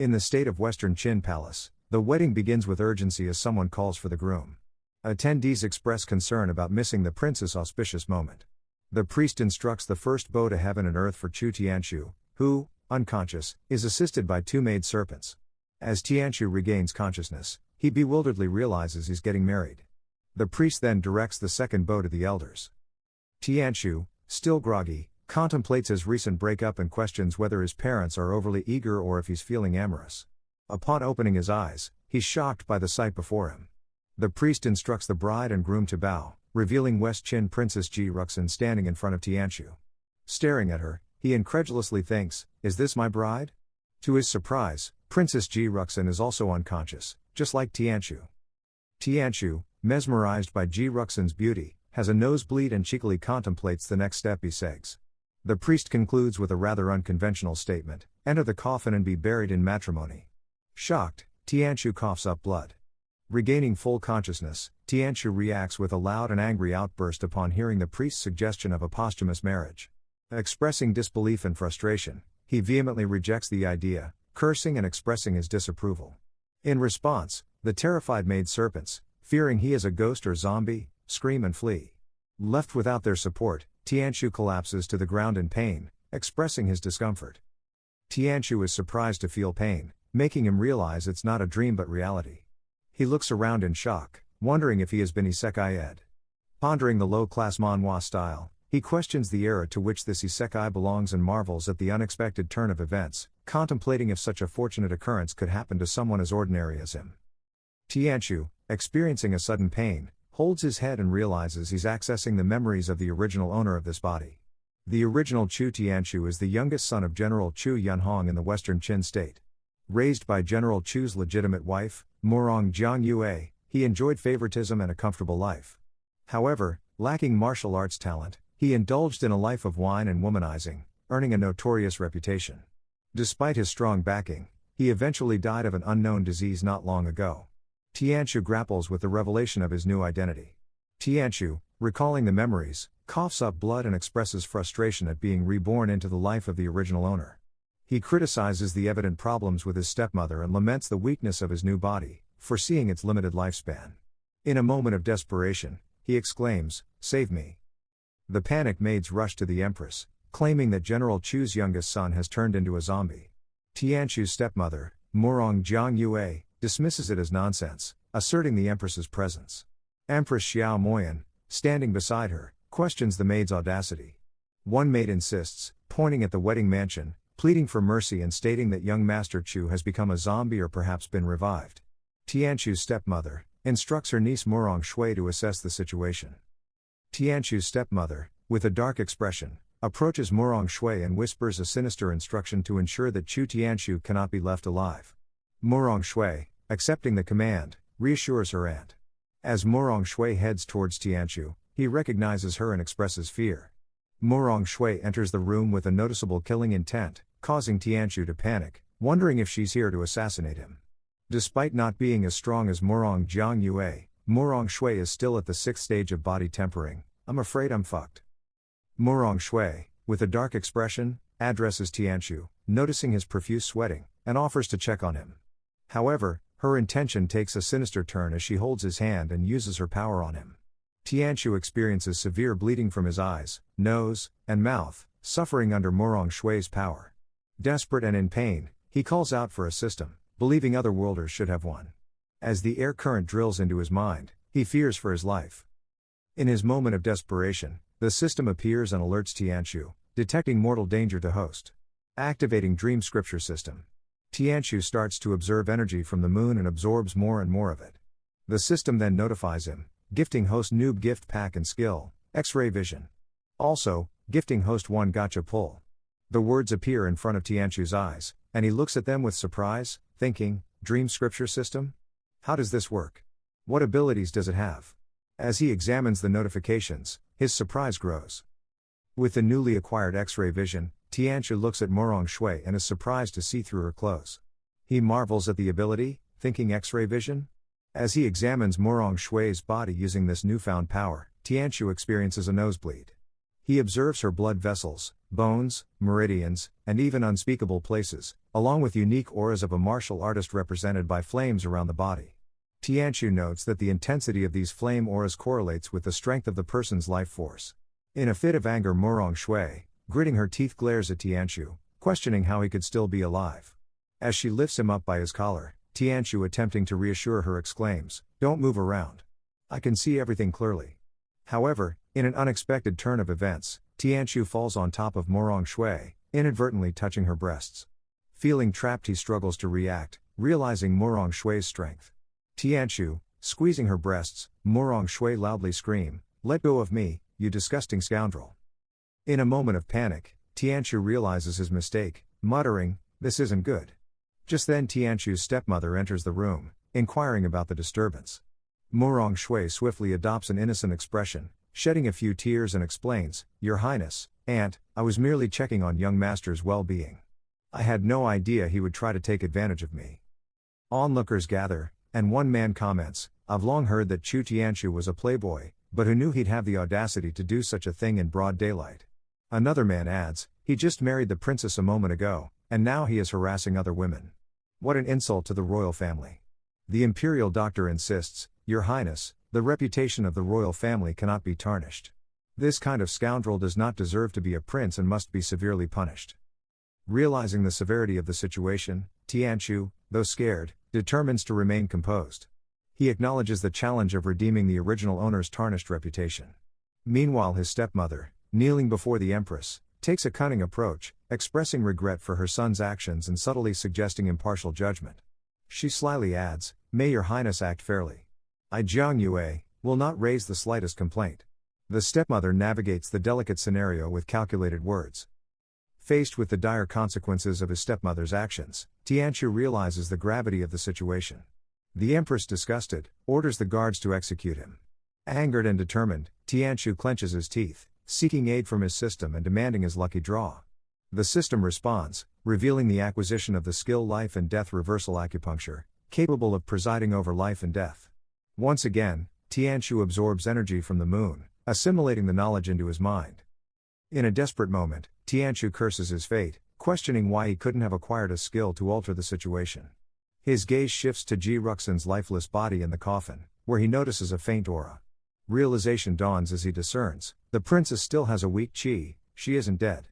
In the state of Western Qin Palace, the wedding begins with urgency as someone calls for the groom. Attendees express concern about missing the prince's auspicious moment. The priest instructs the first bow to heaven and earth for Chu Tianqiu, who, unconscious, is assisted by two maid serpents. As Tianqiu regains consciousness, he bewilderedly realizes he's getting married. The priest then directs the second bow to the elders. Tianqiu, still groggy, contemplates his recent breakup and questions whether his parents are overly eager or if he's feeling amorous. Upon opening his eyes, he's shocked by the sight before him. The priest instructs the bride and groom to bow, revealing West Qin Princess Ji Ruxin standing in front of Tianqiu. Staring at her, he incredulously thinks, "Is this my bride?" To his surprise, Princess Ji Ruxin is also unconscious, just like Tianqiu. Tianqiu, mesmerized by Ji Ruxin's beauty, has a nosebleed and cheekily contemplates the next step he says. The priest concludes with a rather unconventional statement, "Enter the coffin and be buried in matrimony." Shocked, Tianqiu coughs up blood. Regaining full consciousness, Tianqiu reacts with a loud and angry outburst upon hearing the priest's suggestion of a posthumous marriage. Expressing disbelief and frustration, he vehemently rejects the idea, cursing and expressing his disapproval. In response, the terrified maid serpents, fearing he is a ghost or zombie, scream and flee. Left without their support, Tianqiu collapses to the ground in pain, expressing his discomfort. Tianqiu is surprised to feel pain, making him realize it's not a dream but reality. He looks around in shock, wondering if he has been isekai-ed. Pondering the low-class Manhwa style, he questions the era to which this isekai belongs and marvels at the unexpected turn of events, contemplating if such a fortunate occurrence could happen to someone as ordinary as him. Tianqiu, experiencing a sudden pain, holds his head and realizes he's accessing the memories of the original owner of this body. The original Chu Tianqiu is the youngest son of General Chu Yunhong in the Western Qin state. Raised by General Chu's legitimate wife, Murong Jiangyue, he enjoyed favoritism and a comfortable life. However, lacking martial arts talent, he indulged in a life of wine and womanizing, earning a notorious reputation. Despite his strong backing, he eventually died of an unknown disease not long ago. Tianqiu grapples with the revelation of his new identity. Tianqiu, recalling the memories, coughs up blood and expresses frustration at being reborn into the life of the original owner. He criticizes the evident problems with his stepmother and laments the weakness of his new body, foreseeing its limited lifespan. In a moment of desperation, he exclaims, "Save me." The panicked maids rush to the empress, claiming that General Chu's youngest son has turned into a zombie. Tianqiu's stepmother, Murong Jiangyue, dismisses it as nonsense, asserting the empress's presence. Empress Xiao Moyan, standing beside her, questions the maid's audacity. One maid insists, pointing at the wedding mansion, pleading for mercy and stating that young Master Chu has become a zombie or perhaps been revived. Tianqiu's stepmother instructs her niece Murong Shui to assess the situation. Tianqiu's stepmother, with a dark expression, approaches Murong Shui and whispers a sinister instruction to ensure that Chu Tianqiu cannot be left alive. Murong Shui, accepting the command, reassures her aunt. As Murong Shui heads towards Tianqiu, he recognizes her and expresses fear. Murong Shui enters the room with a noticeable killing intent, causing Tianqiu to panic, wondering if she's here to assassinate him. Despite not being as strong as Murong Jiangyue, Murong Shui is still at the 6th stage of body tempering. "I'm afraid I'm fucked." Murong Shui, with a dark expression, addresses Tianqiu, noticing his profuse sweating, and offers to check on him. However, her intention takes a sinister turn as she holds his hand and uses her power on him. Tianqiu experiences severe bleeding from his eyes, nose, and mouth, suffering under Murong Shui's power. Desperate and in pain, he calls out for a system, believing otherworlders should have one. As the air current drills into his mind, he fears for his life. In his moment of desperation, the system appears and alerts Tianqiu, detecting mortal danger to host. Activating Dream Scripture System. Tianqiu starts to observe energy from the moon and absorbs more and more of it. The system then notifies him, gifting host Noob Gift Pack and Skill, X-Ray Vision. Also, gifting host 1 Gotcha Pull. The words appear in front of Tianqiu's eyes, and he looks at them with surprise, thinking, Dream Scripture System? How does this work? What abilities does it have? As he examines the notifications, his surprise grows. With the newly acquired X-ray vision, Tianqiu looks at Murong Shui and is surprised to see through her clothes. He marvels at the ability, thinking X-ray vision? As he examines Murong Shui's body using this newfound power, Tianqiu experiences a nosebleed. He observes her blood vessels, bones, meridians, and even unspeakable places, along with unique auras of a martial artist represented by flames around the body. Tianqiu notes that the intensity of these flame auras correlates with the strength of the person's life force. In a fit of anger, Murong Shui, gritting her teeth, glares at Tianqiu, questioning how he could still be alive. As she lifts him up by his collar, Tianqiu, attempting to reassure her, exclaims, "Don't move around. I can see everything clearly." However, in an unexpected turn of events, Tianqiu falls on top of Murong Shui, inadvertently touching her breasts. Feeling trapped, he struggles to react, realizing Murong Shui's strength. Tianqiu, squeezing her breasts, Murong Shui loudly scream, "Let go of me, you disgusting scoundrel." In a moment of panic, Tianqiu realizes his mistake, muttering, "This isn't good." Just then Tianqiu's stepmother enters the room, inquiring about the disturbance. Murong Shui swiftly adopts an innocent expression, shedding a few tears, and explains, "Your Highness, Aunt, I was merely checking on young master's well-being. I had no idea he would try to take advantage of me." Onlookers gather, and one man comments, "I've long heard that Chu Tianqiu was a playboy, but who knew he'd have the audacity to do such a thing in broad daylight?" Another man adds, "He just married the princess a moment ago, and now he is harassing other women. What an insult to the royal family." The imperial doctor insists, "Your Highness, the reputation of the royal family cannot be tarnished. This kind of scoundrel does not deserve to be a prince and must be severely punished." Realizing the severity of the situation, Tianqiu, though scared, determines to remain composed. He acknowledges the challenge of redeeming the original owner's tarnished reputation. Meanwhile, his stepmother, kneeling before the empress, takes a cunning approach, expressing regret for her son's actions and subtly suggesting impartial judgment. She slyly adds, "May your Highness act fairly. I, Jiang Yue, will not raise the slightest complaint." The stepmother navigates the delicate scenario with calculated words. Faced with the dire consequences of his stepmother's actions, Tianqiu realizes the gravity of the situation. The empress, disgusted, orders the guards to execute him. Angered and determined, Tianqiu clenches his teeth, seeking aid from his system and demanding his lucky draw. The system responds, revealing the acquisition of the skill life and death reversal acupuncture, capable of presiding over life and death. Once again, Tianqiu absorbs energy from the moon, assimilating the knowledge into his mind. In a desperate moment, Tianqiu curses his fate, questioning why he couldn't have acquired a skill to alter the situation. His gaze shifts to Ji Ruxin's lifeless body in the coffin, where he notices a faint aura. Realization dawns as he discerns, the princess still has a weak qi, she isn't dead.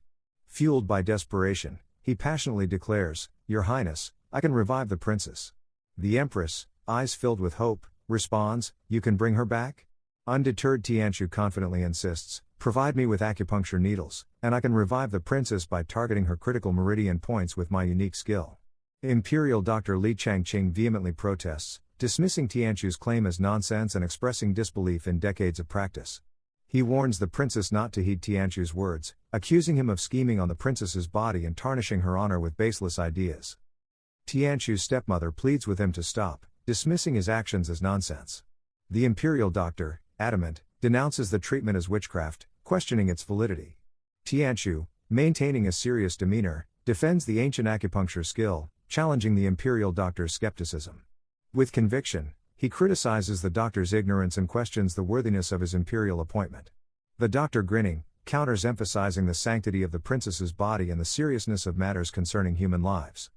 Fueled by desperation, he passionately declares, "Your Highness, I can revive the princess." The empress, eyes filled with hope, responds, "You can bring her back?" Undeterred, Tianqiu confidently insists, "Provide me with acupuncture needles, and I can revive the princess by targeting her critical meridian points with my unique skill." Imperial Dr. Li Xuancheng vehemently protests, dismissing Tianqiu's claim as nonsense and expressing disbelief in decades of practice. He warns the princess not to heed Tianqiu's words, accusing him of scheming on the princess's body and tarnishing her honor with baseless ideas. Tianqiu's stepmother pleads with him to stop, dismissing his actions as nonsense. The imperial doctor, adamant, denounces the treatment as witchcraft, questioning its validity. Tianqiu, maintaining a serious demeanor, defends the ancient acupuncture skill, challenging the imperial doctor's skepticism. With conviction, he criticizes the doctor's ignorance and questions the worthiness of his imperial appointment. The doctor, grinning, counters, emphasizing the sanctity of the princess's body and the seriousness of matters concerning human lives.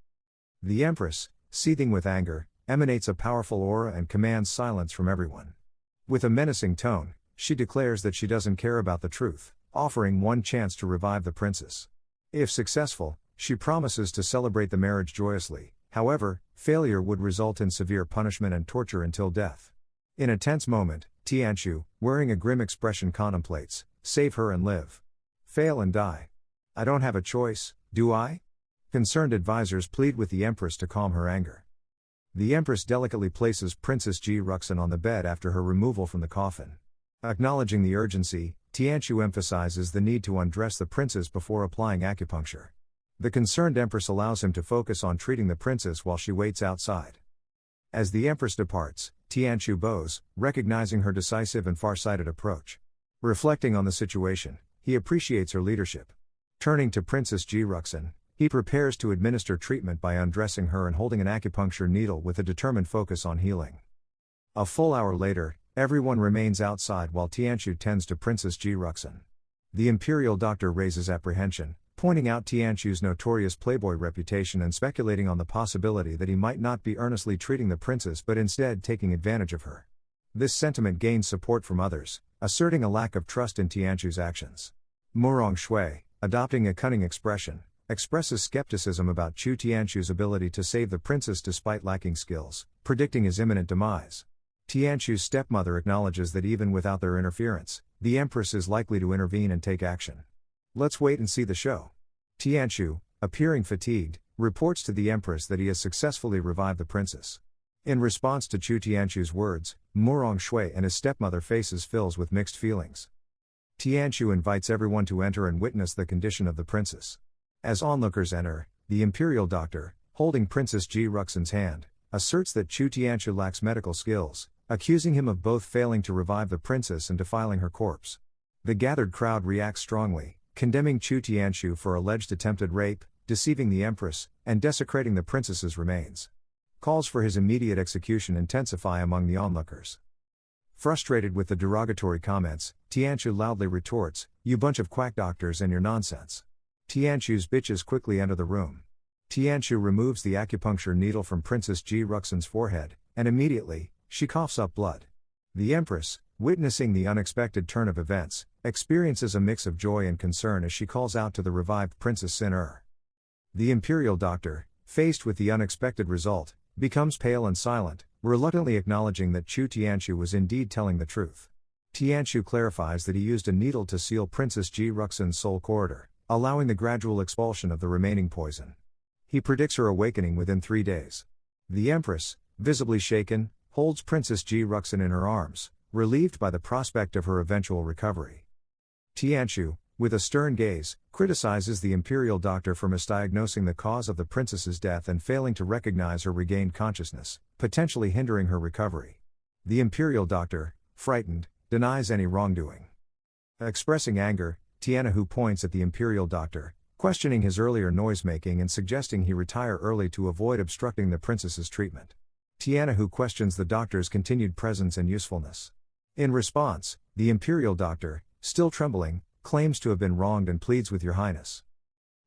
The empress, seething with anger, emanates a powerful aura and commands silence from everyone. With a menacing tone, she declares that she doesn't care about the truth, offering one chance to revive the princess. If successful, she promises to celebrate the marriage joyously. However, failure would result in severe punishment and torture until death. In a tense moment, Tianqiu, wearing a grim expression, contemplates, "Save her and live. Fail and die. I don't have a choice, do I?" Concerned advisors plead with the empress to calm her anger. The empress delicately places Princess Ji Ruxin on the bed after her removal from the coffin. Acknowledging the urgency, Tianqiu emphasizes the need to undress the princess before applying acupuncture. The concerned empress allows him to focus on treating the princess while she waits outside. As the empress departs, Tianqiu bows, recognizing her decisive and far-sighted approach. Reflecting on the situation, he appreciates her leadership. Turning to Princess Ji Ruxin, he prepares to administer treatment by undressing her and holding an acupuncture needle with a determined focus on healing. A full hour later, everyone remains outside while Tianqiu tends to Princess Ji Ruxin. The Imperial doctor raises apprehension, pointing out Tianchu's notorious playboy reputation and speculating on the possibility that he might not be earnestly treating the princess but instead taking advantage of her. This sentiment gains support from others, asserting a lack of trust in Tianchu's actions. Murong Shui, adopting a cunning expression, expresses skepticism about Chu Tianchu's ability to save the princess despite lacking skills, predicting his imminent demise. Tianchu's stepmother acknowledges that even without their interference, the empress is likely to intervene and take action. Let's wait and see the show. Tianchu, appearing fatigued, reports to the empress that he has successfully revived the princess. In response to Chu Tianchu's words, Murong Shui and his stepmother faces fills with mixed feelings. Tianchu invites everyone to enter and witness the condition of the princess. As onlookers enter, the Imperial doctor, holding Princess Ji Ruxin's hand, asserts that Chu Tianchu lacks medical skills, accusing him of both failing to revive the princess and defiling her corpse. The gathered crowd reacts strongly, condemning Chu Tianchu for alleged attempted rape, deceiving the empress, and desecrating the princess's remains. Calls for his immediate execution intensify among the onlookers. Frustrated with the derogatory comments, Tianchu loudly retorts, "You bunch of quack doctors and your nonsense." Tianchu's bitches quickly enter the room. Tianchu removes the acupuncture needle from Princess Ji Ruxin's forehead, and immediately, she coughs up blood. The empress, witnessing the unexpected turn of events, experiences a mix of joy and concern as she calls out to the revived Princess Sin-er. The Imperial doctor, faced with the unexpected result, becomes pale and silent, reluctantly acknowledging that Chu Tianchu was indeed telling the truth. Tianchu clarifies that he used a needle to seal Princess Ji Ruxin's soul corridor, allowing the gradual expulsion of the remaining poison. He predicts her awakening within 3 days. The empress, visibly shaken, holds Princess Ji Ruxin in her arms, relieved by the prospect of her eventual recovery. Tianchu, with a stern gaze, criticizes the Imperial doctor for misdiagnosing the cause of the princess's death and failing to recognize her regained consciousness, potentially hindering her recovery. The Imperial doctor, frightened, denies any wrongdoing. Expressing anger, Tianhu points at the Imperial doctor, questioning his earlier noisemaking and suggesting he retire early to avoid obstructing the princess's treatment. Tianhu questions the doctor's continued presence and usefulness. In response, the Imperial doctor, still trembling, claims to have been wronged and pleads with Your Highness.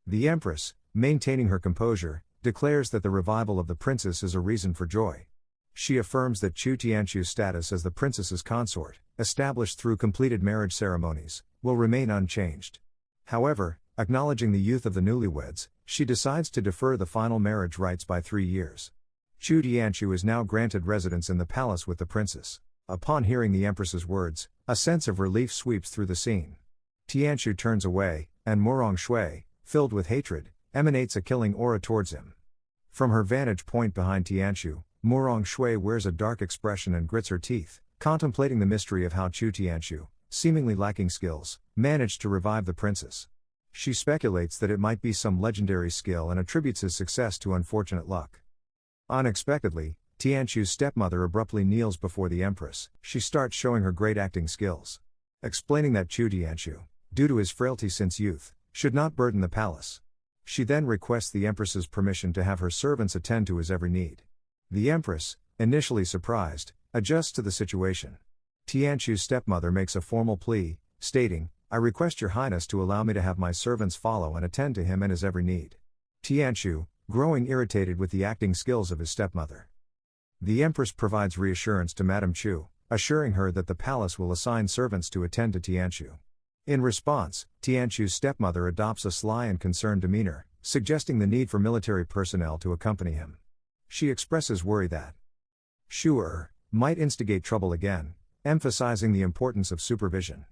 The Empress, maintaining her composure, declares that the revival of the princess is a reason for joy. She affirms that Chu Tianchu's status as the princess's consort, established through completed marriage ceremonies, will remain unchanged. However, acknowledging the youth of the newlyweds, she decides to defer the final marriage rites by 3 years. Chu Tianchu is now granted residence in the palace with the princess. Upon hearing the Empress's words, a sense of relief sweeps through the scene. Tianchu turns away, and Murong Shui, filled with hatred, emanates a killing aura towards him. From her vantage point behind Tianchu, Murong Shui wears a dark expression and grits her teeth, contemplating the mystery of how Chu Tianchu, seemingly lacking skills, managed to revive the princess. She speculates that it might be some legendary skill and attributes his success to unfortunate luck. Unexpectedly, Tianchu's stepmother abruptly kneels before the Empress. She starts showing her great acting skills. Explaining that Chu Tianchu, due to his frailty since youth, should not burden the palace. She then requests the Empress's permission to have her servants attend to his every need. The Empress, initially surprised, adjusts to the situation. Tianchu's stepmother makes a formal plea, stating, "I request Your Highness to allow me to have my servants follow and attend to him and his every need." Tianchu, growing irritated with the acting skills of his stepmother. The Empress provides reassurance to Madame Chu, assuring her that the palace will assign servants to attend to Tianchu. In response, Tianchu's stepmother adopts a sly and concerned demeanor, suggesting the need for military personnel to accompany him. She expresses worry that Shu might instigate trouble again, emphasizing the importance of supervision.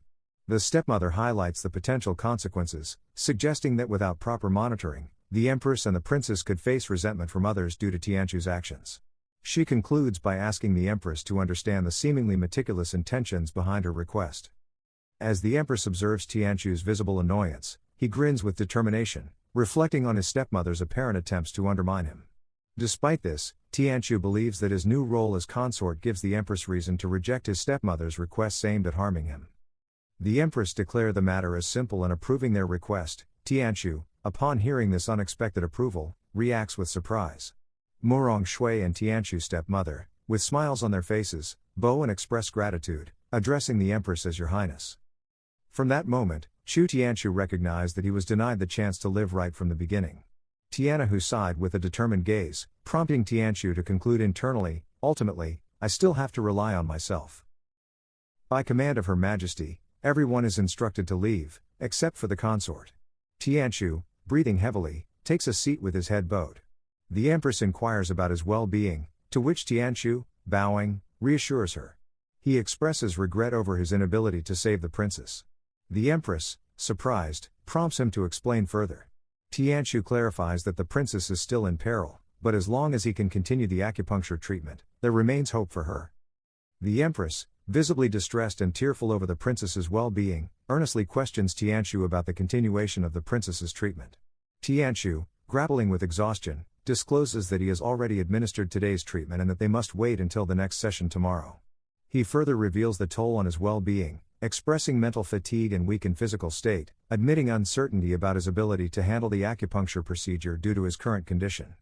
The stepmother highlights the potential consequences, suggesting that without proper monitoring, the Empress and the Princess could face resentment from others due to Tianchu's actions. She concludes by asking the Empress to understand the seemingly meticulous intentions behind her request. As the Empress observes Tianchu's visible annoyance, he grins with determination, reflecting on his stepmother's apparent attempts to undermine him. Despite this, Tianchu believes that his new role as consort gives the Empress reason to reject his stepmother's requests aimed at harming him. The Empress declares the matter as simple and approving their request. Tianchu, upon hearing this unexpected approval, reacts with surprise. Murong Shui and Tianchu's stepmother, with smiles on their faces, bow and express gratitude, addressing the Empress as Your Highness. From that moment, Chu Tianchu recognized that he was denied the chance to live right from the beginning. Tianhu sighed with a determined gaze, prompting Tianchu to conclude internally, ultimately, I still have to rely on myself. By command of Her Majesty, everyone is instructed to leave, except for the consort. Tianchu, breathing heavily, takes a seat with his head bowed. The Empress inquires about his well-being, to which Tianchu, bowing, reassures her. He expresses regret over his inability to save the princess. The Empress, surprised, prompts him to explain further. Tianchu clarifies that the princess is still in peril, but as long as he can continue the acupuncture treatment, there remains hope for her. The Empress, visibly distressed and tearful over the princess's well-being, earnestly questions Tianchu about the continuation of the princess's treatment. Tianchu, grappling with exhaustion, discloses that he has already administered today's treatment and that they must wait until the next session tomorrow. He further reveals the toll on his well-being, expressing mental fatigue and weakened physical state, admitting uncertainty about his ability to handle the acupuncture procedure due to his current condition.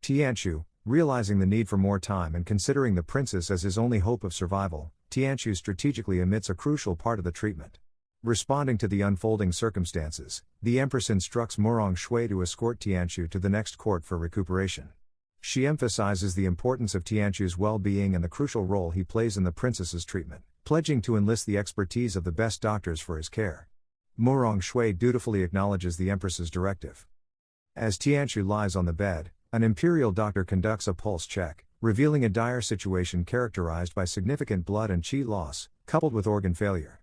Tianchu, realizing the need for more time and considering the princess as his only hope of survival, Tianchu strategically omits a crucial part of the treatment. Responding to the unfolding circumstances, the Empress instructs Murong Shui to escort Tianchu to the next court for recuperation. She emphasizes the importance of Tianchu's well-being and the crucial role he plays in the princess's treatment, pledging to enlist the expertise of the best doctors for his care. Murong Shui dutifully acknowledges the Empress's directive. As Tianchu lies on the bed, an Imperial doctor conducts a pulse check, revealing a dire situation characterized by significant blood and qi loss, coupled with organ failure.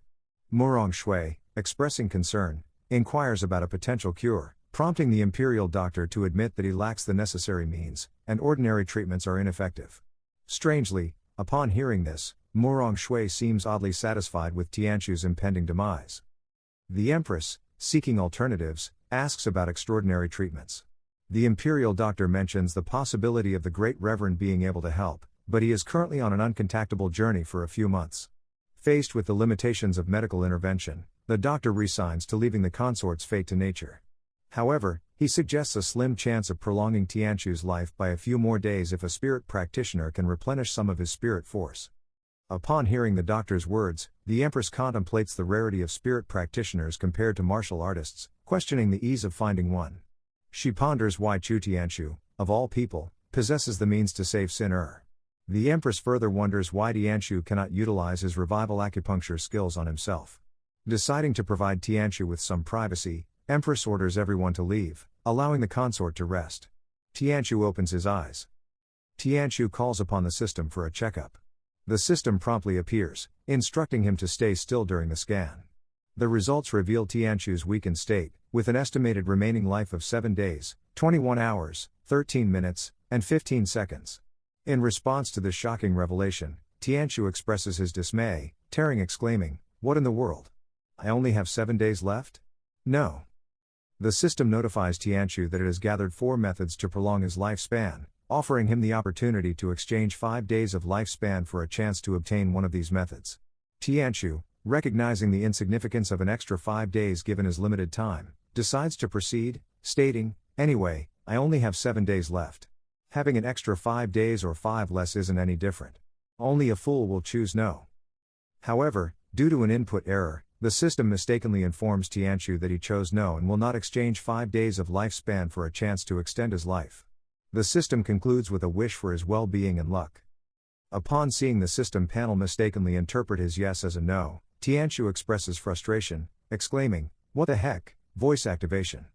Murong Shui, expressing concern, inquires about a potential cure, prompting the Imperial doctor to admit that he lacks the necessary means, and ordinary treatments are ineffective. Strangely, upon hearing this, Murong Shui seems oddly satisfied with Tianchu's impending demise. The Empress, seeking alternatives, asks about extraordinary treatments. The Imperial doctor mentions the possibility of the Great Reverend being able to help, but he is currently on an uncontactable journey for a few months. Faced with the limitations of medical intervention, the doctor resigns to leaving the consort's fate to nature. However, he suggests a slim chance of prolonging Tianchu's life by a few more days if a spirit practitioner can replenish some of his spirit force. Upon hearing the doctor's words, the Empress contemplates the rarity of spirit practitioners compared to martial artists, questioning the ease of finding one. She ponders why Chu Tianchu, of all people, possesses the means to save Sin Er. The Empress further wonders why Tianchu cannot utilize his revival acupuncture skills on himself. Deciding to provide Tianchu with some privacy, Empress orders everyone to leave, allowing the consort to rest. Tianchu opens his eyes. Tianchu calls upon the system for a checkup. The system promptly appears, instructing him to stay still during the scan. The results reveal Tianchu's weakened state, with an estimated remaining life of 7 days, 21 hours, 13 minutes, and 15 seconds. In response to this shocking revelation, Tianchu expresses his dismay, exclaiming, "What in the world? I only have 7 days left? No." The system notifies Tianchu that it has gathered 4 methods to prolong his lifespan, offering him the opportunity to exchange 5 days of lifespan for a chance to obtain one of these methods. Tianchu, recognizing the insignificance of an extra 5 days given his limited time, decides to proceed, stating, "Anyway, I only have 7 days left. Having an extra 5 days or 5 less isn't any different. Only a fool will choose no." However, due to an input error, the system mistakenly informs Tianchu that he chose no and will not exchange 5 days of lifespan for a chance to extend his life. The system concludes with a wish for his well-being and luck. Upon seeing the system panel mistakenly interpret his yes as a no, Tianchu expresses frustration, exclaiming, "What the heck, voice activation?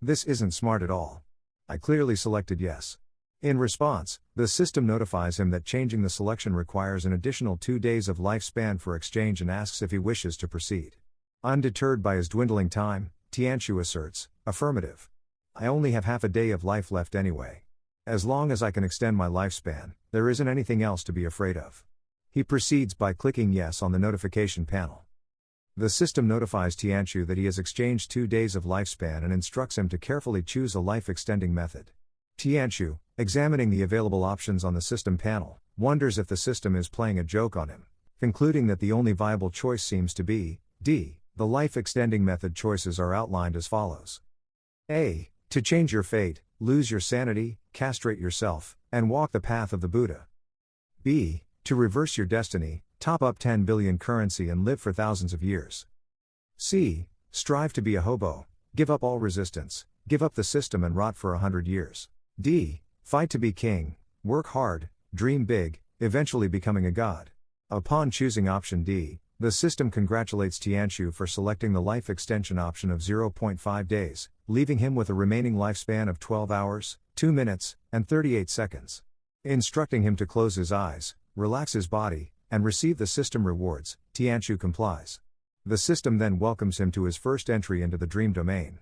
This isn't smart at all. I clearly selected yes." In response, the system notifies him that changing the selection requires an additional 2 days of lifespan for exchange and asks if he wishes to proceed. Undeterred by his dwindling time, Tianchu asserts, "Affirmative. I only have half a day of life left anyway. As long as I can extend my lifespan, there isn't anything else to be afraid of." He proceeds by clicking yes on the notification panel. The system notifies Tianchu that he has exchanged 2 days of lifespan and instructs him to carefully choose a life-extending method. Tianchu, examining the available options on the system panel, wonders if the system is playing a joke on him, concluding that the only viable choice seems to be D. The life-extending method choices are outlined as follows. A. To change your fate, lose your sanity, castrate yourself, and walk the path of the Buddha. B. To reverse your destiny, top up 10 billion currency and live for thousands of years. C. strive to be a hobo, give up all resistance, give up the system and rot for 100 years. D. Fight to be king, work hard, dream big, eventually becoming a god. Upon choosing option D, the system congratulates Tianqiu for selecting the life extension option of 0.5 days, leaving him with a remaining lifespan of 12 hours, 2 minutes, and 38 seconds. Instructing him to close his eyes, relax his body, and receive the system rewards, Tianqiu complies. The system then welcomes him to his first entry into the dream domain.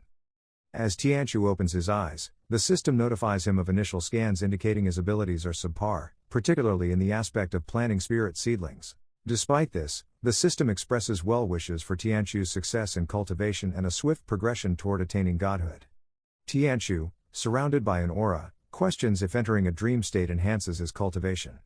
As Tianqiu opens his eyes, the system notifies him of initial scans indicating his abilities are subpar, particularly in the aspect of planting spirit seedlings. Despite this, the system expresses well wishes for Tianqiu's success in cultivation and a swift progression toward attaining godhood. Tianqiu, surrounded by an aura, questions if entering a dream state enhances his cultivation.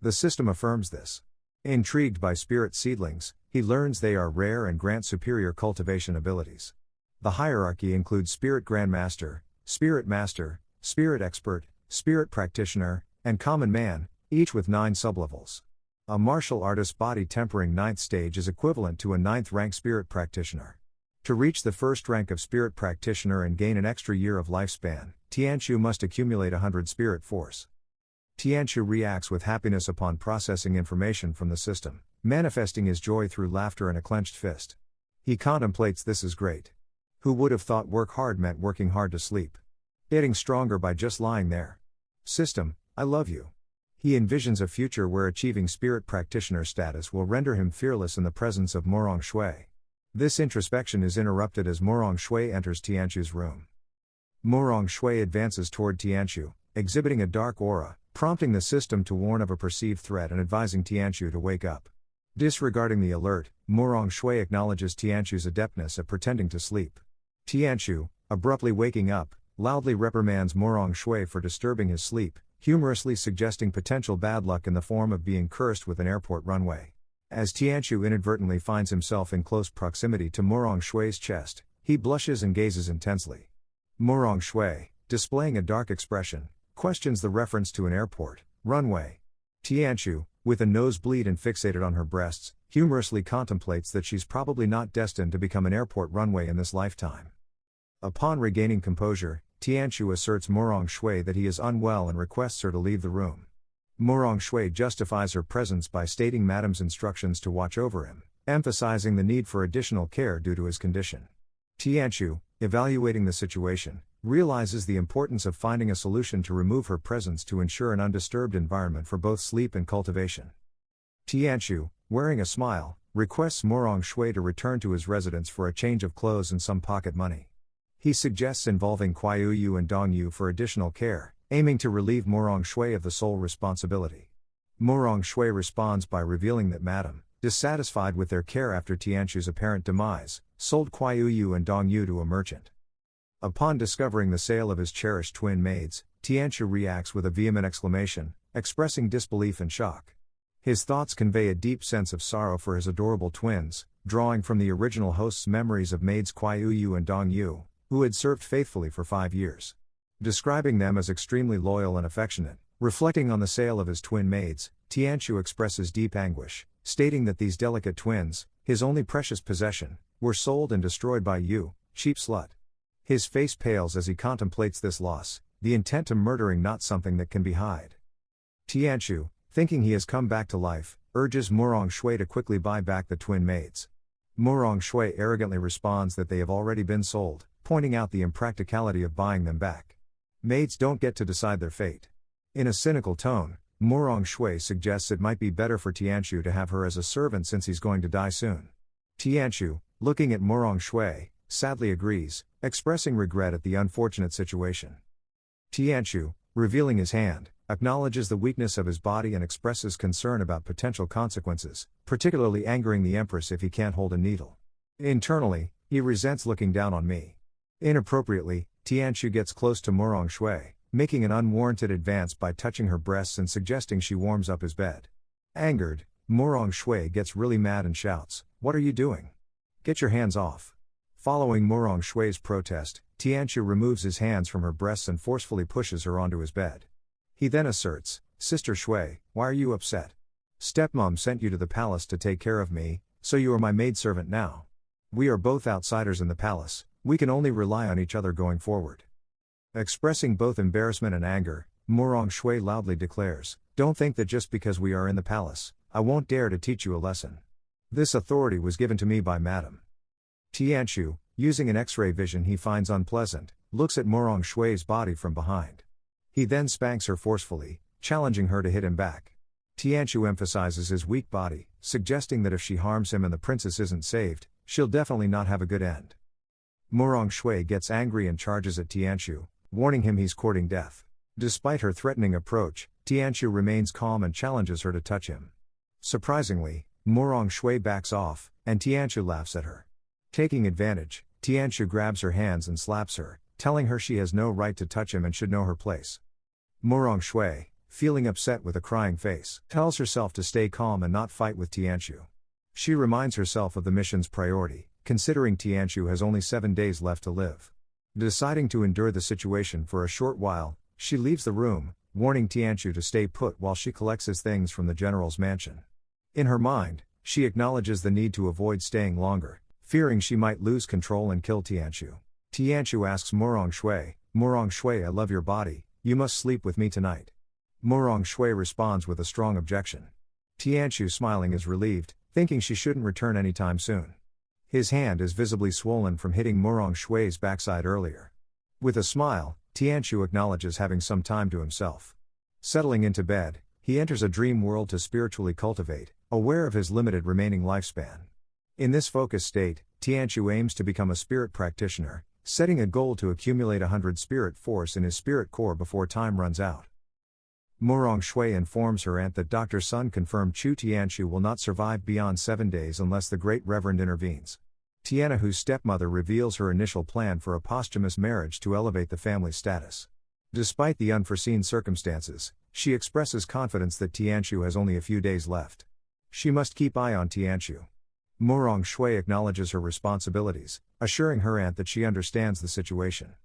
The system affirms this. Intrigued by spirit seedlings, he learns they are rare and grant superior cultivation abilities. The hierarchy includes Spirit Grandmaster, Spirit Master, Spirit Expert, Spirit Practitioner, and Common Man, each with 9 sublevels. A martial artist body tempering 9th stage is equivalent to a 9th rank Spirit Practitioner. To reach the first rank of Spirit Practitioner and gain an extra year of lifespan, Tianqiu must accumulate 100 Spirit Force. Tianqiu reacts with happiness upon processing information from the system, manifesting his joy through laughter and a clenched fist. He contemplates this as great. Who would have thought work hard meant working hard to sleep? Getting stronger by just lying there. System, I love you. He envisions a future where achieving Spirit Practitioner status will render him fearless in the presence of Morong Shui. This introspection is interrupted as Morong Shui enters Tianqiu's room. Morong Shui advances toward Tianqiu, exhibiting a dark aura, prompting the system to warn of a perceived threat and advising Tianqiu to wake up. Disregarding the alert, Morong Shui acknowledges Tianqiu's adeptness at pretending to sleep. Tianqiu, abruptly waking up, loudly reprimands Morong Shui for disturbing his sleep, humorously suggesting potential bad luck in the form of being cursed with an airport runway. As Tianqiu inadvertently finds himself in close proximity to Morong Shui's chest, he blushes and gazes intensely. Morong Shui, displaying a dark expression, questions the reference to an airport runway. Tianqiu, with a nosebleed and fixated on her breasts, humorously contemplates that she's probably not destined to become an airport runway in this lifetime. Upon regaining composure, Tianqiu asserts Morong Shui that he is unwell and requests her to leave the room. Morong Shui justifies her presence by stating Madame's instructions to watch over him, emphasizing the need for additional care due to his condition. Tianqiu, evaluating the situation, realizes the importance of finding a solution to remove her presence to ensure an undisturbed environment for both sleep and cultivation. Tianqiu, wearing a smile, requests Morong Shui to return to his residence for a change of clothes and some pocket money. He suggests involving Kuaiyu and Dongyu for additional care, aiming to relieve Morong Shui of the sole responsibility. Morong Shui responds by revealing that Madame, dissatisfied with their care after Tianqiu's apparent demise, sold Kuaiyu and Dongyu to a merchant. Upon discovering the sale of his cherished twin maids, Tianqiu reacts with a vehement exclamation, expressing disbelief and shock. His thoughts convey a deep sense of sorrow for his adorable twins, drawing from the original host's memories of maids Kuaiyu and Dongyu, who had served faithfully for 5 years. Describing them as extremely loyal and affectionate, reflecting on the sale of his twin maids, Tianqiu expresses deep anguish, stating that these delicate twins, his only precious possession, were sold and destroyed by you, cheap slut. His face pales as he contemplates this loss, the intent to murdering not something that can be hid. Tianqiu, thinking he has come back to life, urges Morong Shui to quickly buy back the twin maids. Morong Shui arrogantly responds that they have already been sold, pointing out the impracticality of buying them back. Maids don't get to decide their fate. In a cynical tone, Morong Shui suggests it might be better for Tianqiu to have her as a servant since he's going to die soon. Tianqiu, looking at Morong Shui, sadly agrees, expressing regret at the unfortunate situation. Tianqiu, revealing his hand, acknowledges the weakness of his body and expresses concern about potential consequences, particularly angering the Empress if he can't hold a needle. Internally, he resents looking down on me. Inappropriately, Tianqiu gets close to Morong Shui, making an unwarranted advance by touching her breasts and suggesting she warms up his bed. Angered, Morong Shui gets really mad and shouts, "What are you doing? Get your hands off." Following Morong Shui's protest, Tianqiu removes his hands from her breasts and forcefully pushes her onto his bed. He then asserts, "Sister Shui, why are you upset? Stepmom sent you to the palace to take care of me, so you are my maidservant now. We are both outsiders in the palace, we can only rely on each other going forward. Expressing both embarrassment and anger, Morong Shui loudly declares, "Don't think that just because we are in the palace, I won't dare to teach you a lesson. This authority was given to me by Madam." Tianqiu, using an X-ray vision he finds unpleasant, looks at Morong Shui's body from behind. He then spanks her forcefully, challenging her to hit him back. Tianqiu emphasizes his weak body, suggesting that if she harms him and the princess isn't saved, she'll definitely not have a good end. Morong Shui gets angry and charges at Tianqiu, warning him he's courting death. Despite her threatening approach, Tianqiu remains calm and challenges her to touch him. Surprisingly, Morong Shui backs off, and Tianqiu laughs at her. Taking advantage, Tianqiu grabs her hands and slaps her, telling her she has no right to touch him and should know her place. Morong Shui, feeling upset with a crying face, tells herself to stay calm and not fight with Tianqiu. She reminds herself of the mission's priority, considering Tianqiu has only 7 days left to live. Deciding to endure the situation for a short while, she leaves the room, warning Tianqiu to stay put while she collects his things from the general's mansion. In her mind, she acknowledges the need to avoid staying longer, fearing she might lose control and kill Tianqiu. Tianqiu asks Morong Shui, "I love your body, you must sleep with me tonight." Morong Shui responds with a strong objection. Tianqiu, smiling, is relieved, thinking she shouldn't return anytime soon. His hand is visibly swollen from hitting Morong Shui's backside earlier. With a smile, Tianqiu acknowledges having some time to himself. Settling into bed, he enters a dream world to spiritually cultivate, aware of his limited remaining lifespan. In this focused state, Tianqiu aims to become a spirit practitioner, setting a goal to accumulate 100 spirit force in his spirit core before time runs out. Morong Shui informs her aunt that Dr. Sun confirmed Chu Tianqiu will not survive beyond 7 days unless the Great Reverend intervenes. Tianahu's stepmother reveals her initial plan for a posthumous marriage to elevate the family's status. Despite the unforeseen circumstances, she expresses confidence that Tianqiu has only a few days left. She must keep eye on Tianqiu. Morong Shui acknowledges her responsibilities, assuring her aunt that she understands the situation.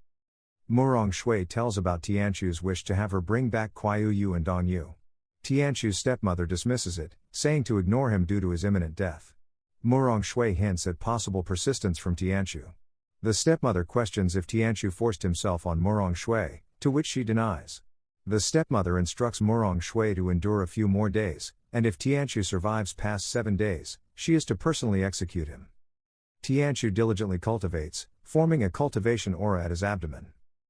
Morong Shui tells about Tianqiu's wish to have her bring back Kuai Yu and Dong Yu. Tianqiu's stepmother dismisses it, saying to ignore him due to his imminent death. Morong Shui hints at possible persistence from Tianqiu. The stepmother questions if Tianqiu forced himself on Morong Shui, to which she denies. The stepmother instructs Morong Shui to endure a few more days, and if Tianqiu survives past 7 days, she is to personally execute him. Tianqiu diligently cultivates, forming a cultivation aura at his abdomen.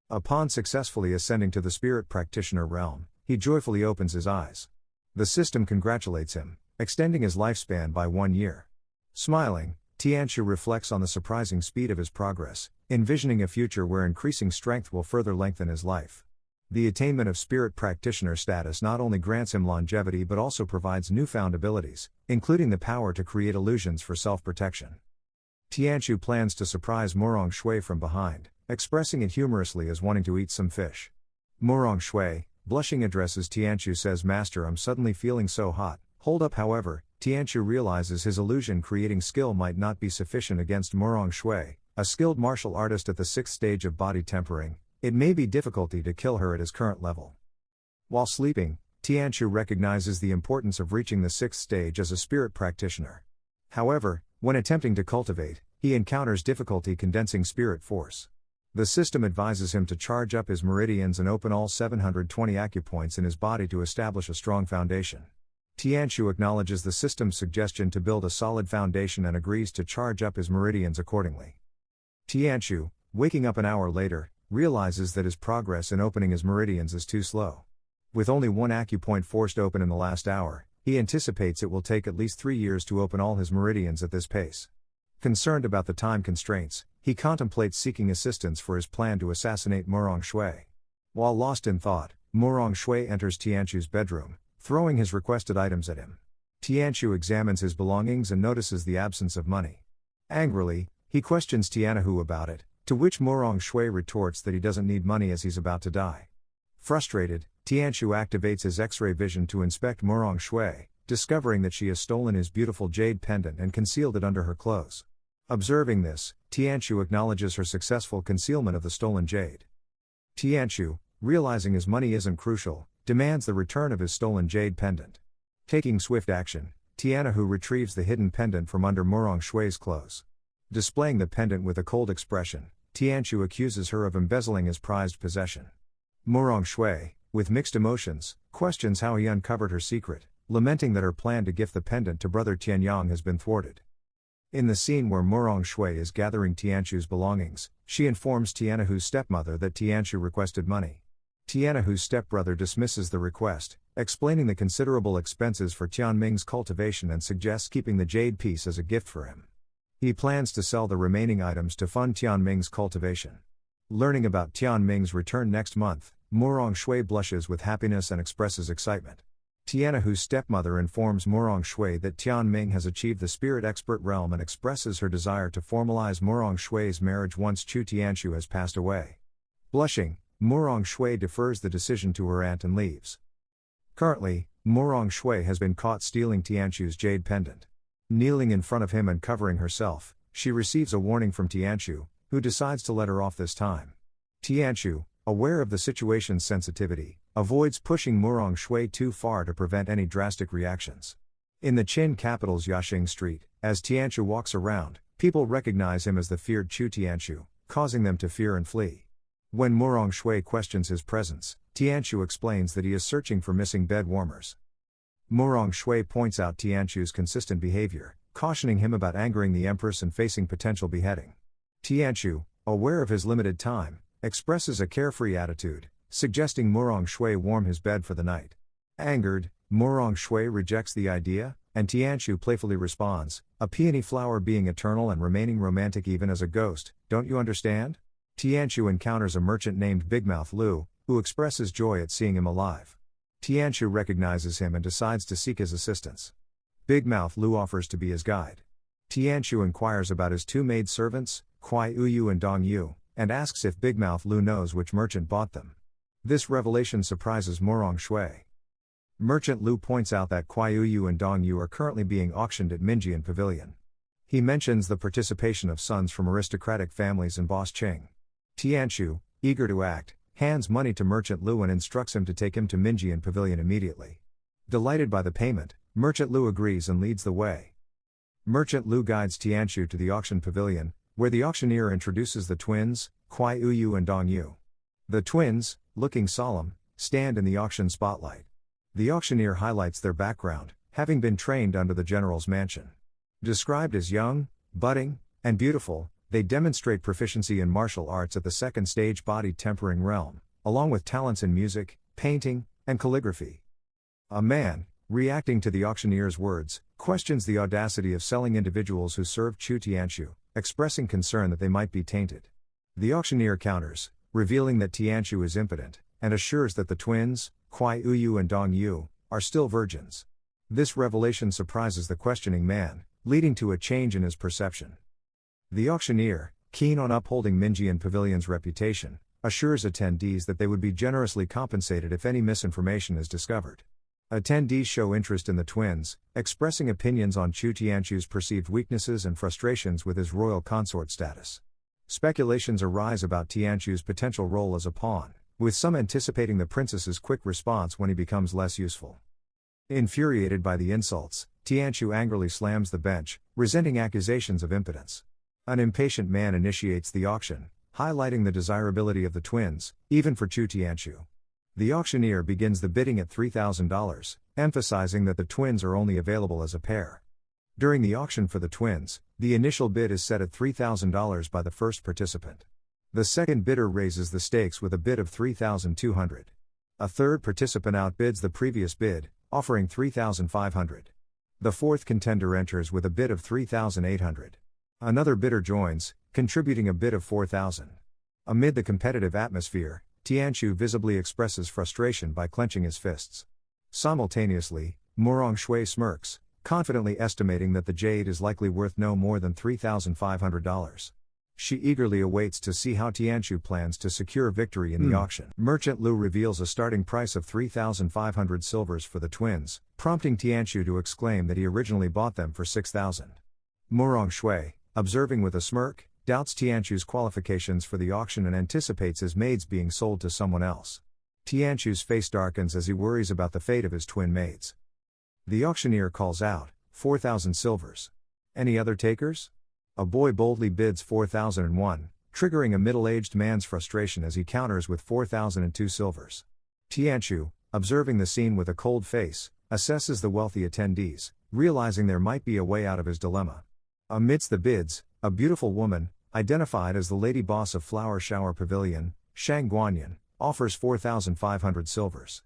Upon successfully ascending to the spirit practitioner realm, he joyfully opens his eyes. The system congratulates him, extending his lifespan by 1 year. Smiling, Tianqiu reflects on the surprising speed of his progress, envisioning a future where increasing strength will further lengthen his life. The attainment of spirit practitioner status not only grants him longevity but also provides newfound abilities, including the power to create illusions for self-protection. Tianqiu plans to surprise Morong Shui from behind, expressing it humorously as wanting to eat some fish. Morong Shui, blushing, addresses Tianqiu, says, "Master, I'm suddenly feeling so hot." Hold up, however, Tianqiu realizes his illusion-creating skill might not be sufficient against Morong Shui, a skilled martial artist at the 6th stage of body tempering. It may be difficulty to kill her at his current level. While sleeping, Tianqiu recognizes the importance of reaching the 6th stage as a spirit practitioner. However, when attempting to cultivate, he encounters difficulty condensing spirit force. The system advises him to charge up his meridians and open all 720 acupoints in his body to establish a strong foundation. Tianqiu acknowledges the system's suggestion to build a solid foundation and agrees to charge up his meridians accordingly. Tianqiu, waking up an hour later, realizes that his progress in opening his meridians is too slow. With only 1 acupoint forced open in the last hour, he anticipates it will take at least 3 years to open all his meridians at this pace. Concerned about the time constraints, he contemplates seeking assistance for his plan to assassinate Morong Shui. While lost in thought, Morong Shui enters Tianqiu's bedroom, throwing his requested items at him. Tianqiu examines his belongings and notices the absence of money. Angrily, he questions Tianahu about it, to which Morong Shui retorts that he doesn't need money as he's about to die. Frustrated, Tianqiu activates his X-ray vision to inspect Morong Shui, discovering that she has stolen his beautiful jade pendant and concealed it under her clothes. Observing this, Tianqiu acknowledges her successful concealment of the stolen jade. Tianqiu, realizing his money isn't crucial, demands the return of his stolen jade pendant. Taking swift action, Tianahu retrieves the hidden pendant from under Morong Shui's clothes. Displaying the pendant with a cold expression, Tianqiu accuses her of embezzling his prized possession. Murong Shui, with mixed emotions, questions how he uncovered her secret, lamenting that her plan to gift the pendant to brother Tianyang has been thwarted. In the scene where Murong Shui is gathering Tianqiu's belongings, she informs Tianahu's stepmother that Tianqiu requested money. Tianahu's stepbrother dismisses the request, explaining the considerable expenses for Tianming's cultivation and suggests keeping the jade piece as a gift for him. He plans to sell the remaining items to fund Tianming's cultivation. Learning about Tianming's return next month, Murong Shui blushes with happiness and expresses excitement. Tianahu's stepmother informs Murong Shui that Tianming has achieved the spirit expert realm and expresses her desire to formalize Murong Shui's marriage once Chu Tianqiu has passed away. Blushing, Murong Shui defers the decision to her aunt and leaves. Currently, Murong Shui has been caught stealing Tianqiu's jade pendant. Kneeling in front of him and covering herself, she receives a warning from Tianqiu, who decides to let her off this time. Tianqiu, aware of the situation's sensitivity, avoids pushing Murong Shui too far to prevent any drastic reactions. In the Qin capital's Yaxing Street, as Tianqiu walks around, people recognize him as the feared Chu Tianqiu, causing them to fear and flee. When Murong Shui questions his presence, Tianqiu explains that he is searching for missing bed warmers. Murong Shui points out Tianqiu's consistent behavior, cautioning him about angering the empress and facing potential beheading. Tianqiu, aware of his limited time, expresses a carefree attitude, suggesting Murong Shui warm his bed for the night. Angered, Murong Shui rejects the idea, and Tianqiu playfully responds, "A peony flower being eternal and remaining romantic even as a ghost, don't you understand?" Tianqiu encounters a merchant named Bigmouth Lu, who expresses joy at seeing him alive. Tianqiu recognizes him and decides to seek his assistance. Bigmouth Lu offers to be his guide. Tianqiu inquires about his two maid servants, Kuai Uyu and Dong Yu, and asks if Bigmouth Lu knows which merchant bought them. This revelation surprises Murong Shui. Merchant Lu points out that Kuai Uyu and Dong Yu are currently being auctioned at Minjian Pavilion. He mentions the participation of sons from aristocratic families in Boss Qing. Tianqiu, eager to act, hands money to Merchant Lu and instructs him to take him to Minjian Pavilion immediately. Delighted by the payment, Merchant Lu agrees and leads the way. Merchant Lu guides Tianqiu to the auction pavilion, where the auctioneer introduces the twins, Kuai Uyu and Dong Yu. The twins, looking solemn, stand in the auction spotlight. The auctioneer highlights their background, having been trained under the general's mansion. Described as young, budding, and beautiful, they demonstrate proficiency in martial arts at the second stage body tempering realm, along with talents in music, painting, and calligraphy. A man, reacting to the auctioneer's words, questions the audacity of selling individuals who serve Chu Tianqiu, expressing concern that they might be tainted. The auctioneer counters, revealing that Tianqiu is impotent, and assures that the twins, Kuai Uyu and Dong Yu, are still virgins. This revelation surprises the questioning man, leading to a change in his perception. The auctioneer, keen on upholding Minjian Pavilion's reputation, assures attendees that they would be generously compensated if any misinformation is discovered. Attendees show interest in the twins, expressing opinions on Chu Tianqiu's perceived weaknesses and frustrations with his royal consort status. Speculations arise about Tianqiu's potential role as a pawn, with some anticipating the princess's quick response when he becomes less useful. Infuriated by the insults, Tianqiu angrily slams the bench, resenting accusations of impotence. An impatient man initiates the auction, highlighting the desirability of the twins, even for Chu Tianqiu. The auctioneer begins the bidding at $3,000, emphasizing that the twins are only available as a pair. During the auction for the twins, the initial bid is set at $3,000 by the first participant. The second bidder raises the stakes with a bid of $3,200. A third participant outbids the previous bid, offering $3,500. The fourth contender enters with a bid of $3,800. Another bidder joins, contributing a bid of $4,000. Amid the competitive atmosphere, Tianqiu visibly expresses frustration by clenching his fists. Simultaneously, Murong Shui smirks, confidently estimating that the jade is likely worth no more than $3,500. She eagerly awaits to see how Tianqiu plans to secure victory in the auction. Merchant Lu reveals a starting price of 3,500 silvers for the twins, prompting Tianqiu to exclaim that he originally bought them for 6,000. Murong Shui, observing with a smirk, doubts Tianqiu's qualifications for the auction and anticipates his maids being sold to someone else. Tianqiu's face darkens as he worries about the fate of his twin maids. The auctioneer calls out, 4,000 silvers. Any other takers? A boy boldly bids 4001, triggering a middle-aged man's frustration as he counters with 4002 silvers. Tianchu, observing the scene with a cold face, assesses the wealthy attendees, realizing there might be a way out of his dilemma. Amidst the bids, a beautiful woman, identified as the lady boss of Flower Shower Pavilion, Shang Guanyin, offers 4,500 silvers.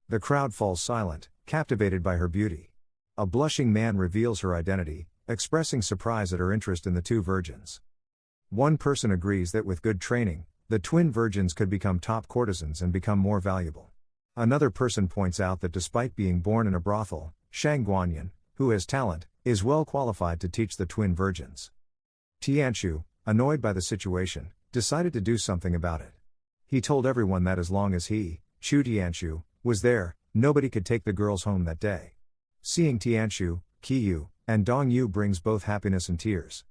The crowd falls silent, captivated by her beauty. A blushing man reveals her identity, expressing surprise at her interest in the two virgins. One person agrees that with good training, the twin virgins could become top courtesans and become more valuable. Another person points out that despite being born in a brothel, Shang Guanyin, who has talent, is well qualified to teach the twin virgins. Tianchu, annoyed by the situation, decided to do something about it. He told everyone that as long as he, Chu Tianchu, was there, nobody could take the girls home that day. Seeing Tianchu, Qiyu, and Dongyu brings both happiness and tears.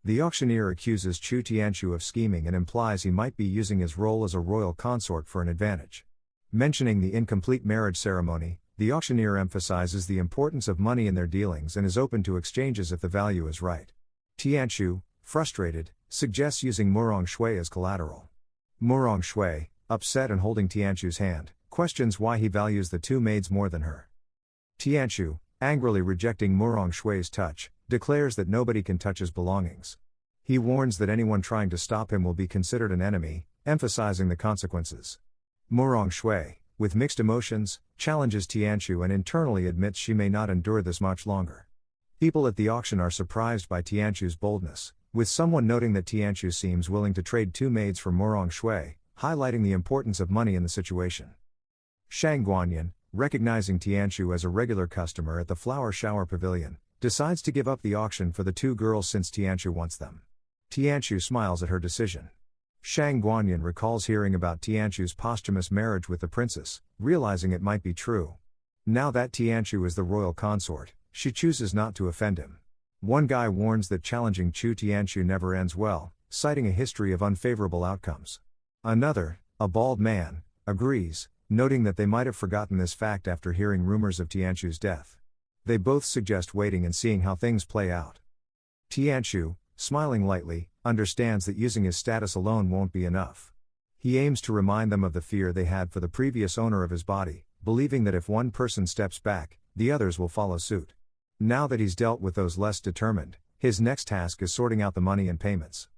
The auctioneer accuses Chu Tianchu of scheming and implies he might be using his role as a royal consort for an advantage. Mentioning the incomplete marriage ceremony, the auctioneer emphasizes the importance of money in their dealings and is open to exchanges if the value is right. Tianchu, frustrated, suggests using Murong Shui as collateral. Murong Shui, upset and holding Tianchu's hand, questions why he values the two maids more than her. Tianchu, angrily rejecting Murong Shui's touch, declares that nobody can touch his belongings. He warns that anyone trying to stop him will be considered an enemy, emphasizing the consequences. Murong Shui, with mixed emotions, challenges Tianchu and internally admits she may not endure this much longer. People at the auction are surprised by Tianchu's boldness, with someone noting that Tianchu seems willing to trade two maids for Murong Shui, highlighting the importance of money in the situation. Shang Guanyin, recognizing Tianchu as a regular customer at the Flower Shower Pavilion, decides to give up the auction for the two girls since Tianchu wants them. Tianchu smiles at her decision. Shang Guanyin recalls hearing about Tianchu's posthumous marriage with the princess, realizing it might be true. Now that Tianchu is the royal consort, she chooses not to offend him. One guy warns that challenging Chu Tianchu never ends well, citing a history of unfavorable outcomes. Another, a bald man, agrees, noting that they might have forgotten this fact after hearing rumors of Tianchu's death. They both suggest waiting and seeing how things play out. Tianchu, smiling lightly, understands that using his status alone won't be enough. He aims to remind them of the fear they had for the previous owner of his body, believing that if one person steps back, the others will follow suit. Now that he's dealt with those less determined, his next task is sorting out the money and payments.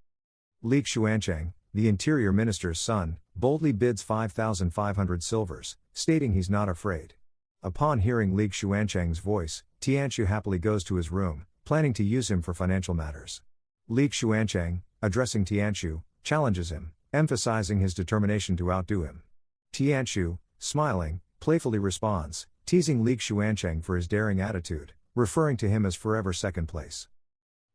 Li Xuancheng, the interior minister's son, boldly bids 5,500 silvers, stating he's not afraid. Upon hearing Li Xuancheng's voice, Tianchu happily goes to his room, planning to use him for financial matters. Li Xuancheng, addressing Tianchu, challenges him, emphasizing his determination to outdo him. Tianchu, smiling, playfully responds, teasing Li Xuancheng for his daring attitude, referring to him as forever second place.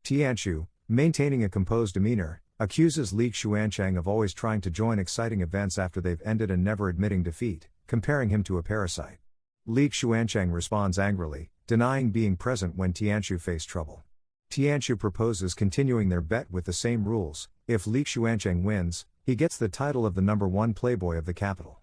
Tianchu, maintaining a composed demeanor, accuses Li Xuancheng of always trying to join exciting events after they've ended and never admitting defeat, comparing him to a parasite. Li Xuancheng responds angrily, denying being present when Tianchu faced trouble. Tianchu proposes continuing their bet with the same rules. If Li Xuancheng wins, he gets the title of the #1 playboy of the capital.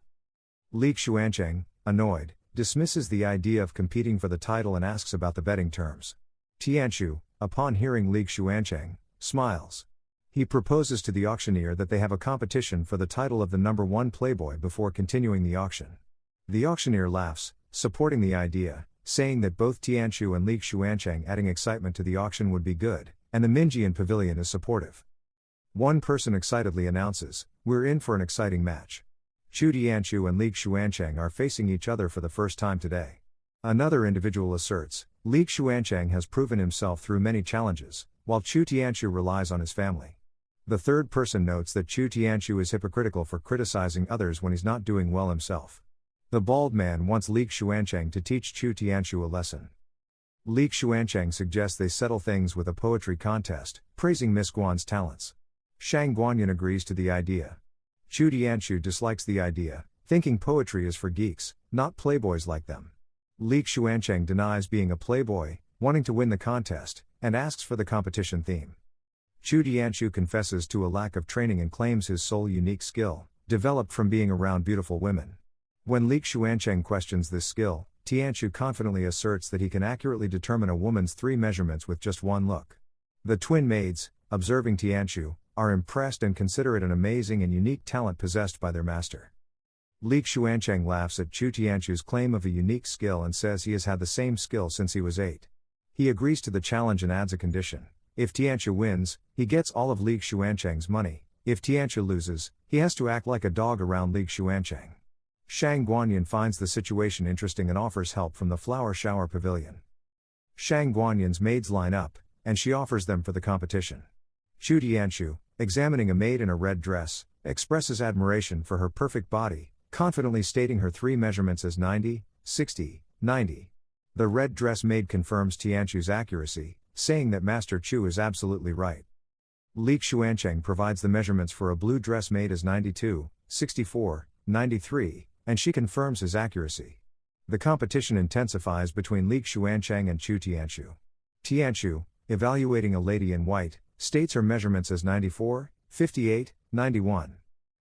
Li Xuancheng, annoyed, dismisses the idea of competing for the title and asks about the betting terms. Tianchu, upon hearing Li Xuancheng, smiles. He proposes to the auctioneer that they have a competition for the title of the #1 playboy before continuing the auction. The auctioneer laughs, supporting the idea, saying that both Tianchu and Li Xuancheng adding excitement to the auction would be good, and the Minjian Pavilion is supportive. One person excitedly announces, "We're in for an exciting match. Chu Tianchu and Li Xuancheng are facing each other for the first time today." Another individual asserts, Li Xuancheng has proven himself through many challenges, while Chu Tianchu relies on his family. The third person notes that Chu Tianchu is hypocritical for criticizing others when he's not doing well himself. The bald man wants Li Xuancheng to teach Chu Tianchu a lesson. Li Xuancheng suggests they settle things with a poetry contest, praising Miss Guan's talents. Shang Guanyin agrees to the idea. Chu Tianchu dislikes the idea, thinking poetry is for geeks, not playboys like them. Li Xuancheng denies being a playboy, wanting to win the contest, and asks for the competition theme. Chu Tianchu confesses to a lack of training and claims his sole unique skill, developed from being around beautiful women. When Li Xuancheng questions this skill, Tianchu confidently asserts that he can accurately determine a woman's 3 measurements with just one look. The twin maids, observing Tianqiu, are impressed and consider it an amazing and unique talent possessed by their master. Li Xuancheng laughs at Chu Tianqiu's claim of a unique skill and says he has had the same skill since he was 8. He agrees to the challenge and adds a condition. If Tianqiu wins, he gets all of Li Xuancheng's money. If Tianqiu loses, he has to act like a dog around Li Xuancheng. Shang Guanyin finds the situation interesting and offers help from the flower shower pavilion. Shang Guanyin's maids line up, and she offers them for the competition. Chu Tianqiu, examining a maid in a red dress, expresses admiration for her perfect body, confidently stating her 3 measurements as 90, 60, 90. The red dress maid confirms Tianqiu's accuracy, saying that Master Chu is absolutely right. Li Xuancheng provides the measurements for a blue dress maid as 92, 64, 93, and she confirms his accuracy. The competition intensifies between Li Xuancheng and Chu Tianqiu. Tianqiu, evaluating a lady in white, states her measurements as 94, 58, 91.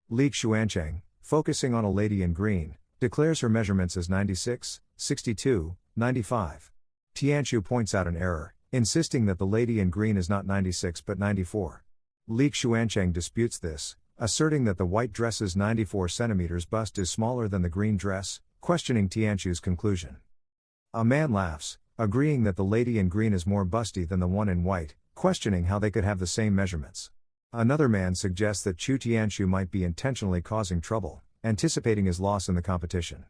Li Xuancheng, focusing on a lady in green, declares her measurements as 96, 62, 95. Tianqiu points out an error, insisting that the lady in green is not 96 but 94. Li Xuancheng disputes this, asserting that the white dress's 94 cm bust is smaller than the green dress, questioning Tianqiu's conclusion. A man laughs, agreeing that the lady in green is more busty than the one in white, questioning how they could have the same measurements. Another man suggests that Chu Tianqiu might be intentionally causing trouble, anticipating his loss in the competition.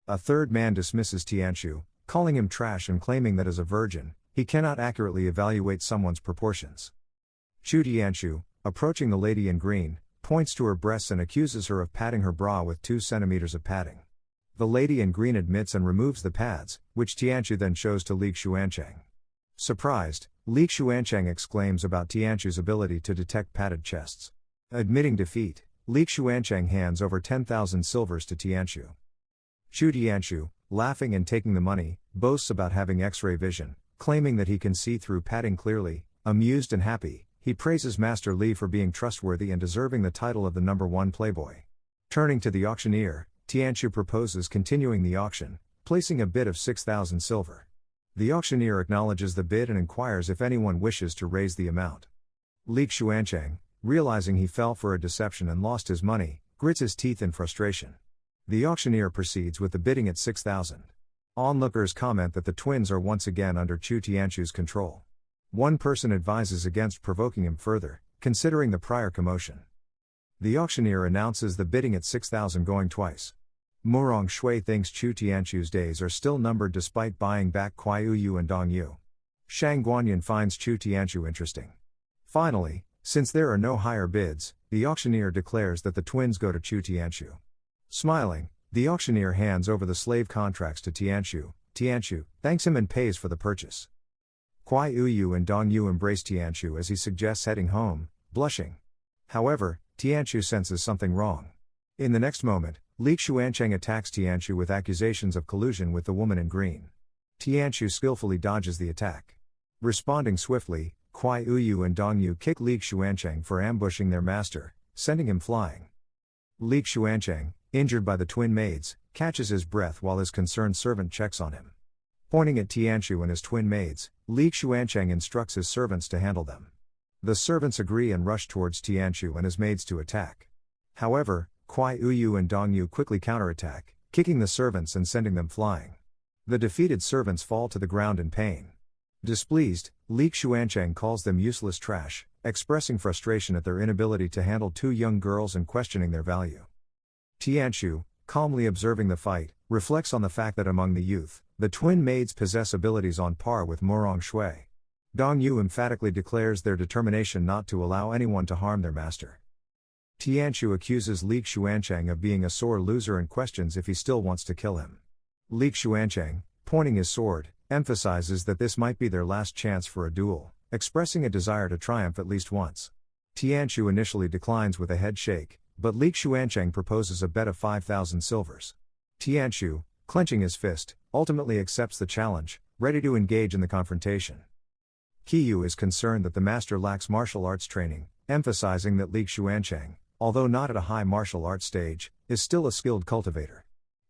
A third man dismisses Tianqiu, calling him trash and claiming that as a virgin, he cannot accurately evaluate someone's proportions. Chu Tianqiu, approaching the lady in green, points to her breasts and accuses her of padding her bra with 2 centimeters of padding. The lady in green admits and removes the pads, which Tianqiu then shows to Li Xuancheng. Surprised, Li Xuancheng exclaims about Tianqiu's ability to detect padded chests. Admitting defeat, Li Xuancheng hands over 10,000 silvers to Tianqiu. Chu Tianqiu, laughing and taking the money, boasts about having X-ray vision, claiming that he can see through padding clearly. Amused and happy, he praises Master Li for being trustworthy and deserving the title of the #1 playboy. Turning to the auctioneer, Tianqiu proposes continuing the auction, placing a bid of 6,000 silver. The auctioneer acknowledges the bid and inquires if anyone wishes to raise the amount. Li Xuancheng, realizing he fell for a deception and lost his money, grits his teeth in frustration. The auctioneer proceeds with the bidding at 6,000. Onlookers comment that the twins are once again under Chu Tianqiu's control. One person advises against provoking him further, considering the prior commotion. The auctioneer announces the bidding at 6,000 going twice. Murong Shui thinks Chu Tianqiu's days are still numbered despite buying back Kuai-Yu and Dongyu. Shang Guanyin finds Chu Tianqiu interesting. Finally, since there are no higher bids, the auctioneer declares that the twins go to Chu Tianqiu. Smiling, the auctioneer hands over the slave contracts to Tianqiu. Tianqiu thanks him and pays for the purchase. Kuai-Yu and Dongyu embrace Tianqiu as he suggests heading home, blushing. However, Tianqiu senses something wrong. In the next moment, Li Xuancheng attacks Tianqiu with accusations of collusion with the woman in green. Tianqiu skillfully dodges the attack. Responding swiftly, Kuai-Yu and Dongyu kick Li Xuancheng for ambushing their master, sending him flying. Li Xuancheng, injured by the twin maids, catches his breath while his concerned servant checks on him. Pointing at Tianqiu and his twin maids, Li Xuancheng instructs his servants to handle them. The servants agree and rush towards Tianqiu and his maids to attack. However, Kuai-Yu and Dongyu quickly counterattack, kicking the servants and sending them flying. The defeated servants fall to the ground in pain. Displeased, Li Xuancheng calls them useless trash, expressing frustration at their inability to handle 2 young girls and questioning their value. Tianqiu, calmly observing the fight, reflects on the fact that among the youth, the twin maids possess abilities on par with Murong Shui. Dongyu emphatically declares their determination not to allow anyone to harm their master. Tianqiu accuses Li Xuancheng of being a sore loser and questions if he still wants to kill him. Li Xuancheng, pointing his sword, emphasizes that this might be their last chance for a duel, expressing a desire to triumph at least once. Tianqiu initially declines with a head shake, but Li Xuancheng proposes a bet of 5,000 silvers. Tianqiu, clenching his fist, ultimately accepts the challenge, ready to engage in the confrontation. Qiyu is concerned that the master lacks martial arts training, emphasizing that Li Xuancheng, although not at a high martial arts stage, is still a skilled cultivator.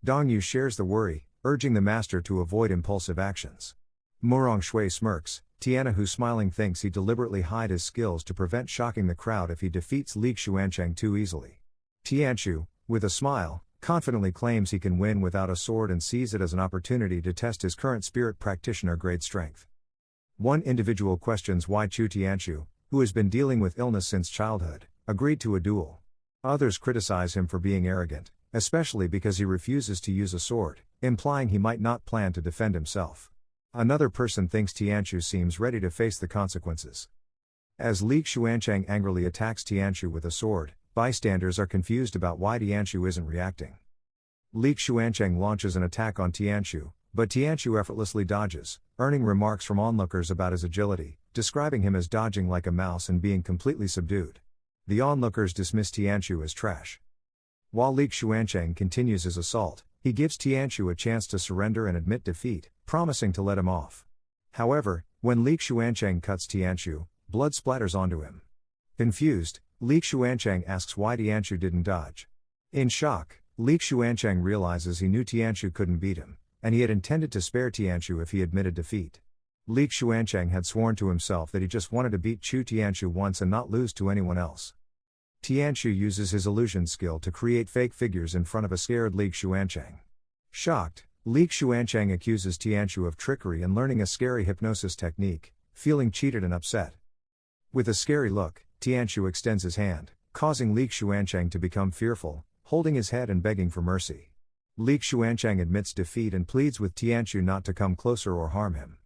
Dongyu shares the worry, urging the master to avoid impulsive actions. Murong Shui smirks, Tiana, who smiling, thinks he deliberately hide his skills to prevent shocking the crowd if he defeats Li Xuancheng too easily. Tianchu, with a smile, confidently claims he can win without a sword and sees it as an opportunity to test his current spirit practitioner grade strength. One individual questions why Chu Tianchu, who has been dealing with illness since childhood, agreed to a duel. Others criticize him for being arrogant, especially because he refuses to use a sword, implying he might not plan to defend himself. Another person thinks Tianchu seems ready to face the consequences. As Li Xuancheng angrily attacks Tianchu with a sword, bystanders are confused about why Tianchu isn't reacting. Li Xuancheng launches an attack on Tianchu, but Tianchu effortlessly dodges, earning remarks from onlookers about his agility, describing him as dodging like a mouse and being completely subdued. The onlookers dismiss Tianchu as trash. While Li Xuancheng continues his assault, he gives Tianchu a chance to surrender and admit defeat, promising to let him off. However, when Li Xuancheng cuts Tianchu, blood splatters onto him. Confused, Li Xuancheng asks why Tianchu didn't dodge. In shock, Li Xuancheng realizes he knew Tianchu couldn't beat him, and he had intended to spare Tianchu if he admitted defeat. Li Xuancheng had sworn to himself that he just wanted to beat Chu Tianchu once and not lose to anyone else. Tianchu uses his illusion skill to create fake figures in front of a scared Li Xuancheng. Shocked, Li Xuancheng accuses Tianchu of trickery and learning a scary hypnosis technique, feeling cheated and upset. With a scary look, Tianchu extends his hand, causing Li Xuancheng to become fearful, holding his head and begging for mercy. Li Xuancheng admits defeat and pleads with Tianchu not to come closer or harm him.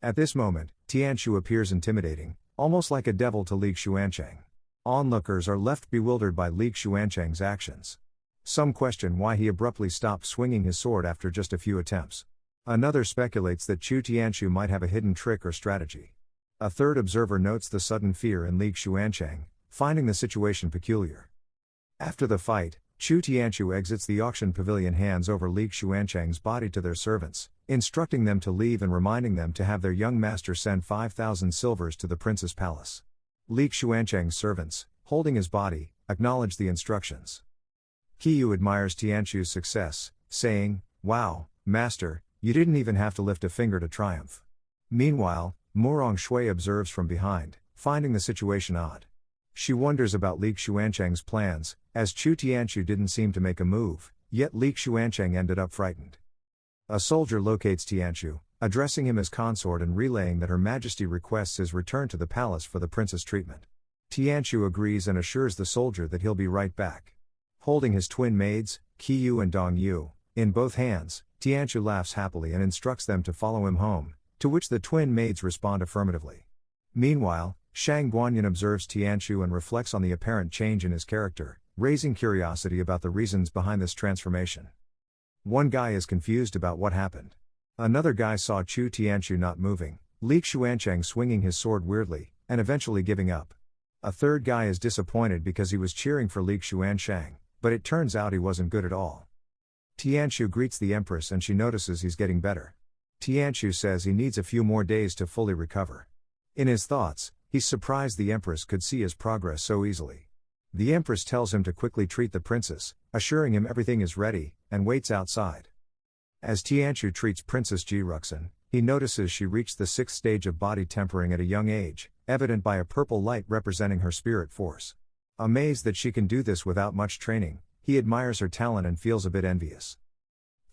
At this moment, Tianchu appears intimidating, almost like a devil to Li Xuancheng. Onlookers are left bewildered by Li Xuancheng's actions. Some question why he abruptly stopped swinging his sword after just a few attempts. Another speculates that Chu Tianchu might have a hidden trick or strategy. A third observer notes the sudden fear in Li Xuancheng, finding the situation peculiar. After the fight, Chu Tianchu exits the auction pavilion, hands over Li Xuancheng's body to their servants, instructing them to leave and reminding them to have their young master send 5,000 silvers to the prince's palace. Li Xuancheng's servants, holding his body, acknowledge the instructions. Qiyu admires Tianchu's success, saying, "Wow, master, you didn't even have to lift a finger to triumph." Meanwhile, Murong Shui observes from behind, finding the situation odd. She wonders about Li Xuancheng's plans, as Chu Tianchu didn't seem to make a move, yet Li Xuancheng ended up frightened. A soldier locates Tianchu, addressing him as consort and relaying that Her Majesty requests his return to the palace for the prince's treatment. Tianchu agrees and assures the soldier that he'll be right back. Holding his twin maids, Qiyu and Dongyu, in both hands, Tianchu laughs happily and instructs them to follow him home, to which the twin maids respond affirmatively. Meanwhile, Shang Guanyin observes Tianchu and reflects on the apparent change in his character, raising curiosity about the reasons behind this transformation. One guy is confused about what happened. Another guy saw Chu Tianchu not moving, Li Xuancheng swinging his sword weirdly, and eventually giving up. A third guy is disappointed because he was cheering for Li Xuancheng, but it turns out he wasn't good at all. Tianchu greets the Empress and she notices he's getting better. Tianchu says he needs a few more days to fully recover. In his thoughts, he's surprised the Empress could see his progress so easily. The Empress tells him to quickly treat the princess, assuring him everything is ready, and waits outside. As Tianchu treats Princess Jiruxin, he notices she reached the 6th stage of body tempering at a young age, evident by a purple light representing her spirit force. Amazed that she can do this without much training, he admires her talent and feels a bit envious.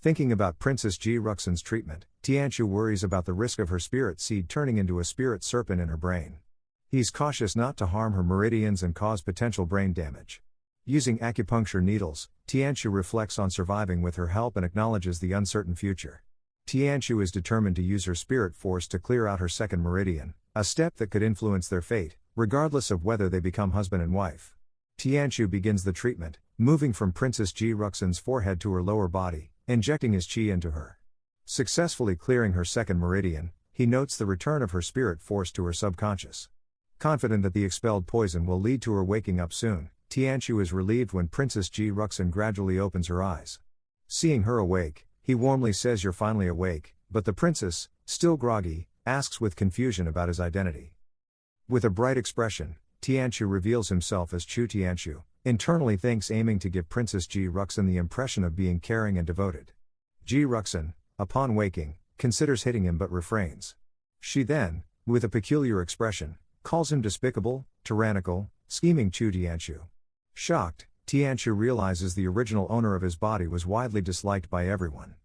Thinking about Princess Jiruxin's treatment, Tianchu worries about the risk of her spirit seed turning into a spirit serpent in her brain. He's cautious not to harm her meridians and cause potential brain damage. Using acupuncture needles, Tianchu reflects on surviving with her help and acknowledges the uncertain future. Tianchu is determined to use her spirit force to clear out her second meridian, a step that could influence their fate, regardless of whether they become husband and wife. Tianchu begins the treatment, moving from Princess Jiruxin's forehead to her lower body, injecting his qi into her. Successfully clearing her second meridian, he notes the return of her spirit force to her subconscious. Confident that the expelled poison will lead to her waking up soon, Tianchu is relieved when Princess Jiruxin gradually opens her eyes. Seeing her awake, he warmly says, "You're finally awake," but the princess, still groggy, asks with confusion about his identity. With a bright expression, Tianchu reveals himself as Chu Tianchu, internally thinks, aiming to give Princess Jiruxin the impression of being caring and devoted. Jiruxin, upon waking, considers hitting him but refrains. She then, with a peculiar expression, calls him despicable, tyrannical, scheming Chu Tianchu. Shocked, Tianchu realizes the original owner of his body was widely disliked by everyone.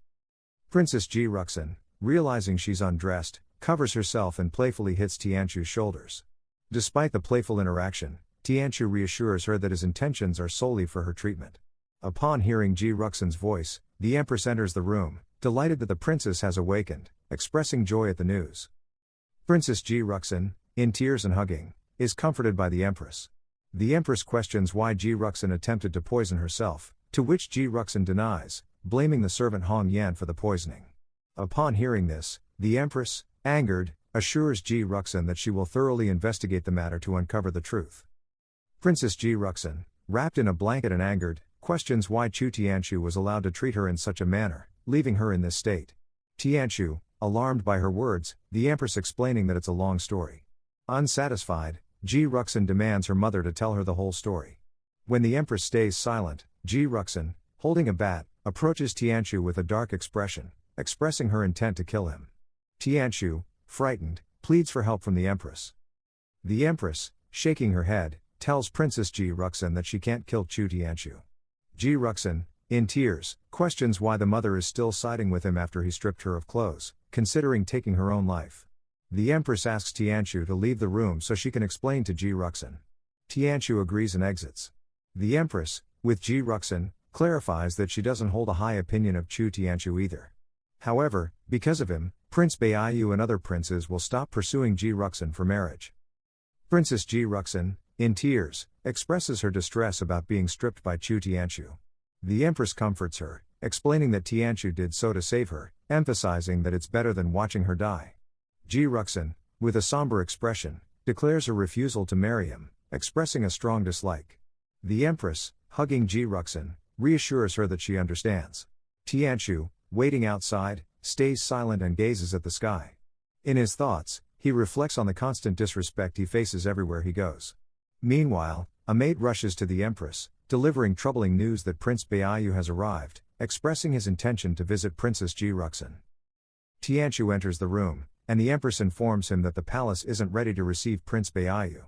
Princess Ji Ruxin, realizing she's undressed, covers herself and playfully hits Tianchu's shoulders. Despite the playful interaction, Tianchu reassures her that his intentions are solely for her treatment. Upon hearing Ji Ruxin's voice, the Empress enters the room, delighted that the princess has awakened, expressing joy at the news. Princess Ji Ruxin, in tears and hugging, is comforted by the Empress. The Empress questions why Ji Ruxin attempted to poison herself, to which Ji Ruxin denies, blaming the servant Hong Yan for the poisoning. Upon hearing this, the Empress, angered, assures Ji Ruxin that she will thoroughly investigate the matter to uncover the truth. Princess Ji Ruxin, wrapped in a blanket and angered, questions why Chu Tianchu was allowed to treat her in such a manner, leaving her in this state. Tianchu, alarmed by her words, the Empress explaining that it's a long story. Unsatisfied, Ji Ruxin demands her mother to tell her the whole story. When the Empress stays silent, Ji Ruxin, holding a bat, approaches Tianchu with a dark expression, expressing her intent to kill him. Tianchu, frightened, pleads for help from the Empress. The Empress, shaking her head, tells Princess Ji Ruxin that she can't kill Chu Tianchu. Ji Ruxin, in tears, questions why the mother is still siding with him after he stripped her of clothes, considering taking her own life. The Empress asks Tianchu to leave the room so she can explain to Ji Ruxin. Tianchu agrees and exits. The Empress, with Ji Ruxin, clarifies that she doesn't hold a high opinion of Chu Tianchu either. However, because of him, Prince Baiyu and other princes will stop pursuing Ji Ruxin for marriage. Princess Ji Ruxin, in tears, expresses her distress about being stripped by Chu Tianchu. The Empress comforts her, explaining that Tianchu did so to save her, emphasizing that it's better than watching her die. Ji Ruxin, with a somber expression, declares her refusal to marry him, expressing a strong dislike. The Empress, hugging Ji Ruxin, reassures her that she understands. Tianchu, waiting outside, stays silent and gazes at the sky. In his thoughts, he reflects on the constant disrespect he faces everywhere he goes. Meanwhile, a maid rushes to the Empress, delivering troubling news that Prince Baiyu has arrived, expressing his intention to visit Princess Ji Ruxin. Tianchu enters the room, and the Empress informs him that the palace isn't ready to receive Prince Baiyu.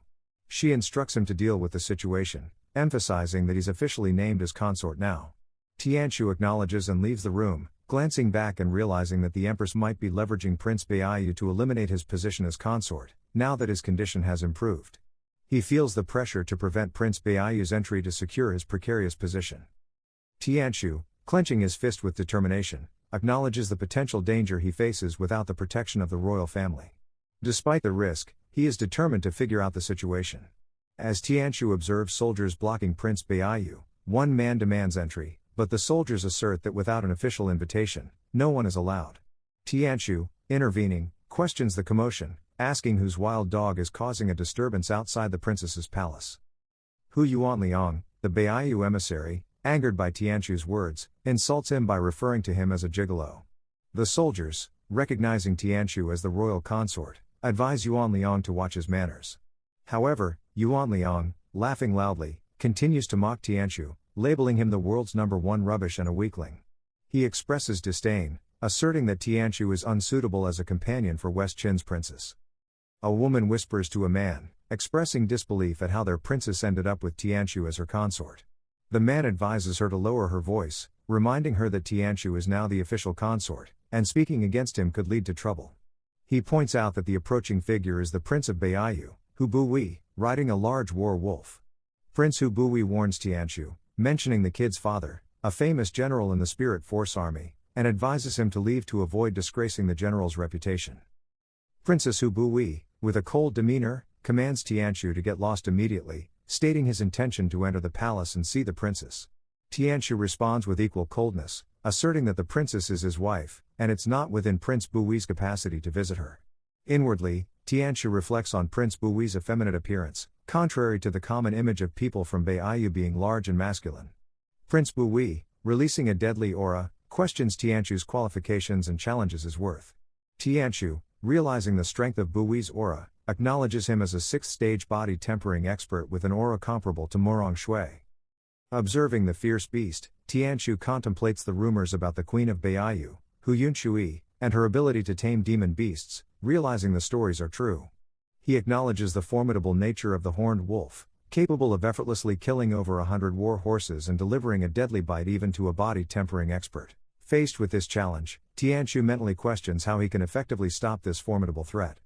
She instructs him to deal with the situation, emphasizing that he's officially named as consort now. Tianchu acknowledges and leaves the room, glancing back and realizing that the Empress might be leveraging Prince Baiyu to eliminate his position as consort, now that his condition has improved. He feels the pressure to prevent Prince Baiyu's entry to secure his precarious position. Tianchu, clenching his fist with determination, acknowledges the potential danger he faces without the protection of the royal family. Despite the risk, he is determined to figure out the situation. As Tianchu observes soldiers blocking Prince Baiyu, one man demands entry, but the soldiers assert that without an official invitation, no one is allowed. Tianchu, intervening, questions the commotion, asking whose wild dog is causing a disturbance outside the princess's palace. Hu Yuanliang, the Baiyu emissary, angered by Tianchu's words, insults him by referring to him as a gigolo. The soldiers, recognizing Tianchu as the royal consort, advise Yuanliang to watch his manners. However, Yuanliang, laughing loudly, continues to mock Tianchu, labeling him the world's #1 rubbish and a weakling. He expresses disdain, asserting that Tianchu is unsuitable as a companion for West Qin's princess. A woman whispers to a man, expressing disbelief at how their princess ended up with Tianchu as her consort. The man advises her to lower her voice, reminding her that Tianchu is now the official consort, and speaking against him could lead to trouble. He points out that the approaching figure is the Prince of Baiyu, Hu Buyi, riding a large war wolf. Prince Hu Buyi warns Tianchu, mentioning the kid's father, a famous general in the Spirit Force Army, and advises him to leave to avoid disgracing the general's reputation. Princess Hu Buyi, with a cold demeanor, commands Tianchu to get lost immediately, stating his intention to enter the palace and see the princess. Tianchu responds with equal coldness, asserting that the princess is his wife, and it's not within Prince Buyi's capacity to visit her. Inwardly, Tianchu reflects on Prince Buyi's effeminate appearance, contrary to the common image of people from Baiyu being large and masculine. Prince Buyi, releasing a deadly aura, questions Tianchu's qualifications and challenges his worth. Tianchu, realizing the strength of Buyi's aura, acknowledges him as a 6th-stage body tempering expert with an aura comparable to Morong Shui. Observing the fierce beast, Tianchu contemplates the rumors about the Queen of Baiyu, Hu Yunshui, and her ability to tame demon beasts, realizing the stories are true. He acknowledges the formidable nature of the horned wolf, capable of effortlessly killing over 100 war horses and delivering a deadly bite even to a body-tempering expert. Faced with this challenge, Tianqiu mentally questions how he can effectively stop this formidable threat.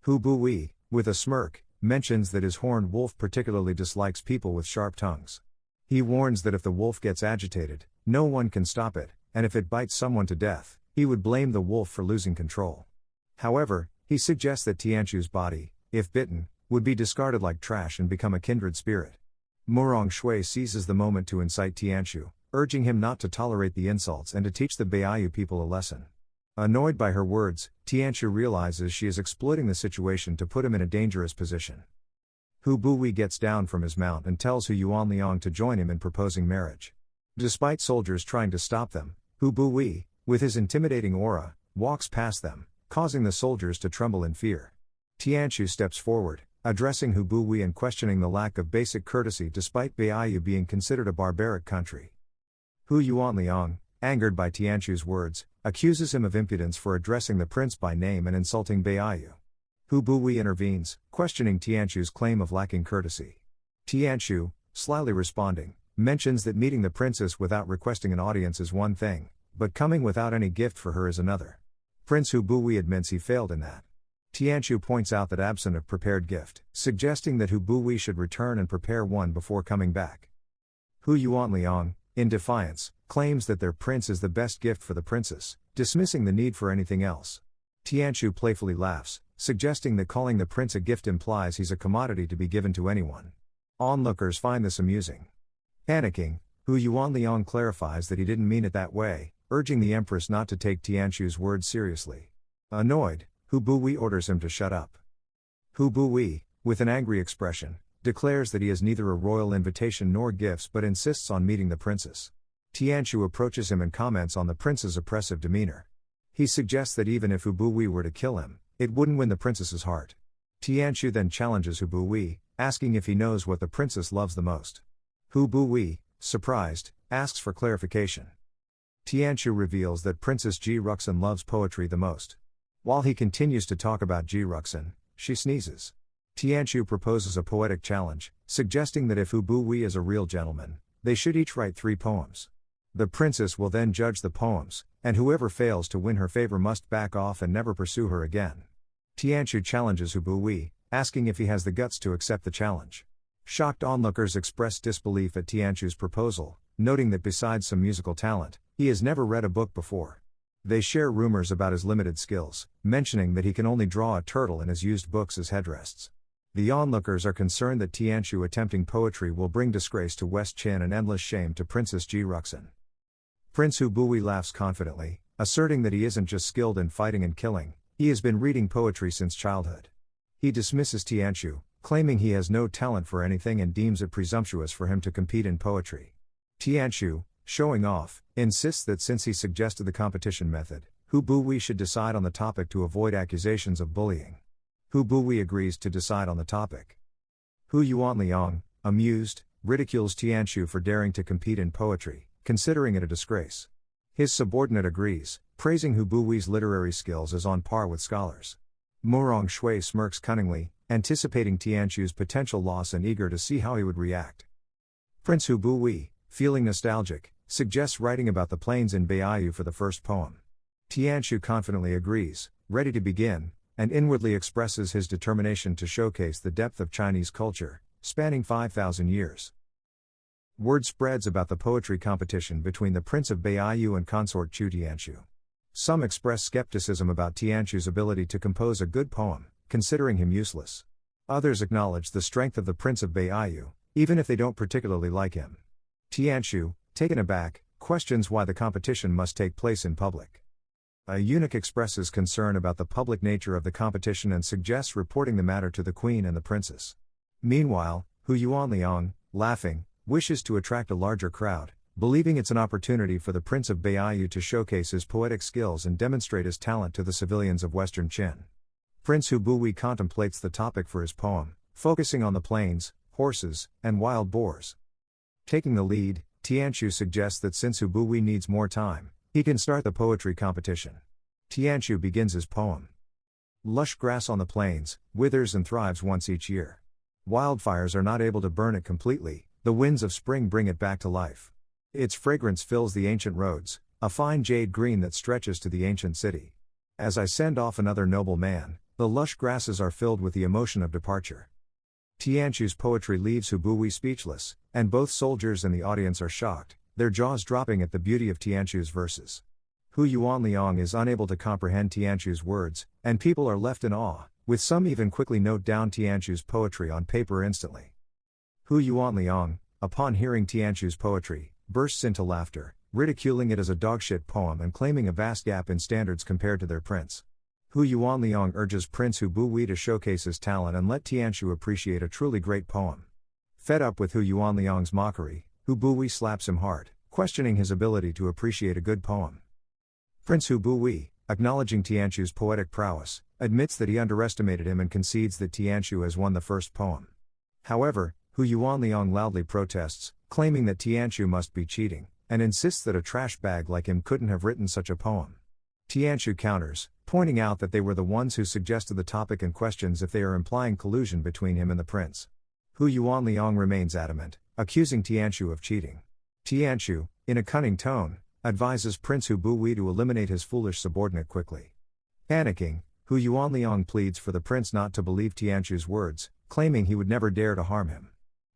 Hu Buyi, with a smirk, mentions that his horned wolf particularly dislikes people with sharp tongues. He warns that if the wolf gets agitated, no one can stop it, and if it bites someone to death, he would blame the wolf for losing control. However, he suggests that Tianqiu's body, if bitten, would be discarded like trash and become a kindred spirit. Murong Shui seizes the moment to incite Tianqiu, urging him not to tolerate the insults and to teach the Baiyu people a lesson. Annoyed by her words, Tianqiu realizes she is exploiting the situation to put him in a dangerous position. Hu Buyi gets down from his mount and tells Hu Yuanliang to join him in proposing marriage. Despite soldiers trying to stop them, Hu Buyi, with his intimidating aura, walks past them, causing the soldiers to tremble in fear. Tianqiu steps forward, addressing Hu Buyi and questioning the lack of basic courtesy despite Baiyu being considered a barbaric country. Hu Yuanliang, angered by Tianqiu's words, accuses him of impudence for addressing the prince by name and insulting Baiyu. Hu Buyi intervenes, questioning Tianqiu's claim of lacking courtesy. Tianqiu, slyly responding, mentions that meeting the princess without requesting an audience is one thing, but coming without any gift for her is another. Prince Hu Buyi admits he failed in that. Tianqiu points out that absent of prepared gift, suggesting that Hu Buyi should return and prepare one before coming back. Hu Yuanliang, in defiance, claims that their prince is the best gift for the princess, dismissing the need for anything else. Tianqiu playfully laughs, suggesting that calling the prince a gift implies he's a commodity to be given to anyone. Onlookers find this amusing. Panicking, Hu Yuanliang clarifies that he didn't mean it that way, urging the empress not to take Tianqiu's words seriously. Annoyed, Hu Buyi orders him to shut up. Hu Buyi, with an angry expression, declares that he has neither a royal invitation nor gifts but insists on meeting the princess. Tianqiu approaches him and comments on the prince's oppressive demeanor. He suggests that even if Hu Buyi were to kill him, it wouldn't win the princess's heart. Tianqiu then challenges Hu Buyi, asking if he knows what the princess loves the most. Hu Buyi, surprised, asks for clarification. Tianqiu reveals that Princess Ji Ruxin loves poetry the most. While he continues to talk about Ji Ruxin, she sneezes. Tianqiu proposes a poetic challenge, suggesting that if Hu Buyi is a real gentleman, they should each write 3 poems. The princess will then judge the poems, and whoever fails to win her favor must back off and never pursue her again. Tianqiu challenges Hu Buyi, asking if he has the guts to accept the challenge. Shocked onlookers express disbelief at Tianqiu's proposal, noting that besides some musical talent, he has never read a book before. They share rumors about his limited skills, mentioning that he can only draw a turtle and has used books as headrests. The onlookers are concerned that Tianqiu attempting poetry will bring disgrace to West Qin and endless shame to Princess Ji Ruxin. Prince Hu Buyi laughs confidently, asserting that he isn't just skilled in fighting and killing, he has been reading poetry since childhood. He dismisses Tianqiu, claiming he has no talent for anything and deems it presumptuous for him to compete in poetry. Tianqiu, showing off, insists that since he suggested the competition method, Hu Buyi should decide on the topic to avoid accusations of bullying. Hu Buyi agrees to decide on the topic. Hu Yuanliang, amused, ridicules Tianqiu for daring to compete in poetry, considering it a disgrace. His subordinate agrees, praising Hu Buyi's literary skills as on par with scholars. Murong Shui smirks cunningly, anticipating Tianqiu's potential loss and eager to see how he would react. Prince Hu Buyi, feeling nostalgic, suggests writing about the plains in Baiyu for the first poem. Tianqiu confidently agrees, ready to begin, and inwardly expresses his determination to showcase the depth of Chinese culture, spanning 5,000 years. Word spreads about the poetry competition between the Prince of Baiyu and consort Chu Tianqiu. Some express skepticism about Tianqiu's ability to compose a good poem, considering him useless. Others acknowledge the strength of the Prince of Baiyu, even if they don't particularly like him. Tianqiu, taken aback, questions why the competition must take place in public. A eunuch expresses concern about the public nature of the competition and suggests reporting the matter to the queen and the princess. Meanwhile, Hu Yuanliang, laughing, wishes to attract a larger crowd, believing it's an opportunity for the Prince of Baiyu to showcase his poetic skills and demonstrate his talent to the civilians of Western Qin. Prince Hu Buyi contemplates the topic for his poem, focusing on the plains, horses, and wild boars. Taking the lead, Tianqiu suggests that since Hu Buyi needs more time, he can start the poetry competition. Tianqiu begins his poem. Lush grass on the plains, withers and thrives once each year. Wildfires are not able to burn it completely, the winds of spring bring it back to life. Its fragrance fills the ancient roads, a fine jade green that stretches to the ancient city. As I send off another noble man, the lush grasses are filled with the emotion of departure. Tianqiu's poetry leaves Hu Buwi speechless, and both soldiers and the audience are shocked, their jaws dropping at the beauty of Tianqiu's verses. Hu Yuanliang is unable to comprehend Tianqiu's words, and people are left in awe, with some even quickly note down Tianqiu's poetry on paper instantly. Hu Yuanliang, upon hearing Tianqiu's poetry, bursts into laughter, ridiculing it as a dogshit poem and claiming a vast gap in standards compared to their prince. Hu Yuanliang urges Prince Hu Buwi to showcase his talent and let Tianqiu appreciate a truly great poem. Fed up with Hu Yuanliang's mockery, Hu Buwi slaps him hard, questioning his ability to appreciate a good poem. Prince Hu Buwi, acknowledging Tianqiu's poetic prowess, admits that he underestimated him and concedes that Tianqiu has won the first poem. However, Hu Yuanliang loudly protests, claiming that Tianqiu must be cheating, and insists that a trash bag like him couldn't have written such a poem. Tianqiu counters, pointing out that they were the ones who suggested the topic and questions if they are implying collusion between him and the prince. Hu Yuanliang remains adamant, accusing Tianqiu of cheating. Tianqiu, in a cunning tone, advises Prince Hu Buwi to eliminate his foolish subordinate quickly. Panicking, Hu Yuanliang pleads for the prince not to believe Tianqiu's words, claiming he would never dare to harm him.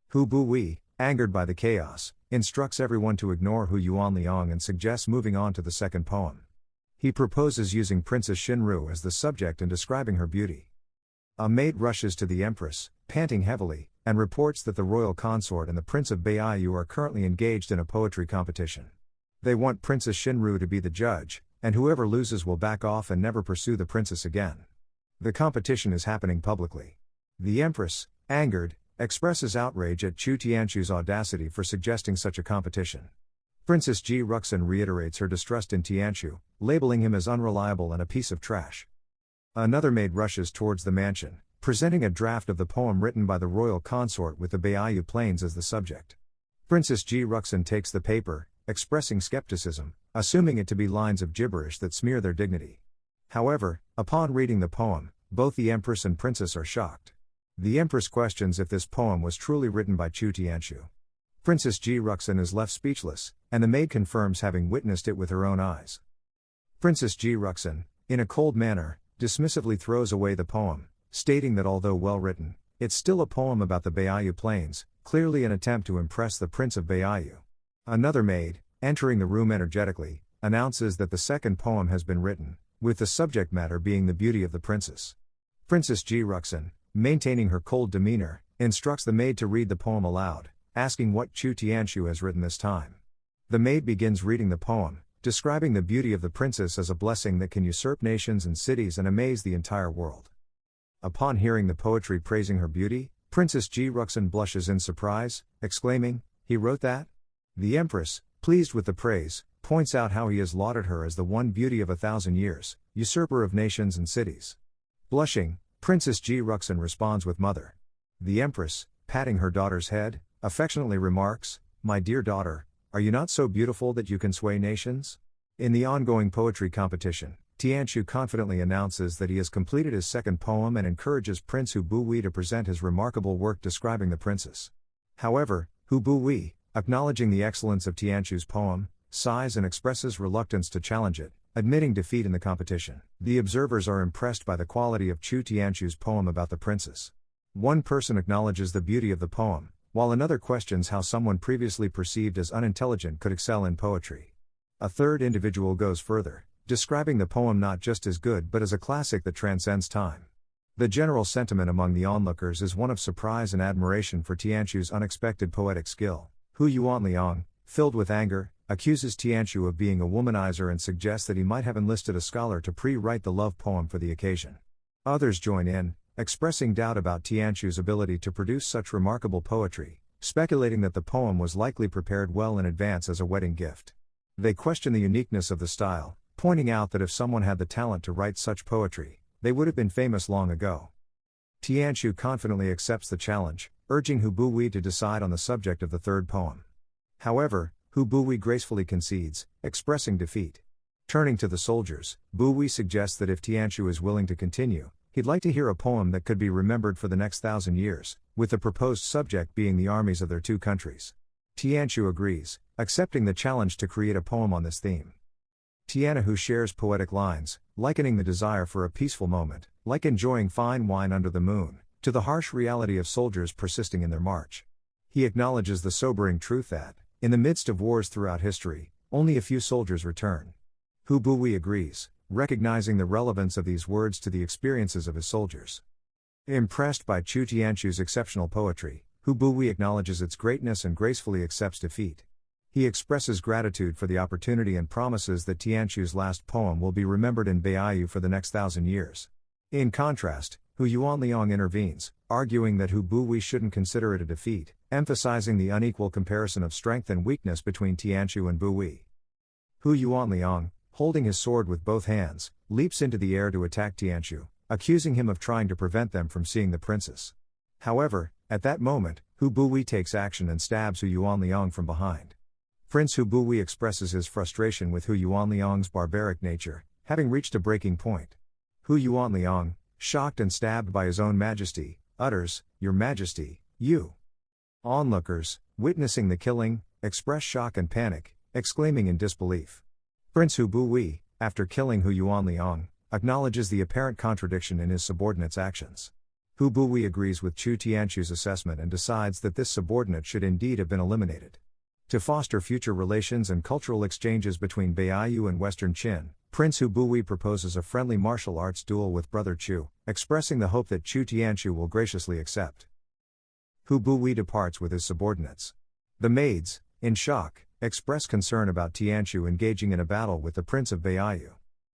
Hu Buwi, angered by the chaos, instructs everyone to ignore Hu Yuanliang and suggests moving on to the second poem. He proposes using Princess Xinru as the subject and describing her beauty. A maid rushes to the empress, panting heavily, and reports that the royal consort and the Prince of Baiyu are currently engaged in a poetry competition. They want Princess Xinru to be the judge, and whoever loses will back off and never pursue the princess again. The competition is happening publicly. The empress, angered, expresses outrage at Chu Tianqiu's audacity for suggesting such a competition. Princess Ji Ruxin reiterates her distrust in Tianqiu, labeling him as unreliable and a piece of trash. Another maid rushes towards the mansion, presenting a draft of the poem written by the royal consort with the Baiyu Plains as the subject. Princess Ji Ruxin takes the paper, expressing skepticism, assuming it to be lines of gibberish that smear their dignity. However, upon reading the poem, both the empress and princess are shocked. The empress questions if this poem was truly written by Chu Tianqiu. Princess Ji Ruxin is left speechless, and the maid confirms having witnessed it with her own eyes. Princess Ji Ruxin, in a cold manner, dismissively throws away the poem, stating that although well written, it's still a poem about the Baiyu Plains, clearly an attempt to impress the Prince of Baiyu. Another maid, entering the room energetically, announces that the second poem has been written, with the subject matter being the beauty of the princess. Princess Ji Ruxin, maintaining her cold demeanor, instructs the maid to read the poem aloud, asking what Chu Tianqiu has written this time. The maid begins reading the poem, describing the beauty of the princess as a blessing that can usurp nations and cities and amaze the entire world. Upon hearing the poetry praising her beauty, Princess Ji Ruxin blushes in surprise, exclaiming, "He wrote that?" The empress, pleased with the praise, points out how he has lauded her as the one beauty of 1,000 years, usurper of nations and cities. Blushing, Princess Ji Ruxin responds with "Mother." The empress, patting her daughter's head, affectionately remarks, "My dear daughter, are you not so beautiful that you can sway nations?" In the ongoing poetry competition, Tianqiu confidently announces that he has completed his second poem and encourages Prince Hu Buwi to present his remarkable work describing the princess. However, Hu Buwi, acknowledging the excellence of Tianqiu's poem, sighs and expresses reluctance to challenge it, admitting defeat in the competition. The observers are impressed by the quality of Chu Tianqiu's poem about the princess. One person acknowledges the beauty of the poem, while another questions how someone previously perceived as unintelligent could excel in poetry. A third individual goes further, describing the poem not just as good but as a classic that transcends time. The general sentiment among the onlookers is one of surprise and admiration for Tianqiu's unexpected poetic skill. Hu Yuanliang, filled with anger, accuses Tianqiu of being a womanizer and suggests that he might have enlisted a scholar to pre-write the love poem for the occasion. Others join in, expressing doubt about Tianqiu's ability to produce such remarkable poetry, speculating that the poem was likely prepared well in advance as a wedding gift. They question the uniqueness of the style, pointing out that if someone had the talent to write such poetry, they would have been famous long ago. Tianqiu confidently accepts the challenge, urging Hu Buwi to decide on the subject of the third poem. However, Hu Buwi gracefully concedes, expressing defeat. Turning to the soldiers, Bu Wei suggests that if Tianchu is willing to continue, he'd like to hear a poem that could be remembered for the next 1,000 years, with the proposed subject being the armies of their two countries. Tianchu agrees, accepting the challenge to create a poem on this theme. Tianhu shares poetic lines, likening the desire for a peaceful moment, like enjoying fine wine under the moon, to the harsh reality of soldiers persisting in their march. He acknowledges the sobering truth that, in the midst of wars throughout history, only a few soldiers return. Hu Buwi agrees, recognizing the relevance of these words to the experiences of his soldiers. Impressed by Chu Tianchu's exceptional poetry, Hu Buwi acknowledges its greatness and gracefully accepts defeat. He expresses gratitude for the opportunity and promises that Tianchu's last poem will be remembered in Baiyu for the next 1,000 years. In contrast, Hu Yuanliang intervenes, arguing that Hu Buwi shouldn't consider it a defeat, emphasizing the unequal comparison of strength and weakness between Tianchu and Buwi. Hu Yuanliang, holding his sword with both hands, leaps into the air to attack Tianchu, accusing him of trying to prevent them from seeing the princess. However, at that moment, Hu Buwi takes action and stabs Hu Yuanliang from behind. Prince Hu Buwi expresses his frustration with Hu Yuanliang's barbaric nature, having reached a breaking point. Hu Yuanliang, shocked and stabbed by his own majesty, utters, "Your Majesty, you." Onlookers, witnessing the killing, express shock and panic, exclaiming in disbelief. Prince Hu Buwi, after killing Hu Yuanliang, acknowledges the apparent contradiction in his subordinate's actions. Hu Buwi agrees with Chu Tianchu's assessment and decides that this subordinate should indeed have been eliminated. To foster future relations and cultural exchanges between Baiyu and Western Qin, Prince Hu Buwi proposes a friendly martial arts duel with Brother Chu, expressing the hope that Chu Tianchu will graciously accept. Hu Buwi departs with his subordinates. The maids, in shock, express concern about Tianchu engaging in a battle with the Prince of Baiyu.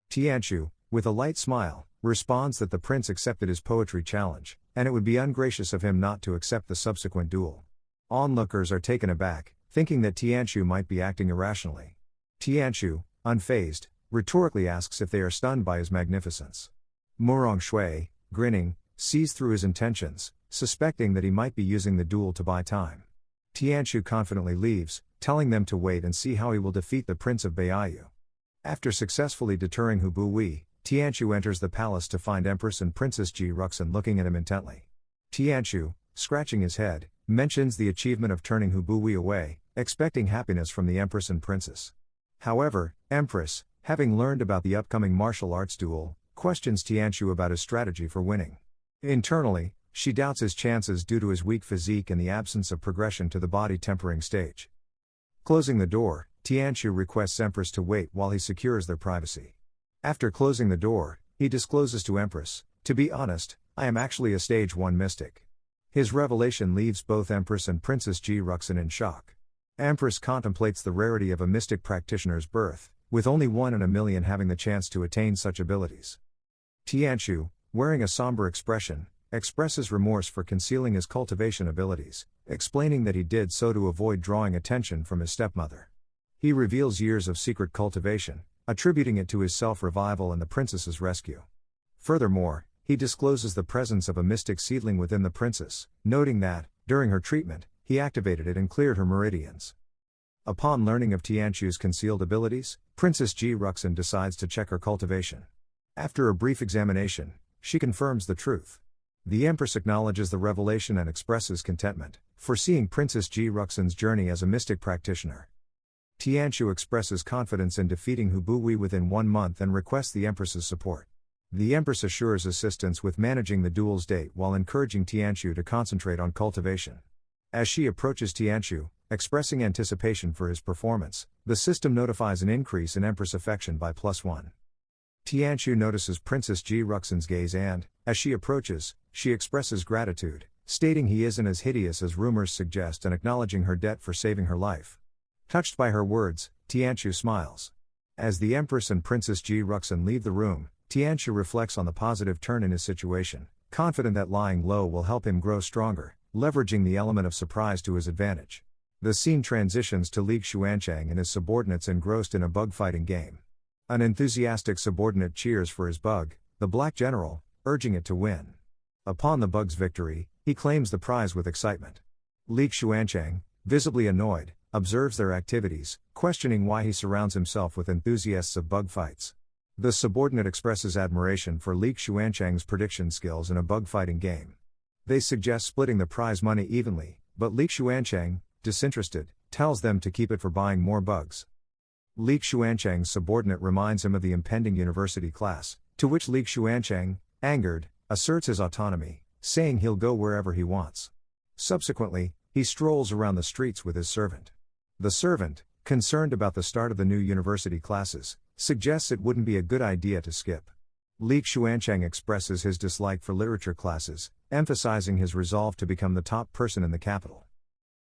Tianchu, with a light smile, responds that the prince accepted his poetry challenge, and it would be ungracious of him not to accept the subsequent duel. Onlookers are taken aback, thinking that Tianchu might be acting irrationally. Tianchu, unfazed, rhetorically asks if they are stunned by his magnificence. Murong Shui, grinning, sees through his intentions, suspecting that he might be using the duel to buy time. Tianchu confidently leaves, telling them to wait and see how he will defeat the Prince of Baiyu. After successfully deterring Hu Buwi, Tianchu enters the palace to find Empress and Princess Ji Ruxin looking at him intently. Tianchu, scratching his head, mentions the achievement of turning Hu Buwi away, expecting happiness from the Empress and Princess. However, Empress, having learned about the upcoming martial arts duel, questions Tianchu about his strategy for winning. Internally, she doubts his chances due to his weak physique and the absence of progression to the body tempering stage. Closing the door, Tianchu requests Empress to wait while he secures their privacy. After closing the door, he discloses to Empress, "To be honest, I am actually a stage 1 mystic." His revelation leaves both Empress and Princess Ji Ruxin in shock. Empress contemplates the rarity of a mystic practitioner's birth, with only 1 in a million having the chance to attain such abilities. Tianchu, wearing a somber expression, expresses remorse for concealing his cultivation abilities, explaining that he did so to avoid drawing attention from his stepmother. He reveals years of secret cultivation, attributing it to his self-revival and the princess's rescue. Furthermore, he discloses the presence of a mystic seedling within the princess, noting that, during her treatment, he activated it and cleared her meridians. Upon learning of Tianchu's concealed abilities, Princess Ji Ruxin decides to check her cultivation. After a brief examination, she confirms the truth. The Empress acknowledges the revelation and expresses contentment, foreseeing Princess Ji Ruxin's journey as a mystic practitioner. Tianchu expresses confidence in defeating Hu Buwi within 1 month and requests the Empress's support. The Empress assures assistance with managing the duel's date while encouraging Tianchu to concentrate on cultivation. As she approaches Tianchu, expressing anticipation for his performance, the system notifies an increase in Empress affection by +1. Tianchu notices Princess Ji Ruxin's gaze and, as she approaches, she expresses gratitude, stating he isn't as hideous as rumors suggest and acknowledging her debt for saving her life. Touched by her words, Tianchu smiles. As the Empress and Princess Ji Ruxin leave the room, Tianchu reflects on the positive turn in his situation, confident that lying low will help him grow stronger, leveraging the element of surprise to his advantage. The scene transitions to Li Xuancheng and his subordinates engrossed in a bug fighting game. An enthusiastic subordinate cheers for his bug, the Black General, urging it to win. Upon the bug's victory, he claims the prize with excitement. Li Xuancheng, visibly annoyed, observes their activities, questioning why he surrounds himself with enthusiasts of bug fights. The subordinate expresses admiration for Li Xuancheng's prediction skills in a bug fighting game. They suggest splitting the prize money evenly, but Li Xuancheng, disinterested, tells them to keep it for buying more bugs. Li Xuancheng's subordinate reminds him of the impending university class, to which Li Xuancheng, angered, asserts his autonomy, saying he'll go wherever he wants. Subsequently, he strolls around the streets with his servant. The servant, concerned about the start of the new university classes, suggests it wouldn't be a good idea to skip. Li Xuancheng expresses his dislike for literature classes, emphasizing his resolve to become the top person in the capital.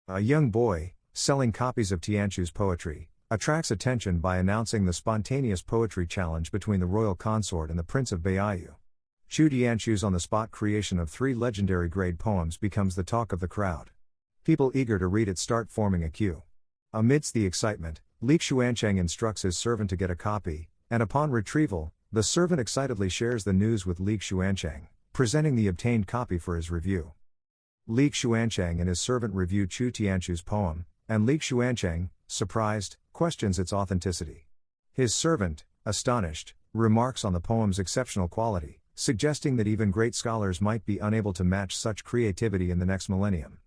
A young boy, selling copies of Tianchu's poetry, attracts attention by announcing the spontaneous poetry challenge between the royal consort and the Prince of Baiyu. Chu Tianchu's on-the-spot creation of 3 legendary grade poems becomes the talk of the crowd. People eager to read it start forming a queue. Amidst the excitement, Li Xuancheng instructs his servant to get a copy, and upon retrieval, the servant excitedly shares the news with Li Xuancheng, presenting the obtained copy for his review. Li Xuancheng and his servant review Chu Tianchu's poem, and Li Xuancheng, surprised, questions its authenticity. His servant, astonished, remarks on the poem's exceptional quality, suggesting that even great scholars might be unable to match such creativity in the next millennium.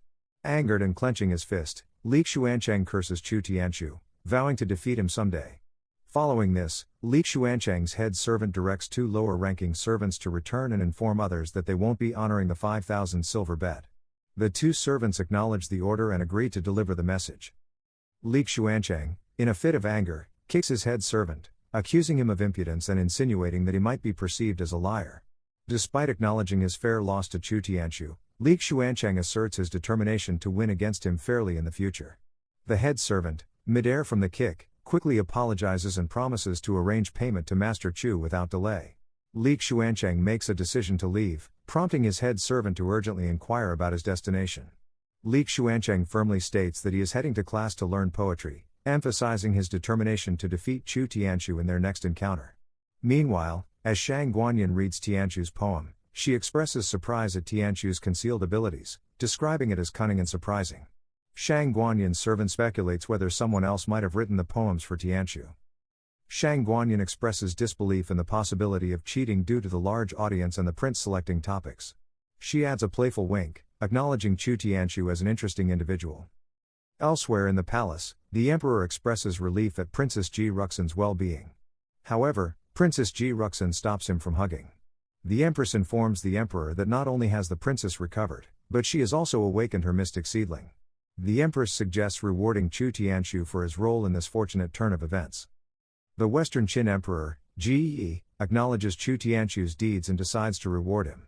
Angered and clenching his fist, Li Xuancheng curses Chu Tianchu, vowing to defeat him someday. Following this, Li Xuancheng's head servant directs 2 lower-ranking servants to return and inform others that they won't be honoring the 5,000 silver bet. The 2 servants acknowledge the order and agree to deliver the message. Li Xuancheng, in a fit of anger, kicks his head servant, accusing him of impudence and insinuating that he might be perceived as a liar. Despite acknowledging his fair loss to Chu Tianchu, Li Xuancheng asserts his determination to win against him fairly in the future. The head servant, midair from the kick, quickly apologizes and promises to arrange payment to Master Chu without delay. Li Xuancheng makes a decision to leave, prompting his head servant to urgently inquire about his destination. Li Xuancheng firmly states that he is heading to class to learn poetry, emphasizing his determination to defeat Chu Tianchu in their next encounter. Meanwhile, as Shang Guanyin reads Tianchu's poem, she expresses surprise at Tianchu's concealed abilities, describing it as cunning and surprising. Shang Guanyin's servant speculates whether someone else might have written the poems for Tianchu. Shang Guanyin expresses disbelief in the possibility of cheating due to the large audience and the prince selecting topics. She adds a playful wink, acknowledging Chu Tianchu as an interesting individual. Elsewhere in the palace, the emperor expresses relief at Princess Ji Ruxin's well-being. However, Princess Ji Ruxin stops him from hugging. The empress informs the emperor that not only has the princess recovered, but she has also awakened her mystic seedling. The empress suggests rewarding Chu Tianchu for his role in this fortunate turn of events. The Western Qin Emperor, Ji Yi, acknowledges Chu Tianchu's deeds and decides to reward him.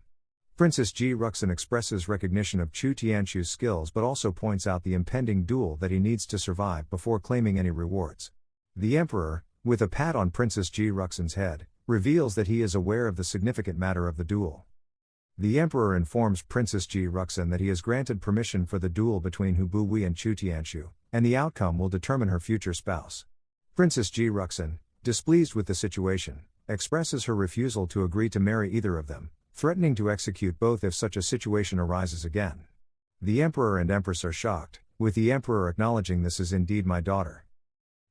Princess Ji Ruxin expresses recognition of Chu Tianchu's skills but also points out the impending duel that he needs to survive before claiming any rewards. The emperor, with a pat on Princess Ji Ruxin's head, reveals that he is aware of the significant matter of the duel. The emperor informs Princess Ji Ruxin that he has granted permission for the duel between Hu Buwei and Chu Tianchu, and the outcome will determine her future spouse. Princess Ji Ruxin, displeased with the situation, expresses her refusal to agree to marry either of them, threatening to execute both if such a situation arises again. The emperor and empress are shocked, with the emperor acknowledging this is indeed my daughter.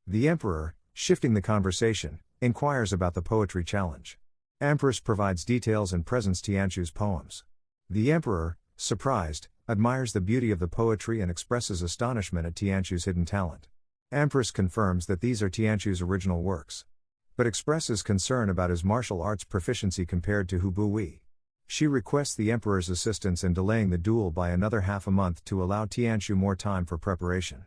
The emperor, shifting the conversation, inquires about the poetry challenge. Empress provides details and presents Tianchu's poems. The emperor, surprised, admires the beauty of the poetry and expresses astonishment at Tianchu's hidden talent. Empress confirms that these are Tianchu's original works, but expresses concern about his martial arts proficiency compared to Hu Buwei. She requests the emperor's assistance in delaying the duel by another half a month to allow Tianchu more time for preparation.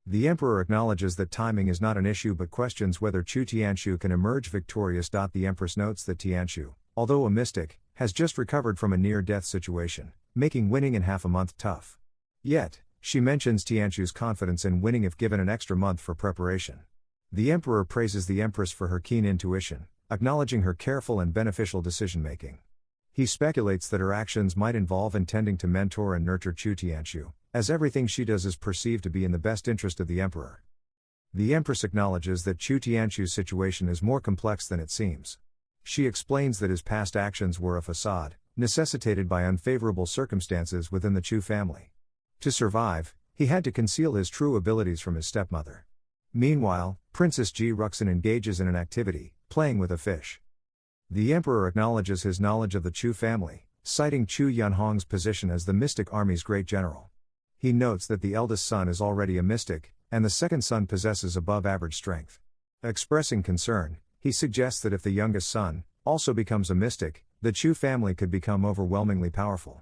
The emperor acknowledges that timing is not an issue but questions whether Chu Tianchu can emerge victorious. The empress notes that Tianchu, although a mystic, has just recovered from a near-death situation, making winning in half a month tough. Yet, she mentions Tianchu's confidence in winning if given an extra month for preparation. The emperor praises the empress for her keen intuition, acknowledging her careful and beneficial decision-making. He speculates that her actions might involve intending to mentor and nurture Chu Tianchu, as everything she does is perceived to be in the best interest of the emperor. The empress acknowledges that Chu Tianchu's situation is more complex than it seems. She explains that his past actions were a facade, necessitated by unfavorable circumstances within the Chu family. To survive, He had to conceal his true abilities from his stepmother. Meanwhile, Princess Ji Ruxin engages in an activity, playing with a fish. The emperor acknowledges his knowledge of the Chu family, citing Chu Yunhong's position as the mystic army's great general. He notes that the eldest son is already a mystic, and the second son possesses above-average strength. Expressing concern, he suggests that if the youngest son also becomes a mystic, the Chu family could become overwhelmingly powerful.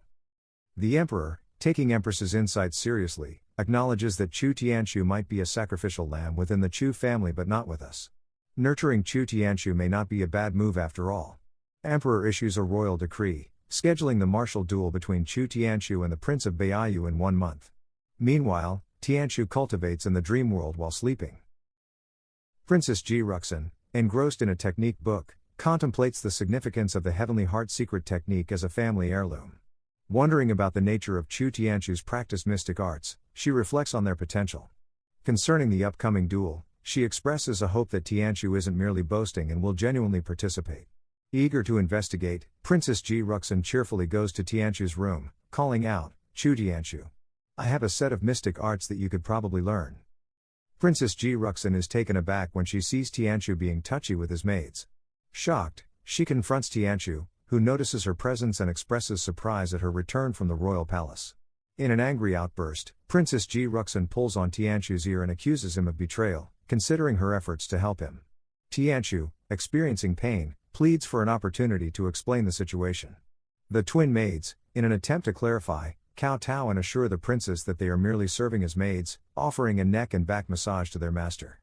The emperor, taking Empress's insights seriously, acknowledges that Chu Tianchu might be a sacrificial lamb within the Chu family but not with us. Nurturing Chu Tianchu may not be a bad move after all. Emperor issues a royal decree, scheduling the martial duel between Chu Tianchu and the Prince of Baiyu in 1 month. Meanwhile, Tianchu cultivates in the dream world while sleeping. Princess Ji Ruxin, engrossed in a technique book, contemplates the significance of the Heavenly Heart secret technique as a family heirloom. Wondering about the nature of Chu Tianchu's practiced mystic arts, she reflects on their potential. Concerning the upcoming duel, she expresses a hope that Tianchu isn't merely boasting and will genuinely participate. Eager to investigate, Princess Ji Ruxin cheerfully goes to Tianchu's room, calling out, "Chu Tianchu, I have a set of mystic arts that you could probably learn." Princess Ji Ruxin is taken aback when she sees Tianchu being touchy with his maids. Shocked, she confronts Tianchu, who notices her presence and expresses surprise at her return from the royal palace. In an angry outburst, Princess Ji Ruxin pulls on Tianchu's ear and accuses him of betrayal, considering her efforts to help him. Tianchu, experiencing pain, pleads for an opportunity to explain the situation. The twin maids, in an attempt to clarify, kowtow and assure the princess that they are merely serving as maids, offering a neck and back massage to their master.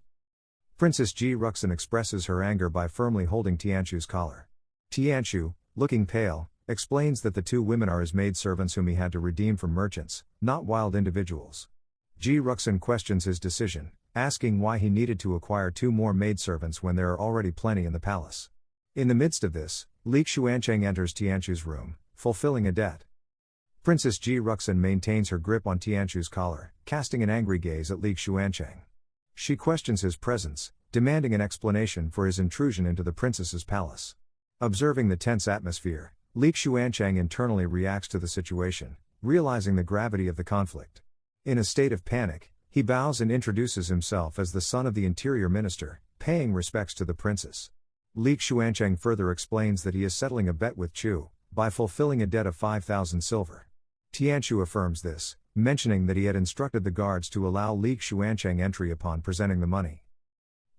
Princess Ji Ruxin expresses her anger by firmly holding Tianchu's collar. Tianchu, looking pale, explains that the two women are his maidservants whom he had to redeem from merchants, not wild individuals. Ji Ruxin questions his decision, asking why he needed to acquire 2 more maidservants when there are already plenty in the palace. In the midst of this, Li Xuancheng enters Tianchu's room, fulfilling a debt. Princess Ji Ruxin maintains her grip on Tianchu's collar, casting an angry gaze at Li Xuancheng. She questions his presence, demanding an explanation for his intrusion into the princess's palace. Observing the tense atmosphere, Li Xuancheng internally reacts to the situation, realizing the gravity of the conflict. In a state of panic, he bows and introduces himself as the son of the interior minister, paying respects to the princess. Li Xuancheng further explains that he is settling a bet with Chu, by fulfilling a debt of 5,000 silver. Tianchu affirms this, mentioning that he had instructed the guards to allow Li Xuancheng entry upon presenting the money.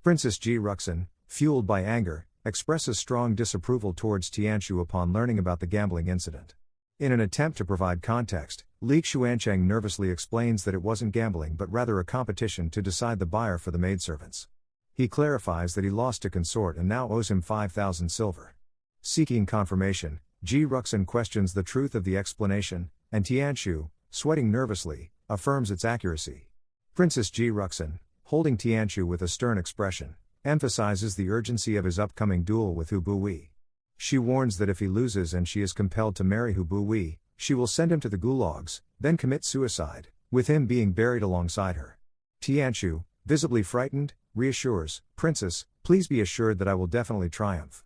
Princess Ji Ruxin, fueled by anger, expresses strong disapproval towards Tianchu upon learning about the gambling incident. In an attempt to provide context, Li Xuancheng nervously explains that it wasn't gambling but rather a competition to decide the buyer for the maidservants. He clarifies that he lost to consort and now owes him 5,000 silver. Seeking confirmation, Ji Ruxin questions the truth of the explanation, and Tianchu, sweating nervously, affirms its accuracy. Princess Ji Ruxin, holding Tianchu with a stern expression, emphasizes the urgency of his upcoming duel with Hu Buyi. She warns that if he loses and she is compelled to marry Hu Buyi, she will send him to the gulags, then commit suicide, with him being buried alongside her. Tianchu, visibly frightened, reassures, "Princess, please be assured that I will definitely triumph."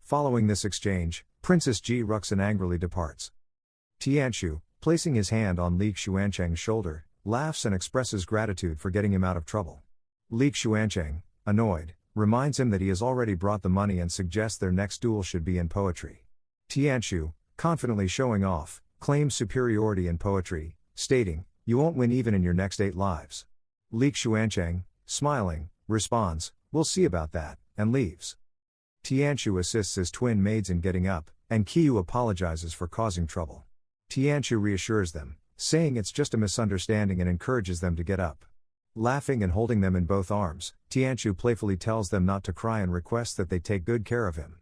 Following this exchange, Princess Ji Ruxin angrily departs. Tianchu, placing his hand on Li Xuancheng's shoulder, laughs and expresses gratitude for getting him out of trouble. Li Xuancheng, annoyed, reminds him that he has already brought the money and suggests their next duel should be in poetry. Tianchu, confidently showing off, claims superiority in poetry, stating, "You won't win even in your next 8 lives." Li Xuancheng, smiling, responds, "We'll see about that," and leaves. Tianchu assists his twin maids in getting up, and Qiyu apologizes for causing trouble. Tianchu reassures them, saying it's just a misunderstanding and encourages them to get up. Laughing and holding them in both arms, Tianchu playfully tells them not to cry and requests that they take good care of him.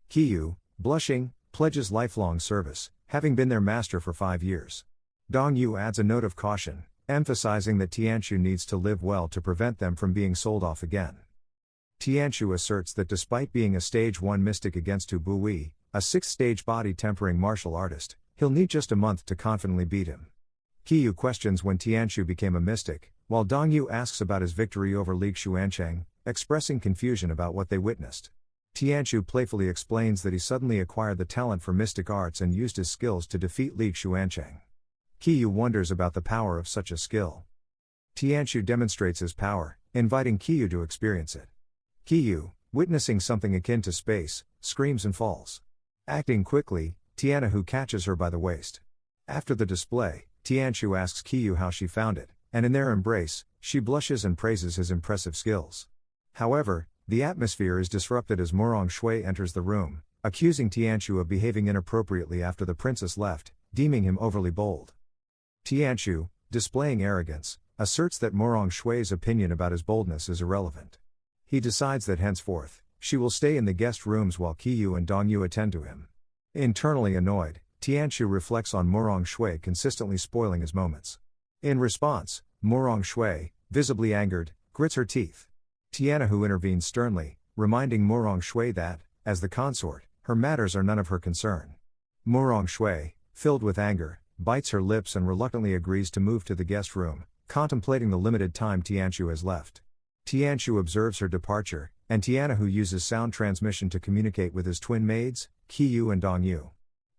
Qiyu, blushing, pledges lifelong service, having been their master for 5 years. Dongyu adds a note of caution, emphasizing that Tianchu needs to live well to prevent them from being sold off again. Tianchu asserts that despite being a stage 1 mystic against Hu Buyi, a 6th stage body tempering martial artist, he'll need just a month to confidently beat him. Qiyu questions when Tianchu became a mystic, while Dongyu asks about his victory over Li Xuancheng, expressing confusion about what they witnessed. Tianchu playfully explains that he suddenly acquired the talent for mystic arts and used his skills to defeat Li Xuancheng. Qiyu wonders about the power of such a skill. Tianchu demonstrates his power, inviting Qiyu to experience it. Qiyu, witnessing something akin to space, screams and falls. Acting quickly, Tianhu catches her by the waist. After the display, Tianchu asks Qiyu how she found it, and in their embrace, she blushes and praises his impressive skills. However, the atmosphere is disrupted as Morong Shui enters the room, accusing Tianchu of behaving inappropriately after the princess left, deeming him overly bold. Tianchu, displaying arrogance, asserts that Morong Shui's opinion about his boldness is irrelevant. He decides that henceforth, she will stay in the guest rooms while Qiyu and Dongyu attend to him. Internally annoyed, Tianchu reflects on Morong Shui consistently spoiling his moments. In response, Morong Shui, visibly angered, grits her teeth. Tianhu intervenes sternly, reminding Morong Shui that, as the consort, her matters are none of her concern. Morong Shui, filled with anger, bites her lips and reluctantly agrees to move to the guest room, contemplating the limited time Tianchu has left. Tianchu observes her departure, and Tianhu uses sound transmission to communicate with his twin maids, Qiyu and Dongyu.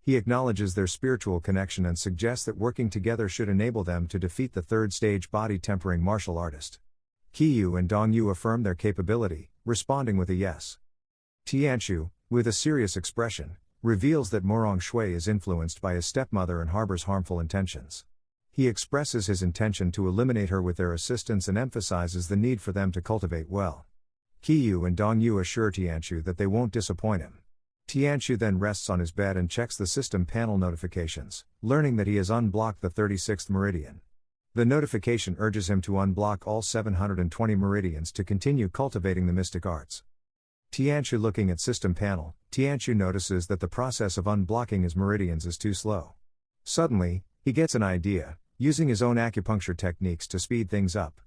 He acknowledges their spiritual connection and suggests that working together should enable them to defeat the third-stage body-tempering martial artist. Qiyu and Dongyu affirm their capability, responding with a yes. Tianchu, with a serious expression, reveals that Morong Shui is influenced by his stepmother and harbors harmful intentions. He expresses his intention to eliminate her with their assistance and emphasizes the need for them to cultivate well. Qiyu and Dongyu assure Tianchu that they won't disappoint him. Tianchu then rests on his bed and checks the system panel notifications, learning that he has unblocked the 36th meridian. The notification urges him to unblock all 720 meridians to continue cultivating the mystic arts. Tianchu looking at system panel, Tianchu notices that the process of unblocking his meridians is too slow. Suddenly, he gets an idea, using his own acupuncture techniques to speed things up.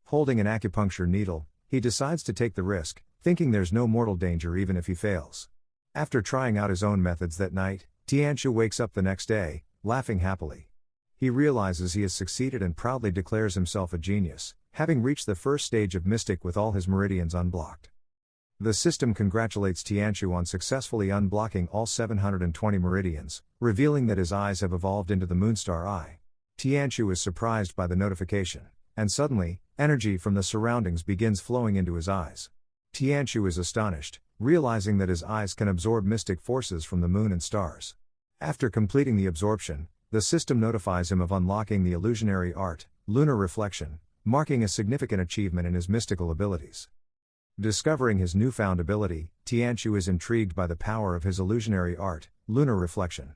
Holding an acupuncture needle, he decides to take the risk, thinking there's no mortal danger even if he fails. After trying out his own methods that night, Tianchu wakes up the next day, laughing happily. He realizes he has succeeded and proudly declares himself a genius, having reached the first stage of mystic with all his meridians unblocked. The system congratulates Tianchu on successfully unblocking all 720 meridians, revealing that his eyes have evolved into the Moonstar Eye. Tianchu is surprised by the notification, and suddenly, energy from the surroundings begins flowing into his eyes. Tianchu is astonished, realizing that his eyes can absorb mystic forces from the moon and stars. After completing the absorption, the system notifies him of unlocking the illusionary art, lunar reflection, marking a significant achievement in his mystical abilities. Discovering his newfound ability, Tianchu is intrigued by the power of his illusionary art, lunar reflection.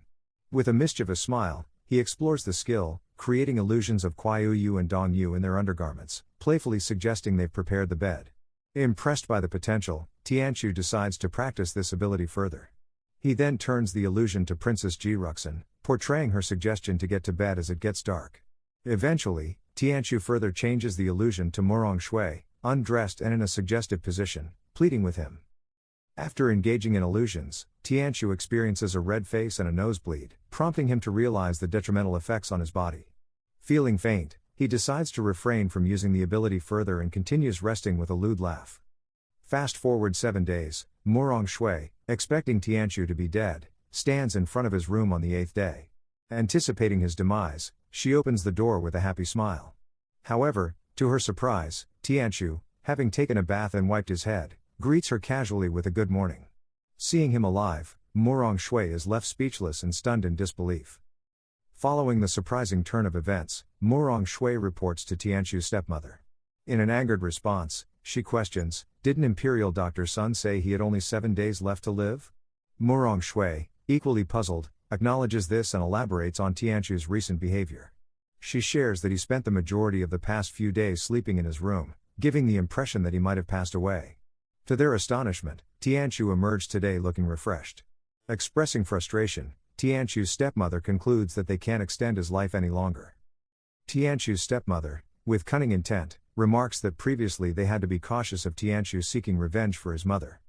With a mischievous smile, he explores the skill, creating illusions of Qiyu and Dongyu in their undergarments, playfully suggesting they've prepared the bed. Impressed by the potential, Tianchu decides to practice this ability further. He then turns the illusion to Princess Jiruxin, portraying her suggestion to get to bed as it gets dark. Eventually, Tianchu further changes the illusion to Morong Shui, undressed and in a suggestive position, pleading with him. After engaging in illusions, Tianchu experiences a red face and a nosebleed, prompting him to realize the detrimental effects on his body. Feeling faint, he decides to refrain from using the ability further and continues resting with a lewd laugh. Fast forward 7 days, Morong Shui, expecting Tianchu to be dead, stands in front of his room on the 8th day. Anticipating his demise, she opens the door with a happy smile. However, to her surprise, Tianchu, having taken a bath and wiped his head, greets her casually with a good morning. Seeing him alive, Morong Shui is left speechless and stunned in disbelief. Following the surprising turn of events, Morong Shui reports to Tianchu's stepmother. In an angered response, she questions, "Didn't Imperial Dr. Sun say he had only 7 days left to live?" Morong Shui, equally puzzled, acknowledges this and elaborates on Tianchu's recent behavior. She shares that he spent the majority of the past few days sleeping in his room, giving the impression that he might have passed away. To their astonishment, Tianchu emerged today looking refreshed. Expressing frustration, Tianchu's stepmother concludes that they can't extend his life any longer. Tianchu's stepmother, with cunning intent, remarks that previously they had to be cautious of Tianchu seeking revenge for his mother.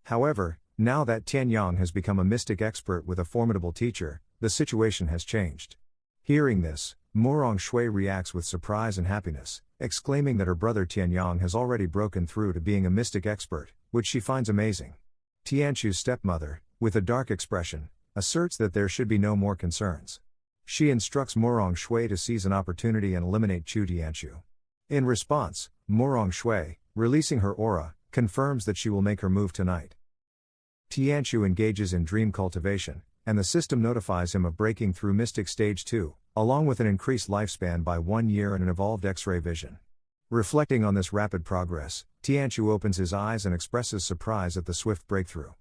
However, now that Tianyang has become a mystic expert with a formidable teacher, the situation has changed. Hearing this, Morong Shui reacts with surprise and happiness, exclaiming that her brother Tianyang has already broken through to being a mystic expert, which she finds amazing. Tianchu's stepmother, with a dark expression, asserts that there should be no more concerns. She instructs Morong Shui to seize an opportunity and eliminate Chu Tianchu. In response, Morong Shui, releasing her aura, confirms that she will make her move tonight. Tianqiu engages in dream cultivation, and the system notifies him of breaking through Mystic Stage 2, along with an increased lifespan by 1 year and an evolved X-ray vision. Reflecting on this rapid progress, Tianqiu opens his eyes and expresses surprise at the swift breakthrough.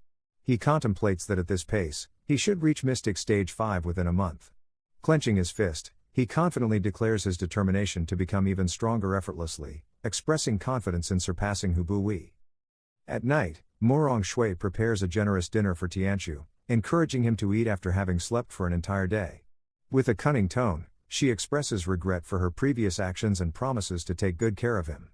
He contemplates that at this pace, he should reach Mystic Stage 5 within a month. Clenching his fist, he confidently declares his determination to become even stronger effortlessly, expressing confidence in surpassing Hu Buyi. At night, Morong Shui prepares a generous dinner for Tianqiu, encouraging him to eat after having slept for an entire day. With a cunning tone, she expresses regret for her previous actions and promises to take good care of him.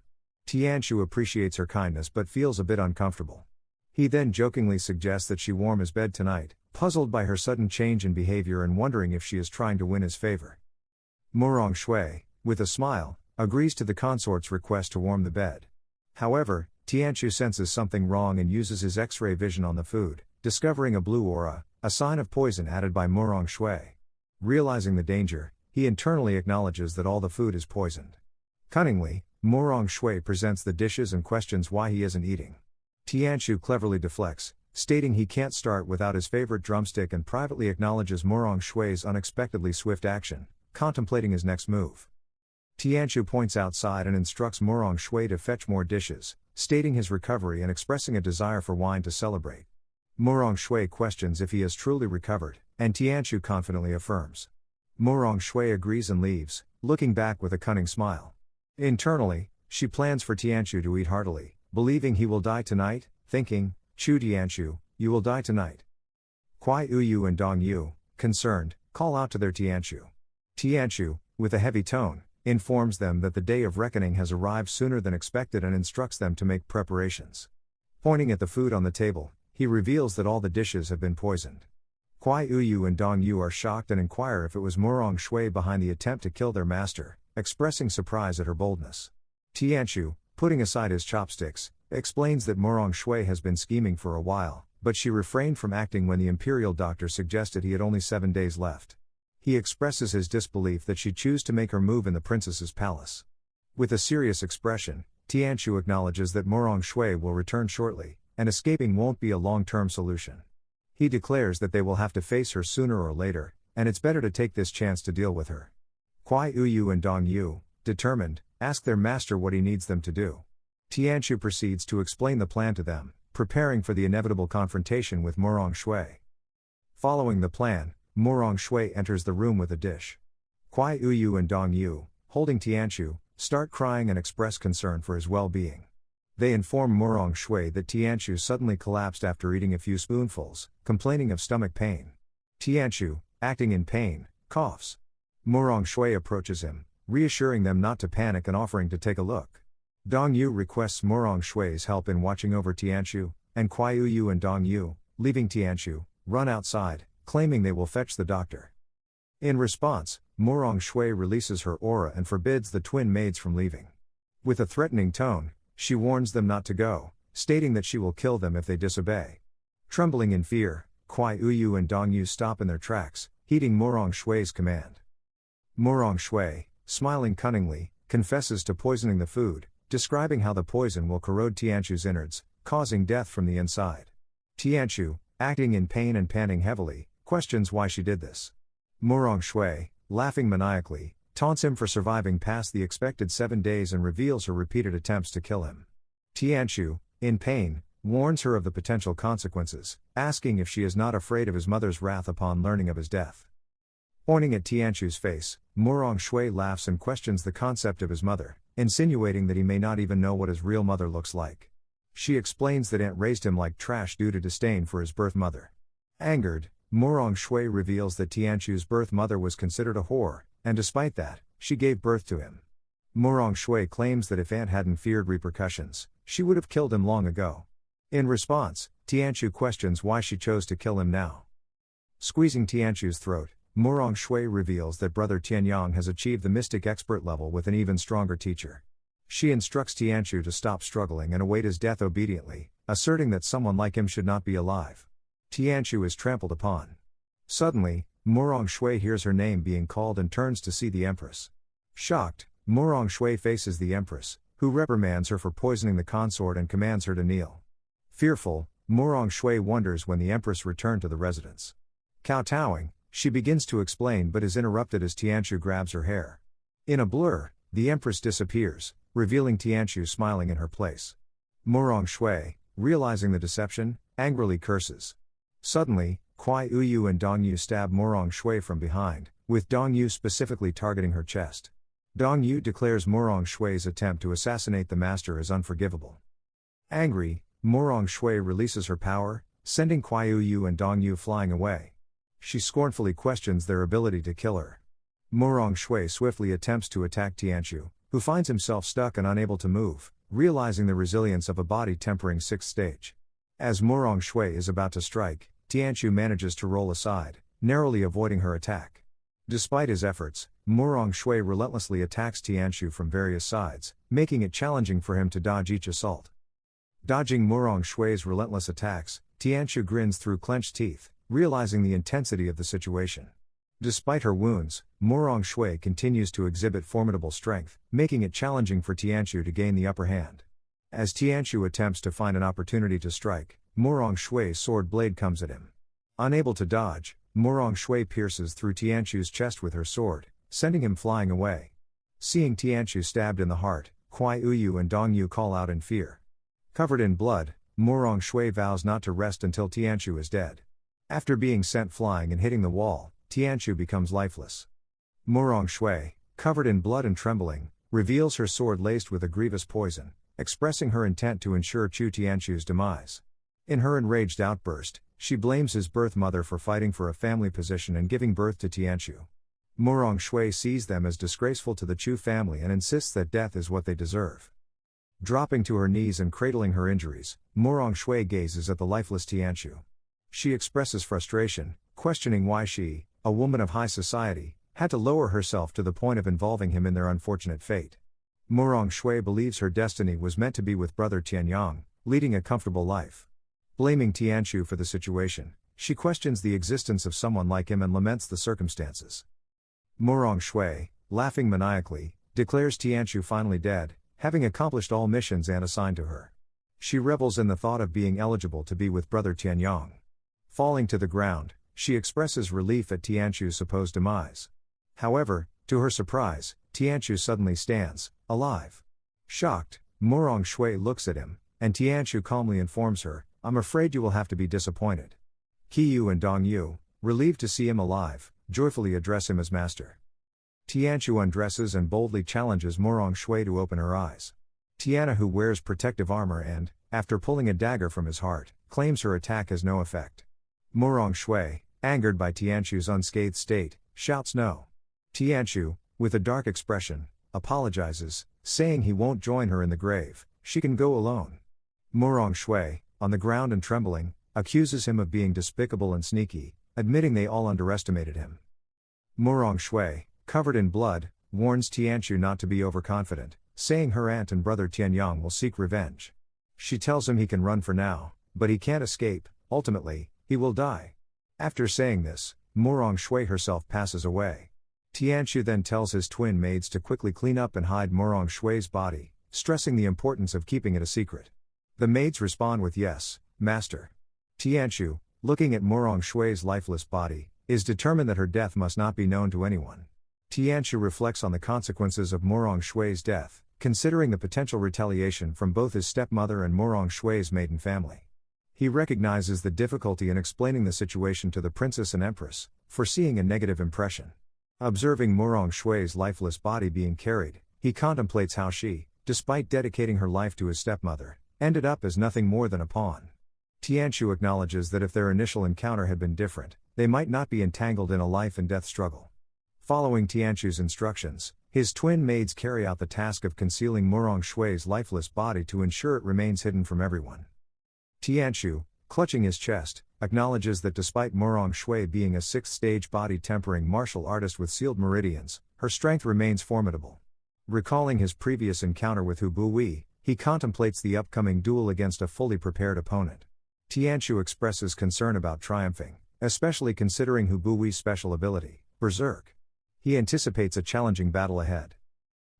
Tianqiu appreciates her kindness but feels a bit uncomfortable. He then jokingly suggests that she warm his bed tonight, puzzled by her sudden change in behavior and wondering if she is trying to win his favor. Morong Shui, with a smile, agrees to the consort's request to warm the bed. However, Tianqiu senses something wrong and uses his X-ray vision on the food, discovering a blue aura, a sign of poison added by Morong Shui. Realizing the danger, he internally acknowledges that all the food is poisoned. Cunningly, Morong Shui presents the dishes and questions why he isn't eating. Tianqiu cleverly deflects, stating he can't start without his favorite drumstick, and privately acknowledges Morong Shui's unexpectedly swift action, contemplating his next move. Tianqiu points outside and instructs Morong Shui to fetch more dishes, stating his recovery and expressing a desire for wine to celebrate. Morong Shui questions if he has truly recovered, and Tianqiu confidently affirms. Morong Shui agrees and leaves, looking back with a cunning smile. Internally, she plans for Tianqiu to eat heartily, believing he will die tonight, thinking, "Chu Tianqiu, you will die tonight." Kuai Uyu and Dong Yu, concerned, call out to their Tianqiu. Tianqiu, with a heavy tone, informs them that the day of reckoning has arrived sooner than expected and instructs them to make preparations. Pointing at the food on the table, he reveals that all the dishes have been poisoned. Kuai Uyu and Dong Yu are shocked and inquire if it was Morong Shui behind the attempt to kill their master, expressing surprise at her boldness. Tianqiu, putting aside his chopsticks, explains that Morong Shui has been scheming for a while, but she refrained from acting when the Imperial doctor suggested he had only 7 days left. He expresses his disbelief that she chose to make her move in the princess's palace. With a serious expression, Tianqiu acknowledges that Morong Shui will return shortly, and escaping won't be a long-term solution. He declares that they will have to face her sooner or later, and it's better to take this chance to deal with her. Kuai Uyu and Dong Yu, determined, ask their master what he needs them to do. Tianqiu proceeds to explain the plan to them, preparing for the inevitable confrontation with Morong Shui. Following the plan, Morong Shui enters the room with a dish. Kuai Uyu and Dong Yu, holding Tianqiu, start crying and express concern for his well-being. They inform Morong Shui that Tianqiu suddenly collapsed after eating a few spoonfuls, complaining of stomach pain. Tianqiu, acting in pain, coughs. Morong Shui approaches him, reassuring them not to panic and offering to take a look. Dong Yu requests Morong Shui's help in watching over Tianqiu, and Kuai Uyu and Dong Yu, leaving Tianqiu, run outside, claiming they will fetch the doctor. In response, Morong Shui releases her aura and forbids the twin maids from leaving. With a threatening tone, she warns them not to go, stating that she will kill them if they disobey. Trembling in fear, Kuai Uyu and Dong Yu stop in their tracks, heeding Morong Shui's command. Morong Shui, smiling cunningly, confesses to poisoning the food, describing how the poison will corrode Tianqiu's innards, causing death from the inside. Tianqiu, acting in pain and panting heavily, questions why she did this. Morong Shui, laughing maniacally, taunts him for surviving past the expected 7 days and reveals her repeated attempts to kill him. Tianqiu, in pain, warns her of the potential consequences, asking if she is not afraid of his mother's wrath upon learning of his death. Pointing at Tianqiu's face, Morong Shui laughs and questions the concept of his mother, insinuating that he may not even know what his real mother looks like. She explains that aunt raised him like trash due to disdain for his birth mother. Angered, Morong Shui reveals that Tianqiu's birth mother was considered a whore, and despite that, she gave birth to him. Morong Shui claims that if aunt hadn't feared repercussions, she would have killed him long ago. In response, Tianqiu questions why she chose to kill him now. Squeezing Tianqiu's throat, Morong Shui reveals that brother Tianyang has achieved the mystic expert level with an even stronger teacher. She instructs Tianqiu to stop struggling and await his death obediently, asserting that someone like him should not be alive. Tianqiu is trampled upon. Suddenly, Morong Shui hears her name being called and turns to see the empress. Shocked, Morong Shui faces the Empress, who reprimands her for poisoning the consort and commands her to kneel. Fearful, Morong Shui wonders when the Empress returned to the residence. Kowtowing, she begins to explain but is interrupted as Tianchu grabs her hair. In a blur, the Empress disappears, revealing Tianchu smiling in her place. Morong Shui, realizing the deception, angrily curses. Suddenly, Kuai Uyu and Dong Yu stab Morong Shui from behind, with Dong Yu specifically targeting her chest. Dong Yu declares Morong Shui's attempt to assassinate the master as unforgivable. Angry, Morong Shui releases her power, sending Kuai Uyu and Dong Yu flying away. She scornfully questions their ability to kill her. Morong Shui swiftly attempts to attack Tianchu, who finds himself stuck and unable to move, realizing the resilience of a body tempering 6th stage. As Morong Shui is about to strike, Tianchu manages to roll aside, narrowly avoiding her attack. Despite his efforts, Morong Shui relentlessly attacks Tianchu from various sides, making it challenging for him to dodge each assault. Dodging Morong Shui's relentless attacks, Tianchu grins through clenched teeth, realizing the intensity of the situation. Despite her wounds, Morong Shui continues to exhibit formidable strength, making it challenging for Tianchu to gain the upper hand. As Tianchu attempts to find an opportunity to strike, Morong Shui's sword blade comes at him. Unable to dodge, Morong Shui pierces through Tianchu's chest with her sword, sending him flying away. Seeing Tianchu stabbed in the heart, Kuai Uyu and Dong Yu call out in fear. Covered in blood, Morong Shui vows not to rest until Tianchu is dead. After being sent flying and hitting the wall, Tianchu becomes lifeless. Morong Shui, covered in blood and trembling, reveals her sword laced with a grievous poison, expressing her intent to ensure Chu Tianchu's demise. In her enraged outburst, she blames his birth mother for fighting for a family position and giving birth to Tianchu. Morong Shui sees them as disgraceful to the Chu family and insists that death is what they deserve. Dropping to her knees and cradling her injuries, Morong Shui gazes at the lifeless Tianchu. She expresses frustration, questioning why she, a woman of high society, had to lower herself to the point of involving him in their unfortunate fate. Morong Shui believes her destiny was meant to be with brother Tianyang, leading a comfortable life. Blaming Tianchu for the situation, she questions the existence of someone like him and laments the circumstances. Morong Shui, laughing maniacally, declares Tianchu finally dead, having accomplished all missions and assigned to her. She revels in the thought of being eligible to be with brother Tianyang. Falling to the ground, she expresses relief at Tianchu's supposed demise. However, to her surprise, Tianchu suddenly stands, alive. Shocked, Morong Shui looks at him, and Tianchu calmly informs her, "I'm afraid you will have to be disappointed." Qiyu and Dong Yu, relieved to see him alive, joyfully address him as master. Tianchu undresses and boldly challenges Morong Shui to open her eyes. Tiana, who wears protective armor and, after pulling a dagger from his heart, claims her attack has no effect. Morong Shui, angered by Tianchu's unscathed state, shouts no. Tianchu, with a dark expression, apologizes, saying he won't join her in the grave, she can go alone. Morong Shui, on the ground and trembling, accuses him of being despicable and sneaky, admitting they all underestimated him. Morong Shui, covered in blood, warns Tianchu not to be overconfident, saying her aunt and brother Tianyang will seek revenge. She tells him he can run for now, but he can't escape, ultimately, he will die. After saying this, Morong Shui herself passes away. Tianchu then tells his twin maids to quickly clean up and hide Morong Shui's body, stressing the importance of keeping it a secret. The maids respond with yes, master. Tianchu, looking at Morong Shui's lifeless body, is determined that her death must not be known to anyone. Tianchu reflects on the consequences of Morong Shui's death, considering the potential retaliation from both his stepmother and Morong Shui's maiden family. He recognizes the difficulty in explaining the situation to the princess and empress, foreseeing a negative impression. Observing Morong Shui's lifeless body being carried, he contemplates how she, despite dedicating her life to his stepmother, ended up as nothing more than a pawn. Tianchu acknowledges that if their initial encounter had been different, they might not be entangled in a life and death struggle. Following Tianchu's instructions, his twin maids carry out the task of concealing Morong Shui's lifeless body to ensure it remains hidden from everyone. Tianchu, clutching his chest, acknowledges that despite Morong Shui being a 6th-stage body-tempering martial artist with sealed meridians, her strength remains formidable. Recalling his previous encounter with Hu Buyi, he contemplates the upcoming duel against a fully prepared opponent. Tianchu expresses concern about triumphing, especially considering Hu Buyi's special ability, Berserk. He anticipates a challenging battle ahead.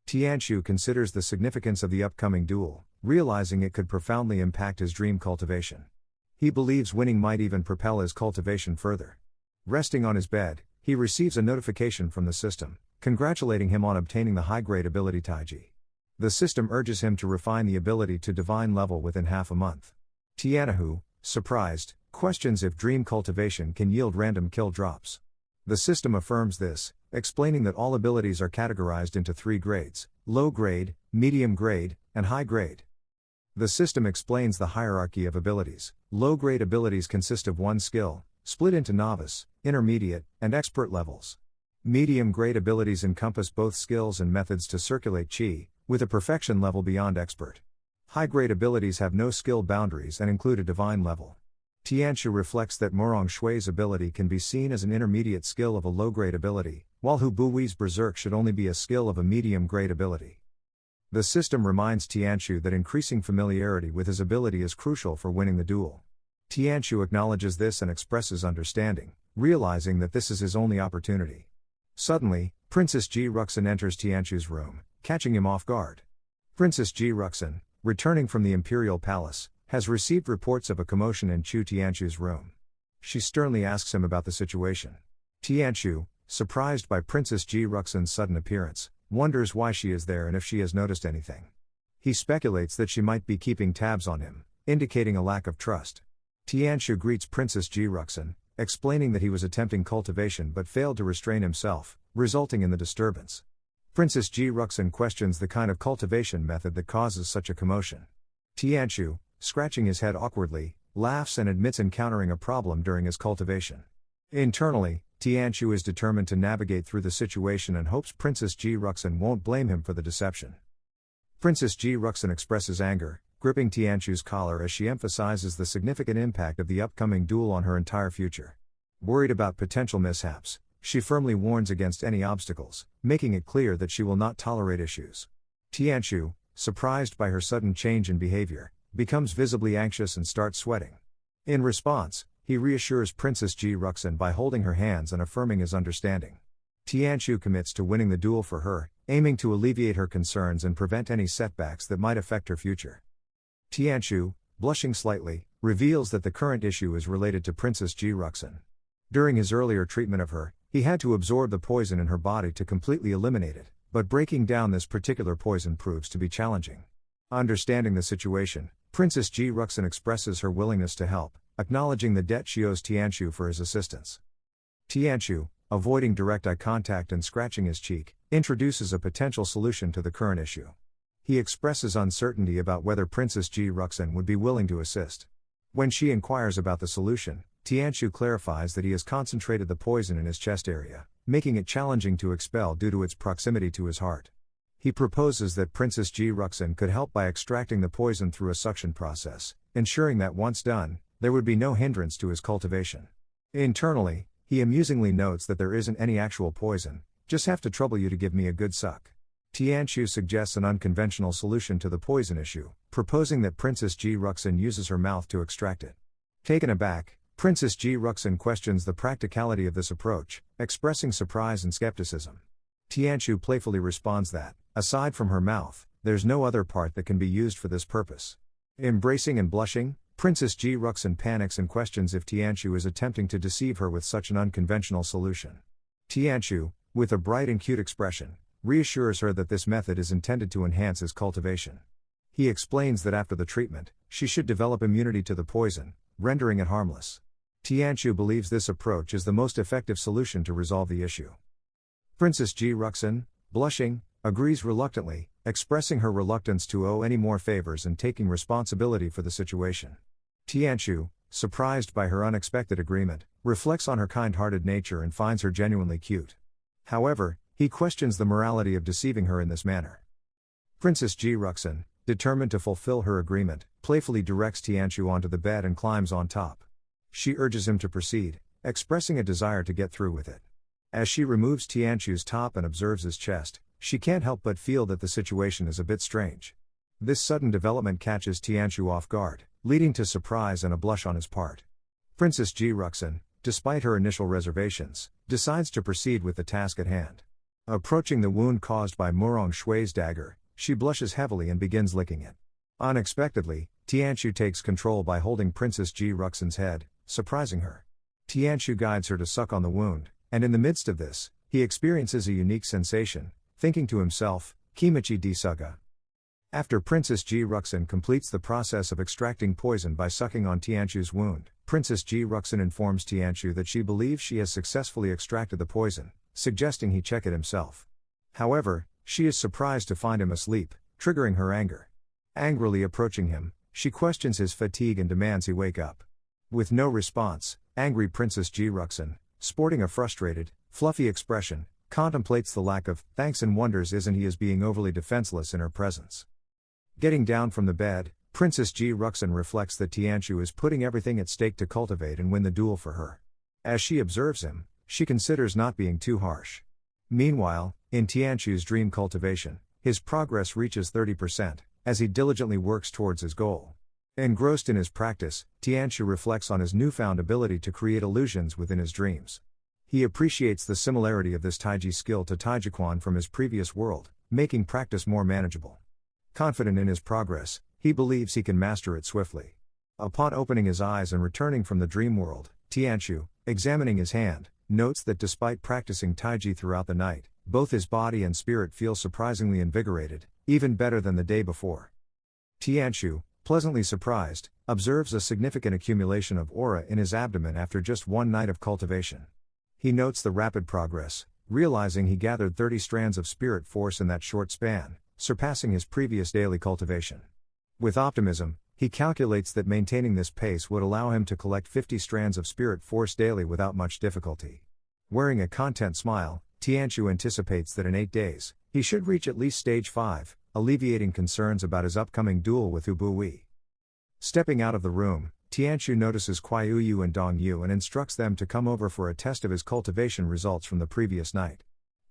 Tianqiu considers the significance of the upcoming duel, realizing it could profoundly impact his dream cultivation. He believes winning might even propel his cultivation further. Resting on his bed, he receives a notification from the system, congratulating him on obtaining the high-grade ability Taiji. The system urges him to refine the ability to divine level within half a month. Tianqiu, surprised, questions if dream cultivation can yield random kill drops. The system affirms this, explaining that all abilities are categorized into 3 grades: low grade, medium grade, and high grade. The system explains the hierarchy of abilities. Low grade abilities consist of 1 skill, split into novice, intermediate, and expert levels. Medium grade abilities encompass both skills and methods to circulate qi, with a perfection level beyond expert. High grade abilities have no skill boundaries and include a divine level. Tianqiu reflects that Murong Shui's ability can be seen as an intermediate skill of a low grade ability, while Hu Bui's berserk should only be a skill of a medium grade ability. The system reminds Tianqiu that increasing familiarity with his ability is crucial for winning the duel. Tianqiu acknowledges this and expresses understanding, realizing that this is his only opportunity. Suddenly, Princess Ji Ruxin enters Tianqiu's room, catching him off guard. Princess Ji Ruxin, returning from the Imperial Palace, has received reports of a commotion in Chu Tianqiu's room. She sternly asks him about the situation. Tianqiu, surprised by Princess Ji Ruxin's sudden appearance, wonders why she is there and if she has noticed anything. He speculates that she might be keeping tabs on him, indicating a lack of trust. Tianqiu greets Princess Ji Ruxin, explaining that he was attempting cultivation but failed to restrain himself, resulting in the disturbance. Princess Ji Ruxin questions the kind of cultivation method that causes such a commotion. Tianqiu, scratching his head awkwardly, laughs and admits encountering a problem during his cultivation. Internally, Tianqiu is determined to navigate through the situation and hopes Princess Ji Ruxin won't blame him for the deception. Princess Ji Ruxin expresses anger, gripping Tianqiu's collar as she emphasizes the significant impact of the upcoming duel on her entire future. Worried about potential mishaps, she firmly warns against any obstacles, making it clear that she will not tolerate issues. Tianqiu, surprised by her sudden change in behavior, becomes visibly anxious and starts sweating. In response, he reassures Princess Ji Ruxin by holding her hands and affirming his understanding. Tianqiu commits to winning the duel for her, aiming to alleviate her concerns and prevent any setbacks that might affect her future. Tianqiu, blushing slightly, reveals that the current issue is related to Princess Ji Ruxin. During his earlier treatment of her, he had to absorb the poison in her body to completely eliminate it, but breaking down this particular poison proves to be challenging. Understanding the situation, Princess Ji Ruxin expresses her willingness to help, acknowledging the debt she owes Tianqiu for his assistance. Tianqiu, avoiding direct eye contact and scratching his cheek, introduces a potential solution to the current issue. He expresses uncertainty about whether Princess Ji Ruxin would be willing to assist. When she inquires about the solution, Tianqiu clarifies that he has concentrated the poison in his chest area, making it challenging to expel due to its proximity to his heart. He proposes that Princess Ji Ruxin could help by extracting the poison through a suction process, ensuring that once done, there would be no hindrance to his cultivation. Internally, he amusingly notes that there isn't any actual poison, just have to trouble you to give me a good suck. Tianqiu suggests an unconventional solution to the poison issue, proposing that Princess Ji Ruxin uses her mouth to extract it. Taken aback, Princess Ji Ruxin questions the practicality of this approach, expressing surprise and skepticism. Tianqiu playfully responds that, aside from her mouth, there's no other part that can be used for this purpose. Embracing and blushing, Princess Ji Ruxin panics and questions if Tianqiu is attempting to deceive her with such an unconventional solution. Tianqiu, with a bright and cute expression, reassures her that this method is intended to enhance his cultivation. He explains that after the treatment, she should develop immunity to the poison, rendering it harmless. Tianqiu believes this approach is the most effective solution to resolve the issue. Princess Ji Ruxin, blushing, agrees reluctantly, expressing her reluctance to owe any more favors and taking responsibility for the situation. Tianqiu, surprised by her unexpected agreement, reflects on her kind-hearted nature and finds her genuinely cute. However, he questions the morality of deceiving her in this manner. Princess Ji Ruxin, determined to fulfill her agreement, playfully directs Tianqiu onto the bed and climbs on top. She urges him to proceed, expressing a desire to get through with it. As she removes Tianqiu's top and observes his chest, she can't help but feel that the situation is a bit strange. This sudden development catches Tianqiu off guard, leading to surprise and a blush on his part. Princess Ji Ruxin, despite her initial reservations, decides to proceed with the task at hand. Approaching the wound caused by Murong Shui's dagger, she blushes heavily and begins licking it. Unexpectedly, Tianshu takes control by holding Princess Ji Ruxin's head, surprising her. Tianshu guides her to suck on the wound, and in the midst of this, he experiences a unique sensation, thinking to himself, Kimichi di Suga. After Princess Ji Ruxin completes the process of extracting poison by sucking on Tianshu's wound, Princess Ji Ruxin informs Tianshu that she believes she has successfully extracted the poison, suggesting he check it himself. However, she is surprised to find him asleep, triggering her anger. Angrily approaching him, she questions his fatigue and demands he wake up. With no response, angry Princess Ji Ruxin, sporting a frustrated, fluffy expression, contemplates the lack of thanks and wonders isn't he as being overly defenseless in her presence. Getting down from the bed, Princess Ji Ruxin reflects that Tianshu is putting everything at stake to cultivate and win the duel for her. As she observes him, she considers not being too harsh. Meanwhile, in Tianshu's dream cultivation, his progress reaches 30%, as he diligently works towards his goal. Engrossed in his practice, Tianshu reflects on his newfound ability to create illusions within his dreams. He appreciates the similarity of this Taiji skill to Taijiquan from his previous world, making practice more manageable. Confident in his progress, he believes he can master it swiftly. Upon opening his eyes and returning from the dream world, Tianshu, examining his hand, notes that despite practicing Taiji throughout the night, both his body and spirit feel surprisingly invigorated, even better than the day before. Tianshu, pleasantly surprised, observes a significant accumulation of aura in his abdomen after just one night of cultivation. He notes the rapid progress, realizing he gathered 30 strands of spirit force in that short span, surpassing his previous daily cultivation. With optimism, he calculates that maintaining this pace would allow him to collect 50 strands of spirit force daily without much difficulty. Wearing a content smile, Tianshu anticipates that in 8 days, he should reach at least stage 5, alleviating concerns about his upcoming duel with Ubui. Stepping out of the room, Tianshu notices Kuai-Yu and Dong-Yu and instructs them to come over for a test of his cultivation results from the previous night.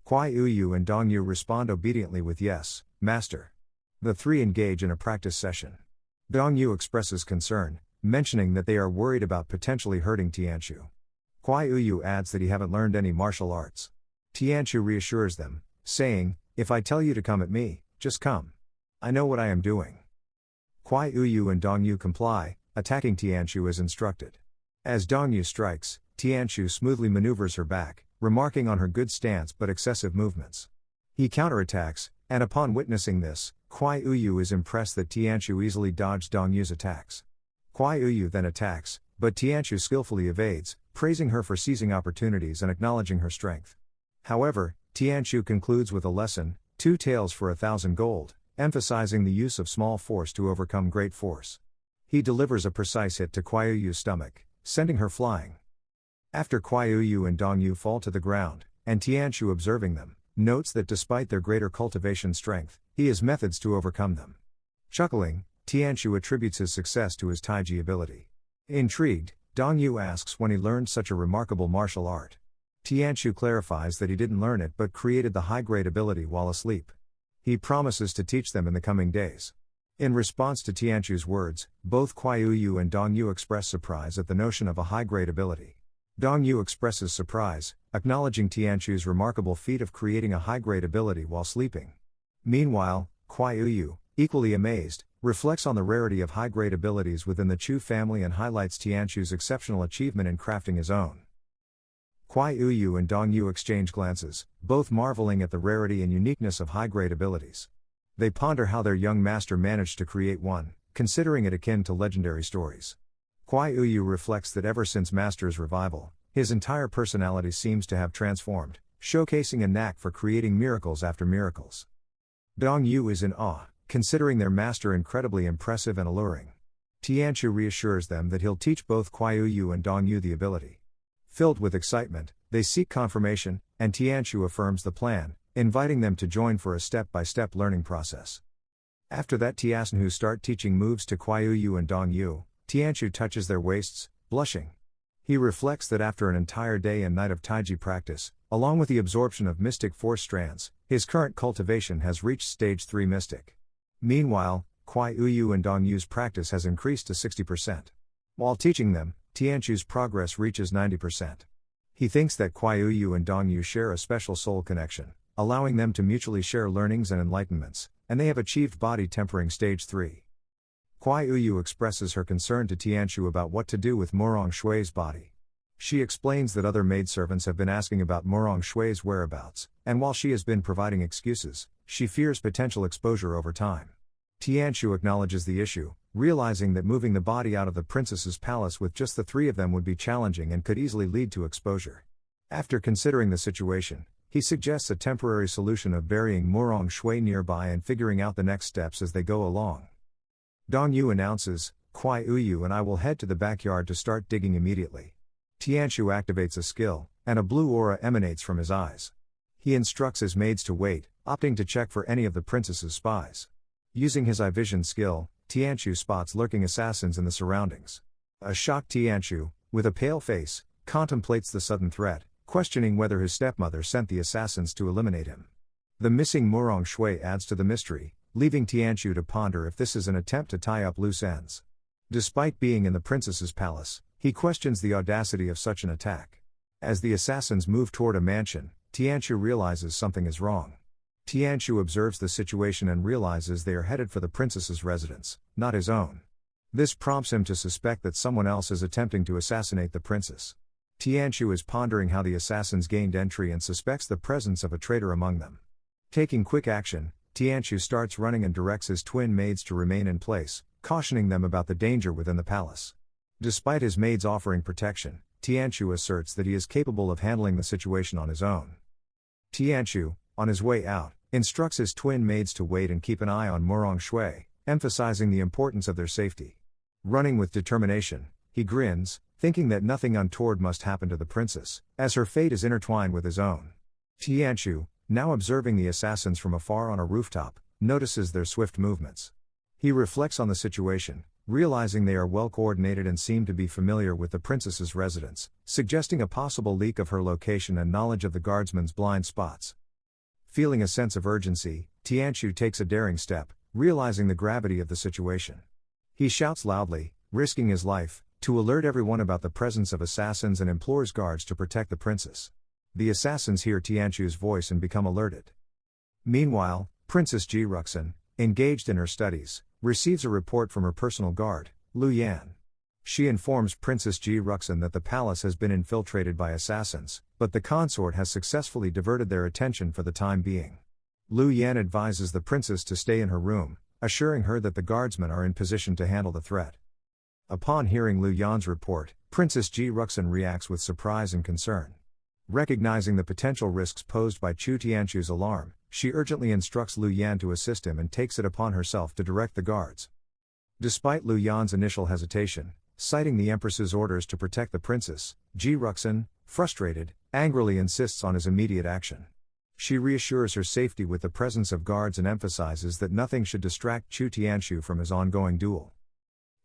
Kuai-Yu and Dong-Yu respond obediently with yes, master. The three engage in a practice session. Dong-Yu expresses concern, mentioning that they are worried about potentially hurting Tianshu. Kuai-Yu adds that he haven't learned any martial arts. Tianshu reassures them, saying, "If I tell you to come at me, just come. I know what I am doing." Kuai-Yu and Dong-Yu comply, attacking Tianshu as instructed. As Dong-Yu strikes, Tianshu smoothly maneuvers her back, remarking on her good stance but excessive movements. He counterattacks, and upon witnessing this, Kuai-Yu is impressed that Tianshu easily dodged Dong-Yu's attacks. Kuai-Yu then attacks, but Tianshu skillfully evades, praising her for seizing opportunities and acknowledging her strength. However, Tianshu concludes with a lesson, 2 taels for 1,000 gold, emphasizing the use of small force to overcome great force. He delivers a precise hit to Kuai-Yu's stomach, sending her flying. After Kuai-Yu and Dong-Yu fall to the ground, and Tianshu observing them, notes that despite their greater cultivation strength, he has methods to overcome them. Chuckling, Tianshu attributes his success to his Taiji ability. Intrigued, Dong-Yu asks when he learned such a remarkable martial art. Tianshu clarifies that he didn't learn it but created the high-grade ability while asleep. He promises to teach them in the coming days. In response to Tianshu's words, both Kuai-Yu and Dong-Yu express surprise at the notion of a high-grade ability. Dong-Yu expresses surprise, acknowledging Tianshu's remarkable feat of creating a high-grade ability while sleeping. Meanwhile, Kuai-Yu, equally amazed, reflects on the rarity of high-grade abilities within the Chu family and highlights Tianshu's exceptional achievement in crafting his own. Kuai-Yu and Dong-Yu exchange glances, both marveling at the rarity and uniqueness of high-grade abilities. They ponder how their young master managed to create one, considering it akin to legendary stories. Kuai-Yu reflects that ever since Master's revival, his entire personality seems to have transformed, showcasing a knack for creating miracles after miracles. Dong-Yu is in awe, considering their master incredibly impressive and alluring. Tianshu reassures them that he'll teach both Kuai-Yu and Dong-Yu the ability. Filled with excitement, they seek confirmation, and Tianshu affirms the plan, inviting them to join for a step-by-step learning process. After that, Tianshu start teaching moves to Kuai-Yu and Dong-Yu. Tianshu touches their waists, blushing. He reflects that after an entire day and night of Taiji practice, along with the absorption of mystic force strands, his current cultivation has reached stage 3 mystic. Meanwhile, Kuai-Yu and Dong-Yu's practice has increased to 60%. While teaching them, Tianshu's progress reaches 90%. He thinks that Kuai-Yu and Dong-Yu share a special soul connection, allowing them to mutually share learnings and enlightenments, and they have achieved body tempering stage 3. Kuai Uyu expresses her concern to Tianchu about what to do with Morong Shui's body. She explains that other maidservants have been asking about Morong Shui's whereabouts, and while she has been providing excuses, she fears potential exposure over time. Tianchu acknowledges the issue, realizing that moving the body out of the princess's palace with just the 3 of them would be challenging and could easily lead to exposure. After considering the situation, he suggests a temporary solution of burying Morong Shui nearby and figuring out the next steps as they go along. Dong Yu announces, "Kuai Uyu and I will head to the backyard to start digging immediately." Tianchu activates a skill, and a blue aura emanates from his eyes. He instructs his maids to wait, opting to check for any of the princess's spies. Using his eye vision skill, Tianchu spots lurking assassins in the surroundings. A shocked Tianchu, with a pale face, contemplates the sudden threat, questioning whether his stepmother sent the assassins to eliminate him. The missing Morong Shui adds to the mystery, leaving Tianchu to ponder if this is an attempt to tie up loose ends. Despite being in the princess's palace, he questions the audacity of such an attack. As the assassins move toward a mansion, Tianchu realizes something is wrong. Tianchu observes the situation and realizes they are headed for the princess's residence, not his own. This prompts him to suspect that someone else is attempting to assassinate the princess. Tianchu is pondering how the assassins gained entry and suspects the presence of a traitor among them. Taking quick action, Tianchu starts running and directs his twin maids to remain in place, cautioning them about the danger within the palace. Despite his maids offering protection, Tianchu asserts that he is capable of handling the situation on his own. Tianchu, on his way out, instructs his twin maids to wait and keep an eye on Morong Shui, emphasizing the importance of their safety. Running with determination, he grins, thinking that nothing untoward must happen to the princess, as her fate is intertwined with his own. Tianchu, now observing the assassins from afar on a rooftop, notices their swift movements. He reflects on the situation, realizing they are well coordinated and seem to be familiar with the princess's residence, suggesting a possible leak of her location and knowledge of the guardsman's blind spots. Feeling a sense of urgency, Tianchu takes a daring step, realizing the gravity of the situation. He shouts loudly, risking his life, to alert everyone about the presence of assassins and implores guards to protect the princess. The assassins hear Tianchu's voice and become alerted. Meanwhile, Princess Ji Ruxin, engaged in her studies, receives a report from her personal guard, Lu Yan. She informs Princess Ji Ruxin that the palace has been infiltrated by assassins, but the consort has successfully diverted their attention for the time being. Lu Yan advises the princess to stay in her room, assuring her that the guardsmen are in position to handle the threat. Upon hearing Lu Yan's report, Princess Ji Ruxin reacts with surprise and concern. Recognizing the potential risks posed by Chu Tianchu's alarm, she urgently instructs Lu Yan to assist him and takes it upon herself to direct the guards. Despite Lu Yan's initial hesitation, citing the Empress's orders to protect the princess, Ji Ruxin, frustrated, angrily insists on his immediate action. She reassures her safety with the presence of guards and emphasizes that nothing should distract Chu Tianchu from his ongoing duel.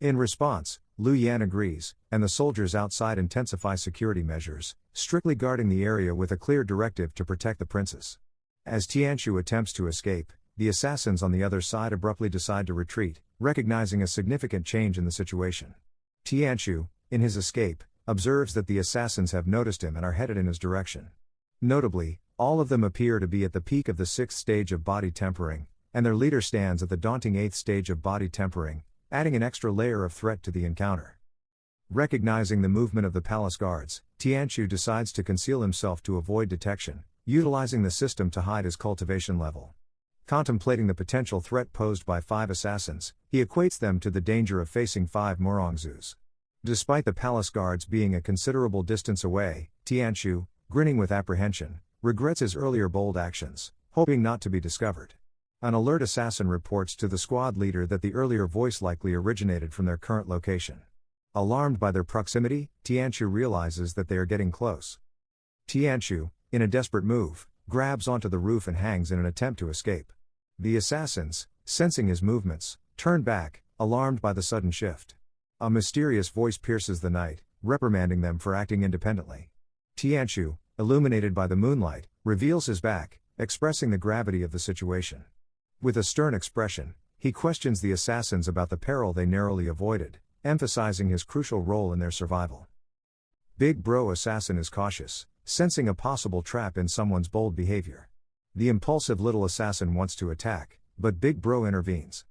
In response, Lu Yan agrees, and the soldiers outside intensify security measures, strictly guarding the area with a clear directive to protect the princess. As Tianchu attempts to escape, the assassins on the other side abruptly decide to retreat, recognizing a significant change in the situation. Tianchu, in his escape, observes that the assassins have noticed him and are headed in his direction. Notably, all of them appear to be at the peak of the 6th stage of body tempering, and their leader stands at the daunting 8th stage of body tempering, adding an extra layer of threat to the encounter. Recognizing the movement of the palace guards, Tianchu decides to conceal himself to avoid detection, utilizing the system to hide his cultivation level. Contemplating the potential threat posed by 5 assassins, he equates them to the danger of facing 5 Morongzus. Despite the palace guards being a considerable distance away, Tianchu, grinning with apprehension, regrets his earlier bold actions, hoping not to be discovered. An alert assassin reports to the squad leader that the earlier voice likely originated from their current location. Alarmed by their proximity, Tianchu realizes that they are getting close. Tianchu, in a desperate move, grabs onto the roof and hangs in an attempt to escape. The assassins, sensing his movements, turn back, alarmed by the sudden shift. A mysterious voice pierces the night, reprimanding them for acting independently. Tianchu, illuminated by the moonlight, reveals his back, expressing the gravity of the situation. With a stern expression, he questions the assassins about the peril they narrowly avoided, emphasizing his crucial role in their survival. Big Bro Assassin is cautious, sensing a possible trap in someone's bold behavior. The impulsive little assassin wants to attack, but Big Bro intervenes.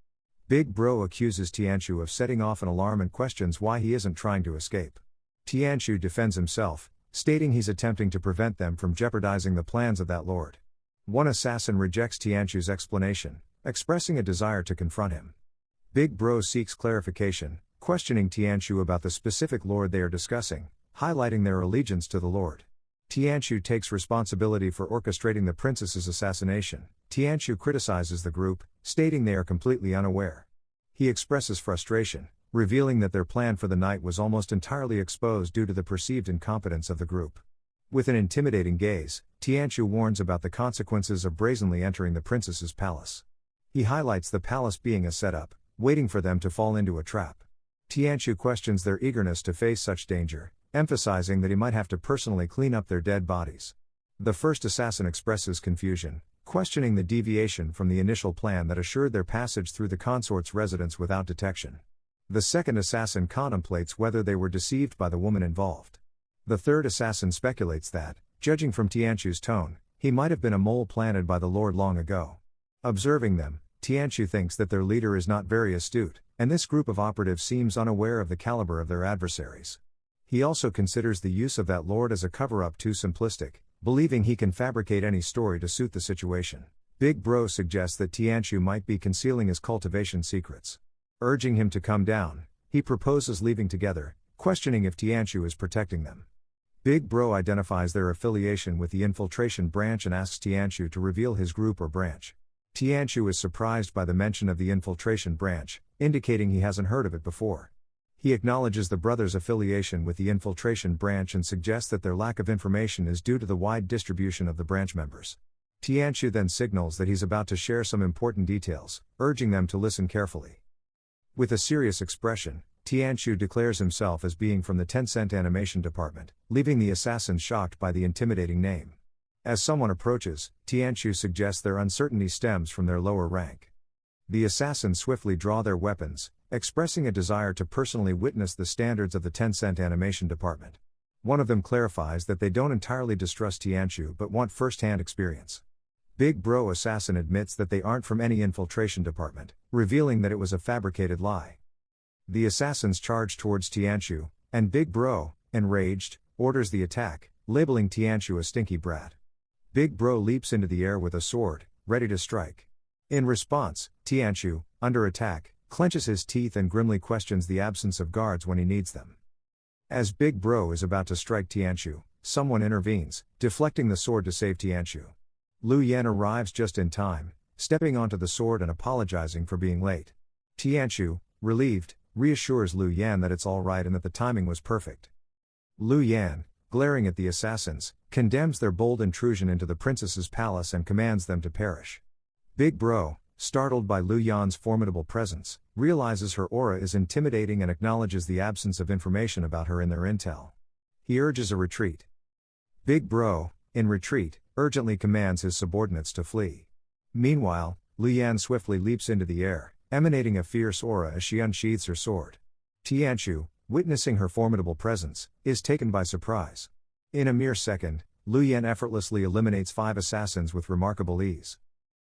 Big Bro accuses Tianchu of setting off an alarm and questions why he isn't trying to escape. Tianchu defends himself, stating he's attempting to prevent them from jeopardizing the plans of that lord. One assassin rejects Tianchu's explanation, expressing a desire to confront him. Big Bro seeks clarification, questioning Tianchu about the specific lord they are discussing, highlighting their allegiance to the lord. Tianchu takes responsibility for orchestrating the princess's assassination. Tianchu criticizes the group, stating they are completely unaware. He expresses frustration, revealing that their plan for the night was almost entirely exposed due to the perceived incompetence of the group. With an intimidating gaze, Tianchu warns about the consequences of brazenly entering the princess's palace. He highlights the palace being a setup, waiting for them to fall into a trap. Tianchu questions their eagerness to face such danger, emphasizing that he might have to personally clean up their dead bodies. The first assassin expresses confusion, questioning the deviation from the initial plan that assured their passage through the consort's residence without detection. The second assassin contemplates whether they were deceived by the woman involved. The third assassin speculates that, judging from Tianchu's tone, he might have been a mole planted by the lord long ago. Observing them, Tianchu thinks that their leader is not very astute, and this group of operatives seems unaware of the caliber of their adversaries. He also considers the use of that lord as a cover-up too simplistic, believing he can fabricate any story to suit the situation. Big Bro suggests that Tianchu might be concealing his cultivation secrets. Urging him to come down, he proposes leaving together, questioning if Tianchu is protecting them. Big Bro identifies their affiliation with the infiltration branch and asks Tianchu to reveal his group or branch. Tianchu is surprised by the mention of the infiltration branch, indicating he hasn't heard of it before. He acknowledges the brothers' affiliation with the infiltration branch and suggests that their lack of information is due to the wide distribution of the branch members. Tianchu then signals that he's about to share some important details, urging them to listen carefully. With a serious expression, Tianchu declares himself as being from the Tencent animation department, leaving the assassins shocked by the intimidating name. As someone approaches, Tianchu suggests their uncertainty stems from their lower rank. The assassins swiftly draw their weapons, expressing a desire to personally witness the standards of the Tencent animation department. One of them clarifies that they don't entirely distrust Tianchu but want first-hand experience. Big Bro assassin admits that they aren't from any infiltration department, revealing that it was a fabricated lie. The assassins charge towards Tianchu, and Big Bro, enraged, orders the attack, labeling Tianchu a stinky brat. Big Bro leaps into the air with a sword, ready to strike. In response, Tianchu, under attack, clenches his teeth and grimly questions the absence of guards when he needs them. As Big Bro is about to strike Tianchu, someone intervenes, deflecting the sword to save Tianchu. Lu Yan arrives just in time, stepping onto the sword and apologizing for being late. Tianchu, relieved, reassures Lu Yan that it's all right and that the timing was perfect. Lu Yan, glaring at the assassins, condemns their bold intrusion into the princess's palace and commands them to perish. Big Bro, startled by Lu Yan's formidable presence, realizes her aura is intimidating and acknowledges the absence of information about her in their intel. He urges a retreat. Big Bro, in retreat, urgently commands his subordinates to flee. Meanwhile, Lu Yan swiftly leaps into the air, emanating a fierce aura as she unsheathes her sword. Tianchu, witnessing her formidable presence, is taken by surprise. In a mere second, Lu Yan effortlessly eliminates 5 assassins with remarkable ease.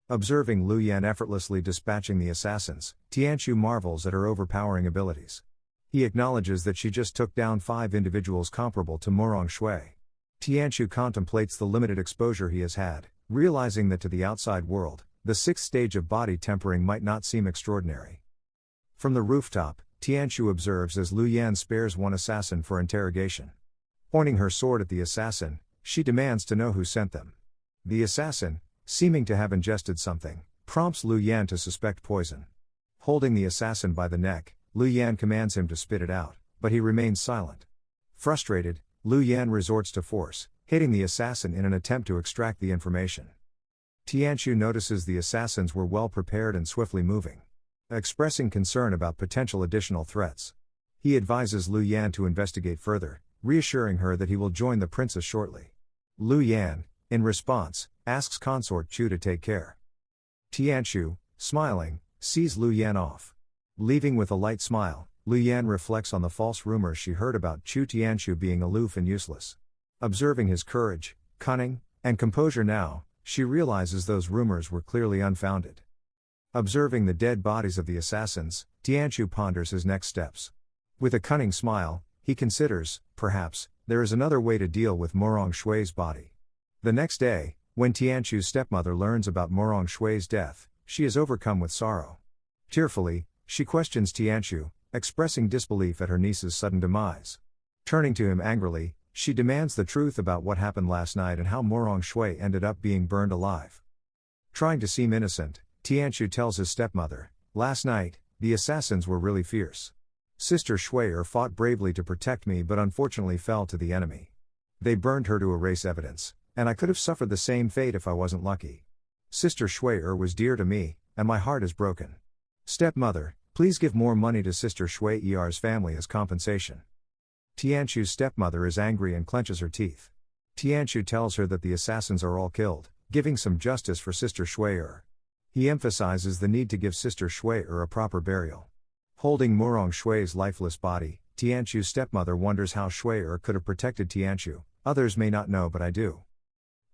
Observing Lu Yan effortlessly dispatching the assassins, Tianchu marvels at her overpowering abilities. He acknowledges that she just took down 5 individuals comparable to Morong Shui. Tianchu contemplates the limited exposure he has had, realizing that to the outside world, the 6th stage of body tempering might not seem extraordinary. From the rooftop, Tianchu observes as Lu Yan spares one assassin for interrogation. Pointing her sword at the assassin, she demands to know who sent them. The assassin, seeming to have ingested something, prompts Lu Yan to suspect poison. Holding the assassin by the neck, Lu Yan commands him to spit it out, but he remains silent. Frustrated, Lu Yan resorts to force, hitting the assassin in an attempt to extract the information. Tianchu notices the assassins were well prepared and swiftly moving. Expressing concern about potential additional threats, he advises Lu Yan to investigate further, reassuring her that he will join the princess shortly. Lu Yan, in response, asks consort Chu to take care. Tianchu, smiling, sees Lu Yan off. Leaving with a light smile, Lu Yan reflects on the false rumors she heard about Tianchu being aloof and useless. Observing his courage, cunning, and composure now, she realizes those rumors were clearly unfounded. Observing the dead bodies of the assassins, Tianqiu ponders his next steps. With a cunning smile, he considers, perhaps, there is another way to deal with Morong Shui's body. The next day, when Tianqiu's stepmother learns about Morong Shui's death, she is overcome with sorrow. Tearfully, she questions Tianqiu, expressing disbelief at her niece's sudden demise. Turning to him angrily, she demands the truth about what happened last night and how Morong Shui ended up being burned alive. Trying to seem innocent, Tianqiu tells his stepmother, "Last night, the assassins were really fierce. Sister Shui'er fought bravely to protect me but unfortunately fell to the enemy. They burned her to erase evidence, and I could have suffered the same fate if I wasn't lucky. Sister Shui'er was dear to me, and my heart is broken. Stepmother, please give more money to Sister Shui'er's family as compensation." Tianqiu's stepmother is angry and clenches her teeth. Tianqiu tells her that the assassins are all killed, giving some justice for Sister Shui'er. He emphasizes the need to give Sister Shui'er a proper burial. Holding Morong Shui's lifeless body, Tianqiu's stepmother wonders how Shui'er could have protected Tianqiu. "Others may not know, but I do."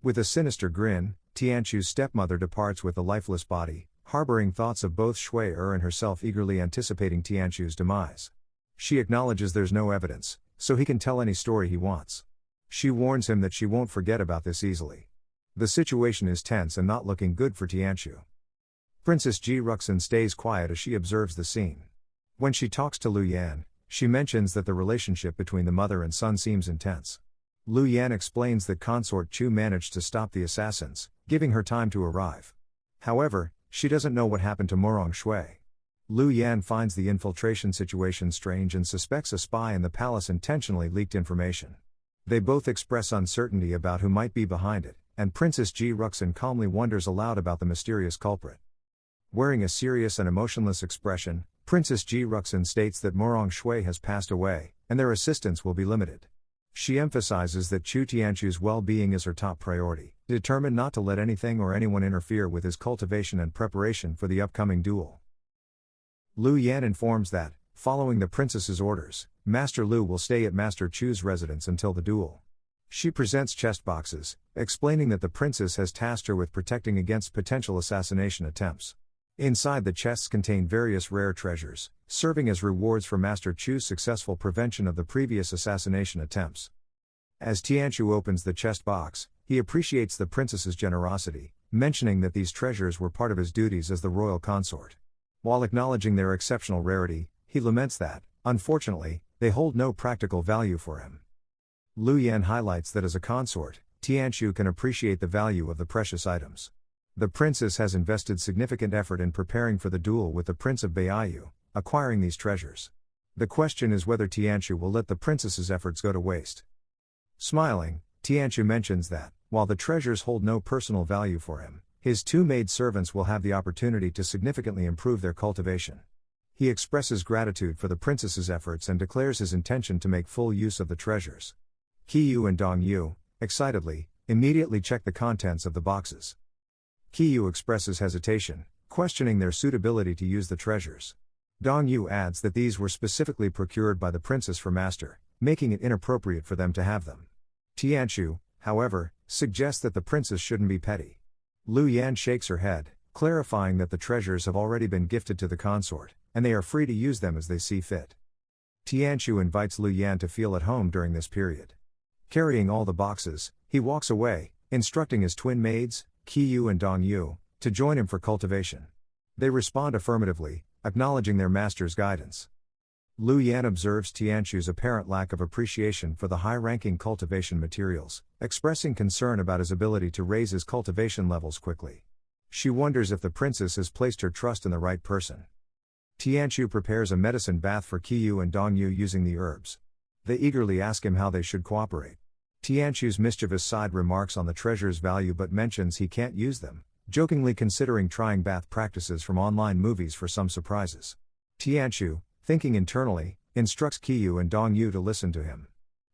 With a sinister grin, Tianqiu's stepmother departs with the lifeless body, harboring thoughts of both Shui'er and herself, eagerly anticipating Tianqiu's demise. She acknowledges there's no evidence, so he can tell any story he wants. She warns him that she won't forget about this easily. The situation is tense and not looking good for Tianqiu. Princess Ji Ruxin stays quiet as she observes the scene. When she talks to Lu Yan, she mentions that the relationship between the mother and son seems intense. Lu Yan explains that Consort Chu managed to stop the assassins, giving her time to arrive. However, she doesn't know what happened to Morong Shui. Lu Yan finds the infiltration situation strange and suspects a spy in the palace intentionally leaked information. They both express uncertainty about who might be behind it, and Princess Ji Ruxin calmly wonders aloud about the mysterious culprit. Wearing a serious and emotionless expression, Princess Ji Ruxin states that Morong Shui has passed away, and their assistance will be limited. She emphasizes that Chu Tianqiu's well-being is her top priority, determined not to let anything or anyone interfere with his cultivation and preparation for the upcoming duel. Lu Yan informs that, following the princess's orders, Master Lu will stay at Master Chu's residence until the duel. She presents chest boxes, explaining that the princess has tasked her with protecting against potential assassination attempts. Inside the chests contain various rare treasures, serving as rewards for Master Chu's successful prevention of the previous assassination attempts. As Tianqiu opens the chest box, he appreciates the princess's generosity, mentioning that these treasures were part of his duties as the royal consort. While acknowledging their exceptional rarity, he laments that, unfortunately, they hold no practical value for him. Lu Yan highlights that as a consort, Tianqiu can appreciate the value of the precious items. The princess has invested significant effort in preparing for the duel with the Prince of Baiyu, acquiring these treasures. The question is whether Tianqiu will let the princess's efforts go to waste. Smiling, Tianqiu mentions that, while the treasures hold no personal value for him, his two maid servants will have the opportunity to significantly improve their cultivation. He expresses gratitude for the princess's efforts and declares his intention to make full use of the treasures. Qiyu and Dongyu, excitedly, immediately check the contents of the boxes. Qiyu expresses hesitation, questioning their suitability to use the treasures. Dongyu adds that these were specifically procured by the princess for Master, making it inappropriate for them to have them. Tianqiu, however, suggests that the princess shouldn't be petty. Lu Yan shakes her head, clarifying that the treasures have already been gifted to the consort, and they are free to use them as they see fit. Tianqiu invites Lu Yan to feel at home during this period. Carrying all the boxes, he walks away, instructing his twin maids, Qiyu and Dongyu, to join him for cultivation. They respond affirmatively, acknowledging their master's guidance. Lu Yan observes Tianqiu's apparent lack of appreciation for the high-ranking cultivation materials, expressing concern about his ability to raise his cultivation levels quickly. She wonders if the princess has placed her trust in the right person. Tianqiu prepares a medicine bath for Qiyu and Dongyu using the herbs. They eagerly ask him how they should cooperate. Tianqiu's mischievous side remarks on the treasure's value but mentions he can't use them, jokingly considering trying bath practices from online movies for some surprises. Tianqiu, thinking internally, instructs Qiyu and Dongyu to listen to him.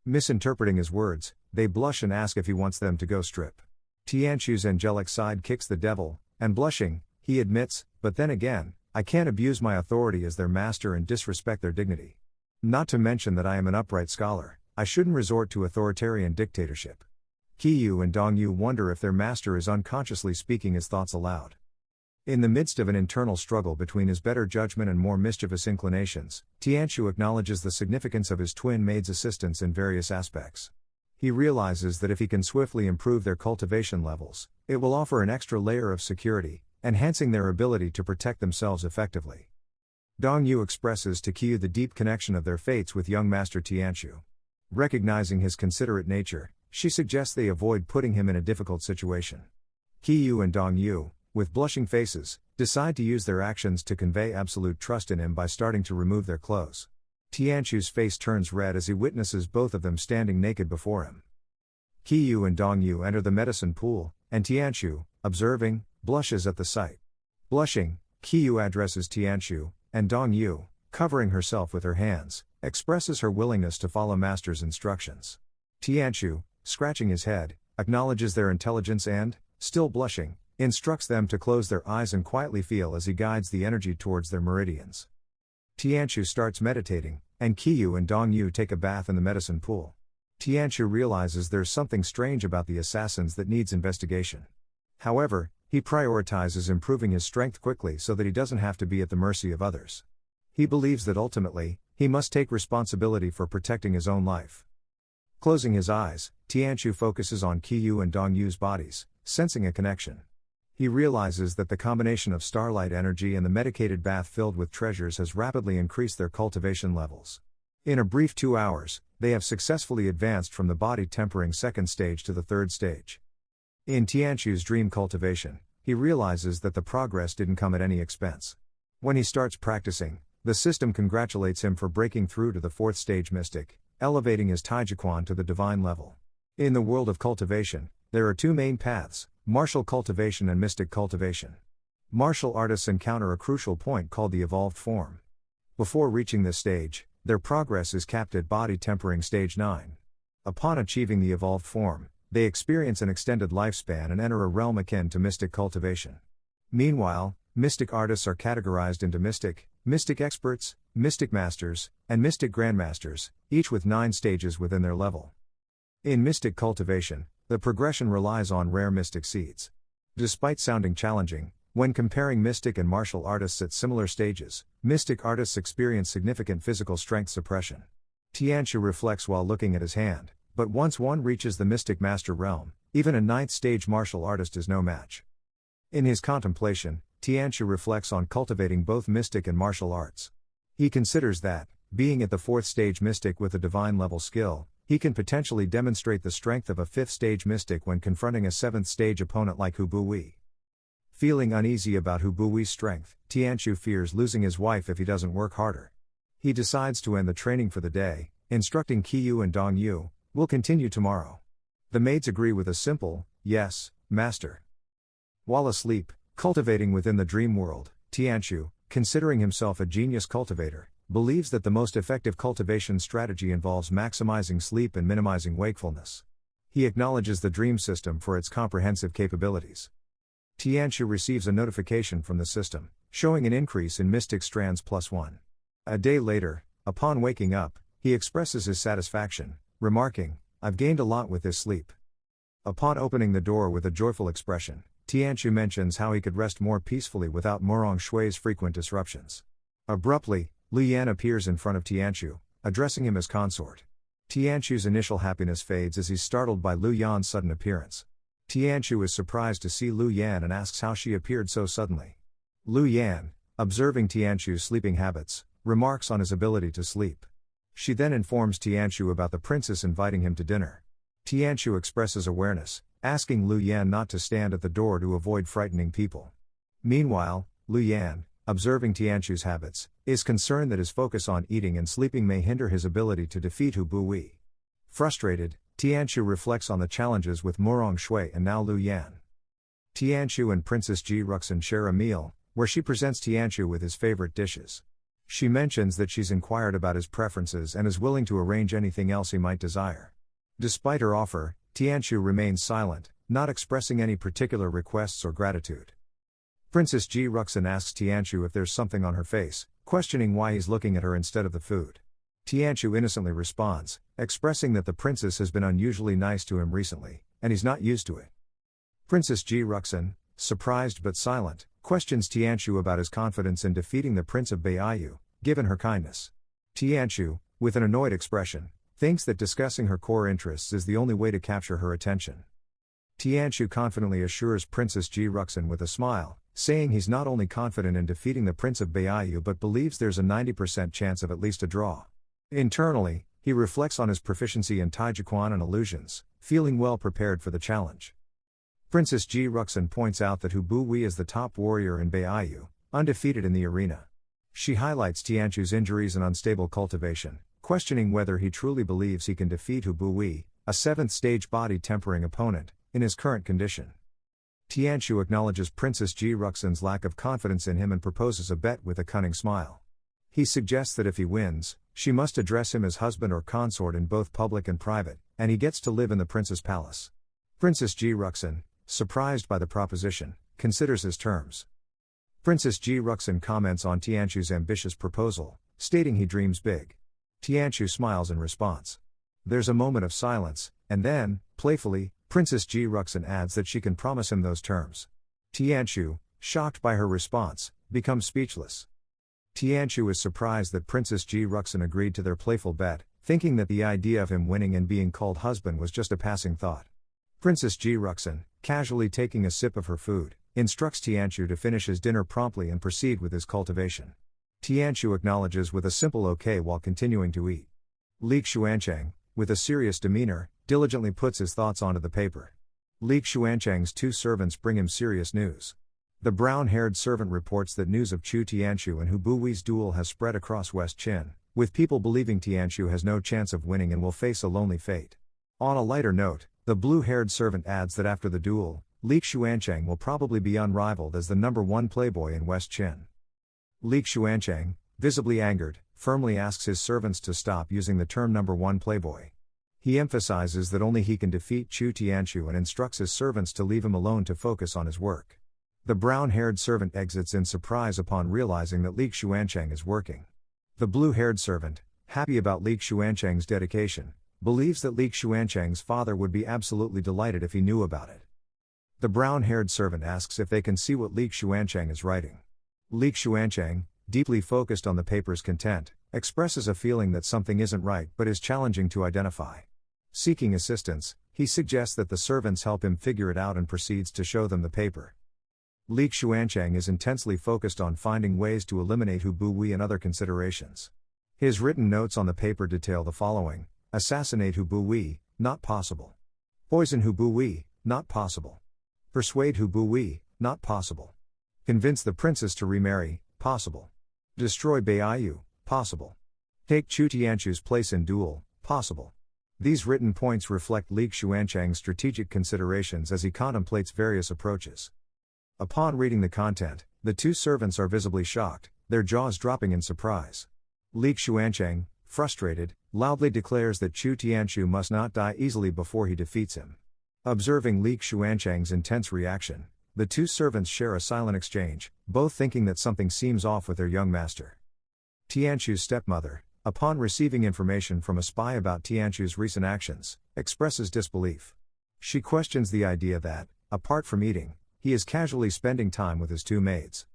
Misinterpreting his words, they blush and ask if he wants them to go strip. Tianqiu's angelic side kicks the devil, and blushing, he admits, but then again, I can't abuse my authority as their master and disrespect their dignity. Not to mention that I am an upright scholar, I shouldn't resort to authoritarian dictatorship. Qiyu and Dongyu wonder if their master is unconsciously speaking his thoughts aloud. In the midst of an internal struggle between his better judgment and more mischievous inclinations, Tianqiu acknowledges the significance of his twin maids' assistance in various aspects. He realizes that if he can swiftly improve their cultivation levels, it will offer an extra layer of security, enhancing their ability to protect themselves effectively. Dongyu expresses to Qiyu the deep connection of their fates with young Master Tianqiu. Recognizing his considerate nature, she suggests they avoid putting him in a difficult situation. Qiyu and Dongyu, with blushing faces, decide to use their actions to convey absolute trust in him by starting to remove their clothes. Tianqiu's face turns red as he witnesses both of them standing naked before him. Qiyu and Dongyu enter the medicine pool, and Tianqiu, observing, blushes at the sight. Blushing, Qiyu addresses Tianqiu, and Dongyu, covering herself with her hands, expresses her willingness to follow Master's instructions. Tianqiu, scratching his head, acknowledges their intelligence and, still blushing, instructs them to close their eyes and quietly feel as he guides the energy towards their meridians. Tianqiu starts meditating, and Qiyu and Dongyu take a bath in the medicine pool. Tianqiu realizes there's something strange about the assassins that needs investigation. However, he prioritizes improving his strength quickly so that he doesn't have to be at the mercy of others. He believes that ultimately, he must take responsibility for protecting his own life. Closing his eyes, Tianqiu focuses on Qiyu and Dongyu's bodies, sensing a connection. He realizes that the combination of starlight energy and the medicated bath filled with treasures has rapidly increased their cultivation levels. In a brief 2 hours, they have successfully advanced from the body tempering second stage to the third stage. In Tianqiu's dream cultivation, he realizes that the progress didn't come at any expense. When he starts practicing, the system congratulates him for breaking through to the fourth stage mystic, elevating his Taijiquan to the divine level. In the world of cultivation, there are two main paths: martial cultivation and mystic cultivation. Martial artists encounter a crucial point called the evolved form. Before reaching this stage, their progress is capped at body tempering stage 9. Upon achieving the evolved form, they experience an extended lifespan and enter a realm akin to mystic cultivation. Meanwhile, mystic artists are categorized into mystic experts, mystic masters, and mystic grandmasters, each with 9 stages within their level. In mystic cultivation, the progression relies on rare mystic seeds. Despite sounding challenging, when comparing mystic and martial artists at similar stages, mystic artists experience significant physical strength suppression. Tianqiu reflects while looking at his hand, but once one reaches the mystic master realm, even a 9th stage martial artist is no match. In his contemplation, Tianqiu reflects on cultivating both mystic and martial arts. He considers that, being at the 4th stage mystic with a divine level skill, he can potentially demonstrate the strength of a 5th stage mystic when confronting a 7th stage opponent like Hu Buwei. Feeling uneasy about Hu Buwei's strength, Tianqiu fears losing his wife if he doesn't work harder. He decides to end the training for the day, instructing Qiyu and Dongyu, "We'll continue tomorrow." The maids agree with a simple, "Yes, master." While asleep, cultivating within the dream world, Tianqiu, considering himself a genius cultivator, believes that the most effective cultivation strategy involves maximizing sleep and minimizing wakefulness. He acknowledges the dream system for its comprehensive capabilities. Tianqiu receives a notification from the system, showing an increase in mystic strands +1. A day later, upon waking up, he expresses his satisfaction, remarking, "I've gained a lot with this sleep." Upon opening the door with a joyful expression, Tianqiu mentions how he could rest more peacefully without Morong Shui's frequent disruptions. Abruptly, Lu Yan appears in front of Tianqiu, addressing him as consort. Tianqiu's initial happiness fades as he's startled by Lu Yan's sudden appearance. Tianqiu is surprised to see Lu Yan and asks how she appeared so suddenly. Lu Yan, observing Tianqiu's sleeping habits, remarks on his ability to sleep. She then informs Tianqiu about the princess inviting him to dinner. Tianqiu expresses awareness, asking Lu Yan not to stand at the door to avoid frightening people. Meanwhile, Lu Yan, observing Tianqiu's habits, is concerned that his focus on eating and sleeping may hinder his ability to defeat Hu Buwei. Frustrated, Tianqiu reflects on the challenges with Morong Shui and now Lu Yan. Tianqiu and Princess Ji Ruxin share a meal, where she presents Tianqiu with his favorite dishes. She mentions that she's inquired about his preferences and is willing to arrange anything else he might desire. Despite her offer, Tianqiu remains silent, not expressing any particular requests or gratitude. Princess Ji Ruxin asks Tianqiu if there's something on her face, questioning why he's looking at her instead of the food. Tianchu innocently responds, expressing that the princess has been unusually nice to him recently, and he's not used to it. Princess Ji Ruxin, surprised but silent, questions Tianchu about his confidence in defeating the Prince of Baiyu, given her kindness. Tianchu, with an annoyed expression, thinks that discussing her core interests is the only way to capture her attention. Tianchu confidently assures Princess Ji Ruxin with a smile, saying he's not only confident in defeating the Prince of Baiyu but believes there's a 90% chance of at least a draw. Internally, he reflects on his proficiency in Taijiquan and illusions, feeling well prepared for the challenge. Princess Ji Ruxin points out that Hu Buwei is the top warrior in Baiyu, undefeated in the arena. She highlights Tianchu's injuries and unstable cultivation, questioning whether he truly believes he can defeat Hu Buwei, a 7th stage body tempering opponent, in his current condition. Tianchu acknowledges Princess Ji Ruxin's lack of confidence in him and proposes a bet with a cunning smile. He suggests that if he wins, she must address him as husband or consort in both public and private, and he gets to live in the prince's palace. Princess Ji Ruxin, surprised by the proposition, considers his terms. Princess Ji Ruxin comments on Tianchu's ambitious proposal, stating he dreams big. Tianchu smiles in response. There's a moment of silence, and then, playfully, Princess Ji Ruxin adds that she can promise him those terms. Tianchu, shocked by her response, becomes speechless. Tianchu is surprised that Princess Ji Ruxin agreed to their playful bet, thinking that the idea of him winning and being called husband was just a passing thought. Princess Ji Ruxin, casually taking a sip of her food, instructs Tianchu to finish his dinner promptly and proceed with his cultivation. Tianchu acknowledges with a simple okay while continuing to eat. Li Xuancheng, with a serious demeanor, diligently puts his thoughts onto the paper. Li Xuancheng's 2 servants bring him serious news. The brown-haired servant reports that news of Chu Tianchu and Hu Buwei's duel has spread across West Qin, with people believing Tianchu has no chance of winning and will face a lonely fate. On a lighter note, the blue-haired servant adds that after the duel, Li Xuancheng will probably be unrivaled as the #1 playboy in West Qin. Li Xuancheng, visibly angered, firmly asks his servants to stop using the term #1 playboy. He emphasizes that only he can defeat Chu Tianchu and instructs his servants to leave him alone to focus on his work. The brown-haired servant exits in surprise upon realizing that Li Xuancheng is working. The blue-haired servant, happy about Li Xuancheng's dedication, believes that Li Xuancheng's father would be absolutely delighted if he knew about it. The brown-haired servant asks if they can see what Li Xuancheng is writing. Li Xuancheng, deeply focused on the paper's content, expresses a feeling that something isn't right but is challenging to identify. Seeking assistance, he suggests that the servants help him figure it out and proceeds to show them the paper. Li Xuancheng is intensely focused on finding ways to eliminate Hu Buwei and other considerations. His written notes on the paper detail the following: assassinate Hu Buwei, not possible. Poison Hu Buwei, not possible. Persuade Hu Buwei, not possible. Convince the princess to remarry, possible. Destroy Baiyu, possible. Take Chu Tianchu's place in Duel, possible. These written points reflect Li Xuancheng's strategic considerations as he contemplates various approaches. Upon reading the content, the 2 servants are visibly shocked, their jaws dropping in surprise. Li Xuancheng, frustrated, loudly declares that Chu Tianchu must not die easily before he defeats him. Observing Li Xuancheng's intense reaction, the 2 servants share a silent exchange, both thinking that something seems off with their young master. Tianchu's stepmother, upon receiving information from a spy about Tianchu's recent actions, expresses disbelief. She questions the idea that, apart from eating, he is casually spending time with his 2 maids.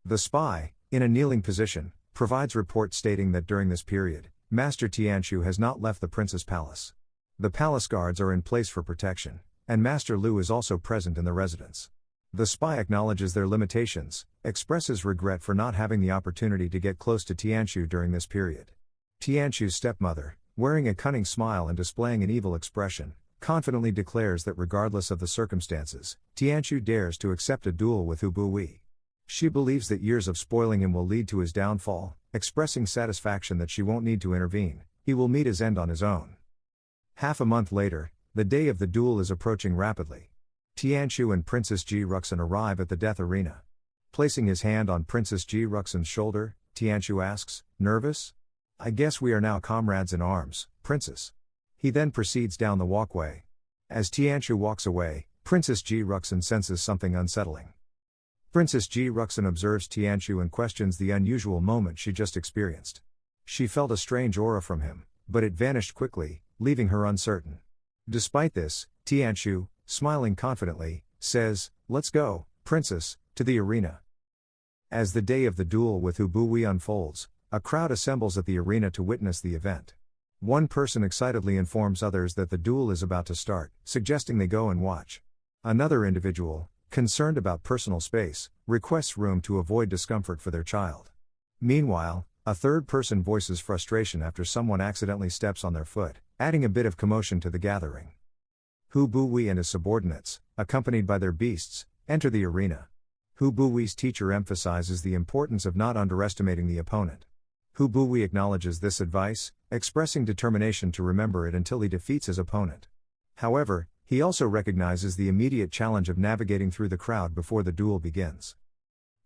The spy, in a kneeling position, provides report stating that during this period, Master Tianchu has not left the prince's palace. The palace guards are in place for protection, and Master Lu is also present in the residence. The spy acknowledges their limitations, expresses regret for not having the opportunity to get close to Tianchu during this period. Tianchu's stepmother, wearing a cunning smile and displaying an evil expression, confidently declares that regardless of the circumstances, Tianchu dares to accept a duel with Hu Buwei. She believes that years of spoiling him will lead to his downfall, expressing satisfaction that she won't need to intervene, he will meet his end on his own. Half a month later, the day of the duel is approaching rapidly. Tianchu and Princess Ji Ruxin arrive at the death arena. Placing his hand on Princess Ji Ruxin's shoulder, Tianchu asks, "Nervous? I guess we are now comrades in arms, Princess." He then proceeds down the walkway. As Tianchu walks away, Princess Ji Ruxin senses something unsettling. Princess Ji Ruxin observes Tianchu and questions the unusual moment she just experienced. She felt a strange aura from him, but it vanished quickly, leaving her uncertain. Despite this, Tianchu, smiling confidently, says, "Let's go, princess, to the arena." As the day of the duel with Hu Buwi unfolds, a crowd assembles at the arena to witness the event. One person excitedly informs others that the duel is about to start, suggesting they go and watch. Another individual, concerned about personal space, requests room to avoid discomfort for their child. Meanwhile, a third person voices frustration after someone accidentally steps on their foot, adding a bit of commotion to the gathering. Hu Buwi and his subordinates, accompanied by their beasts, enter the arena. Hu Buwi's teacher emphasizes the importance of not underestimating the opponent. Hu Buwi acknowledges this advice, expressing determination to remember it until he defeats his opponent. However, he also recognizes the immediate challenge of navigating through the crowd before the duel begins.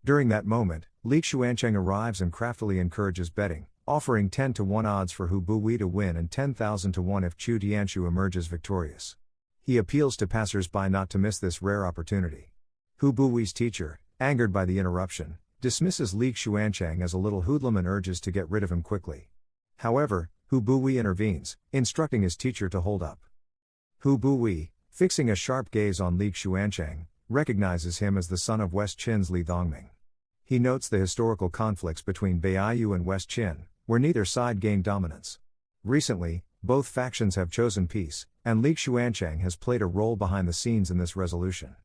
During that moment, Li Xuancheng arrives and craftily encourages betting, offering 10-to-1 odds for Hu Buwi to win and 10,000-to-1 if Chu Tianchu emerges victorious. He appeals to passers-by not to miss this rare opportunity. Hu Buwi's teacher, angered by the interruption, dismisses Li Xuancheng as a little hoodlum and urges to get rid of him quickly. However, Hu Buwi intervenes, instructing his teacher to hold up. Hu Buwi, fixing a sharp gaze on Li Xuancheng, recognizes him as the son of West Qin's Li Dongming. He notes the historical conflicts between Baiyu and West Qin, where neither side gained dominance. Recently, both factions have chosen peace, and Li Xuancheng has played a role behind the scenes in this resolution.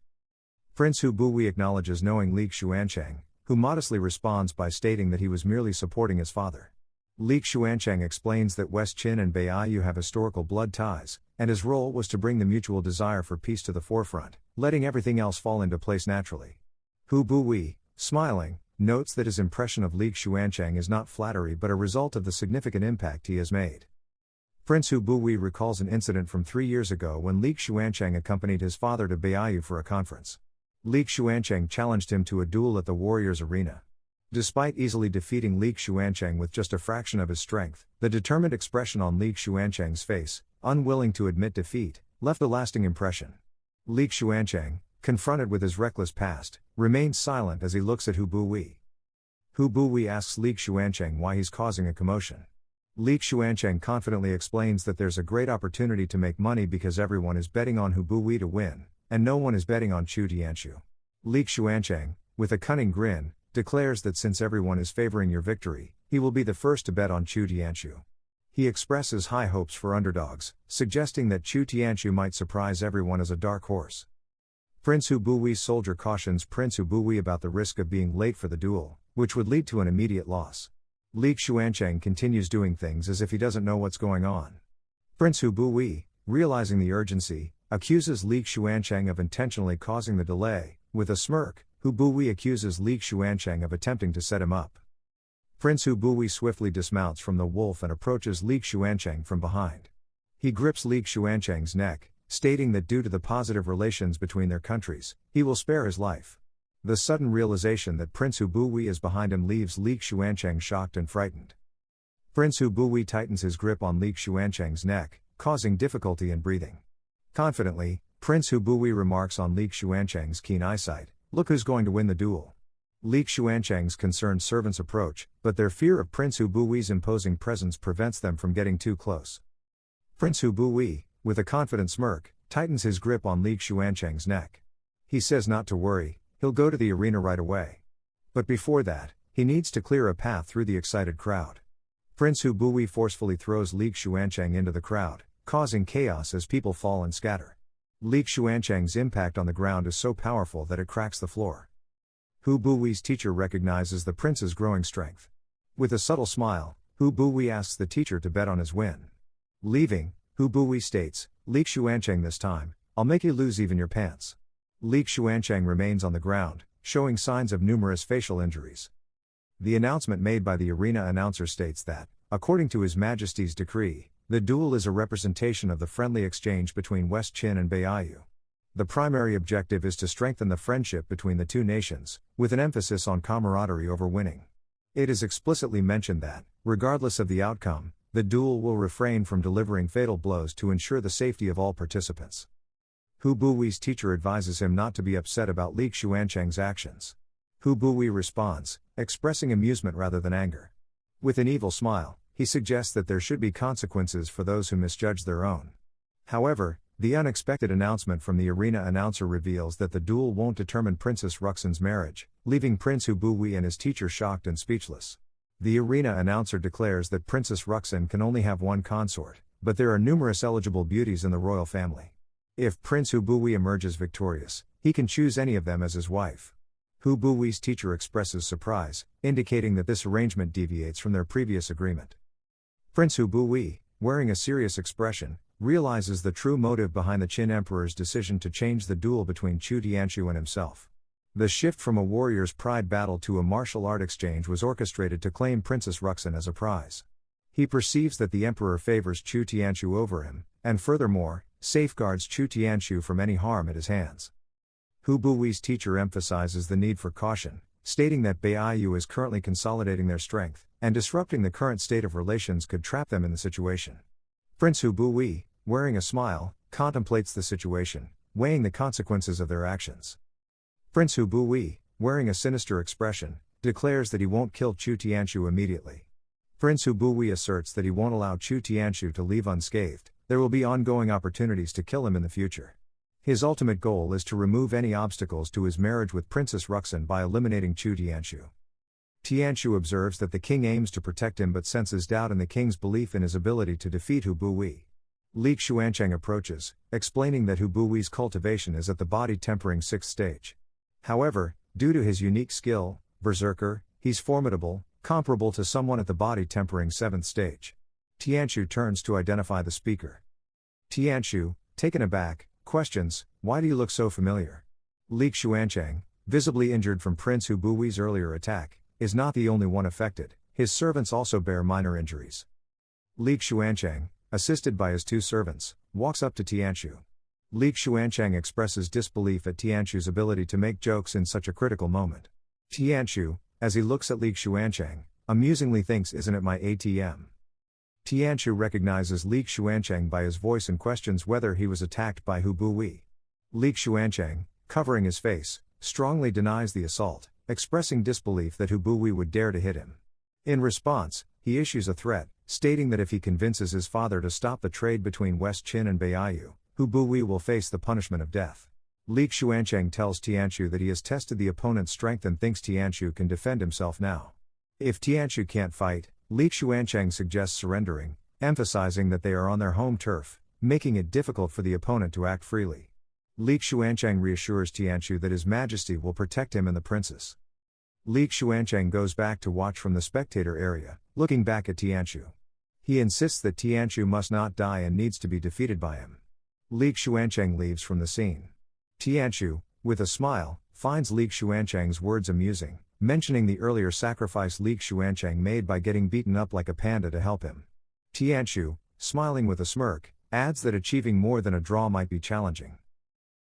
Prince Hu Buwi acknowledges knowing Li Xuancheng, who modestly responds by stating that he was merely supporting his father. Li Xuancheng explains that West Qin and Baiyu have historical blood ties, and his role was to bring the mutual desire for peace to the forefront, letting everything else fall into place naturally. Hu Buwi, smiling, notes that his impression of Li Xuancheng is not flattery but a result of the significant impact he has made. Prince Hu Buwi recalls an incident from 3 years ago when Li Xuancheng accompanied his father to Baiyu for a conference. Li Xuancheng challenged him to a duel at the Warriors Arena. Despite easily defeating Li Xuancheng with just a fraction of his strength, the determined expression on Li Xuancheng's face, unwilling to admit defeat, left a lasting impression. Li Xuancheng, confronted with his reckless past, remains silent as he looks at Hu Buwi. Hu Buwi asks Li Xuancheng why he's causing a commotion. Li Xuancheng confidently explains that there's a great opportunity to make money because everyone is betting on Hu Buwi to win, and no one is betting on Chu Tianchu. Li Xuancheng, with a cunning grin, declares that since everyone is favoring your victory, he will be the first to bet on Chu Tianchu. He expresses high hopes for underdogs, suggesting that Chu Tianchu might surprise everyone as a dark horse. Prince Hu Buwi's soldier cautions Prince Hu Buwi about the risk of being late for the duel, which would lead to an immediate loss. Li Xuancheng continues doing things as if he doesn't know what's going on. Prince Hu Buwi, realizing the urgency, accuses Li Xuancheng of intentionally causing the delay. With a smirk, Hu Buwi accuses Li Xuancheng of attempting to set him up. Prince Hu Buwi swiftly dismounts from the wolf and approaches Li Xuancheng from behind. He grips Li Xuancheng's neck, stating that due to the positive relations between their countries, he will spare his life. The sudden realization that Prince Hu Buwi is behind him leaves Li Xuancheng shocked and frightened. Prince Hu Buwi tightens his grip on Li Xuancheng's neck, causing difficulty in breathing. Confidently, Prince Hu Buwi remarks on Li Xuancheng's keen eyesight, "Look who's going to win the duel." Li Xuancheng's concerned servants approach, but their fear of Prince Hu Buwi's imposing presence prevents them from getting too close. Prince Hu Buwi, with a confident smirk, tightens his grip on Li Xuancheng's neck. He says not to worry, he'll go to the arena right away. But before that, he needs to clear a path through the excited crowd. Prince Hu Buwi forcefully throws Li Xuancheng into the crowd, causing chaos as people fall and scatter. Li Xuancheng's impact on the ground is so powerful that it cracks the floor. Hu Buwi's teacher recognizes the prince's growing strength. With a subtle smile, Hu Buwi asks the teacher to bet on his win. Leaving, Hu Buwi states, "Li Xuancheng, this time, I'll make you lose even your pants." Li Xuancheng remains on the ground, showing signs of numerous facial injuries. The announcement made by the arena announcer states that, according to His Majesty's decree, the duel is a representation of the friendly exchange between West Qin and Baiyu. The primary objective is to strengthen the friendship between the two nations, with an emphasis on camaraderie over winning. It is explicitly mentioned that, regardless of the outcome, the duel will refrain from delivering fatal blows to ensure the safety of all participants. Hu Buwi's teacher advises him not to be upset about Li Xuancheng's actions. Hu Buwi responds, expressing amusement rather than anger. With an evil smile, he suggests that there should be consequences for those who misjudge their own. However, the unexpected announcement from the arena announcer reveals that the duel won't determine Princess Ruxin's marriage, leaving Prince Hubui and his teacher shocked and speechless. The arena announcer declares that Princess Ruxin can only have one consort, but there are numerous eligible beauties in the royal family. If Prince Hubui emerges victorious, he can choose any of them as his wife. Hubui's teacher expresses surprise, indicating that this arrangement deviates from their previous agreement. Prince Hubui, wearing a serious expression, realizes the true motive behind the Qin Emperor's decision to change the duel between Chu Tianqiu and himself. The shift from a warrior's pride battle to a martial art exchange was orchestrated to claim Princess Ruxin as a prize. He perceives that the Emperor favors Chu Tianqiu over him, and furthermore, safeguards Chu Tianqiu from any harm at his hands. Hubui's teacher emphasizes the need for caution, stating that Baiyu is currently consolidating their strength, and disrupting the current state of relations could trap them in the situation. Prince Hubui, wearing a smile, contemplates the situation, weighing the consequences of their actions. Prince Hubui, wearing a sinister expression, declares that he won't kill Chu Tianqiu immediately. Prince Hubui asserts that he won't allow Chu Tianqiu to leave unscathed. There will be ongoing opportunities to kill him in the future. His ultimate goal is to remove any obstacles to his marriage with Princess Ruxin by eliminating Chu Tianqiu. Tianqiu observes that the king aims to protect him but senses doubt in the king's belief in his ability to defeat Hubui. Li Xuancheng approaches, explaining that Hubui's cultivation is at the body tempering 6th stage. However, due to his unique skill, Berserker, he's formidable, comparable to someone at the body tempering 7th stage. Tianqiu turns to identify the speaker. Tianqiu, taken aback, questions, "Why do you look so familiar?" Li Xuancheng, visibly injured from Prince Hubui's earlier attack, is not the only one affected. His servants also bear minor injuries. Li Xuancheng, assisted by his 2 servants, walks up to Tianqiu. Li Xuancheng expresses disbelief at Tianqiu's ability to make jokes in such a critical moment. Tianqiu, as he looks at Li Xuancheng, amusingly thinks, "Isn't it my ATM?" Tianqiu recognizes Li Xuancheng by his voice and questions whether he was attacked by Hubui. Li Xuancheng, covering his face, strongly denies the assault, expressing disbelief that Hubui would dare to hit him. In response, he issues a threat, stating that if he convinces his father to stop the trade between West Qin and Baiyu, Hubui will face the punishment of death. Li Xuancheng tells Tianqiu that he has tested the opponent's strength and thinks Tianqiu can defend himself now. If Tianqiu can't fight, Li Xuancheng suggests surrendering, emphasizing that they are on their home turf, making it difficult for the opponent to act freely. Li Xuancheng reassures Tianqiu that His Majesty will protect him and the princess. Li Xuancheng goes back to watch from the spectator area, looking back at Tianqiu. He insists that Tianqiu must not die and needs to be defeated by him. Li Xuancheng leaves from the scene. Tianqiu, with a smile, finds Li Xuancheng's words amusing, mentioning the earlier sacrifice Li Xuancheng made by getting beaten up like a panda to help him. Tianqiu, smiling with a smirk, adds that achieving more than a draw might be challenging.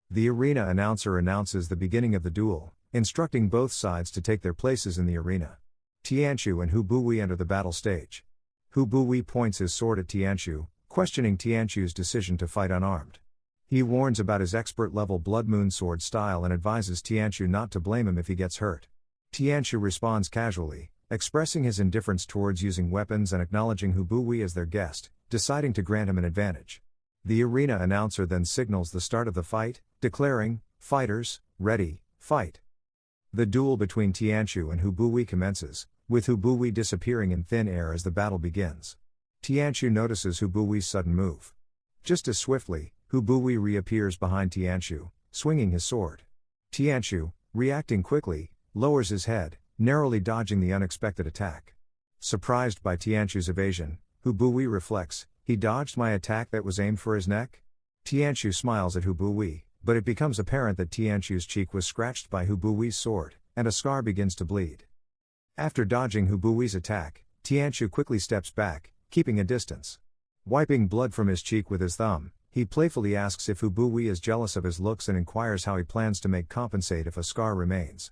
The arena announcer announces the beginning of the duel, instructing both sides to take their places in the arena. Tianqiu and Hubui enter the battle stage. Hubui points his sword at Tianqiu, questioning Tianqiu's decision to fight unarmed. He warns about his expert-level Blood Moon sword style and advises Tianqiu not to blame him if he gets hurt. Tianqiu responds casually, expressing his indifference towards using weapons and acknowledging Hubui as their guest, deciding to grant him an advantage. The arena announcer then signals the start of the fight, declaring, "Fighters, ready, fight." The duel between Tianqiu and Hubui commences, with Hubui disappearing in thin air as the battle begins. Tianqiu notices Hubui's sudden move. Just as swiftly, Hubui reappears behind Tianqiu, swinging his sword. Tianqiu, reacting quickly, lowers his head, narrowly dodging the unexpected attack. Surprised by Tianqiu's evasion, Hubui reflects, "He dodged my attack that was aimed for his neck?" Tianqiu smiles at Hubui, but it becomes apparent that Tianqiu's cheek was scratched by Hubui's sword, and a scar begins to bleed. After dodging Hubui's attack, Tianqiu quickly steps back, keeping a distance. Wiping blood from his cheek with his thumb, he playfully asks if Hubui is jealous of his looks and inquires how he plans to make compensate if a scar remains.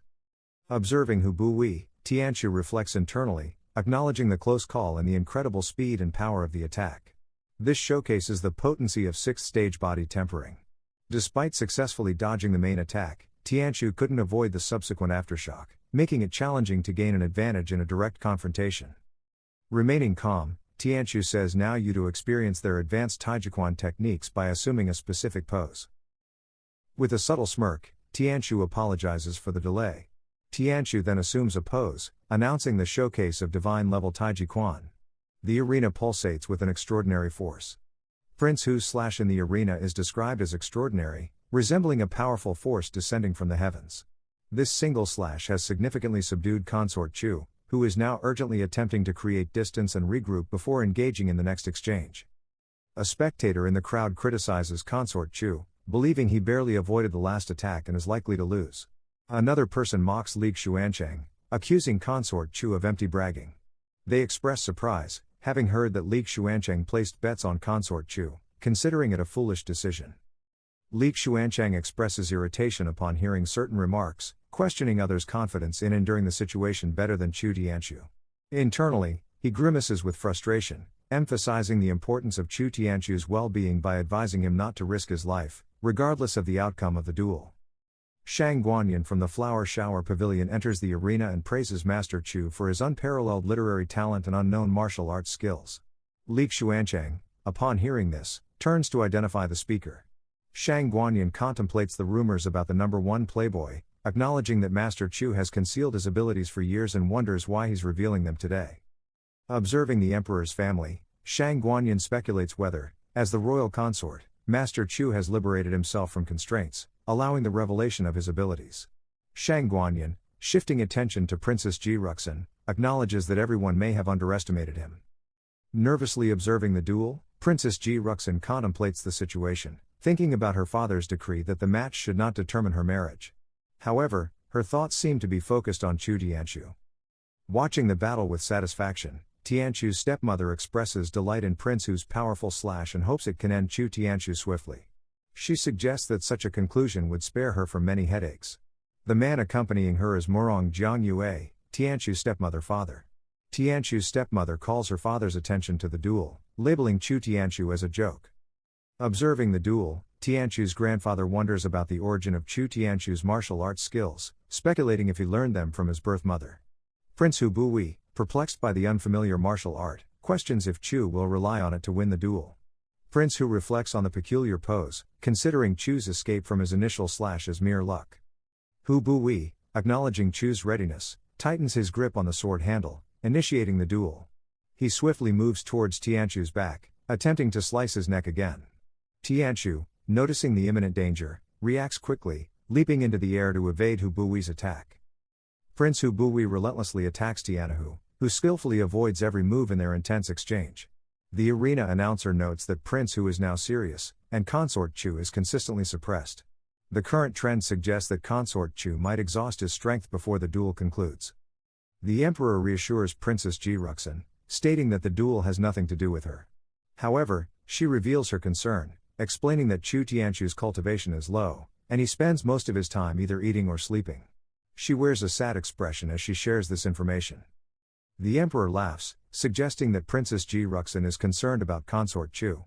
Observing Hubui, Tianqiu reflects internally, acknowledging the close call and the incredible speed and power of the attack. This showcases the potency of 6th stage body tempering. Despite successfully dodging the main attack, Tianqiu couldn't avoid the subsequent aftershock, making it challenging to gain an advantage in a direct confrontation. Remaining calm, Tianchu says now you to experience their advanced Taijiquan techniques by assuming a specific pose. With a subtle smirk, Tianchu apologizes for the delay. Tianchu then assumes a pose, announcing the showcase of divine-level Taijiquan. The arena pulsates with an extraordinary force. Prince Hu's slash in the arena is described as extraordinary, resembling a powerful force descending from the heavens. This single slash has significantly subdued Consort Chu, who is now urgently attempting to create distance and regroup before engaging in the next exchange. A spectator in the crowd criticizes Consort Chu, believing he barely avoided the last attack and is likely to lose. Another person mocks Li Xuancheng, accusing Consort Chu of empty bragging. They express surprise, having heard that Li Xuancheng placed bets on Consort Chu, considering it a foolish decision. Li Xuancheng expresses irritation upon hearing certain remarks, questioning others' confidence in and during the situation better than Chu Tianchu. Internally, he grimaces with frustration, emphasizing the importance of Chu Tianchu's well-being by advising him not to risk his life, regardless of the outcome of the duel. Shang Guanyin from the Flower Shower Pavilion enters the arena and praises Master Chu for his unparalleled literary talent and unknown martial arts skills. Li Xuancheng, upon hearing this, turns to identify the speaker. Shang Guanyin contemplates the rumors about the number one playboy, acknowledging that Master Chu has concealed his abilities for years and wonders why he's revealing them today. Observing the emperor's family, Shang Guanyin speculates whether, as the royal consort, Master Chu has liberated himself from constraints, allowing the revelation of his abilities. Shang Guanyin, shifting attention to Princess Ji Ruxin, acknowledges that everyone may have underestimated him. Nervously observing the duel, Princess Ji Ruxin contemplates the situation, thinking about her father's decree that the match should not determine her marriage. However, her thoughts seem to be focused on Chu Tianchu. Watching the battle with satisfaction, Tianchu's stepmother expresses delight in Prince Hu's powerful slash and hopes it can end Chu Tianchu swiftly. She suggests that such a conclusion would spare her from many headaches. The man accompanying her is Murong Jiangyue, Tianchu's stepmother father. Tianchu's stepmother calls her father's attention to the duel, labeling Chu Tianchu as a joke. Observing the duel, Tianchu's grandfather wonders about the origin of Chu Tianchu's martial arts skills, speculating if he learned them from his birth mother. Prince Hu Buyi, perplexed by the unfamiliar martial art, questions if Chu will rely on it to win the duel. Prince Hu reflects on the peculiar pose, considering Chu's escape from his initial slash as mere luck. Hu Buyi, acknowledging Chu's readiness, tightens his grip on the sword handle, initiating the duel. He swiftly moves towards Tianchu's back, attempting to slice his neck again. Tianchu, noticing the imminent danger, reacts quickly, leaping into the air to evade Hu Buyi's attack. Prince Hu Buyi relentlessly attacks Tianhu, who skillfully avoids every move in their intense exchange. The arena announcer notes that Prince Hu is now serious, and Consort Chu is consistently suppressed. The current trend suggests that Consort Chu might exhaust his strength before the duel concludes. The emperor reassures Princess Ji Ruxin, stating that the duel has nothing to do with her. However, she reveals her concern, explaining that Chu Tianchu's cultivation is low, and he spends most of his time either eating or sleeping. She wears a sad expression as she shares this information. The emperor laughs, suggesting that Princess Ji Ruxin is concerned about Consort Chu.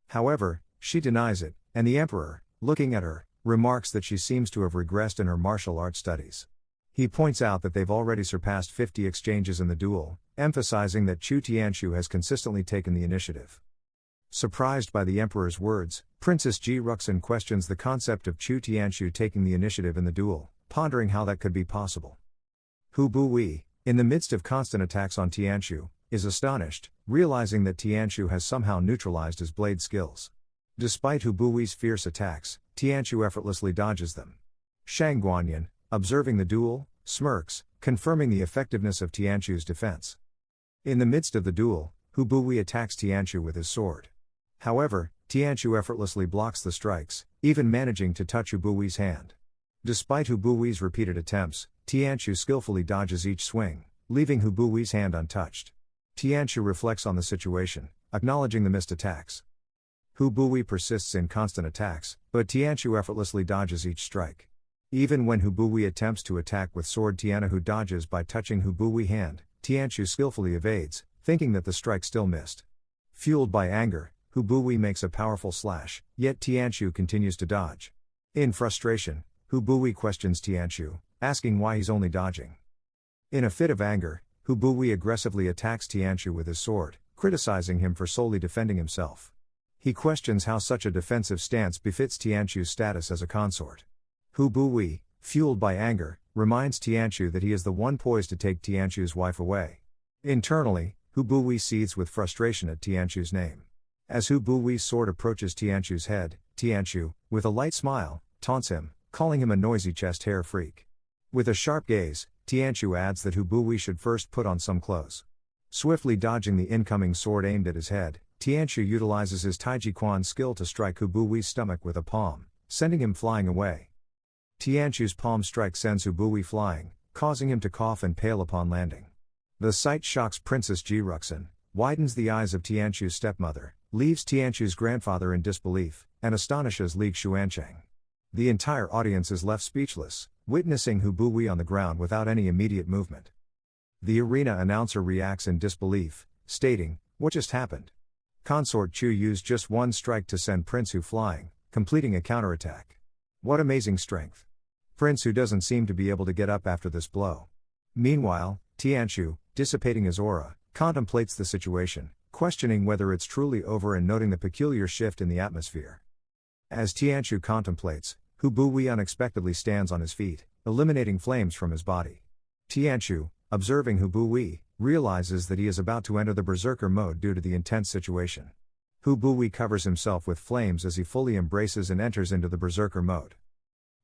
However, she denies it, and the emperor, looking at her, remarks that she seems to have regressed in her martial arts studies. He points out that they've already surpassed 50 exchanges in the duel, emphasizing that Chu Tianchu has consistently taken the initiative. Surprised by the emperor's words, Princess Ji Ruxin questions the concept of Chu Tianchu taking the initiative in the duel, pondering how that could be possible. Hu Buyi, in the midst of constant attacks on Tianchu, is astonished, realizing that Tianchu has somehow neutralized his blade skills. Despite Hu Buyi's fierce attacks, Tianchu effortlessly dodges them. Shang Guanyin, observing the duel, smirks, confirming the effectiveness of Tianchu's defense. In the midst of the duel, Hu Buyi attacks Tianchu with his sword. However, Tianchu effortlessly blocks the strikes, even managing to touch Hu Buyi's hand. Despite Hu Buyi's repeated attempts, Tianchu skillfully dodges each swing, leaving Hu Buyi's hand untouched. Tianchu reflects on the situation, acknowledging the missed attacks. Hu Buyi persists in constant attacks, but Tianchu effortlessly dodges each strike. Even when Hu Buyi attempts to attack with sword, Tianhu dodges by touching Hu Buyi's hand. Tianchu skillfully evades, thinking that the strike still missed. Fueled by anger, Hu Buyi makes a powerful slash, yet Tianchu continues to dodge. In frustration, Hu Buyi questions Tianchu, asking why he's only dodging. In a fit of anger, Hu Buyi aggressively attacks Tianchu with his sword, criticizing him for solely defending himself. He questions how such a defensive stance befits Tianchu's status as a consort. Hu Buwei, fueled by anger, reminds Tianchu that he is the one poised to take Tianchu's wife away. Internally, Hu Buwei seethes with frustration at Tianchu's name. As Hu Buwei's sword approaches Tianchu's head, Tianchu, with a light smile, taunts him, calling him a noisy chest hair freak. With a sharp gaze, Tianchu adds that Hu Buwei should first put on some clothes. Swiftly dodging the incoming sword aimed at his head, Tianchu utilizes his Taiji Quan skill to strike Hu Buwei's stomach with a palm, sending him flying away. Tianchu's palm strike sends Hu Buwei flying, causing him to cough and pale upon landing. The sight shocks Princess Ji Ruxin, widens the eyes of Tianchu's stepmother, leaves Tianchu's grandfather in disbelief, and astonishes Li Xuancheng. The entire audience is left speechless, witnessing Hu Buwei on the ground without any immediate movement. The arena announcer reacts in disbelief, stating, "What just happened?" Consort Chu used just one strike to send Prince Hu flying, completing a counterattack. What amazing strength! Prince Hu doesn't seem to be able to get up after this blow. Meanwhile, Tianchu, dissipating his aura, contemplates the situation, questioning whether it's truly over and noting the peculiar shift in the atmosphere. As Tianchu contemplates, Hu Buwei unexpectedly stands on his feet, eliminating flames from his body. Tianchu, observing Hu Buwei, realizes that he is about to enter the berserker mode due to the intense situation. Hu Buwei covers himself with flames as he fully embraces and enters into the berserker mode.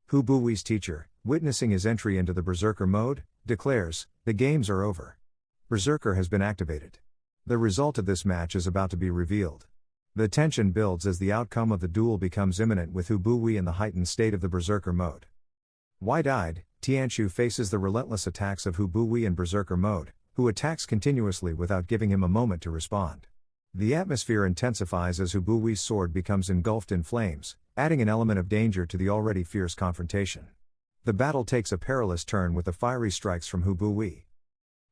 Hu Buwei's teacher, witnessing his entry into the berserker mode, declares, "The games are over. Berserker has been activated." The result of this match is about to be revealed. The tension builds as the outcome of the duel becomes imminent with Hu Buwei in the heightened state of the berserker mode. Wide-eyed, Tianchu faces the relentless attacks of Hu Buwei in berserker mode, who attacks continuously without giving him a moment to respond. The atmosphere intensifies as Hu Buwei's sword becomes engulfed in flames, adding an element of danger to the already fierce confrontation. The battle takes a perilous turn with the fiery strikes from Hu Buwei.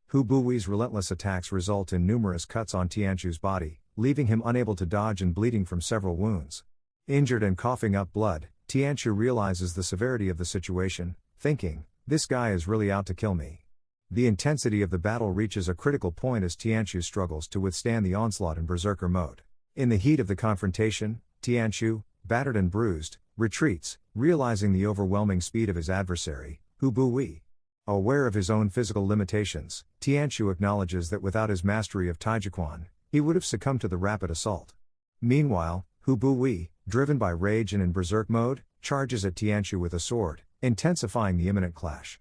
Hu Buwei's relentless attacks result in numerous cuts on Tianchu's body, leaving him unable to dodge and bleeding from several wounds. Injured and coughing up blood, Tianchu realizes the severity of the situation, thinking, "This guy is really out to kill me." The intensity of the battle reaches a critical point as Tianchu struggles to withstand the onslaught in berserker mode. In the heat of the confrontation, Tianchu, battered and bruised, retreats, realizing the overwhelming speed of his adversary, Hu Buwei. Aware of his own physical limitations, Tianchu acknowledges that without his mastery of Taijiquan, he would have succumbed to the rapid assault. Meanwhile, Hu Buwei, driven by rage and in berserk mode, charges at Tianchu with a sword, intensifying the imminent clash.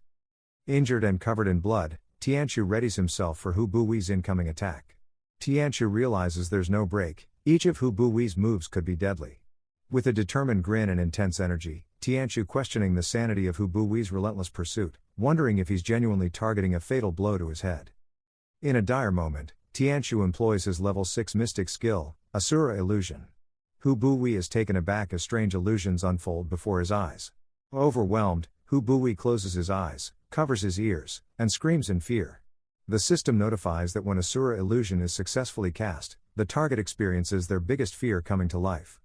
Injured and covered in blood, Tianchu readies himself for Hu Buwei's incoming attack. Tianchu realizes there's no break, each of Hu Buwei's moves could be deadly. With a determined grin and intense energy, Tianchu questioning the sanity of Hu Buwei's relentless pursuit, wondering if he's genuinely targeting a fatal blow to his head. In a dire moment, Tianchu employs his level 6 mystic skill, Asura Illusion. Hu Buwei is taken aback as strange illusions unfold before his eyes. Overwhelmed, Hu Buwei closes his eyes, covers his ears, and screams in fear. The system notifies that when Asura Illusion is successfully cast, the target experiences their biggest fear coming to life.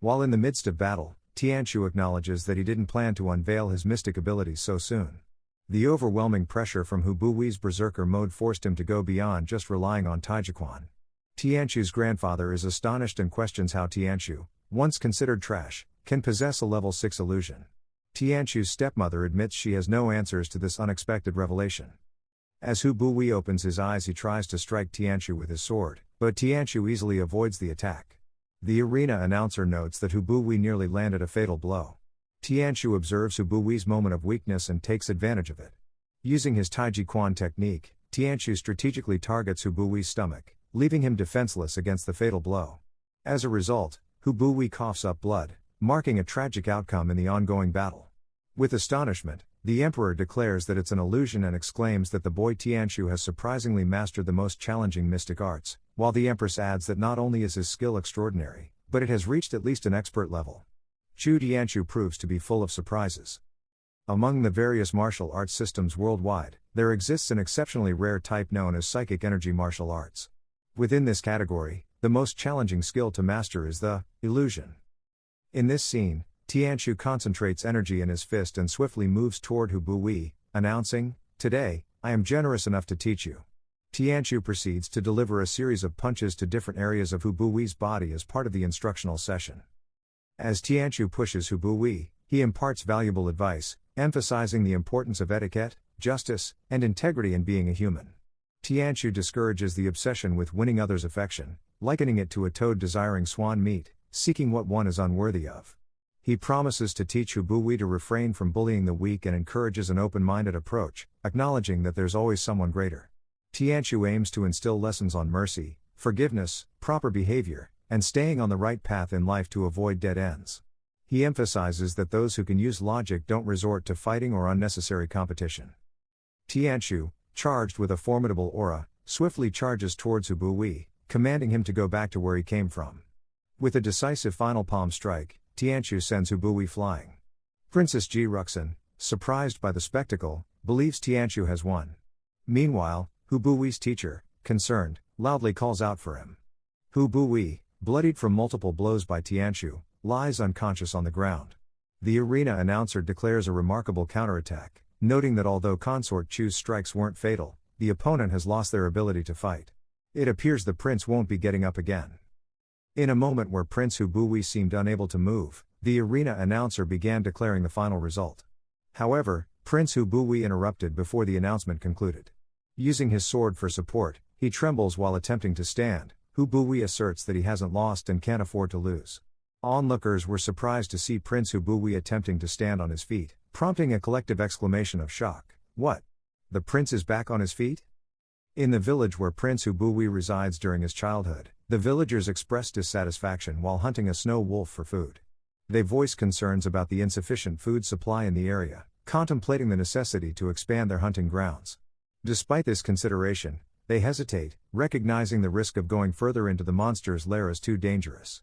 While in the midst of battle, Tianchu acknowledges that he didn't plan to unveil his mystic abilities so soon. The overwhelming pressure from Hu Buwei's berserker mode forced him to go beyond just relying on Taijiquan. Tianchu's grandfather is astonished and questions how Tianchu, once considered trash, can possess a level 6 illusion. Tianchu's stepmother admits she has no answers to this unexpected revelation. As Hu Buwei opens his eyes, he tries to strike Tianchu with his sword, but Tianchu easily avoids the attack. The arena announcer notes that Hu Buwei nearly landed a fatal blow. Tianchu observes Hu Buwei's moment of weakness and takes advantage of it. Using his Taiji Quan technique, Tianchu strategically targets Hu Buwei's stomach, leaving him defenseless against the fatal blow. As a result, Hu Buwei coughs up blood, marking a tragic outcome in the ongoing battle. With astonishment, the emperor declares that it's an illusion and exclaims that the boy Tianchu has surprisingly mastered the most challenging mystic arts, while the empress adds that not only is his skill extraordinary, but it has reached at least an expert level. Tianchu proves to be full of surprises. Among the various martial arts systems worldwide, there exists an exceptionally rare type known as psychic energy martial arts. Within this category, the most challenging skill to master is the illusion. In this scene, Tianchu concentrates energy in his fist and swiftly moves toward Hu Buwei, announcing, "Today, I am generous enough to teach you." Tianchu proceeds to deliver a series of punches to different areas of Hu Bui's body as part of the instructional session. As Tianchu pushes Hu Bui, he imparts valuable advice, emphasizing the importance of etiquette, justice, and integrity in being a human. Tianchu discourages the obsession with winning others' affection, likening it to a toad desiring swan meat, seeking what one is unworthy of. He promises to teach Hu Bui to refrain from bullying the weak and encourages an open-minded approach, acknowledging that there's always someone greater. Tianchu aims to instill lessons on mercy, forgiveness, proper behavior, and staying on the right path in life to avoid dead ends. He emphasizes that those who can use logic don't resort to fighting or unnecessary competition. Tianchu, charged with a formidable aura, swiftly charges towards Hu Bui, commanding him to go back to where he came from. With a decisive final palm strike, Tianchu sends Hu Bui flying. Princess Ji Ruxin, surprised by the spectacle, believes Tianchu has won. Meanwhile, Hu Bui's teacher, concerned, loudly calls out for him. Hu Bui, bloodied from multiple blows by Tianchu, lies unconscious on the ground. The arena announcer declares a remarkable counterattack, noting that although Consort Chu's strikes weren't fatal, the opponent has lost their ability to fight. It appears the prince won't be getting up again. In a moment where Prince Hu Bui seemed unable to move, the arena announcer began declaring the final result. However, Prince Hu Bui interrupted before the announcement concluded. Using his sword for support, he trembles while attempting to stand. Hu Bui asserts that he hasn't lost and can't afford to lose. Onlookers were surprised to see Prince Hu Bui attempting to stand on his feet, prompting a collective exclamation of shock. What? The prince is back on his feet? In the village where Prince Hu Bui resides during his childhood, the villagers expressed dissatisfaction while hunting a snow wolf for food. They voiced concerns about the insufficient food supply in the area, contemplating the necessity to expand their hunting grounds. Despite this consideration, they hesitate, recognizing the risk of going further into the monster's lair as too dangerous.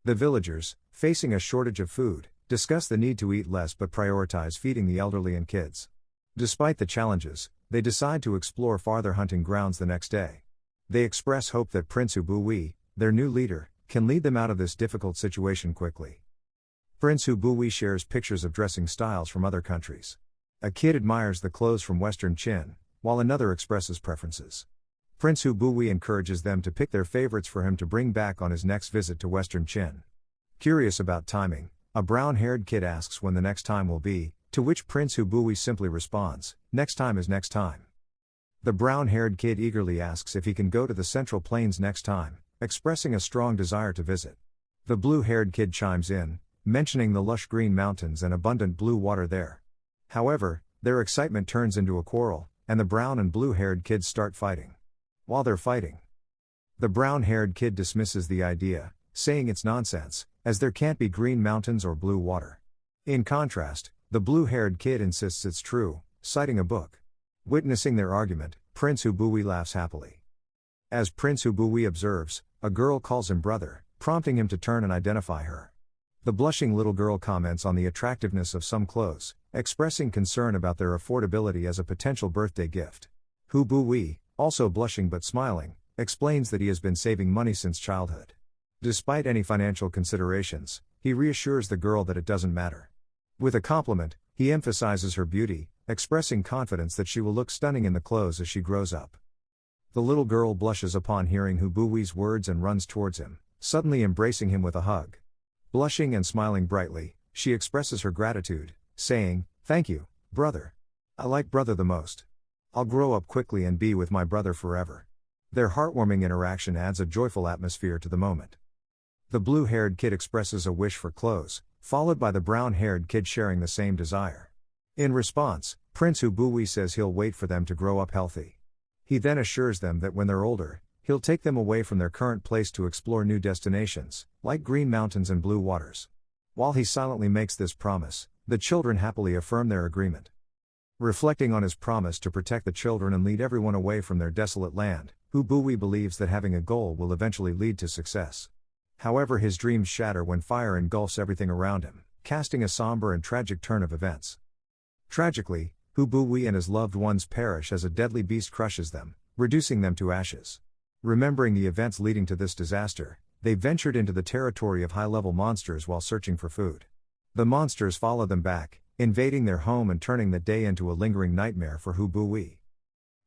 The villagers, facing a shortage of food, discuss the need to eat less but prioritize feeding the elderly and kids. Despite the challenges, they decide to explore farther hunting grounds the next day. They express hope that Prince Hu Bui, their new leader, can lead them out of this difficult situation quickly. Prince Hu Bui shares pictures of dressing styles from other countries. A kid admires the clothes from Western Qin, while another expresses preferences. Prince Hu Bui encourages them to pick their favorites for him to bring back on his next visit to Western Qin. Curious about timing, a brown-haired kid asks when the next time will be, to which Prince Hu Bui simply responds, "Next time is next time." The brown-haired kid eagerly asks if he can go to the Central Plains next time, expressing a strong desire to visit. The blue-haired kid chimes in, mentioning the lush green mountains and abundant blue water there. However, their excitement turns into a quarrel, and the brown and blue-haired kids start fighting. While they're fighting, the brown-haired kid dismisses the idea, saying it's nonsense, as there can't be green mountains or blue water. In contrast, the blue-haired kid insists it's true, citing a book. Witnessing their argument, Prince Hu Bui laughs happily. As Prince Hu Bui observes, a girl calls him brother, prompting him to turn and identify her. The blushing little girl comments on the attractiveness of some clothes, expressing concern about their affordability as a potential birthday gift. Hu Bui, also blushing but smiling, explains that he has been saving money since childhood. Despite any financial considerations, he reassures the girl that it doesn't matter. With a compliment, he emphasizes her beauty, expressing confidence that she will look stunning in the clothes as she grows up. The little girl blushes upon hearing Hu Bui's words and runs towards him, suddenly embracing him with a hug. Blushing and smiling brightly, she expresses her gratitude, saying, "Thank you, brother. I like brother the most. I'll grow up quickly and be with my brother forever." Their heartwarming interaction adds a joyful atmosphere to the moment. The blue-haired kid expresses a wish for clothes, followed by the brown-haired kid sharing the same desire. In response, Prince Hu Bui says he'll wait for them to grow up healthy. He then assures them that when they're older, he'll take them away from their current place to explore new destinations, like green mountains and blue waters. While he silently makes this promise, the children happily affirm their agreement. Reflecting on his promise to protect the children and lead everyone away from their desolate land, Hu Bui believes that having a goal will eventually lead to success. However, his dreams shatter when fire engulfs everything around him, casting a somber and tragic turn of events. Tragically, Hu Bui and his loved ones perish as a deadly beast crushes them, reducing them to ashes. Remembering the events leading to this disaster, they ventured into the territory of high-level monsters while searching for food. The monsters follow them back, invading their home and turning the day into a lingering nightmare for Hu Bui.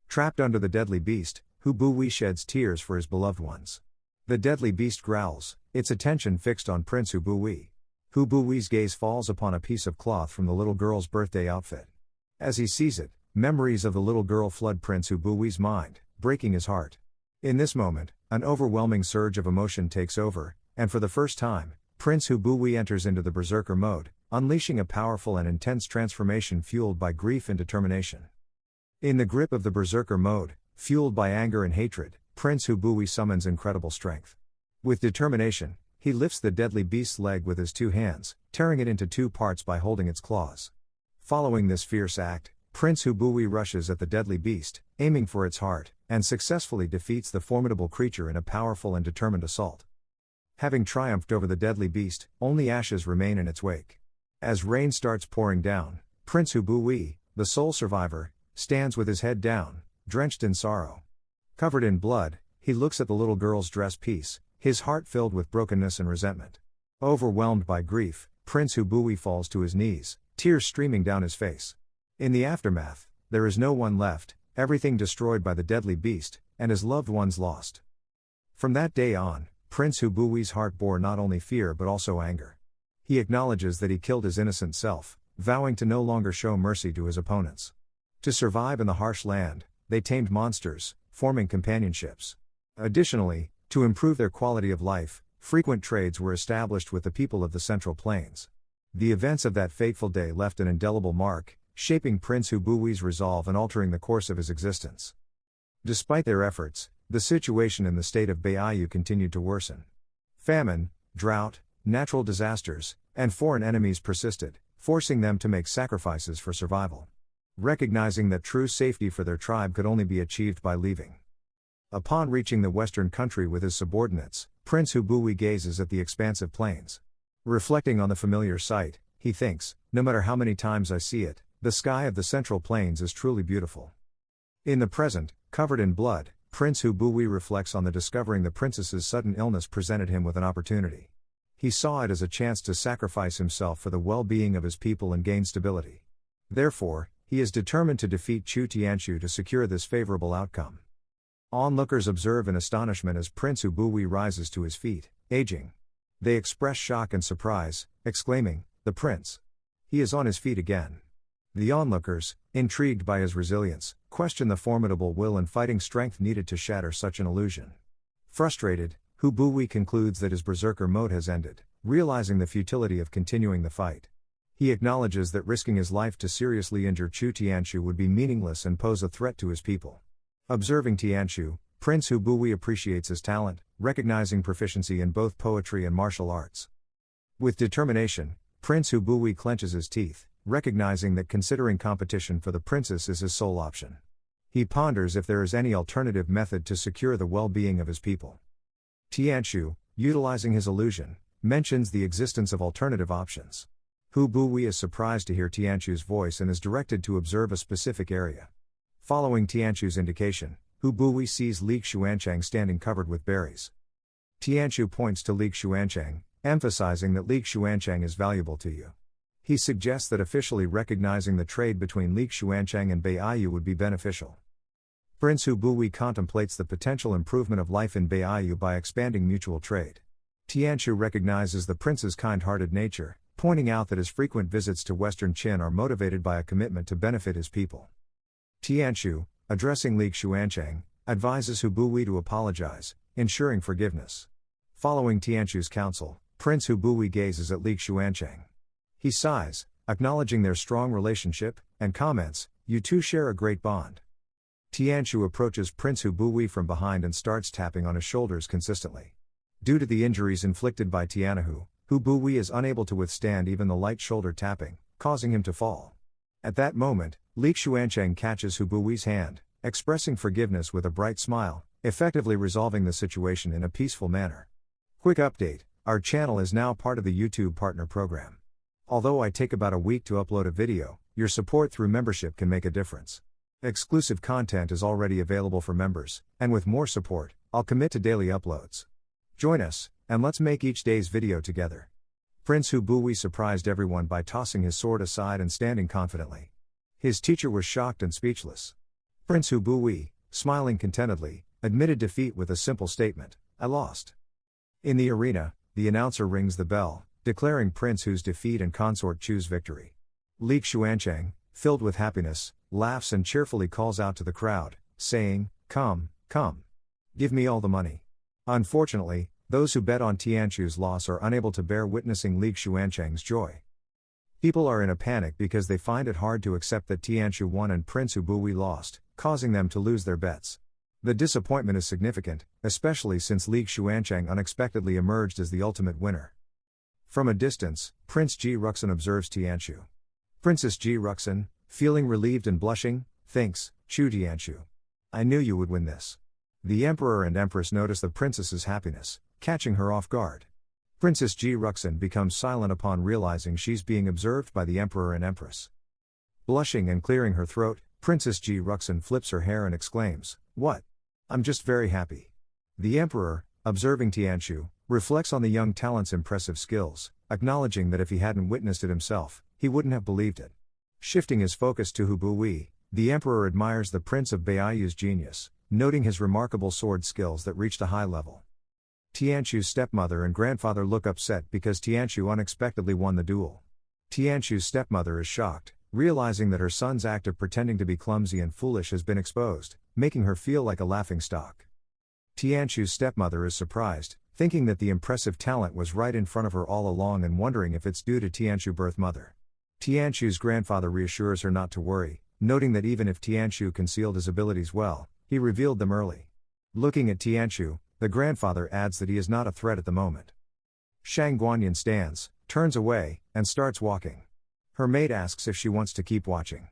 Trapped under the deadly beast, Hu Buwi sheds tears for his beloved ones. The deadly beast growls, its attention fixed on Prince Hu Buwi. Hu Buwi's gaze falls upon a piece of cloth from the little girl's birthday outfit. As he sees it, memories of the little girl flood Prince Hu Buwi's mind, breaking his heart. In this moment, an overwhelming surge of emotion takes over, and for the first time, Prince Hu Buwi enters into the berserker mode, unleashing a powerful and intense transformation fueled by grief and determination. In the grip of the berserker mode, fueled by anger and hatred, Prince Hu Buwi summons incredible strength. With determination, he lifts the deadly beast's leg with his two hands, tearing it into two parts by holding its claws. Following this fierce act, Prince Hu Buwi rushes at the deadly beast, aiming for its heart, and successfully defeats the formidable creature in a powerful and determined assault. Having triumphed over the deadly beast, only ashes remain in its wake. As rain starts pouring down, Prince Hu Buwi, the sole survivor, stands with his head down, drenched in sorrow. Covered in blood, he looks at the little girl's dress piece, his heart filled with brokenness and resentment. Overwhelmed by grief, Prince Hu Buwi falls to his knees, tears streaming down his face. In the aftermath, there is no one left, everything destroyed by the deadly beast, and his loved ones lost. From that day on, Prince Hu Buwi's heart bore not only fear but also anger. He acknowledges that he killed his innocent self, vowing to no longer show mercy to his opponents. To survive in the harsh land, they tamed monsters, forming companionships. Additionally, to improve their quality of life, frequent trades were established with the people of the Central Plains. The events of that fateful day left an indelible mark, shaping Prince Hu Buwi's resolve and altering the course of his existence. Despite their efforts, the situation in the state of Baiyu continued to worsen. Famine, drought, natural disasters, and foreign enemies persisted, forcing them to make sacrifices for survival. Recognizing that true safety for their tribe could only be achieved by leaving. Upon reaching the western country with his subordinates, Prince Hu Buwi gazes at the expansive plains. Reflecting on the familiar sight, he thinks, no matter how many times I see it, the sky of the Central Plains is truly beautiful. In the present, covered in blood, Prince Hu Buwi reflects on the discovering the princess's sudden illness presented him with an opportunity. He saw it as a chance to sacrifice himself for the well-being of his people and gain stability. Therefore, he is determined to defeat Chu Tianchu to secure this favorable outcome. Onlookers observe in astonishment as Prince Hu Buwi rises to his feet, aging. They express shock and surprise, exclaiming, "The prince! He is on his feet again." The onlookers, intrigued by his resilience, question the formidable will and fighting strength needed to shatter such an illusion. Frustrated, Hu Buwi concludes that his berserker mode has ended, realizing the futility of continuing the fight. He acknowledges that risking his life to seriously injure Chu Tianchu would be meaningless and pose a threat to his people. Observing Tianchu, Prince Hu Buwi appreciates his talent, recognizing proficiency in both poetry and martial arts. With determination, Prince Hu Buwi clenches his teeth, recognizing that considering competition for the princess is his sole option. He ponders if there is any alternative method to secure the well-being of his people. Tianchu, utilizing his illusion, mentions the existence of alternative options. Hu Buwi is surprised to hear Tianchu's voice and is directed to observe a specific area. Following Tianchu's indication, Hu Buwi sees Li Xuancheng standing covered with berries. Tianchu points to Li Xuancheng, emphasizing that Li Xuancheng is valuable to you. He suggests that officially recognizing the trade between Li Xuancheng and Baiyu would be beneficial. Prince Hu Buwi contemplates the potential improvement of life in Baiyu by expanding mutual trade. Tianchu recognizes the prince's kind-hearted nature, pointing out that his frequent visits to Western Qin are motivated by a commitment to benefit his people. Tianchu, addressing Li Xuancheng, advises Hu Buwi to apologize, ensuring forgiveness. Following Tianchu's counsel, Prince Hu Buwi gazes at Li Xuancheng. He sighs, acknowledging their strong relationship, and comments, "You two share a great bond." Tianchu approaches Prince Hu Buwi from behind and starts tapping on his shoulders consistently. Due to the injuries inflicted by Tianhu, Hu Buwi is unable to withstand even the light shoulder tapping, causing him to fall. At that moment, Li Xuancheng catches Hu Buwi's hand, expressing forgiveness with a bright smile, effectively resolving the situation in a peaceful manner. Quick update, our channel is now part of the YouTube Partner Program. Although I take about a week to upload a video, your support through membership can make a difference. Exclusive content is already available for members, and with more support, I'll commit to daily uploads. Join us, and let's make each day's video together. Prince Hu Buwi surprised everyone by tossing his sword aside and standing confidently. His teacher was shocked and speechless. Prince Hu Buwi, smiling contentedly, admitted defeat with a simple statement, "I lost." In the arena, the announcer rings the bell, declaring Prince Hu's defeat and consort Chu's victory. Li Xuancheng, filled with happiness, laughs and cheerfully calls out to the crowd, saying, "Come, come. Give me all the money." Unfortunately, those who bet on Tianchu's loss are unable to bear witnessing Li Xuancheng's joy. People are in a panic because they find it hard to accept that Tianchu won and Prince Hu Bui lost, causing them to lose their bets. The disappointment is significant, especially since Li Xuancheng unexpectedly emerged as the ultimate winner. From a distance, Prince Ji Ruxin observes Tianchu. Princess Ji Ruxin, feeling relieved and blushing, thinks, "Chu Tianchu. I knew you would win this." The Emperor and Empress notice the princess's happiness, catching her off guard. Princess Ji Ruxin becomes silent upon realizing she's being observed by the Emperor and Empress. Blushing and clearing her throat, Princess Ji Ruxin flips her hair and exclaims, "What? I'm just very happy." The Emperor, observing Tianchu, reflects on the young talent's impressive skills, acknowledging that if he hadn't witnessed it himself, he wouldn't have believed it. Shifting his focus to Hu Bui, the Emperor admires the Prince of Baiyu's genius, noting his remarkable sword skills that reached a high level. Tianchu's stepmother and grandfather look upset because Tianchu unexpectedly won the duel. Tianchu's stepmother is shocked, realizing that her son's act of pretending to be clumsy and foolish has been exposed, making her feel like a laughingstock. Tianchu's stepmother is surprised, thinking that the impressive talent was right in front of her all along and wondering if it's due to Tianchu's birth mother. Tianchu's grandfather reassures her not to worry, noting that even if Tianchu concealed his abilities well, he revealed them early. Looking at Tianchu, the grandfather adds that he is not a threat at the moment. Shang Guanyin stands, turns away, and starts walking. Her maid asks if she wants to keep watching.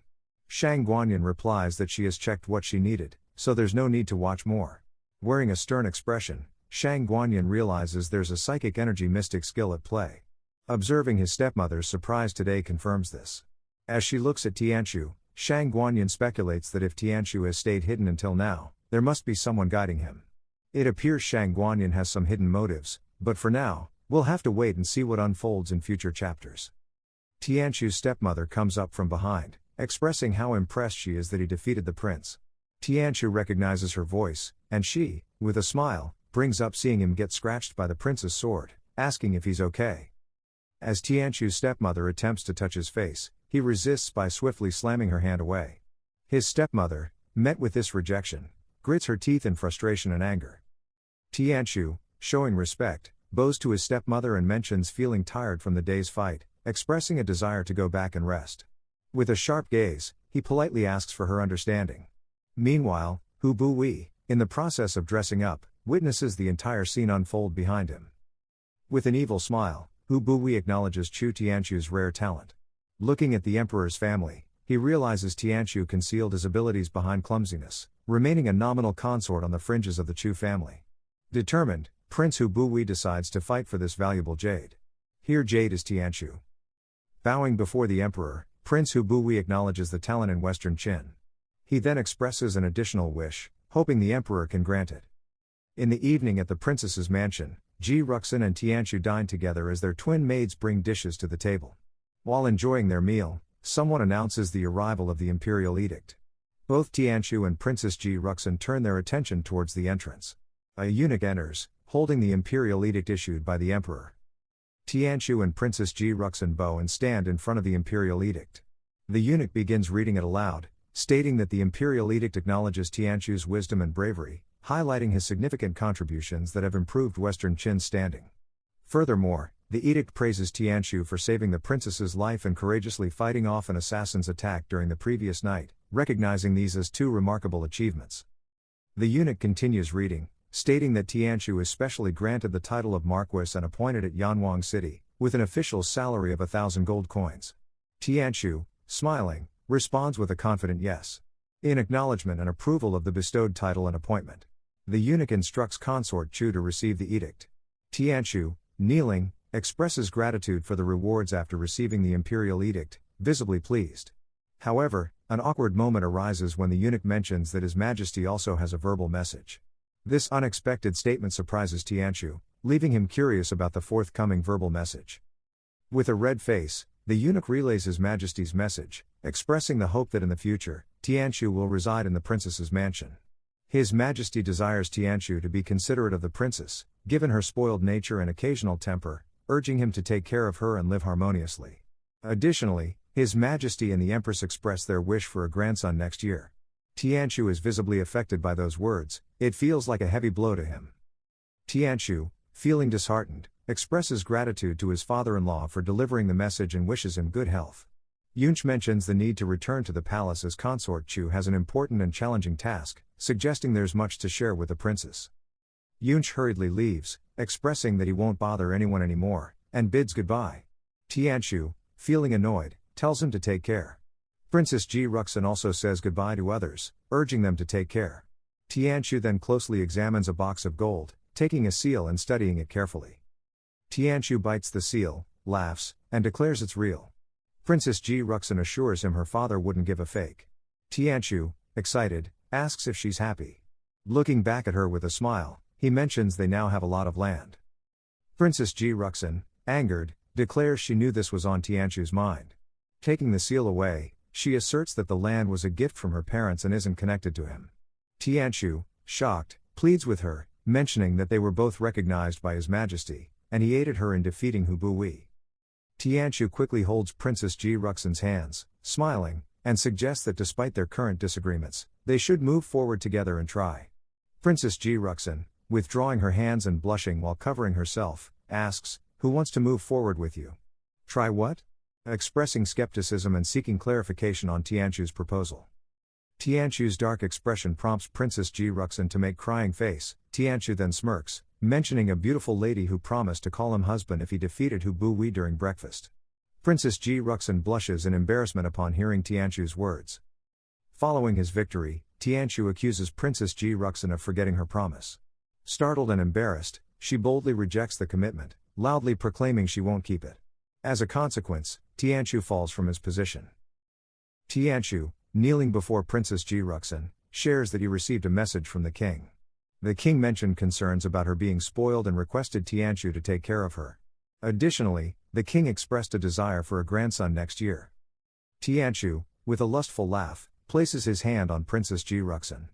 Shang Guanyin replies that she has checked what she needed, so there's no need to watch more. Wearing a stern expression, Shang Guanyin realizes there's a psychic energy mystic skill at play. Observing his stepmother's surprise today confirms this. As she looks at Tianchu, Shang Guanyin speculates that if Tianchu has stayed hidden until now, there must be someone guiding him. It appears Shang Guanyin has some hidden motives, but for now, we'll have to wait and see what unfolds in future chapters. Tianchu's stepmother comes up from behind, expressing how impressed she is that he defeated the prince. Tianchu recognizes her voice, and she, with a smile, brings up seeing him get scratched by the prince's sword, asking if he's okay. As Tianchu's stepmother attempts to touch his face, he resists by swiftly slamming her hand away. His stepmother, met with this rejection, grits her teeth in frustration and anger. Tianchu, showing respect, bows to his stepmother and mentions feeling tired from the day's fight, expressing a desire to go back and rest. With a sharp gaze, he politely asks for her understanding. Meanwhile, Hu Bui, in the process of dressing up, witnesses the entire scene unfold behind him. With an evil smile, Hu Bui acknowledges Chu Tianchu's rare talent. Looking at the emperor's family, he realizes Tianchu concealed his abilities behind clumsiness, remaining a nominal consort on the fringes of the Chu family. Determined, Prince Hu Bui decides to fight for this valuable jade. Here jade is Tianchu. Bowing before the emperor, Prince Hu Bui acknowledges the talent in Western Qin. He then expresses an additional wish, hoping the emperor can grant it. In the evening at the princess's mansion, Ji Ruxin and Tianchu dine together as their twin maids bring dishes to the table. While enjoying their meal, someone announces the arrival of the Imperial edict. Both Tianchu and Princess Ji Ruxin turn their attention towards the entrance. A eunuch enters, holding the Imperial edict issued by the emperor. Tianchu and Princess Ji Ruxin bow and stand in front of the Imperial edict. The eunuch begins reading it aloud, stating that the Imperial edict acknowledges Tianchu's wisdom and bravery, highlighting his significant contributions that have improved Western Qin's standing. Furthermore, the edict praises Tianchu for saving the princess's life and courageously fighting off an assassin's attack during the previous night, recognizing these as two remarkable achievements. The eunuch continues reading, stating that Tianchu is specially granted the title of Marquis and appointed at Yanwang City, with an official salary of 1,000 gold coins. Tianchu, smiling, responds with a confident yes. In acknowledgement and approval of the bestowed title and appointment, the eunuch instructs consort Chu to receive the edict. Tianchu, kneeling, expresses gratitude for the rewards after receiving the Imperial edict, visibly pleased. However, an awkward moment arises when the eunuch mentions that His Majesty also has a verbal message. This unexpected statement surprises Tianchu, leaving him curious about the forthcoming verbal message. With a red face, the eunuch relays His Majesty's message, expressing the hope that in the future, Tianchu will reside in the princess's mansion. His Majesty desires Tianqiu to be considerate of the princess, given her spoiled nature and occasional temper, urging him to take care of her and live harmoniously. Additionally, His Majesty and the Empress express their wish for a grandson next year. Tianqiu is visibly affected by those words. It feels like a heavy blow to him. Tianqiu, feeling disheartened, expresses gratitude to his father-in-law for delivering the message and wishes him good health. Yunch mentions the need to return to the palace as Consort Chu has an important and challenging task, suggesting there's much to share with the princess. Yunch hurriedly leaves, expressing that he won't bother anyone anymore, and bids goodbye. Tianqiu, feeling annoyed, tells him to take care. Princess Ji Ruxin also says goodbye to others, urging them to take care. Tianqiu then closely examines a box of gold, taking a seal and studying it carefully. Tianqiu bites the seal, laughs, and declares it's real. Princess Ji Ruxin assures him her father wouldn't give a fake. Tianqiu, excited, asks if she's happy. Looking back at her with a smile, he mentions they now have a lot of land. Princess Ji Ruxin, angered, declares she knew this was on Tianqiu's mind. Taking the seal away, she asserts that the land was a gift from her parents and isn't connected to him. Tianqiu, shocked, pleads with her, mentioning that they were both recognized by His Majesty, and he aided her in defeating Hu Buyi. Tianqiu quickly holds Princess Ji Ruxin's hands, smiling, and suggests that despite their current disagreements, they should move forward together and try. Princess Ji Ruxin, withdrawing her hands and blushing while covering herself, asks, "Who wants to move forward with you?" "Try what?" Expressing skepticism and seeking clarification on Tianqiu's proposal. Tianqiu's dark expression prompts Princess Ji Ruxin to make crying face. Tianqiu then smirks, mentioning a beautiful lady who promised to call him husband if he defeated Hu Buyi during breakfast. Princess Ji Ruxin blushes in embarrassment upon hearing Tianqiu's words. Following his victory, Tianqiu accuses Princess Ji Ruxin of forgetting her promise. Startled and embarrassed, she boldly rejects the commitment, loudly proclaiming she won't keep it. As a consequence, Tianqiu falls from his position. Tianqiu, kneeling before Princess Ji Ruxin, shares that he received a message from the king. The king mentioned concerns about her being spoiled and requested Tianqiu to take care of her. Additionally, the king expressed a desire for a grandson next year. Tianqiu, with a lustful laugh, places his hand on Princess Ji Ruxin.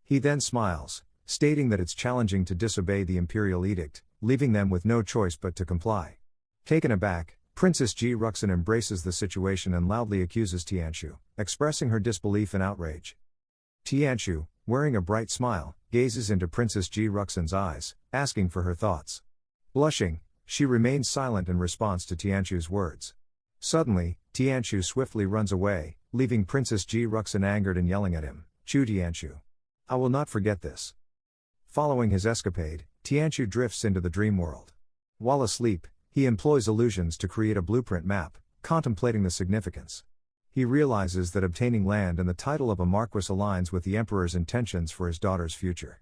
He then smiles, stating that it's challenging to disobey the imperial edict, leaving them with no choice but to comply. Taken aback, Princess Ji Ruxin embraces the situation and loudly accuses Tianqiu, expressing her disbelief and outrage. Tianqiu, wearing a bright smile, gazes into Princess Ji Ruxin's eyes, asking for her thoughts. Blushing, she remains silent in response to Tianqiu's words. Suddenly, Tianqiu swiftly runs away, leaving Princess Ji Ruxin angered and yelling at him, "Chu Tianqiu! I will not forget this." Following his escapade, Tianqiu drifts into the dream world. While asleep, he employs illusions to create a blueprint map, contemplating the significance. He realizes that obtaining land and the title of a marquis aligns with the emperor's intentions for his daughter's future.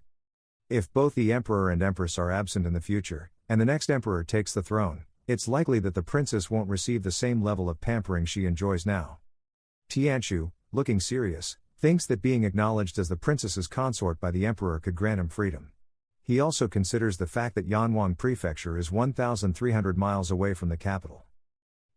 If both the emperor and empress are absent in the future, and the next emperor takes the throne, it's likely that the princess won't receive the same level of pampering she enjoys now. Tianqiu, looking serious, thinks that being acknowledged as the princess's consort by the emperor could grant him freedom. He also considers the fact that Yanwang Prefecture is 1,300 miles away from the capital.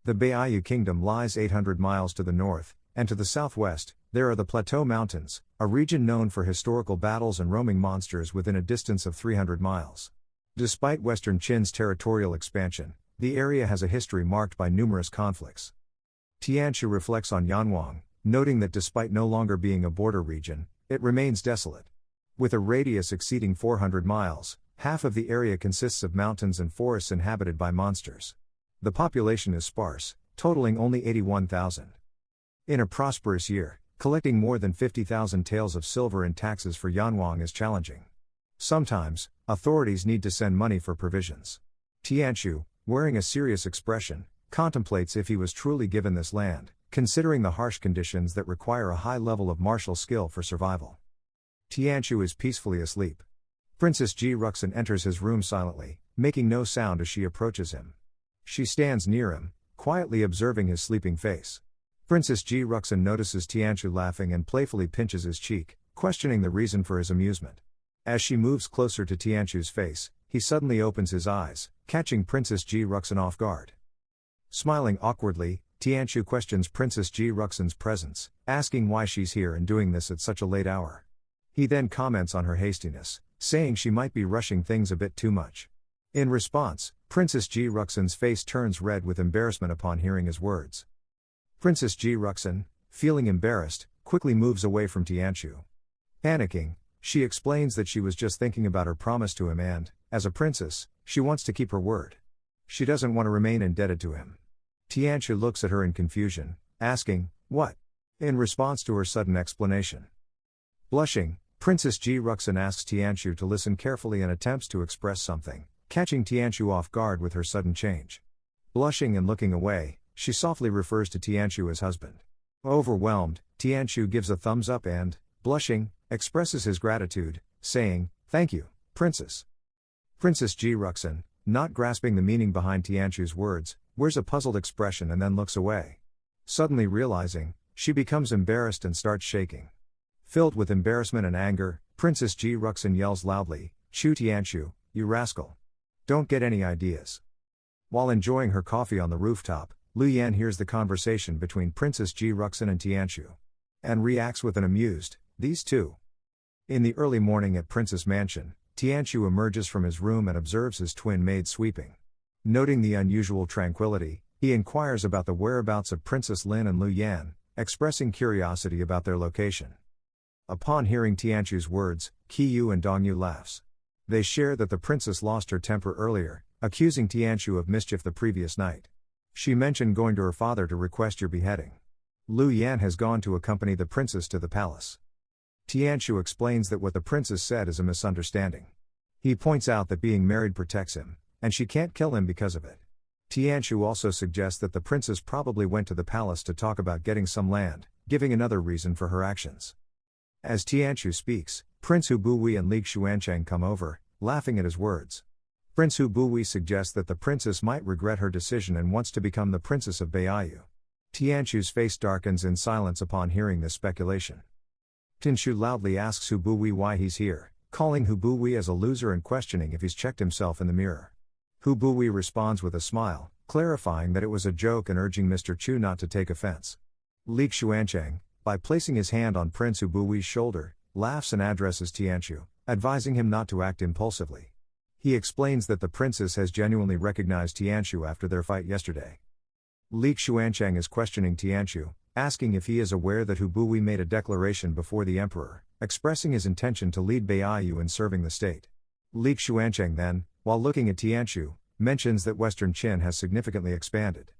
The Baiyu Kingdom lies 800 miles to the north, and to the southwest, there are the Plateau Mountains, a region known for historical battles and roaming monsters within a distance of 300 miles. Despite Western Qin's territorial expansion, the area has a history marked by numerous conflicts. Tianqiu reflects on Yanwang, noting that despite no longer being a border region, it remains desolate. With a radius exceeding 400 miles, half of the area consists of mountains and forests inhabited by monsters. The population is sparse, totaling only 81,000. In a prosperous year, collecting more than 50,000 taels of silver in taxes for Yanwang is challenging. Sometimes, authorities need to send money for provisions. Tianqiu, wearing a serious expression, contemplates if he was truly given this land, considering the harsh conditions that require a high level of martial skill for survival. Tianqiu is peacefully asleep. Princess Ji Ruxin enters his room silently, making no sound as she approaches him. She stands near him, quietly observing his sleeping face. Princess Ji Ruxin notices Tianqiu laughing and playfully pinches his cheek, questioning the reason for his amusement. As she moves closer to Tianqiu's face, he suddenly opens his eyes, catching Princess Ji Ruxin off guard. Smiling awkwardly, Tianqiu questions Princess Ji Ruxin's presence, asking why she's here and doing this at such a late hour. He then comments on her hastiness, saying she might be rushing things a bit too much. In response, Princess Ji Ruxin's face turns red with embarrassment upon hearing his words. Princess Ji Ruxin, feeling embarrassed, quickly moves away from Tianqiu. Panicking, she explains that she was just thinking about her promise to him and, as a princess, she wants to keep her word. She doesn't want to remain indebted to him. Tianqiu looks at her in confusion, asking, "What?" in response to her sudden explanation. Blushing, Princess Ji Ruxin asks Tianqiu to listen carefully and attempts to express something, catching Tianqiu off guard with her sudden change. Blushing and looking away, she softly refers to Tianqiu as husband. Overwhelmed, Tianqiu gives a thumbs up and, blushing, expresses his gratitude, saying, "Thank you, Princess." Princess Ji Ruxin, not grasping the meaning behind Tianqiu's words, wears a puzzled expression and then looks away. Suddenly realizing, she becomes embarrassed and starts shaking. Filled with embarrassment and anger, Princess Ji Ruxin yells loudly, "Chu Tianqiu, you rascal! Don't get any ideas." While enjoying her coffee on the rooftop, Lu Yan hears the conversation between Princess Ji Ruxin and Tianqiu, and reacts with an amused, "These two." In the early morning at Princess Mansion, Tianqiu emerges from his room and observes his twin maids sweeping. Noting the unusual tranquility, he inquires about the whereabouts of Princess Lin and Lu Yan, expressing curiosity about their location. Upon hearing Tianqiu's words, Qiyu and Dongyu laughs. They share that the princess lost her temper earlier, accusing Tianqiu of mischief the previous night. She mentioned going to her father to request your beheading. Lu Yan has gone to accompany the princess to the palace. Tianqiu explains that what the princess said is a misunderstanding. He points out that being married protects him, and she can't kill him because of it. Tianqiu also suggests that the princess probably went to the palace to talk about getting some land, giving another reason for her actions. As Tianqiu speaks, Prince Hu Buwei and Li Xuancheng come over, laughing at his words. Prince Hu Buwei suggests that the princess might regret her decision and wants to become the princess of Baiyu. Tianqiu's face darkens in silence upon hearing this speculation. Tianqiu loudly asks Hu Buwei why he's here, calling Hu Buwei as a loser and questioning if he's checked himself in the mirror. Hu Buwei responds with a smile, clarifying that it was a joke and urging Mr. Chu not to take offense. Li Xuancheng, by placing his hand on Prince Hu Buwei's shoulder, laughs and addresses Tianqiu, advising him not to act impulsively. He explains that the princess has genuinely recognized Tianqiu after their fight yesterday. Li Xuancheng is questioning Tianqiu, asking if he is aware that Hu Buwei made a declaration before the emperor, expressing his intention to lead Baiyu in serving the state. Li Xuancheng then, while looking at Tianqiu, mentions that Western Qin has significantly expanded.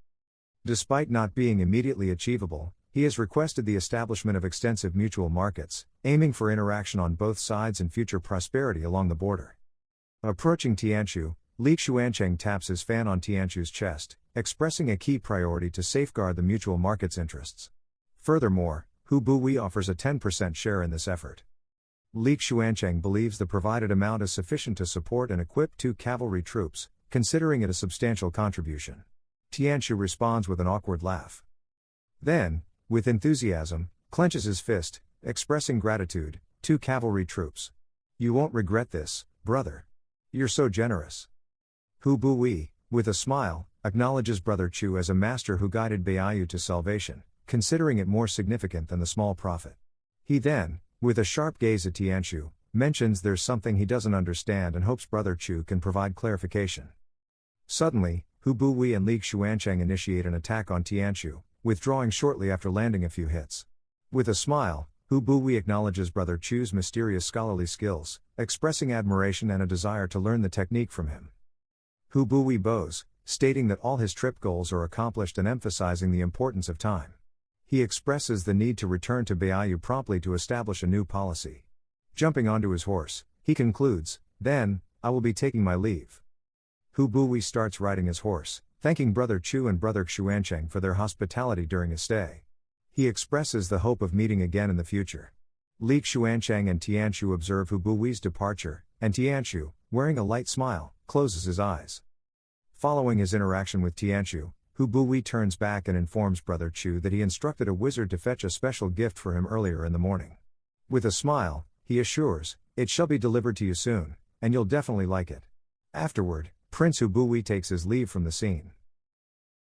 Despite not being immediately achievable, he has requested the establishment of extensive mutual markets, aiming for interaction on both sides and future prosperity along the border. Approaching Tianqiu, Li Xuancheng taps his fan on Tianqiu's chest, expressing a key priority to safeguard the mutual market's interests. Furthermore, Hu Buwei offers a 10% share in this effort. Li Xuancheng believes the provided amount is sufficient to support and equip 2 cavalry troops, considering it a substantial contribution. Tianqiu responds with an awkward laugh. Then, with enthusiasm, clenches his fist, expressing gratitude, 2 cavalry troops. "You won't regret this, brother. You're so generous." Hu Buwei, with a smile, acknowledges Brother Chu as a master who guided Baiyu to salvation, considering it more significant than the small profit. He then, with a sharp gaze at Tianqiu, mentions there's something he doesn't understand and hopes Brother Chu can provide clarification. Suddenly, Hu Buwei and Li Xuancheng initiate an attack on Tianqiu, withdrawing shortly after landing a few hits. With a smile, Hu Buwei acknowledges Brother Chu's mysterious scholarly skills, expressing admiration and a desire to learn the technique from him. Hu Buwei bows, stating that all his trip goals are accomplished and emphasizing the importance of time. He expresses the need to return to Baiyu promptly to establish a new policy. Jumping onto his horse, he concludes, "Then, I will be taking my leave." Hu Buwei starts riding his horse, thanking Brother Chu and Brother Xuancheng for their hospitality during his stay. He expresses the hope of meeting again in the future. Li Xuancheng and Tianqiu observe Hu Buwei's departure, and Tianqiu, wearing a light smile, closes his eyes. Following his interaction with Tianqiu, Hu Buwei turns back and informs Brother Chu that he instructed a wizard to fetch a special gift for him earlier in the morning. With a smile, he assures, "It shall be delivered to you soon, and you'll definitely like it." Afterward, Prince Hu Buwei takes his leave from the scene.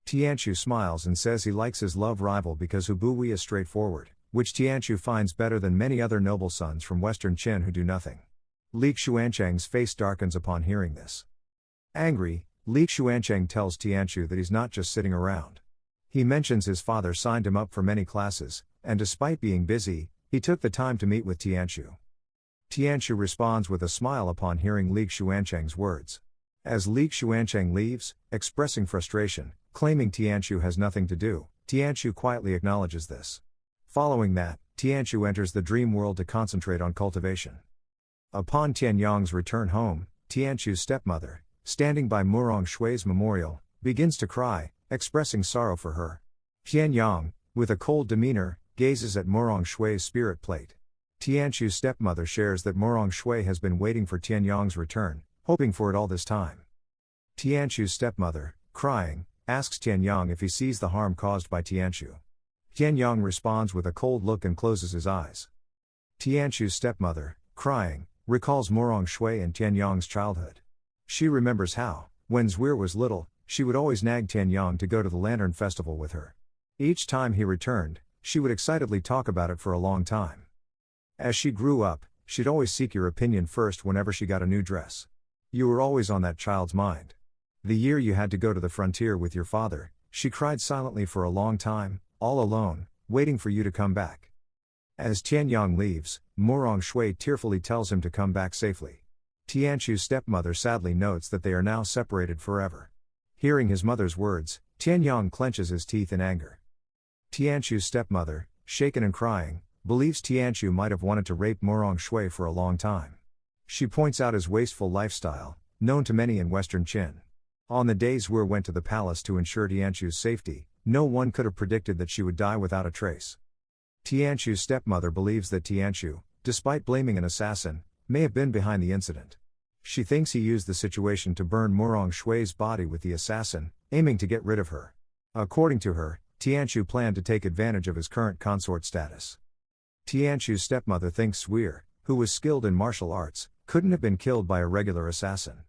Tianqiu smiles and says he likes his love rival because Hu Buwei is straightforward, which Tianqiu finds better than many other noble sons from western Qin who do nothing. Li Xuancheng's face darkens upon hearing this. Angry, Li Xuancheng tells Tianqiu that he's not just sitting around. He mentions his father signed him up for many classes, and despite being busy, he took the time to meet with Tianqiu. Tianqiu responds with a smile upon hearing Li Xuancheng's words. As Li Xuancheng leaves, expressing frustration, claiming Tianqiu has nothing to do, Tianqiu quietly acknowledges this. Following that, Tianqiu enters the dream world to concentrate on cultivation. Upon Tianyang's return home, Tianqiu's stepmother, standing by Murong Shui's memorial, begins to cry, expressing sorrow for her. Tianyang, with a cold demeanor, gazes at Murong Shui's spirit plate. Tianqiu's stepmother shares that Murong Shui has been waiting for Tianyang's return, hoping for it all this time. Tianqiu's stepmother, crying, asks Tianyang if he sees the harm caused by Tianqiu. Tianyang responds with a cold look and closes his eyes. Tianqiu's stepmother, crying, recalls Murong Shui and Tianyang's childhood. She remembers how, when Zhuir was little, she would always nag Tianyang to go to the Lantern Festival with her. Each time he returned, she would excitedly talk about it for a long time. As she grew up, she'd always seek your opinion first whenever she got a new dress. You were always on that child's mind. The year you had to go to the frontier with your father, she cried silently for a long time, all alone, waiting for you to come back. As Tianyang leaves, Murong Shui tearfully tells him to come back safely. Tianqiu's stepmother sadly notes that they are now separated forever. Hearing his mother's words, Tianyang clenches his teeth in anger. Tianqiu's stepmother, shaken and crying, believes Tianqiu might have wanted to rape Murong Shui for a long time. She points out his wasteful lifestyle, known to many in western Qin. On the days Zhuir went to the palace to ensure Tianqiu's safety, no one could have predicted that she would die without a trace. Tianqiu's stepmother believes that Tianqiu, despite blaming an assassin, may have been behind the incident. She thinks he used the situation to burn Murong Shui's body with the assassin, aiming to get rid of her. According to her, Tianqiu planned to take advantage of his current consort status. Tianqiu's stepmother thinks Zhuir, who was skilled in martial arts, couldn't have been killed by a regular assassin.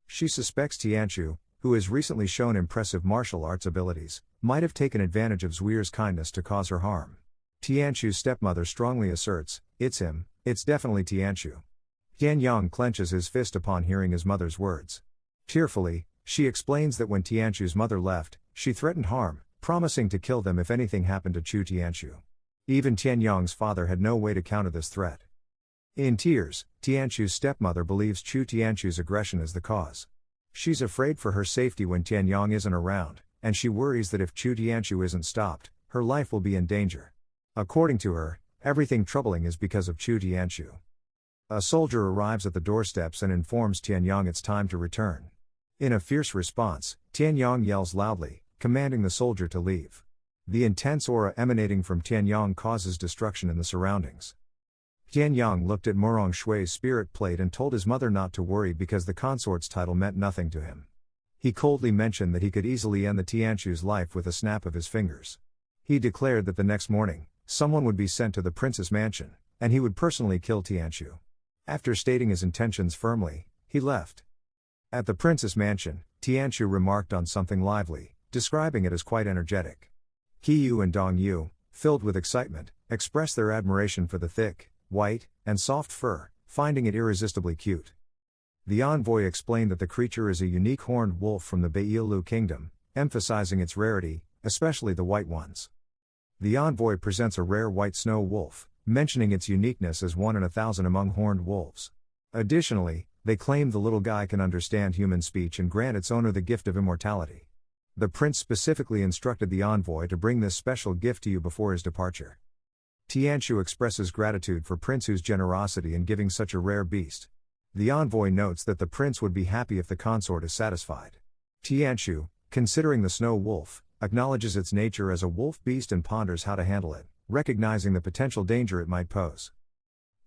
She suspects Tianqiu, who has recently shown impressive martial arts abilities, might have taken advantage of Zhuir's kindness to cause her harm. Tianqiu's stepmother strongly asserts, "It's him, it's definitely Tianqiu." Tianyang clenches his fist upon hearing his mother's words. Tearfully, she explains that when Tianqiu's mother left, she threatened harm, promising to kill them if anything happened to Chu Tianqiu. Even Tianyang's father had no way to counter this threat. In tears, Tianqiu's stepmother believes Chu Tianqiu's aggression is the cause. She's afraid for her safety when Tianyang isn't around, and she worries that if Chu Tianqiu isn't stopped, her life will be in danger. According to her, everything troubling is because of Chu Tianqiu. A soldier arrives at the doorsteps and informs Tianyang it's time to return. In a fierce response, Tianyang yells loudly, commanding the soldier to leave. The intense aura emanating from Tianyang causes destruction in the surroundings. Tianyang looked at Murong Shui's spirit plate and told his mother not to worry because the consort's title meant nothing to him. He coldly mentioned that he could easily end the Tianqiu's life with a snap of his fingers. He declared that the next morning, someone would be sent to the prince's mansion, and he would personally kill Tianqiu. After stating his intentions firmly, he left. At the prince's mansion, Tianqiu remarked on something lively, describing it as quite energetic. Qiyu and Dongyu, filled with excitement, expressed their admiration for the thick, white, and soft fur, finding it irresistibly cute. The envoy explained that the creature is a unique horned wolf from the Baiyu kingdom, emphasizing its rarity, especially the white ones. The envoy presents a rare white snow wolf, mentioning its uniqueness as 1 in 1,000 among horned wolves. Additionally, they claim the little guy can understand human speech and grant its owner the gift of immortality. The prince specifically instructed the envoy to bring this special gift to you before his departure. Tianqiu expresses gratitude for Prince's generosity in giving such a rare beast. The envoy notes that the prince would be happy if the consort is satisfied. Tianqiu, considering the snow wolf, acknowledges its nature as a wolf beast and ponders how to handle it, recognizing the potential danger it might pose.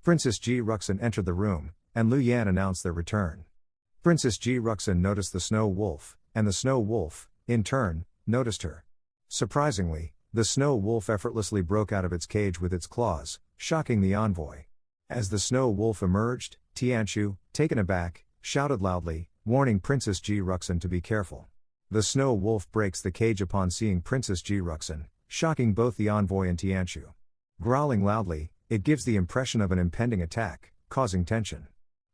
Princess Ji Ruxin entered the room, and Lu Yan announced their return. Princess Ji Ruxin noticed the snow wolf, and the snow wolf, in turn, noticed her. Surprisingly, the snow wolf effortlessly broke out of its cage with its claws, shocking the envoy. As the snow wolf emerged, Tianqiu, taken aback, shouted loudly, warning Princess Ji Ruxin to be careful. The snow wolf breaks the cage upon seeing Princess Ji Ruxin, shocking both the envoy and Tianqiu. Growling loudly, it gives the impression of an impending attack, causing tension.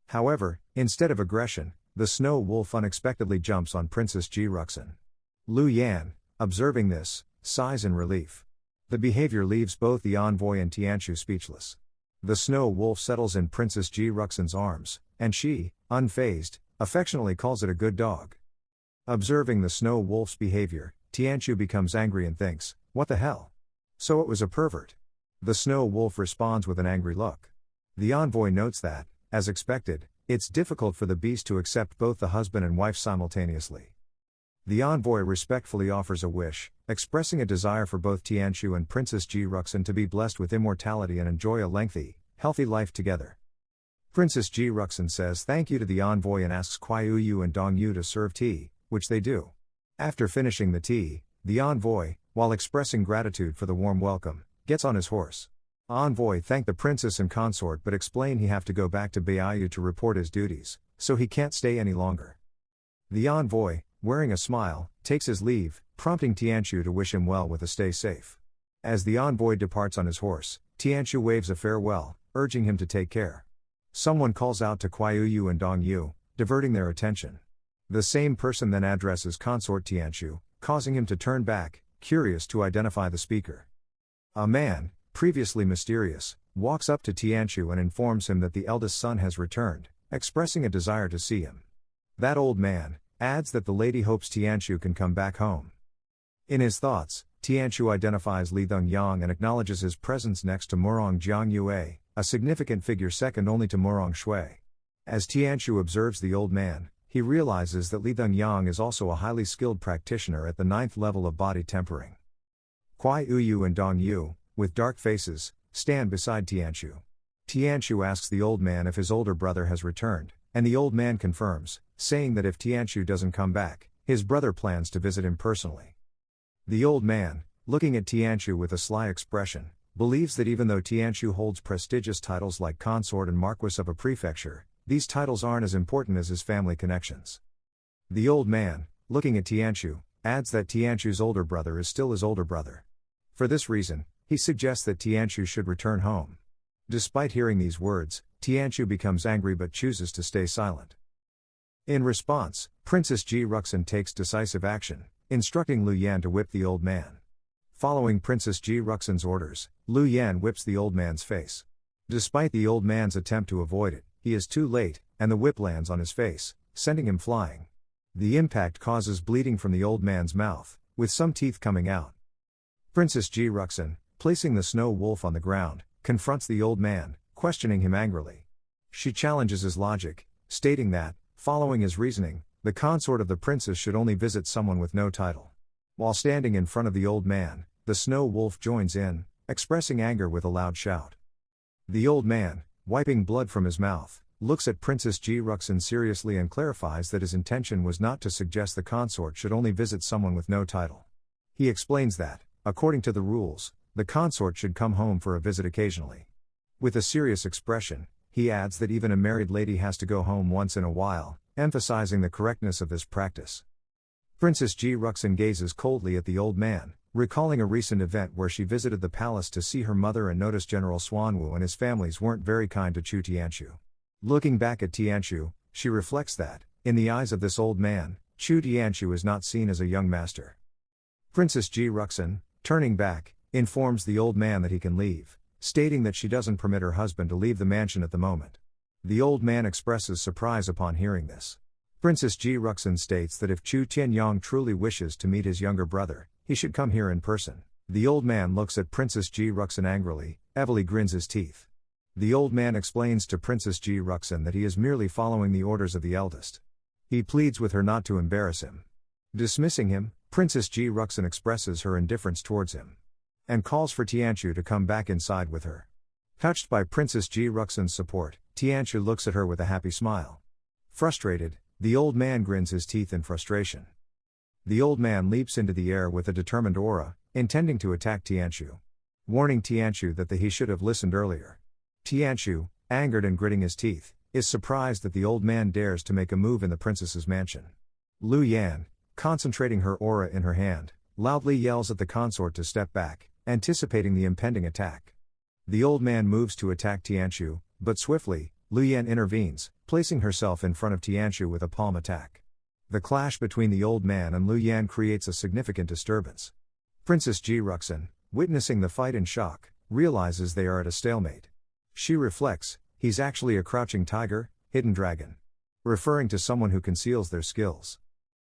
However, instead of aggression, the snow wolf unexpectedly jumps on Princess Ji Ruxin. Lu Yan, observing this, sighs in relief. The behavior leaves both the envoy and Tianqiu speechless. The snow wolf settles in Princess Ji Ruxin's arms, and she, unfazed, affectionately calls it a good dog. Observing the snow wolf's behavior, Tianqiu becomes angry and thinks, "What the hell? So it was a pervert." The snow wolf responds with an angry look. The envoy notes that, as expected, it's difficult for the beast to accept both the husband and wife simultaneously. The envoy respectfully offers a wish, expressing a desire for both Tianqiu and Princess Ji Ruxin to be blessed with immortality and enjoy a lengthy, healthy life together. Princess Ji Ruxin says thank you to the envoy and asks Yu and Dongyu to serve tea, which they do. After finishing the tea, the envoy, while expressing gratitude for the warm welcome, gets on his horse. Envoy thanked the princess and consort but explained he have to go back to Baiyu to report his duties, so he can't stay any longer. The envoy, wearing a smile, takes his leave, prompting Tianqiu to wish him well with a stay safe. As the envoy departs on his horse, Tianqiu waves a farewell, urging him to take care. Someone calls out to Yu and Dongyu, diverting their attention. The same person then addresses consort Tianqiu, causing him to turn back, curious to identify the speaker. A man, previously mysterious, walks up to Tianqiu and informs him that the eldest son has returned, expressing a desire to see him. That old man adds that the lady hopes Tianqiu can come back home. In his thoughts, Tianqiu identifies Li Xuancheng and acknowledges his presence next to Murong Jiangyue, a significant figure second only to Murong Shui. As Tianqiu observes the old man, he realizes that Li Xuancheng is also a highly skilled practitioner at the 9th level of body tempering. Yu and Dongyu, with dark faces, stand beside Tianqiu. Tianqiu asks the old man if his older brother has returned, and the old man confirms, saying that if Tianqiu doesn't come back, his brother plans to visit him personally. The old man, looking at Tianqiu with a sly expression, believes that even though Tianqiu holds prestigious titles like consort and marquis of a prefecture, these titles aren't as important as his family connections. The old man, looking at Tianqiu, adds that Tianqiu's older brother is still his older brother. For this reason, he suggests that Tianqiu should return home. Despite hearing these words, Tianqiu becomes angry but chooses to stay silent. In response, Princess Ji Ruxin takes decisive action, instructing Lu Yan to whip the old man. Following Princess Ji Ruxin's orders, Lu Yan whips the old man's face. Despite the old man's attempt to avoid it, he is too late, and the whip lands on his face, sending him flying. The impact causes bleeding from the old man's mouth, with some teeth coming out. Princess Ji Ruxin, placing the snow wolf on the ground, confronts the old man, questioning him angrily. She challenges his logic, stating that, following his reasoning, the consort of the princess should only visit someone with no title. While standing in front of the old man, the snow wolf joins in, expressing anger with a loud shout. The old man, wiping blood from his mouth, looks at Princess Ji Ruxin seriously and clarifies that his intention was not to suggest the consort should only visit someone with no title. He explains that, according to the rules, the consort should come home for a visit occasionally. With a serious expression, he adds that even a married lady has to go home once in a while, emphasizing the correctness of this practice. Princess Ji Ruxin gazes coldly at the old man, recalling a recent event where she visited the palace to see her mother and noticed General Xuanwu and his families weren't very kind to Chu Tianqiu. Looking back at Tianqiu, she reflects that, in the eyes of this old man, Chu Tianqiu is not seen as a young master. Princess Ji Ruxin, turning back, informs the old man that he can leave, stating that she doesn't permit her husband to leave the mansion at the moment. The old man expresses surprise upon hearing this. Princess Ji Ruxin states that if Chu Tianyang truly wishes to meet his younger brother, he should come here in person. The old man looks at Princess Ji Ruxin angrily, evilly grins his teeth. The old man explains to Princess Ji Ruxin that he is merely following the orders of the eldest. He pleads with her not to embarrass him. Dismissing him, Princess Ji Ruxin expresses her indifference towards him, and calls for Tianqiu to come back inside with her. Touched by Princess Ji Ruxin's support, Tianqiu looks at her with a happy smile. Frustrated, the old man grins his teeth in frustration. The old man leaps into the air with a determined aura, intending to attack Tianqiu. Warning Tianqiu that he should have listened earlier. Tianqiu, angered and gritting his teeth, is surprised that the old man dares to make a move in the princess's mansion. Lu Yan, concentrating her aura in her hand, loudly yells at the consort to step back, anticipating the impending attack. The old man moves to attack Tianqiu, but swiftly, Lu Yan intervenes, placing herself in front of Tianqiu with a palm attack. The clash between the old man and Lu Yan creates a significant disturbance. Princess Ji Ruxin, witnessing the fight in shock, realizes they are at a stalemate. She reflects, he's actually a crouching tiger, hidden dragon. Referring to someone who conceals their skills.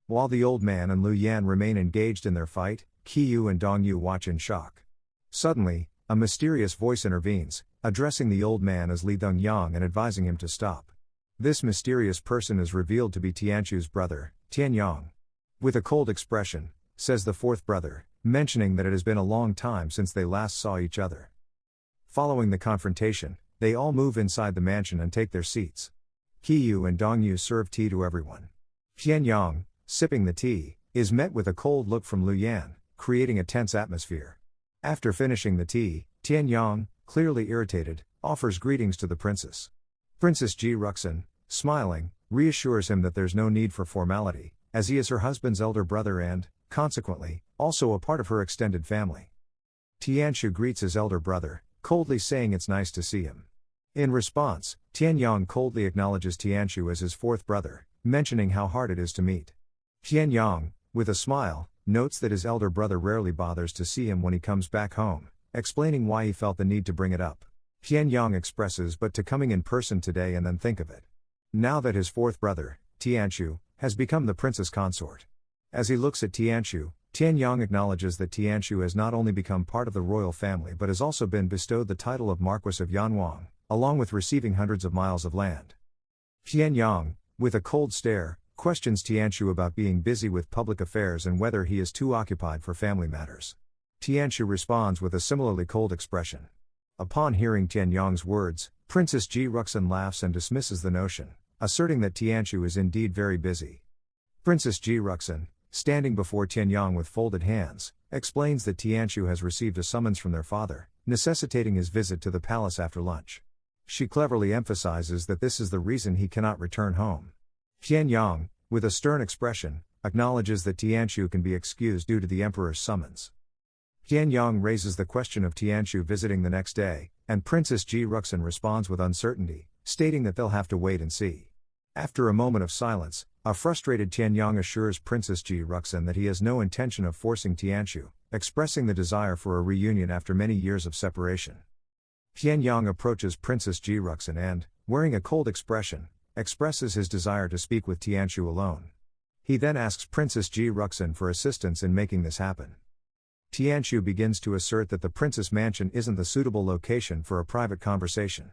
While the old man and Lu Yan remain engaged in their fight, Qiyu and Dongyu watch in shock. Suddenly, a mysterious voice intervenes, addressing the old man as Li Dongyang and advising him to stop. This mysterious person is revealed to be Tianqiu's brother, Tianyang. With a cold expression, says the fourth brother, mentioning that it has been a long time since they last saw each other. Following the confrontation, they all move inside the mansion and take their seats. Qiyu and Dongyu serve tea to everyone. Tianyang, sipping the tea, is met with a cold look from Lu Yan, creating a tense atmosphere. After finishing the tea, Tianyang, clearly irritated, offers greetings to the princess. Princess Ji Ruxin, smiling, reassures him that there's no need for formality, as he is her husband's elder brother and, consequently, also a part of her extended family. Tianqiu greets his elder brother, coldly saying it's nice to see him. In response, Tianyang coldly acknowledges Tianqiu as his fourth brother, mentioning how hard it is to meet. Tianyang, with a smile, notes that his elder brother rarely bothers to see him when he comes back home, explaining why he felt the need to bring it up. Tianyang expresses but to coming in person today and then think of it. Now that his fourth brother, Tianqiu, has become the princess consort. As he looks at Tianqiu, Tianyang acknowledges that Tianqiu has not only become part of the royal family but has also been bestowed the title of Marquis of Yanwang, along with receiving hundreds of miles of land. Tianyang, with a cold stare, questions Tianqiu about being busy with public affairs and whether he is too occupied for family matters. Tianqiu responds with a similarly cold expression. Upon hearing Tianyang's words, Princess Ji Ruxin laughs and dismisses the notion, asserting that Tianqiu is indeed very busy. Princess Ji Ruxin, standing before Tianyang with folded hands, explains that Tianqiu has received a summons from their father, necessitating his visit to the palace after lunch. She cleverly emphasizes that this is the reason he cannot return home. Tianyang, with a stern expression, acknowledges that Tianqiu can be excused due to the emperor's summons. Tianyang raises the question of Tianqiu visiting the next day, and Princess Ji Ruxin responds with uncertainty, stating that they'll have to wait and see. After a moment of silence, a frustrated Tianyang assures Princess Ji Ruxin that he has no intention of forcing Tianqiu, expressing the desire for a reunion after many years of separation. Tianyang approaches Princess Ji Ruxin and, wearing a cold expression, expresses his desire to speak with Tianqiu alone. He then asks Princess Ji Ruxin for assistance in making this happen. Tianqiu begins to assert that the princess mansion isn't the suitable location for a private conversation.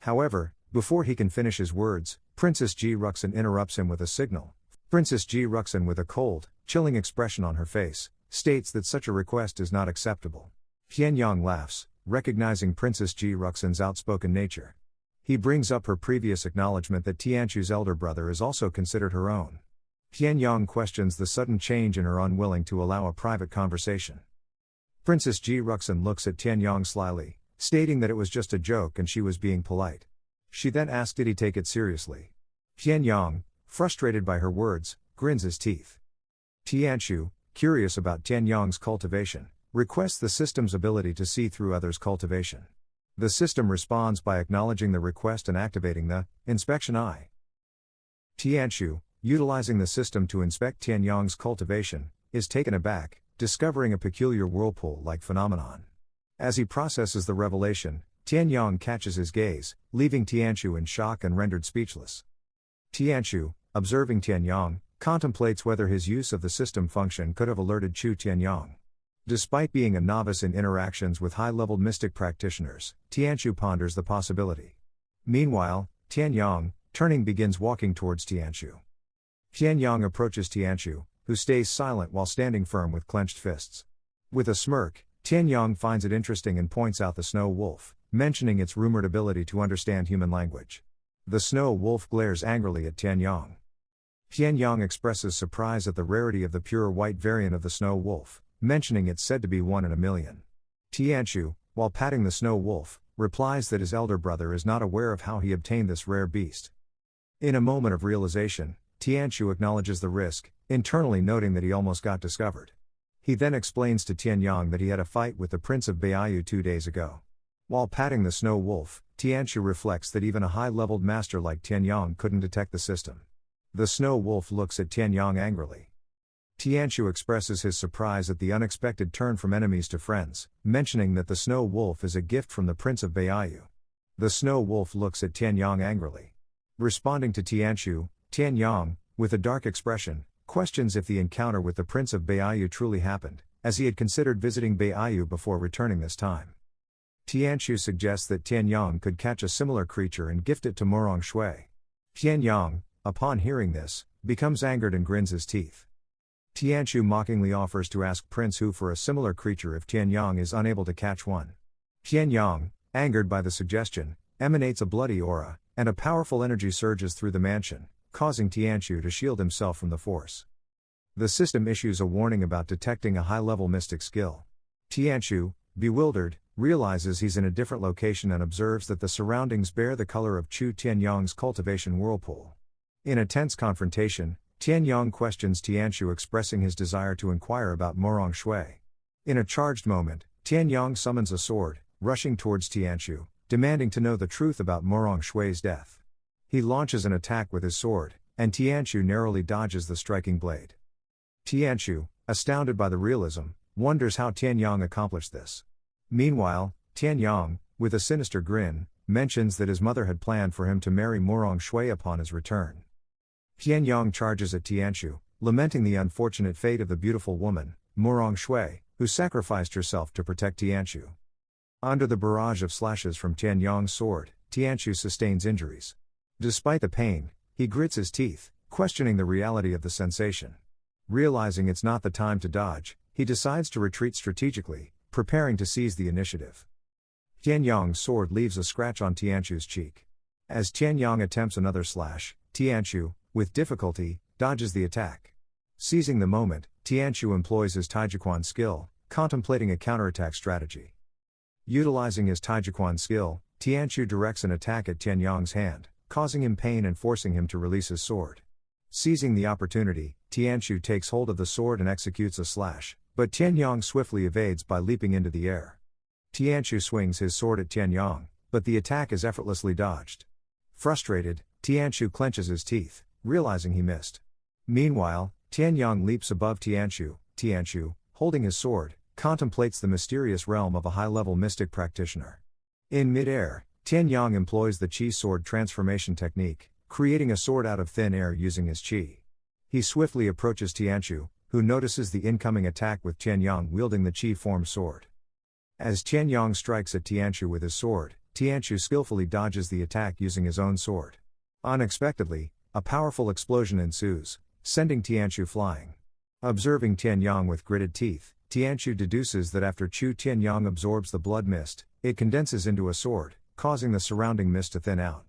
However, before he can finish his words, Princess Ji Ruxin interrupts him with a signal. Princess Ji Ruxin, with a cold, chilling expression on her face, states that such a request is not acceptable. Tianyang laughs, recognizing Princess Ji Ruxin's outspoken nature. He brings up her previous acknowledgement that Tianqiu's elder brother is also considered her own. Tianyang questions the sudden change in her unwilling to allow a private conversation. Princess Ji Ruxin looks at Tianyang slyly, stating that it was just a joke and she was being polite. She then asked did he take it seriously. Tianyang, frustrated by her words, grins his teeth. Tianqiu, curious about Tianyang's cultivation, requests the system's ability to see through others' cultivation. The system responds by acknowledging the request and activating the inspection eye. Tianqiu, utilizing the system to inspect Tianyang's cultivation, is taken aback, discovering a peculiar whirlpool-like phenomenon. As he processes the revelation, Tianyang catches his gaze, leaving Tianqiu in shock and rendered speechless. Tianqiu, observing Tianyang, contemplates whether his use of the system function could have alerted Tianyang. Despite being a novice in interactions with high-level mystic practitioners, Tianqiu ponders the possibility. Meanwhile, Tianyang, turning, begins walking towards Tianqiu. Tianyang approaches Tianqiu, who stays silent while standing firm with clenched fists. With a smirk, Tianyang finds it interesting and points out the snow wolf, mentioning its rumored ability to understand human language. The snow wolf glares angrily at Tianyang. Tianyang expresses surprise at the rarity of the pure white variant of the snow wolf, mentioning it's said to be 1 in a million. Tianqiu, while patting the snow wolf, replies that his elder brother is not aware of how he obtained this rare beast. In a moment of realization, Tianqiu acknowledges the risk, internally noting that he almost got discovered. He then explains to Tianyang that he had a fight with the Prince of Baiyu 2 days ago. While patting the snow wolf, Tianqiu reflects that even a high-leveled master like Tianyang couldn't detect the system. The snow wolf looks at Tianyang angrily. Tianqiu expresses his surprise at the unexpected turn from enemies to friends, mentioning that the snow wolf is a gift from the Prince of Baiyu. The snow wolf looks at Tianyang angrily. Responding to Tianqiu, Tianyang, with a dark expression, questions if the encounter with the Prince of Baiyu truly happened, as he had considered visiting Baiyu before returning this time. Tianqiu suggests that Tianyang could catch a similar creature and gift it to Morong Shui. Tianyang, upon hearing this, becomes angered and grins his teeth. Tianqiu mockingly offers to ask Prince Hu for a similar creature if Tianyang is unable to catch one. Tianyang, angered by the suggestion, emanates a bloody aura, and a powerful energy surges through the mansion, causing Tianqiu to shield himself from the force. The system issues a warning about detecting a high-level mystic skill. Tianqiu, bewildered, realizes he's in a different location and observes that the surroundings bear the color of Chu Tianyang's cultivation whirlpool. In a tense confrontation, Tianyang questions Tianqiu, expressing his desire to inquire about Morong Shui. In a charged moment, Tianyang summons a sword, rushing towards Tianqiu, demanding to know the truth about Morong Shui's death. He launches an attack with his sword, and Tianqiu narrowly dodges the striking blade. Tianqiu, astounded by the realism, wonders how Tianyang accomplished this. Meanwhile, Tianyang, with a sinister grin, mentions that his mother had planned for him to marry Morong Shui upon his return. Tianyang charges at Tianqiu, lamenting the unfortunate fate of the beautiful woman, Morong Shui, who sacrificed herself to protect Tianqiu. Under the barrage of slashes from Tianyang's sword, Tianqiu sustains injuries. Despite the pain, he grits his teeth, questioning the reality of the sensation. Realizing it's not the time to dodge, he decides to retreat strategically, preparing to seize the initiative. Tianyang's sword leaves a scratch on Tianqiu's cheek. As Tianyang attempts another slash, Tianqiu, with difficulty, dodges the attack. Seizing the moment, Tianqiu employs his Taijiquan skill, contemplating a counterattack strategy. Utilizing his Taijiquan skill, Tianqiu directs an attack at Tianyang's hand, causing him pain and forcing him to release his sword. Seizing the opportunity, Tianqiu takes hold of the sword and executes a slash, but Tianyang swiftly evades by leaping into the air. Tianqiu swings his sword at Tianyang, but the attack is effortlessly dodged. Frustrated, Tianqiu clenches his teeth, realizing he missed. Meanwhile, Tianyang leaps above Tianqiu. Tianqiu, holding his sword, contemplates the mysterious realm of a high-level mystic practitioner. In mid-air, Tianyang employs the Qi sword transformation technique, creating a sword out of thin air using his Qi. He swiftly approaches Tianqiu, who notices the incoming attack with Tianyang wielding the Qi-formed sword. As Tianyang strikes at Tianqiu with his sword, Tianqiu skillfully dodges the attack using his own sword. Unexpectedly, a powerful explosion ensues, sending Tianqiu flying. Observing Tianyang with gritted teeth, Tianqiu deduces that after Chu Tianyang absorbs the blood mist, it condenses into a sword, causing the surrounding mist to thin out.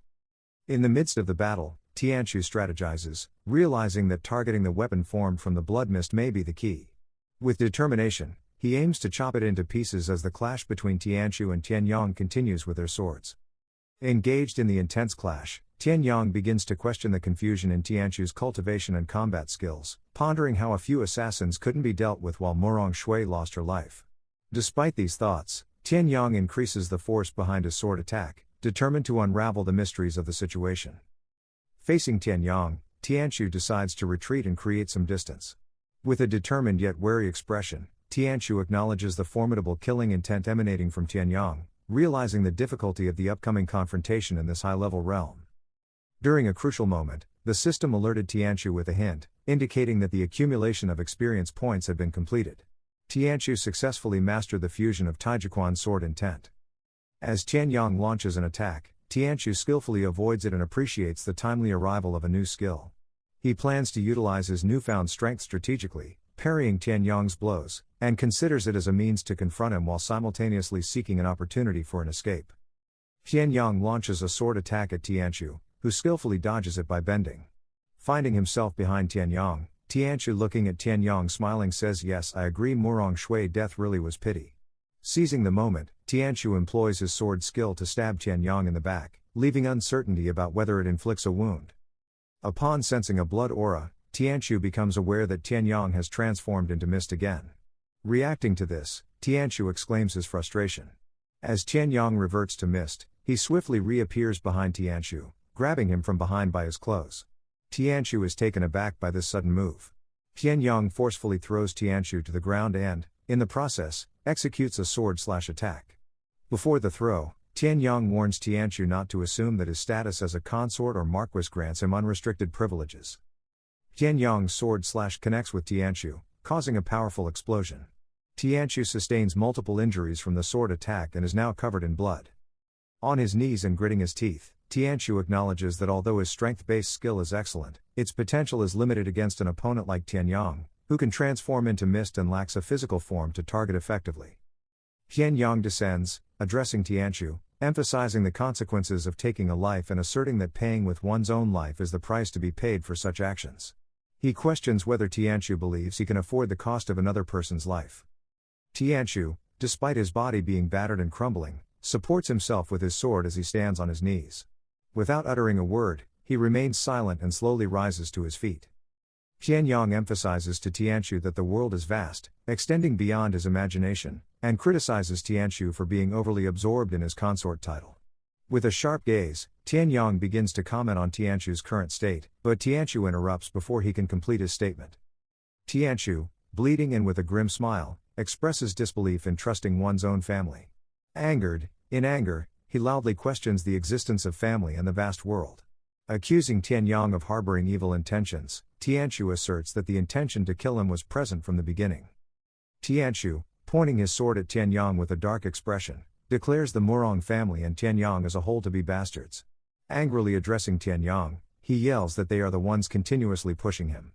In the midst of the battle, Tianqiu strategizes, realizing that targeting the weapon formed from the blood mist may be the key. With determination, he aims to chop it into pieces as the clash between Tianqiu and Tianyang continues with their swords. Engaged in the intense clash, Tianyang begins to question the confusion in Tianqiu's cultivation and combat skills, pondering how a few assassins couldn't be dealt with while Morong Shui lost her life. Despite these thoughts, Tianyang increases the force behind his sword attack, determined to unravel the mysteries of the situation. Facing Tianyang, Tianqiu decides to retreat and create some distance. With a determined yet wary expression, Tianqiu acknowledges the formidable killing intent emanating from Tianyang, realizing the difficulty of the upcoming confrontation in this high-level realm. During a crucial moment, the system alerted Tianqiu with a hint, indicating that the accumulation of experience points had been completed. Tianqiu successfully mastered the fusion of Taijiquan sword intent. As Tianyang launches an attack, Tianqiu skillfully avoids it and appreciates the timely arrival of a new skill. He plans to utilize his newfound strength strategically, parrying Tianyang's blows, and considers it as a means to confront him while simultaneously seeking an opportunity for an escape. Tianyang launches a sword attack at Tianqiu, who skillfully dodges it by bending. Finding himself behind Tianyang, Tianqiu, looking at Tianyang smiling, says, "Yes, I agree, Morong Shui death really was pity." Seizing the moment, Tianqiu employs his sword skill to stab Tianyang in the back, leaving uncertainty about whether it inflicts a wound. Upon sensing a blood aura, Tianqiu becomes aware that Tianyang has transformed into mist again. Reacting to this, Tianqiu exclaims his frustration. As Tianyang reverts to mist, he swiftly reappears behind Tianshu, grabbing him from behind by his clothes. Tianshu is taken aback by this sudden move. Tianyang forcefully throws Tianshu to the ground and, in the process, executes a sword/attack. Before the throw, Tianyang warns Tianshu not to assume that his status as a consort or marquis grants him unrestricted privileges. Tianyang's sword/connects with Tianshu, causing a powerful explosion. Tianshu sustains multiple injuries from the sword attack and is now covered in blood. On his knees and gritting his teeth, Tianshu acknowledges that although his strength-based skill is excellent, its potential is limited against an opponent like Tianyang, who can transform into mist and lacks a physical form to target effectively. Tianyang descends, addressing Tianshu, emphasizing the consequences of taking a life and asserting that paying with one's own life is the price to be paid for such actions. He questions whether Tianshu believes he can afford the cost of another person's life. Tianshu, despite his body being battered and crumbling, supports himself with his sword as he stands on his knees. Without uttering a word, he remains silent and slowly rises to his feet. Tianyang emphasizes to Tianshu that the world is vast, extending beyond his imagination, and criticizes Tianshu for being overly absorbed in his consort title. With a sharp gaze, Tianyang begins to comment on Tianshu's current state, but Tianshu interrupts before he can complete his statement. Tianshu, bleeding and with a grim smile, expresses disbelief in trusting one's own family. In anger, he loudly questions the existence of family and the vast world. Accusing Tianyang of harboring evil intentions, Tianshu asserts that the intention to kill him was present from the beginning. Tianshu, pointing his sword at Tianyang with a dark expression, declares the Murong family and Tianyang as a whole to be bastards. Angrily addressing Tianyang, he yells that they are the ones continuously pushing him.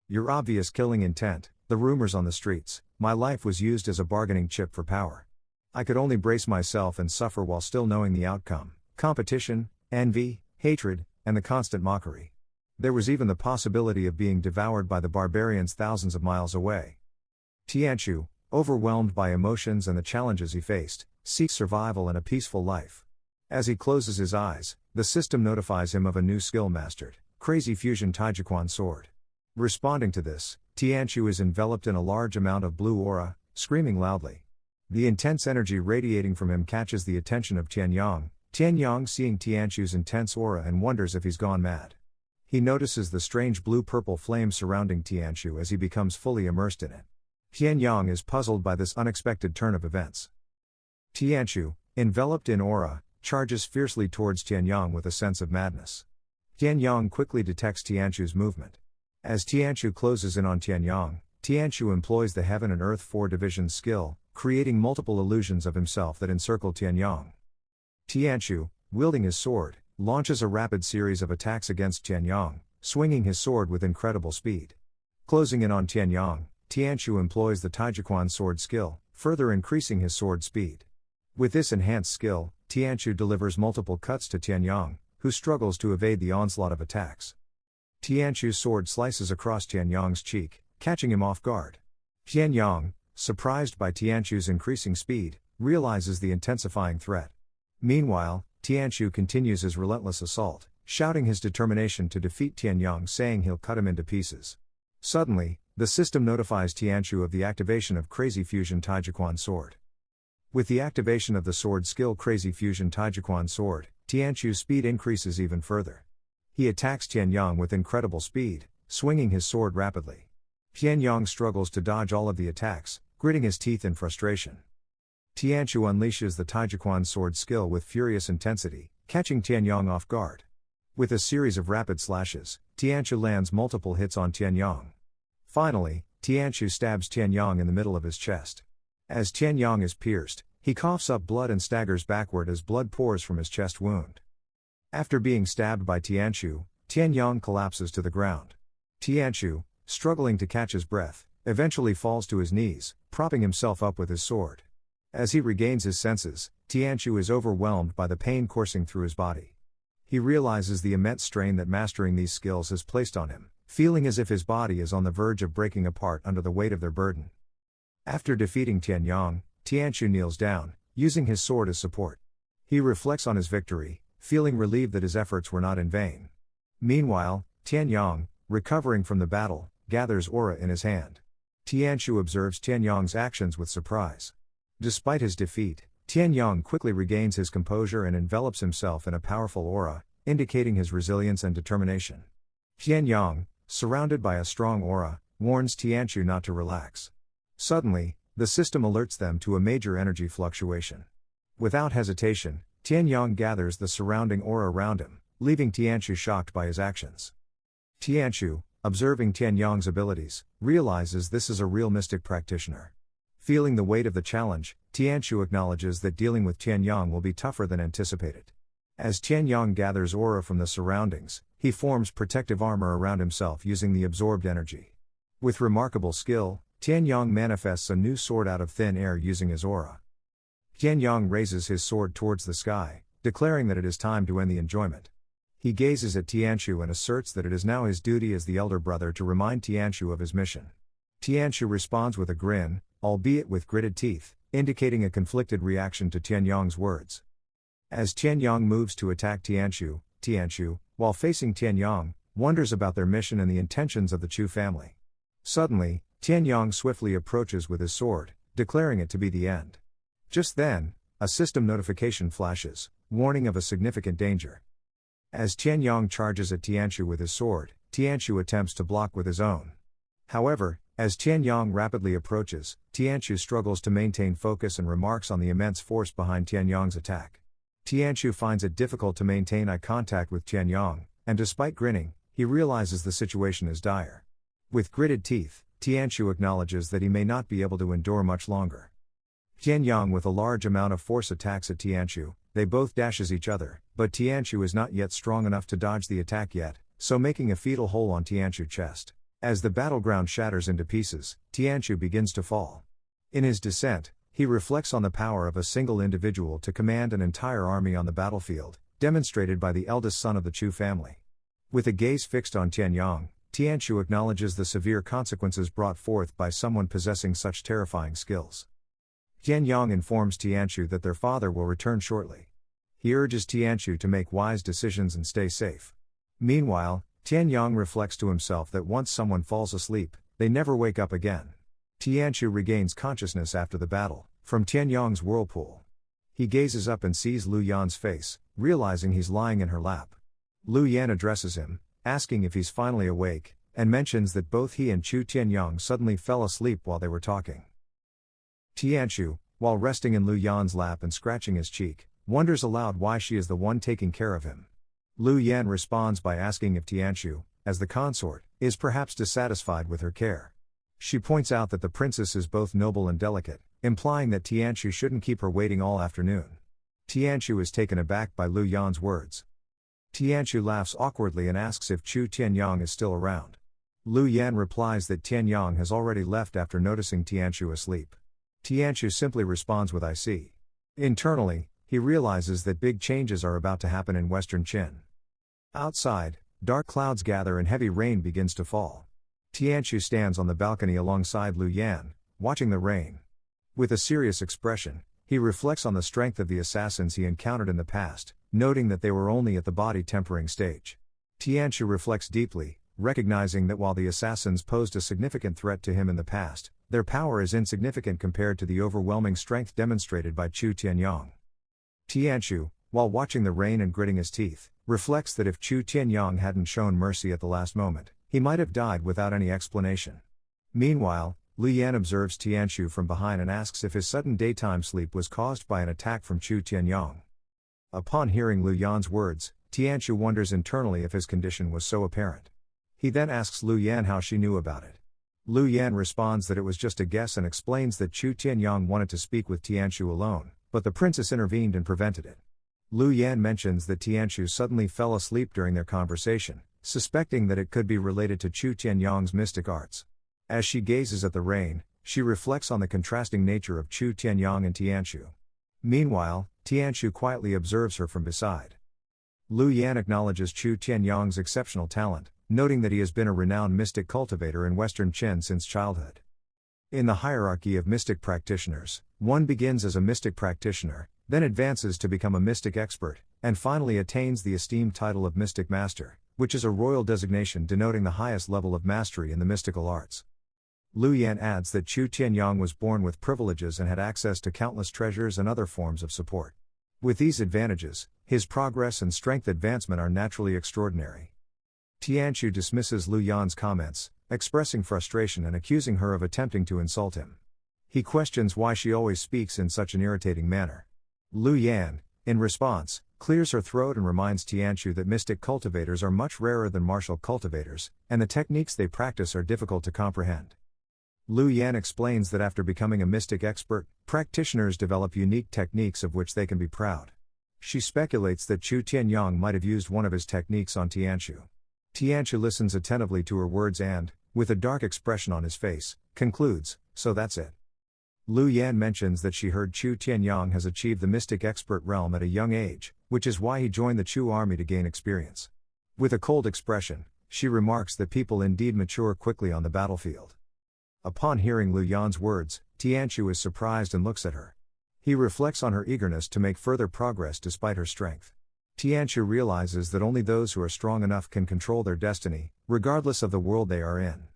Your obvious killing intent, the rumors on the streets, my life was used as a bargaining chip for power. I could only brace myself and suffer while still knowing the outcome: competition, envy, hatred, and the constant mockery. There was even the possibility of being devoured by the barbarians thousands of miles away. Tianshu, overwhelmed by emotions and the challenges he faced, seeks survival and a peaceful life. As he closes his eyes, the system notifies him of a new skill mastered: Crazy Fusion Taijiquan Sword. Responding to this, Tianshu is enveloped in a large amount of blue aura, screaming loudly. The intense energy radiating from him catches the attention of Tianyang. Tianyang seeing Tianshu's intense aura and wonders if he's gone mad. He notices the strange blue-purple flame surrounding Tianshu as he becomes fully immersed in it. Tianyang is puzzled by this unexpected turn of events. Tianshu, enveloped in aura, charges fiercely towards Tianyang with a sense of madness. Tianyang quickly detects Tianshu's movement. As Tianshu closes in on Tianyang, Tianshu employs the Heaven and Earth 4 Divisions skill, creating multiple illusions of himself that encircle Tianyang. Tianshu, wielding his sword, launches a rapid series of attacks against Tianyang, swinging his sword with incredible speed. Closing in on Tianyang, Tianshu employs the Taijiquan sword skill, further increasing his sword speed. With this enhanced skill, Tianshu delivers multiple cuts to Tianyang, who struggles to evade the onslaught of attacks. Tianshu's sword slices across Tianyang's cheek, catching him off guard. Tianyang, surprised by Tianshu's increasing speed, realizes the intensifying threat. Meanwhile, Tianshu continues his relentless assault, shouting his determination to defeat Tianyang, saying he'll cut him into pieces. Suddenly, the system notifies Tianshu of the activation of Crazy Fusion Taijiquan Sword. With the activation of the sword skill Crazy Fusion Taijiquan Sword, Tianshu's speed increases even further. He attacks Tianyang with incredible speed, swinging his sword rapidly. Tianyang struggles to dodge all of the attacks, gritting his teeth in frustration. Tianshu unleashes the Taijiquan sword skill with furious intensity, catching Tianyang off guard. With a series of rapid slashes, Tianshu lands multiple hits on Tianyang. Finally, Tianshu stabs Tianyang in the middle of his chest. As Tianyang is pierced, he coughs up blood and staggers backward as blood pours from his chest wound. After being stabbed by Tianshu, Tianyang collapses to the ground. Tianshu, struggling to catch his breath, eventually falls to his knees, propping himself up with his sword. As he regains his senses, Tianshu is overwhelmed by the pain coursing through his body. He realizes the immense strain that mastering these skills has placed on him, feeling as if his body is on the verge of breaking apart under the weight of their burden. After defeating Tianyang, Tianshu kneels down, using his sword as support. He reflects on his victory, feeling relieved that his efforts were not in vain. Meanwhile, Tianyang, recovering from the battle, gathers aura in his hand. Tianshu observes Tianyang's actions with surprise. Despite his defeat, Tianyong quickly regains his composure and envelops himself in a powerful aura, indicating his resilience and determination. Tianyong, surrounded by a strong aura, warns Tianchu not to relax. Suddenly, the system alerts them to a major energy fluctuation. Without hesitation, Tianyong gathers the surrounding aura around him, leaving Tianchu shocked by his actions. Tianchu, observing Tianyong's abilities, realizes this is a real mystic practitioner. Feeling the weight of the challenge, Tianchu acknowledges that dealing with Tianyong will be tougher than anticipated. As Tianyong gathers aura from the surroundings, he forms protective armor around himself using the absorbed energy. With remarkable skill, Tianyong manifests a new sword out of thin air using his aura. Tianyong raises his sword towards the sky, declaring that it is time to end the enjoyment. He gazes at Tianchu and asserts that it is now his duty as the elder brother to remind Tianchu of his mission. Tianchu responds with a grin, albeit with gritted teeth, indicating a conflicted reaction to Tianyong's words. As Tianyong moves to attack Tianchu, while facing Tianyong, wonders about their mission and the intentions of the Chu family. Suddenly, Tianyong swiftly approaches with his sword, declaring it to be the end. Just then, a system notification flashes, warning of a significant danger. As Tianyong charges at Tianchu with his sword, Tianchu attempts to block with his own. However, as Tianyong rapidly approaches, Tianchu struggles to maintain focus and remarks on the immense force behind Tianyong's attack. Tianchu finds it difficult to maintain eye contact with Tianyong, and despite grinning, he realizes the situation is dire. With gritted teeth, Tianchu acknowledges that he may not be able to endure much longer. Tianyong with a large amount of force attacks at Tianchu, they both dashes each other, but Tianchu is not yet strong enough to dodge the attack yet, so making a fatal hole on Tianchu's chest. As the battleground shatters into pieces, Tianchu begins to fall. In his descent, he reflects on the power of a single individual to command an entire army on the battlefield, demonstrated by the eldest son of the Chu family. With a gaze fixed on Tianyong, Tianchu acknowledges the severe consequences brought forth by someone possessing such terrifying skills. Tianyong informs Tianchu that their father will return shortly. He urges Tianchu to make wise decisions and stay safe. Meanwhile, Tianyong reflects to himself that once someone falls asleep, they never wake up again. Tianchu regains consciousness after the battle, from Tianyong's whirlpool. He gazes up and sees Lu Yan's face, realizing he's lying in her lap. Lu Yan addresses him, asking if he's finally awake, and mentions that both he and Chu Tianyong suddenly fell asleep while they were talking. Tianchu, while resting in Lu Yan's lap and scratching his cheek, wonders aloud why she is the one taking care of him. Lu Yan responds by asking if Tianchu, as the consort, is perhaps dissatisfied with her care. She points out that the princess is both noble and delicate, implying that Tianchu shouldn't keep her waiting all afternoon. Tianchu is taken aback by Lu Yan's words. Tianchu laughs awkwardly and asks if Chu Tianyong is still around. Lu Yan replies that Tianyong has already left after noticing Tianchu asleep. Tianchu simply responds with "I see." Internally, he realizes that big changes are about to happen in Western Qin. Outside, dark clouds gather and heavy rain begins to fall. Tianchu stands on the balcony alongside Lu Yan, watching the rain. With a serious expression, he reflects on the strength of the assassins he encountered in the past, noting that they were only at the body tempering stage. Tianchu reflects deeply, recognizing that while the assassins posed a significant threat to him in the past, their power is insignificant compared to the overwhelming strength demonstrated by Chu Tianyong. Tianchu, while watching the rain and gritting his teeth, reflects that if Chu Tianyong hadn't shown mercy at the last moment, he might have died without any explanation. Meanwhile, Lu Yan observes Tianchu from behind and asks if his sudden daytime sleep was caused by an attack from Chu Tianyong. Upon hearing Lu Yan's words, Tianchu wonders internally if his condition was so apparent. He then asks Lu Yan how she knew about it. Lu Yan responds that it was just a guess and explains that Chu Tianyong wanted to speak with Tianchu alone, but the princess intervened and prevented it. Lu Yan mentions that Tianchu suddenly fell asleep during their conversation, suspecting that it could be related to Chu Tianyong's mystic arts. As she gazes at the rain, she reflects on the contrasting nature of Chu Tianyong and Tianchu. Meanwhile, Tianchu quietly observes her from beside. Lu Yan acknowledges Chu Tianyong's exceptional talent, noting that he has been a renowned mystic cultivator in Western Qin since childhood. In the hierarchy of mystic practitioners, one begins as a mystic practitioner, then advances to become a mystic expert, and finally attains the esteemed title of Mystic Master, which is a royal designation denoting the highest level of mastery in the mystical arts. Lu Yan adds that Chu Tianyang was born with privileges and had access to countless treasures and other forms of support. With these advantages, his progress and strength advancement are naturally extraordinary. Tianqiu dismisses Lu Yan's comments, expressing frustration and accusing her of attempting to insult him. He questions why she always speaks in such an irritating manner. Lu Yan, in response, clears her throat and reminds Tianqiu that mystic cultivators are much rarer than martial cultivators, and the techniques they practice are difficult to comprehend. Lu Yan explains that after becoming a mystic expert, practitioners develop unique techniques of which they can be proud. She speculates that Chu Tianyang might have used one of his techniques on Tianqiu. Tianqiu listens attentively to her words and, with a dark expression on his face, concludes, "So that's it." Lu Yan mentions that she heard Chu Tianyang has achieved the mystic expert realm at a young age, which is why he joined the Chu army to gain experience. With a cold expression, she remarks that people indeed mature quickly on the battlefield. Upon hearing Lu Yan's words, Tianqiu is surprised and looks at her. He reflects on her eagerness to make further progress despite her strength. Tianqiu realizes that only those who are strong enough can control their destiny, regardless of the world they are in.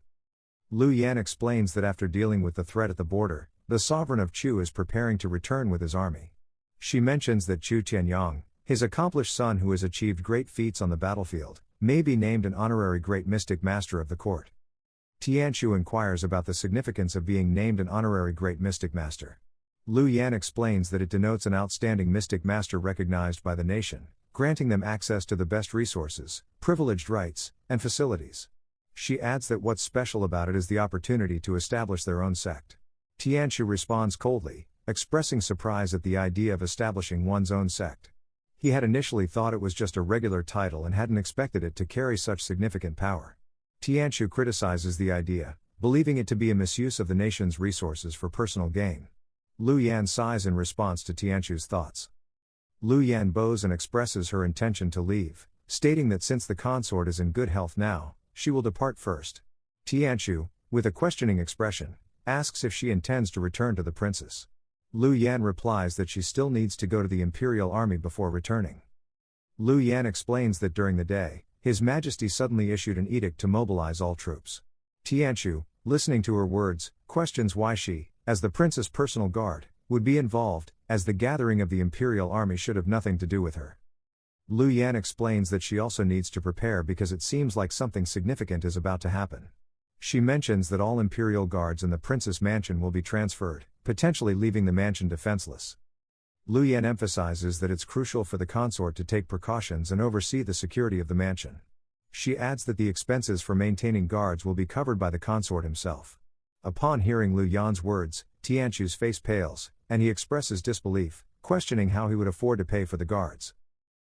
Lu Yan explains that after dealing with the threat at the border, the sovereign of Chu is preparing to return with his army. She mentions that Chu Tianyang, his accomplished son who has achieved great feats on the battlefield, may be named an honorary great mystic master of the court. Tianqiu inquires about the significance of being named an honorary great mystic master. Lu Yan explains that it denotes an outstanding mystic master recognized by the nation, granting them access to the best resources, privileged rights, and facilities. She adds that what's special about it is the opportunity to establish their own sect. Tianqiu responds coldly, expressing surprise at the idea of establishing one's own sect. He had initially thought it was just a regular title and hadn't expected it to carry such significant power. Tianqiu criticizes the idea, believing it to be a misuse of the nation's resources for personal gain. Lu Yan sighs in response to Tianqiu's thoughts. Lu Yan bows and expresses her intention to leave, stating that since the consort is in good health now, she will depart first. Tianqiu, with a questioning expression, asks if she intends to return to the princess. Lu Yan replies that she still needs to go to the Imperial army before returning. Lu Yan explains that during the day, His Majesty suddenly issued an edict to mobilize all troops. Tianqiu, listening to her words, questions why she, as the prince's personal guard, would be involved, as the gathering of the Imperial army should have nothing to do with her. Lu Yan explains that she also needs to prepare because it seems like something significant is about to happen. She mentions that all Imperial guards in the prince's mansion will be transferred, potentially leaving the mansion defenseless. Lu Yan emphasizes that it's crucial for the consort to take precautions and oversee the security of the mansion. She adds that the expenses for maintaining guards will be covered by the consort himself. Upon hearing Lu Yan's words, Tianqiu's face pales, and he expresses disbelief, questioning how he would afford to pay for the guards.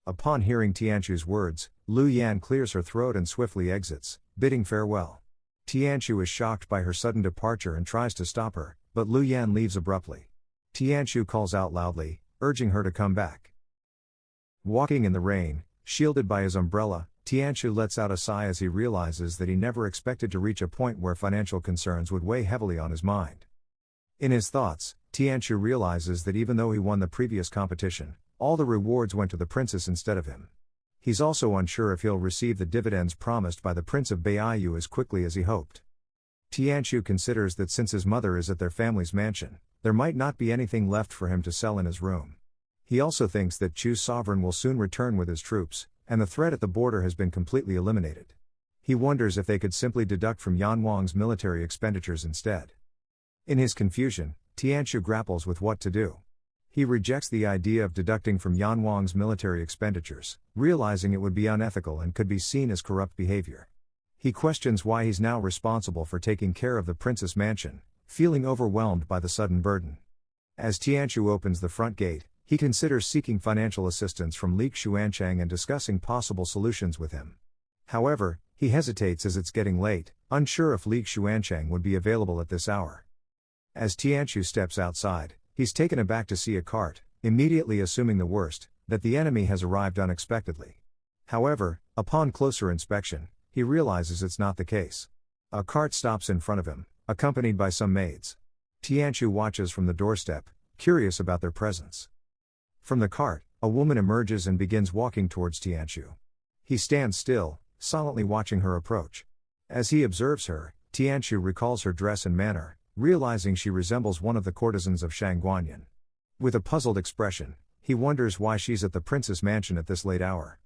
Upon hearing Tianqiu's words, Lu Yan clears her throat and swiftly exits, bidding farewell. Tianqiu is shocked by her sudden departure and tries to stop her, but Lu Yan leaves abruptly. Tianqiu calls out loudly, urging her to come back. Walking in the rain, shielded by his umbrella, Tianqiu lets out a sigh as he realizes that he never expected to reach a point where financial concerns would weigh heavily on his mind. In his thoughts, Tianqiu realizes that even though he won the previous competition, all the rewards went to the princess instead of him. He's also unsure if he'll receive the dividends promised by the Prince of Baiyu as quickly as he hoped. Tianqiu considers that since his mother is at their family's mansion, there might not be anything left for him to sell in his room. He also thinks that Chu's sovereign will soon return with his troops, and the threat at the border has been completely eliminated. He wonders if they could simply deduct from Yan Wang's military expenditures instead. In his confusion, Tianqiu grapples with what to do. He rejects the idea of deducting from Yan Wang's military expenditures, realizing it would be unethical and could be seen as corrupt behavior. He questions why he's now responsible for taking care of the prince's mansion, feeling overwhelmed by the sudden burden. As Tianqiu opens the front gate, he considers seeking financial assistance from Li Xuancheng and discussing possible solutions with him. However, he hesitates as it's getting late, unsure if Li Xuancheng would be available at this hour. As Tianqiu steps outside, he's taken aback to see a cart, immediately assuming the worst, that the enemy has arrived unexpectedly. However, upon closer inspection, he realizes it's not the case. A cart stops in front of him, accompanied by some maids. Tianqiu watches from the doorstep, curious about their presence. From the cart, a woman emerges and begins walking towards Tianqiu. He stands still, silently watching her approach. As he observes her, Tianqiu recalls her dress and manner, realizing she resembles one of the courtesans of Shangguanyin. With a puzzled expression, he wonders why she's at the prince's mansion at this late hour.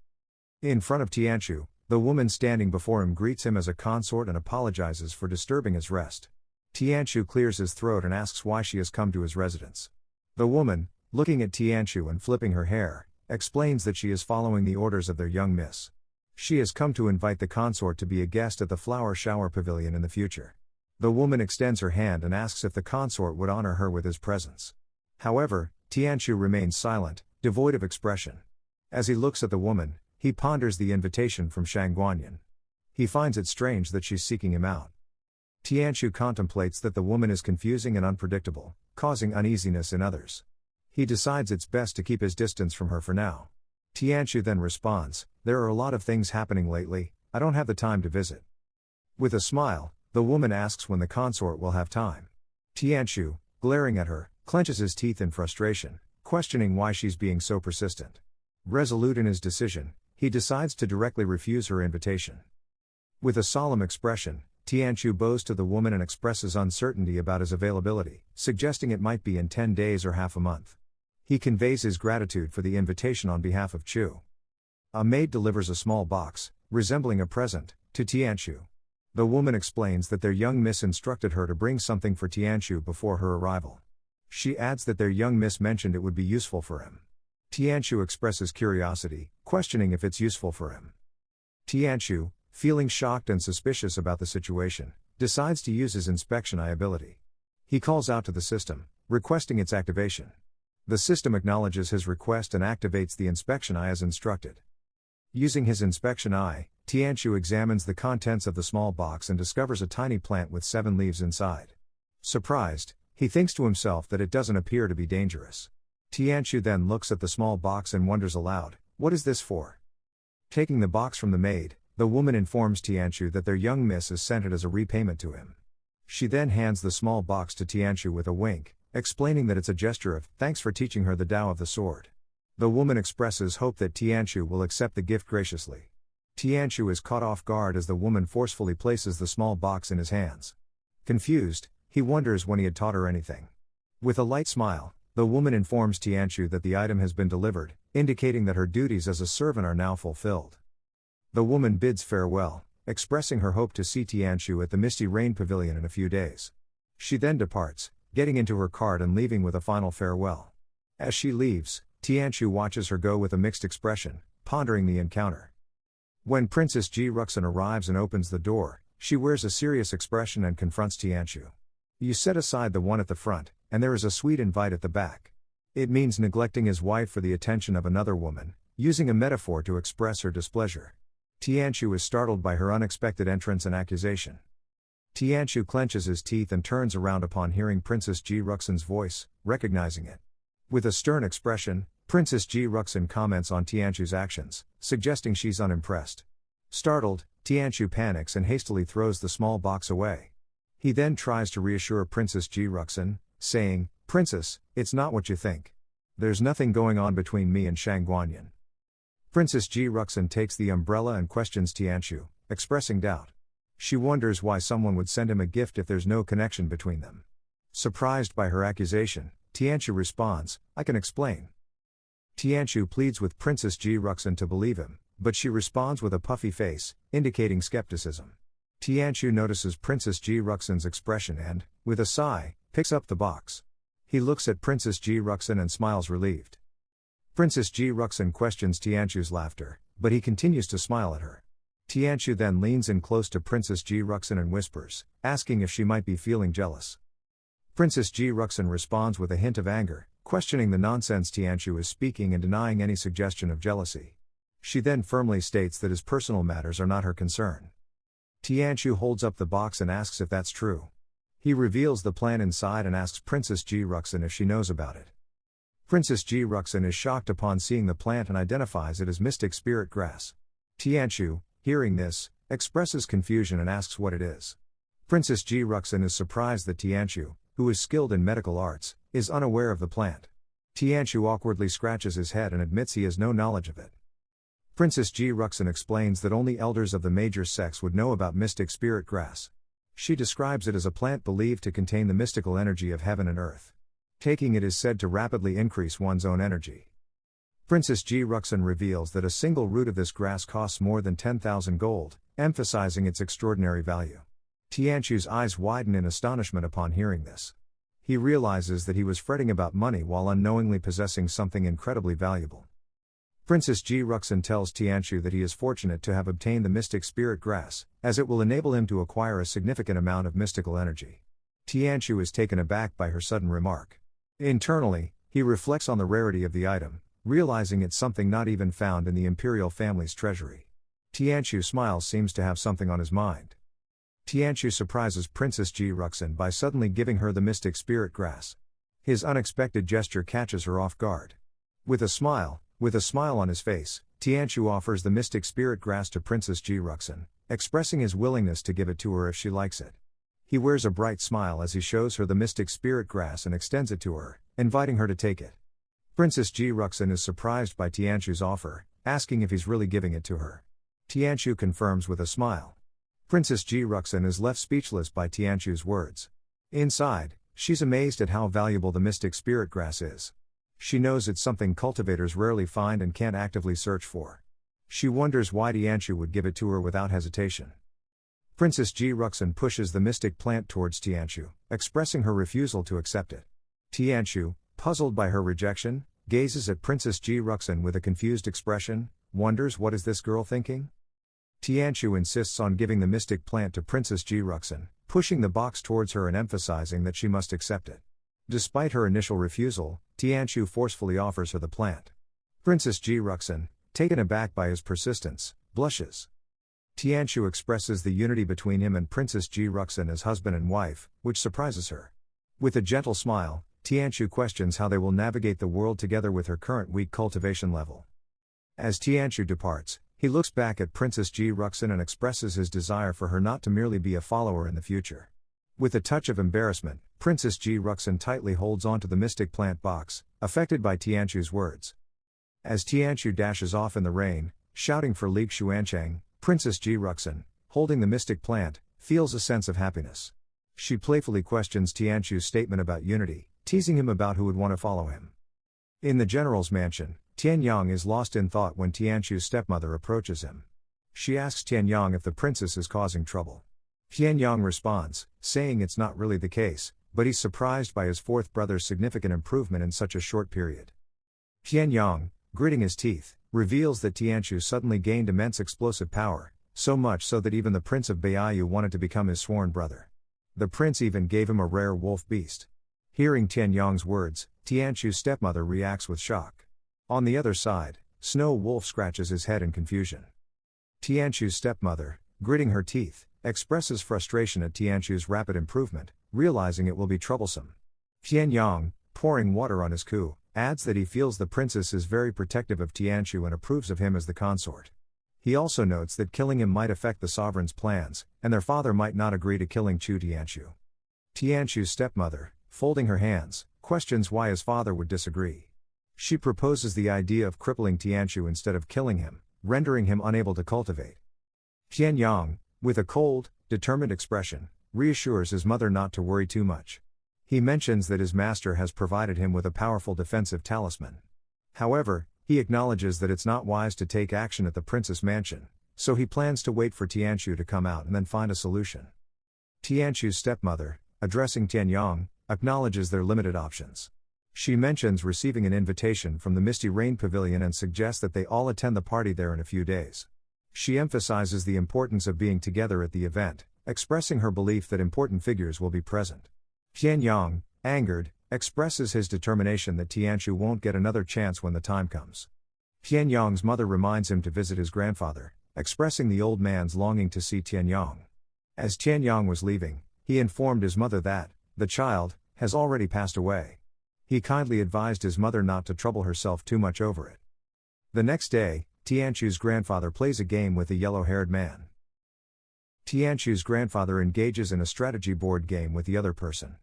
In front of Tianqiu, the woman standing before him greets him as a consort and apologizes for disturbing his rest. Tianqiu clears his throat and asks why she has come to his residence. The woman, looking at Tianqiu and flipping her hair, explains that she is following the orders of their young miss. She has come to invite the consort to be a guest at the flower shower pavilion in the future. The woman extends her hand and asks if the consort would honor her with his presence. However, Tianqiu remains silent, devoid of expression. As he looks at the woman, he ponders the invitation from Shangguanyin. He finds it strange that she's seeking him out. Tianqiu contemplates that the woman is confusing and unpredictable, causing uneasiness in others. He decides it's best to keep his distance from her for now. Tianqiu then responds, "There are a lot of things happening lately, I don't have the time to visit." With a smile, the woman asks when the consort will have time. Tianqiu, glaring at her, clenches his teeth in frustration, questioning why she's being so persistent. Resolute in his decision, he decides to directly refuse her invitation. With a solemn expression, Tianqiu bows to the woman and expresses uncertainty about his availability, suggesting it might be in 10 days or half a month. He conveys his gratitude for the invitation on behalf of Chu. A maid delivers a small box, resembling a present, to Tianqiu. The woman explains that their young miss instructed her to bring something for Tianqiu before her arrival. She adds that their young miss mentioned it would be useful for him. Tianqiu expresses curiosity, questioning if it's useful for him. Tianqiu, feeling shocked and suspicious about the situation, decides to use his inspection eye ability. He calls out to the system, requesting its activation. The system acknowledges his request and activates the inspection eye as instructed. Using his inspection eye, Tianqiu examines the contents of the small box and discovers a tiny plant with 7 leaves inside. Surprised, he thinks to himself that it doesn't appear to be dangerous. Tianqiu then looks at the small box and wonders aloud, "What is this for?" Taking the box from the maid, the woman informs Tianqiu that their young miss has sent it as a repayment to him. She then hands the small box to Tianqiu with a wink, explaining that it's a gesture of thanks for teaching her the Tao of the sword. The woman expresses hope that Tianqiu will accept the gift graciously. Tianqiu is caught off guard as the woman forcefully places the small box in his hands. Confused, he wonders when he had taught her anything. With a light smile, the woman informs Tianqiu that the item has been delivered, indicating that her duties as a servant are now fulfilled. The woman bids farewell, expressing her hope to see Tianqiu at the Misty Rain Pavilion in a few days. She then departs, getting into her cart and leaving with a final farewell. As she leaves, Tianqiu watches her go with a mixed expression, pondering the encounter. When Princess Ji Ruxin arrives and opens the door, she wears a serious expression and confronts Tianqiu. "You set aside the one at the front, and there is a sweet invite at the back." It means neglecting his wife for the attention of another woman, using a metaphor to express her displeasure. Tianqiu is startled by her unexpected entrance and accusation. Tianqiu clenches his teeth and turns around upon hearing Princess Ji Ruxin's voice, recognizing it. With a stern expression, Princess Ji Ruxin comments on Tianqiu's actions, suggesting she's unimpressed. Startled, Tianqiu panics and hastily throws the small box away. He then tries to reassure Princess Ji Ruxin, saying, "Princess, it's not what you think. There's nothing going on between me and Shangguanyin." Princess Ji Ruxin takes the umbrella and questions Tianqiu, expressing doubt. She wonders why someone would send him a gift if there's no connection between them. Surprised by her accusation, Tianqiu responds, "I can explain." Tianqiu pleads with Princess Ji Ruxin to believe him, but she responds with a puffy face, indicating skepticism. Tianqiu notices Princess Ji Ruxin's expression and, with a sigh, picks up the box. He looks at Princess Ji Ruxin and smiles relieved. Princess Ji Ruxin questions Tianqiu's laughter, but he continues to smile at her. Tianqiu then leans in close to Princess Ji Ruxin and whispers, asking if she might be feeling jealous. Princess Ji Ruxin responds with a hint of anger, questioning the nonsense Tianqiu is speaking and denying any suggestion of jealousy. She then firmly states that his personal matters are not her concern. Tianqiu holds up the box and asks if that's true. He reveals the plan inside and asks Princess Ji Ruxin if she knows about it. Princess Ji Ruxin is shocked upon seeing the plant and identifies it as mystic spirit grass. Tianqiu, hearing this, expresses confusion and asks what it is. Princess Ji Ruxin is surprised that Tianqiu, who is skilled in medical arts, is unaware of the plant. Tianqiu awkwardly scratches his head and admits he has no knowledge of it. Princess Ji Ruxin explains that only elders of the major sects would know about mystic spirit grass. She describes it as a plant believed to contain the mystical energy of heaven and earth. Taking it is said to rapidly increase one's own energy. Princess Ji Ruxin reveals that a single root of this grass costs more than 10,000 gold, emphasizing its extraordinary value. Tianchu's eyes widen in astonishment upon hearing this. He realizes that he was fretting about money while unknowingly possessing something incredibly valuable. Princess Ji Ruxin tells Tianchu that he is fortunate to have obtained the mystic spirit grass, as it will enable him to acquire a significant amount of mystical energy. Tianchu is taken aback by her sudden remark. Internally, he reflects on the rarity of the item, realizing it's something not even found in the Imperial family's treasury. Tianchu smiles, seems to have something on his mind. Tianchu surprises Princess Ji Ruxin by suddenly giving her the mystic spirit grass. His unexpected gesture catches her off guard. With a smile on his face, Tianchu offers the mystic spirit grass to Princess Ji Ruxin, expressing his willingness to give it to her if she likes it. He wears a bright smile as he shows her the mystic spirit grass and extends it to her, inviting her to take it. Princess Ji Ruxin is surprised by Tianchu's offer, asking if he's really giving it to her. Tianchu confirms with a smile. Princess Ji Ruxin is left speechless by Tianchu's words. Inside, she's amazed at how valuable the mystic spirit grass is. She knows it's something cultivators rarely find and can't actively search for. She wonders why Tianchu would give it to her without hesitation. Princess Ji Ruxin pushes the mystic plant towards Tianchu, expressing her refusal to accept it. Tianchu, puzzled by her rejection, gazes at Princess Ji Ruxin with a confused expression, wonders what is this girl thinking? Tianchu insists on giving the mystic plant to Princess Ji Ruxin, pushing the box towards her and emphasizing that she must accept it. Despite her initial refusal, Tianchu forcefully offers her the plant. Princess Ji Ruxin, taken aback by his persistence, blushes. Tianchu expresses the unity between him and Princess Ji Ruxin as husband and wife, which surprises her. With a gentle smile, Tianchu questions how they will navigate the world together with her current weak cultivation level. As Tianchu departs, he looks back at Princess Ji Ruxin and expresses his desire for her not to merely be a follower in the future. With a touch of embarrassment, Princess Ji Ruxin tightly holds onto the mystic plant box, affected by Tianchu's words. As Tianchu dashes off in the rain, shouting for Li Xuancheng, Princess Ji Ruxin, holding the mystic plant, feels a sense of happiness. She playfully questions Tianchu's statement about unity, teasing him about who would want to follow him. In the general's mansion, Tianyang is lost in thought when Tianchu's stepmother approaches him. She asks Tianyang if the princess is causing trouble. Tianyang responds, saying it's not really the case, but he's surprised by his fourth brother's significant improvement in such a short period. Tianyang, gritting his teeth, reveals that Tianchu suddenly gained immense explosive power, so much so that even the Prince of Baiyu wanted to become his sworn brother. The prince even gave him a rare wolf beast. Hearing Tianyang's words, Tianchu's stepmother reacts with shock. On the other side, Snow Wolf scratches his head in confusion. Tianchu's stepmother, gritting her teeth, expresses frustration at Tianchu's rapid improvement, realizing it will be troublesome. Tianyang, pouring water on his coup, adds that he feels the princess is very protective of Tianchu and approves of him as the consort. He also notes that killing him might affect the sovereign's plans, and their father might not agree to killing Tianchu. Tianchu's stepmother, folding her hands, questions why his father would disagree. She proposes the idea of crippling Tianchu instead of killing him, rendering him unable to cultivate. Tianyang, with a cold, determined expression, reassures his mother not to worry too much. He mentions that his master has provided him with a powerful defensive talisman. However, he acknowledges that it's not wise to take action at the prince's mansion, so he plans to wait for Tianchu to come out and then find a solution. Tianchu's stepmother, addressing Tianyang, acknowledges their limited options. She mentions receiving an invitation from the Misty Rain Pavilion and suggests that they all attend the party there in a few days. She emphasizes the importance of being together at the event, expressing her belief that important figures will be present. Tianyang, angered, expresses his determination that Tianchu won't get another chance when the time comes. Tianyang's mother reminds him to visit his grandfather, expressing the old man's longing to see Tianyang. As Tianyang was leaving, he informed his mother that the child has already passed away. He kindly advised his mother not to trouble herself too much over it. The next day, Tianchu's grandfather plays a game with a yellow-haired man. Tianchu's grandfather engages in a strategy board game with the other person.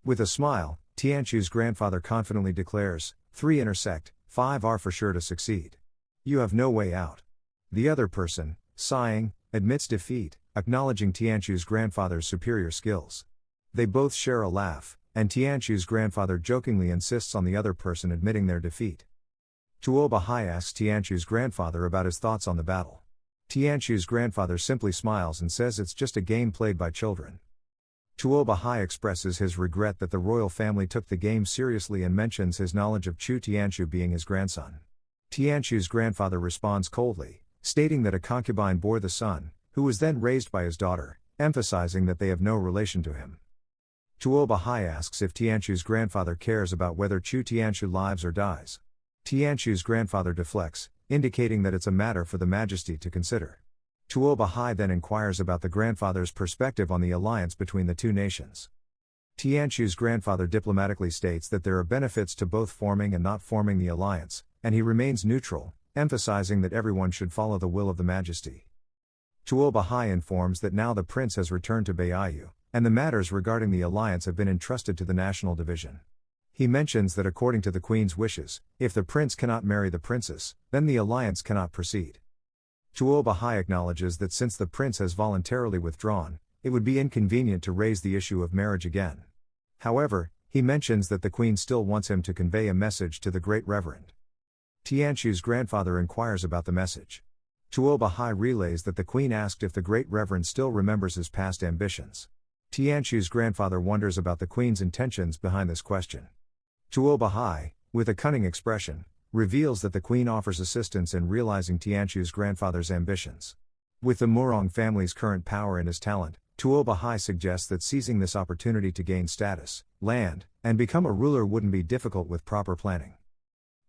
With a smile, Tianchu's grandfather confidently declares, 3 intersect, 5 are for sure to succeed. You have no way out. The other person, sighing, admits defeat, acknowledging Tianchu's grandfather's superior skills. They both share a laugh, and Tianchu's grandfather jokingly insists on the other person admitting their defeat. Tuo Bahai asks Tianchu's grandfather about his thoughts on the battle. Tianchu's grandfather simply smiles and says it's just a game played by children. Tuo Bahai expresses his regret that the royal family took the game seriously and mentions his knowledge of Chu Tianchu being his grandson. Tianchu's grandfather responds coldly, stating that a concubine bore the son, who was then raised by his daughter, emphasizing that they have no relation to him. Tuo Bahai asks if Tianchu's grandfather cares about whether Chu Tianchu lives or dies. Tianchu's grandfather deflects, indicating that it's a matter for the Majesty to consider. Tuo Bahai then inquires about the grandfather's perspective on the alliance between the two nations. Tianchu's grandfather diplomatically states that there are benefits to both forming and not forming the alliance, and he remains neutral, emphasizing that everyone should follow the will of the Majesty. Tuo Bahai informs that now the prince has returned to Baiyu, and the matters regarding the alliance have been entrusted to the National Division. He mentions that according to the Queen's wishes, if the prince cannot marry the princess, then the alliance cannot proceed. Tuo Bahai acknowledges that since the prince has voluntarily withdrawn, it would be inconvenient to raise the issue of marriage again. However, he mentions that the Queen still wants him to convey a message to the Great Reverend. Tianchu's grandfather inquires about the message. Tuo Bahai relays that the Queen asked if the Great Reverend still remembers his past ambitions. Tianchu's grandfather wonders about the Queen's intentions behind this question. Tuo Bahai, with a cunning expression, reveals that the Queen offers assistance in realizing Tianchu's grandfather's ambitions. With the Murong family's current power and his talent, Tuo Bahai suggests that seizing this opportunity to gain status, land, and become a ruler wouldn't be difficult with proper planning.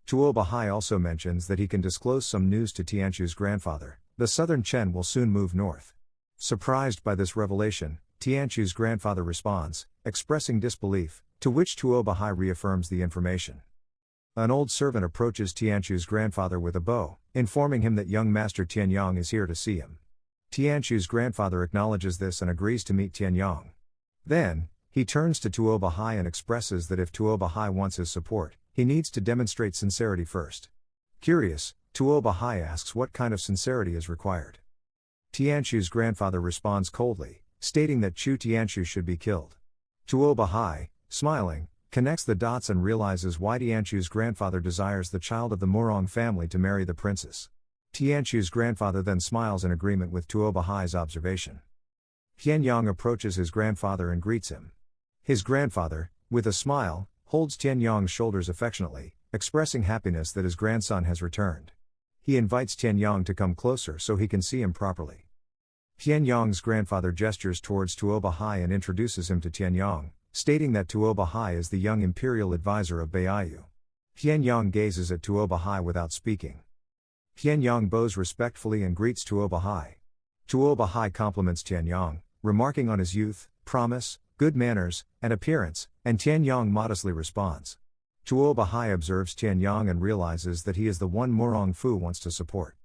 Tuo Bahai also mentions that he can disclose some news to Tianchu's grandfather: the southern Chen will soon move north. Surprised by this revelation, Tianchu's grandfather responds, expressing disbelief, to which Tuo Bahai reaffirms the information. An old servant approaches Tianchu's grandfather with a bow, informing him that young Master Tianyang is here to see him. Tianchu's grandfather acknowledges this and agrees to meet Tianyang. Then, he turns to Tuo Bahai and expresses that if Tuo Bahai wants his support, he needs to demonstrate sincerity first. Curious, Tuo Bahai asks what kind of sincerity is required. Tianchu's grandfather responds coldly, stating that Chu Tianchu should be killed. Tuo Bahai, smiling, connects the dots and realizes why Tianchu's grandfather desires the child of the Murong family to marry the princess. Tianchu's grandfather then smiles in agreement with Tuo Bahai's observation. Tianyang approaches his grandfather and greets him. His grandfather, with a smile, holds Tianyang's shoulders affectionately, expressing happiness that his grandson has returned. He invites Tianyang to come closer so he can see him properly. Tianyang's grandfather gestures towards Tuo Bahai and introduces him to Tianyang, stating that Tuo Bahai is the young imperial advisor of Baiyu. Tianyang gazes at Tuo Bahai without speaking. Tianyang bows respectfully and greets Tuo Bahai. Tuo Bahai compliments Tianyang, remarking on his youth, promise, good manners, and appearance, and Tianyang modestly responds. Tuo Bahai observes Tianyang and realizes that he is the one Murong Fu wants to support.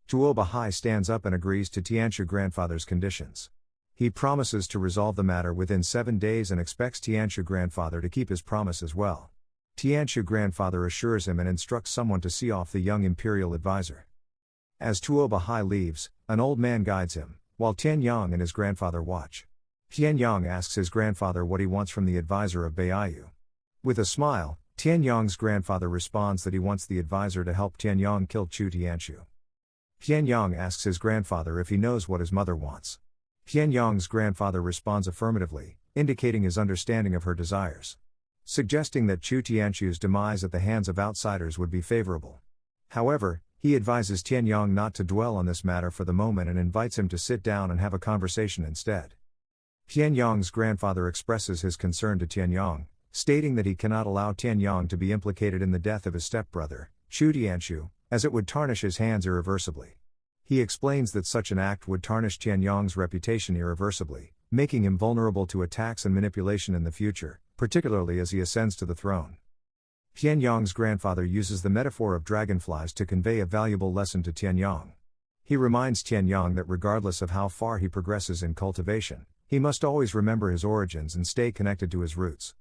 Tuo Bahai stands up and agrees to Tianchu grandfather's conditions. He promises to resolve the matter within 7 days and expects Tianchu grandfather to keep his promise as well. Tianchu grandfather assures him and instructs someone to see off the young imperial advisor. As Tuo Bahai leaves, an old man guides him, while Tianyang and his grandfather watch. Tianyang asks his grandfather what he wants from the advisor of Baiyu. With a smile, Tianyang's grandfather responds that he wants the advisor to help Tianyang kill Chu Tianchu. Tianyang asks his grandfather if he knows what his mother wants. Tianyang's grandfather responds affirmatively, indicating his understanding of her desires. Suggesting that Chu Tianchu's demise at the hands of outsiders would be favorable. However, he advises Tianyang not to dwell on this matter for the moment and invites him to sit down and have a conversation instead. Tianyang's grandfather expresses his concern to Tianyang, stating that he cannot allow Tianyang to be implicated in the death of his stepbrother, Chu Tianchu, as it would tarnish his hands irreversibly. He explains that such an act would tarnish Tianyang's reputation irreversibly, making him vulnerable to attacks and manipulation in the future, particularly as he ascends to the throne. Tianyang's grandfather uses the metaphor of dragonflies to convey a valuable lesson to Tianyang. He reminds Tianyang that regardless of how far he progresses in cultivation, he must always remember his origins and stay connected to his roots.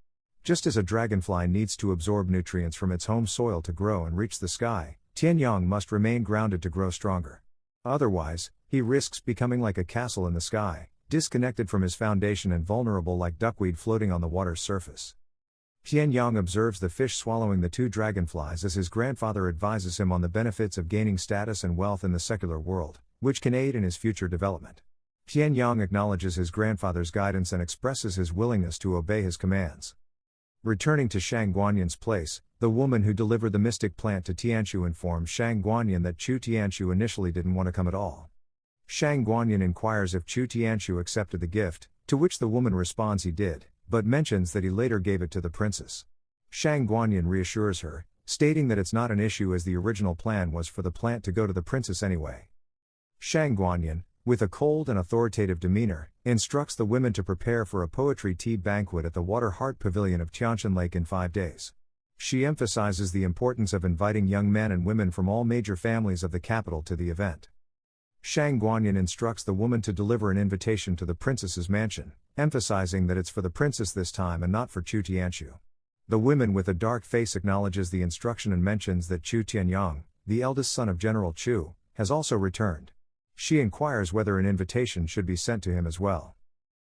Just as a dragonfly needs to absorb nutrients from its home soil to grow and reach the sky, Tianyang must remain grounded to grow stronger. Otherwise, He risks becoming like a castle in the sky, disconnected from his foundation and vulnerable like duckweed floating on the water's surface. Qianyang observes the fish swallowing the two dragonflies as his grandfather advises him on the benefits of gaining status and wealth in the secular world, which can aid in his future development. Qianyang acknowledges his grandfather's guidance and expresses his willingness to obey his commands. Returning to Shang Guanyan's place, the woman who delivered the mystic plant to Tianqiu informs Shang Guanyan that Chu Tianqiu initially didn't want to come at all. Shang Guanyan inquires if Chu Tianqiu accepted the gift, to which the woman responds he did, but mentions that he later gave it to the princess. Shang Guanyan reassures her, stating that it's not an issue as the original plan was for the plant to go to the princess anyway. Shang Guanyan, with a cold and authoritative demeanor, instructs the women to prepare for a poetry tea banquet at the Water Heart Pavilion of Tianshan Lake in 5 days. She emphasizes the importance of inviting young men and women from all major families of the capital to the event. Shang Guanyan instructs the woman to deliver an invitation to the princess's mansion, emphasizing that it's for the princess this time and not for Chu Tianqiu. The woman with a dark face acknowledges the instruction and mentions that Chu Tianyang, the eldest son of General Chu, has also returned. She inquires whether an invitation should be sent to him as well.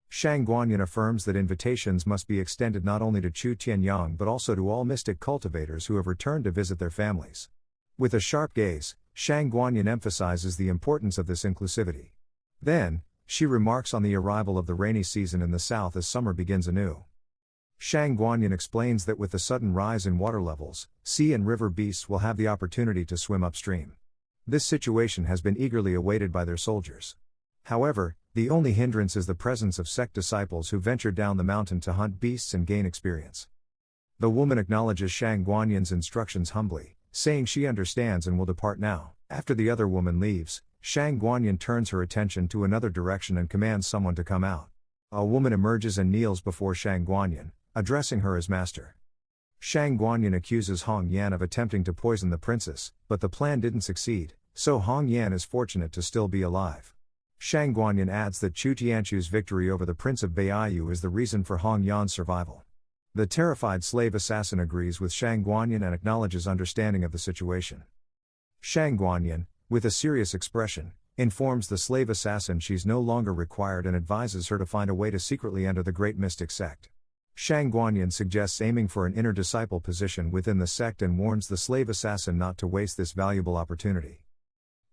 Shang Guanyan affirms that invitations must be extended not only to Chu Tianyang but also to all mystic cultivators who have returned to visit their families. With a sharp gaze, Shang Guanyan emphasizes the importance of this inclusivity. Then, she remarks on the arrival of the rainy season in the south as summer begins anew. Shang Guanyan explains that with the sudden rise in water levels, sea and river beasts will have the opportunity to swim upstream. This situation has been eagerly awaited by their soldiers. However, the only hindrance is the presence of sect disciples who venture down the mountain to hunt beasts and gain experience. The woman acknowledges Shang Guanyan's instructions humbly, saying she understands and will depart now. After the other woman leaves, Shang Guanyan turns her attention to another direction and commands someone to come out. A woman emerges and kneels before Shang Guanyan, addressing her as master. Shang Guanyan accuses Hong Yan of attempting to poison the princess, but the plan didn't succeed, so Hong Yan is fortunate to still be alive. Shang Guanyan adds that Chu Tianqiu's victory over the Prince of Baiyu is the reason for Hong Yan's survival. The terrified slave assassin agrees with Shang Guanyan and acknowledges understanding of the situation. Shang Guanyan, with a serious expression, informs the slave assassin she's no longer required and advises her to find a way to secretly enter the great mystic sect. Shang Guanyan suggests aiming for an inner disciple position within the sect and warns the slave assassin not to waste this valuable opportunity.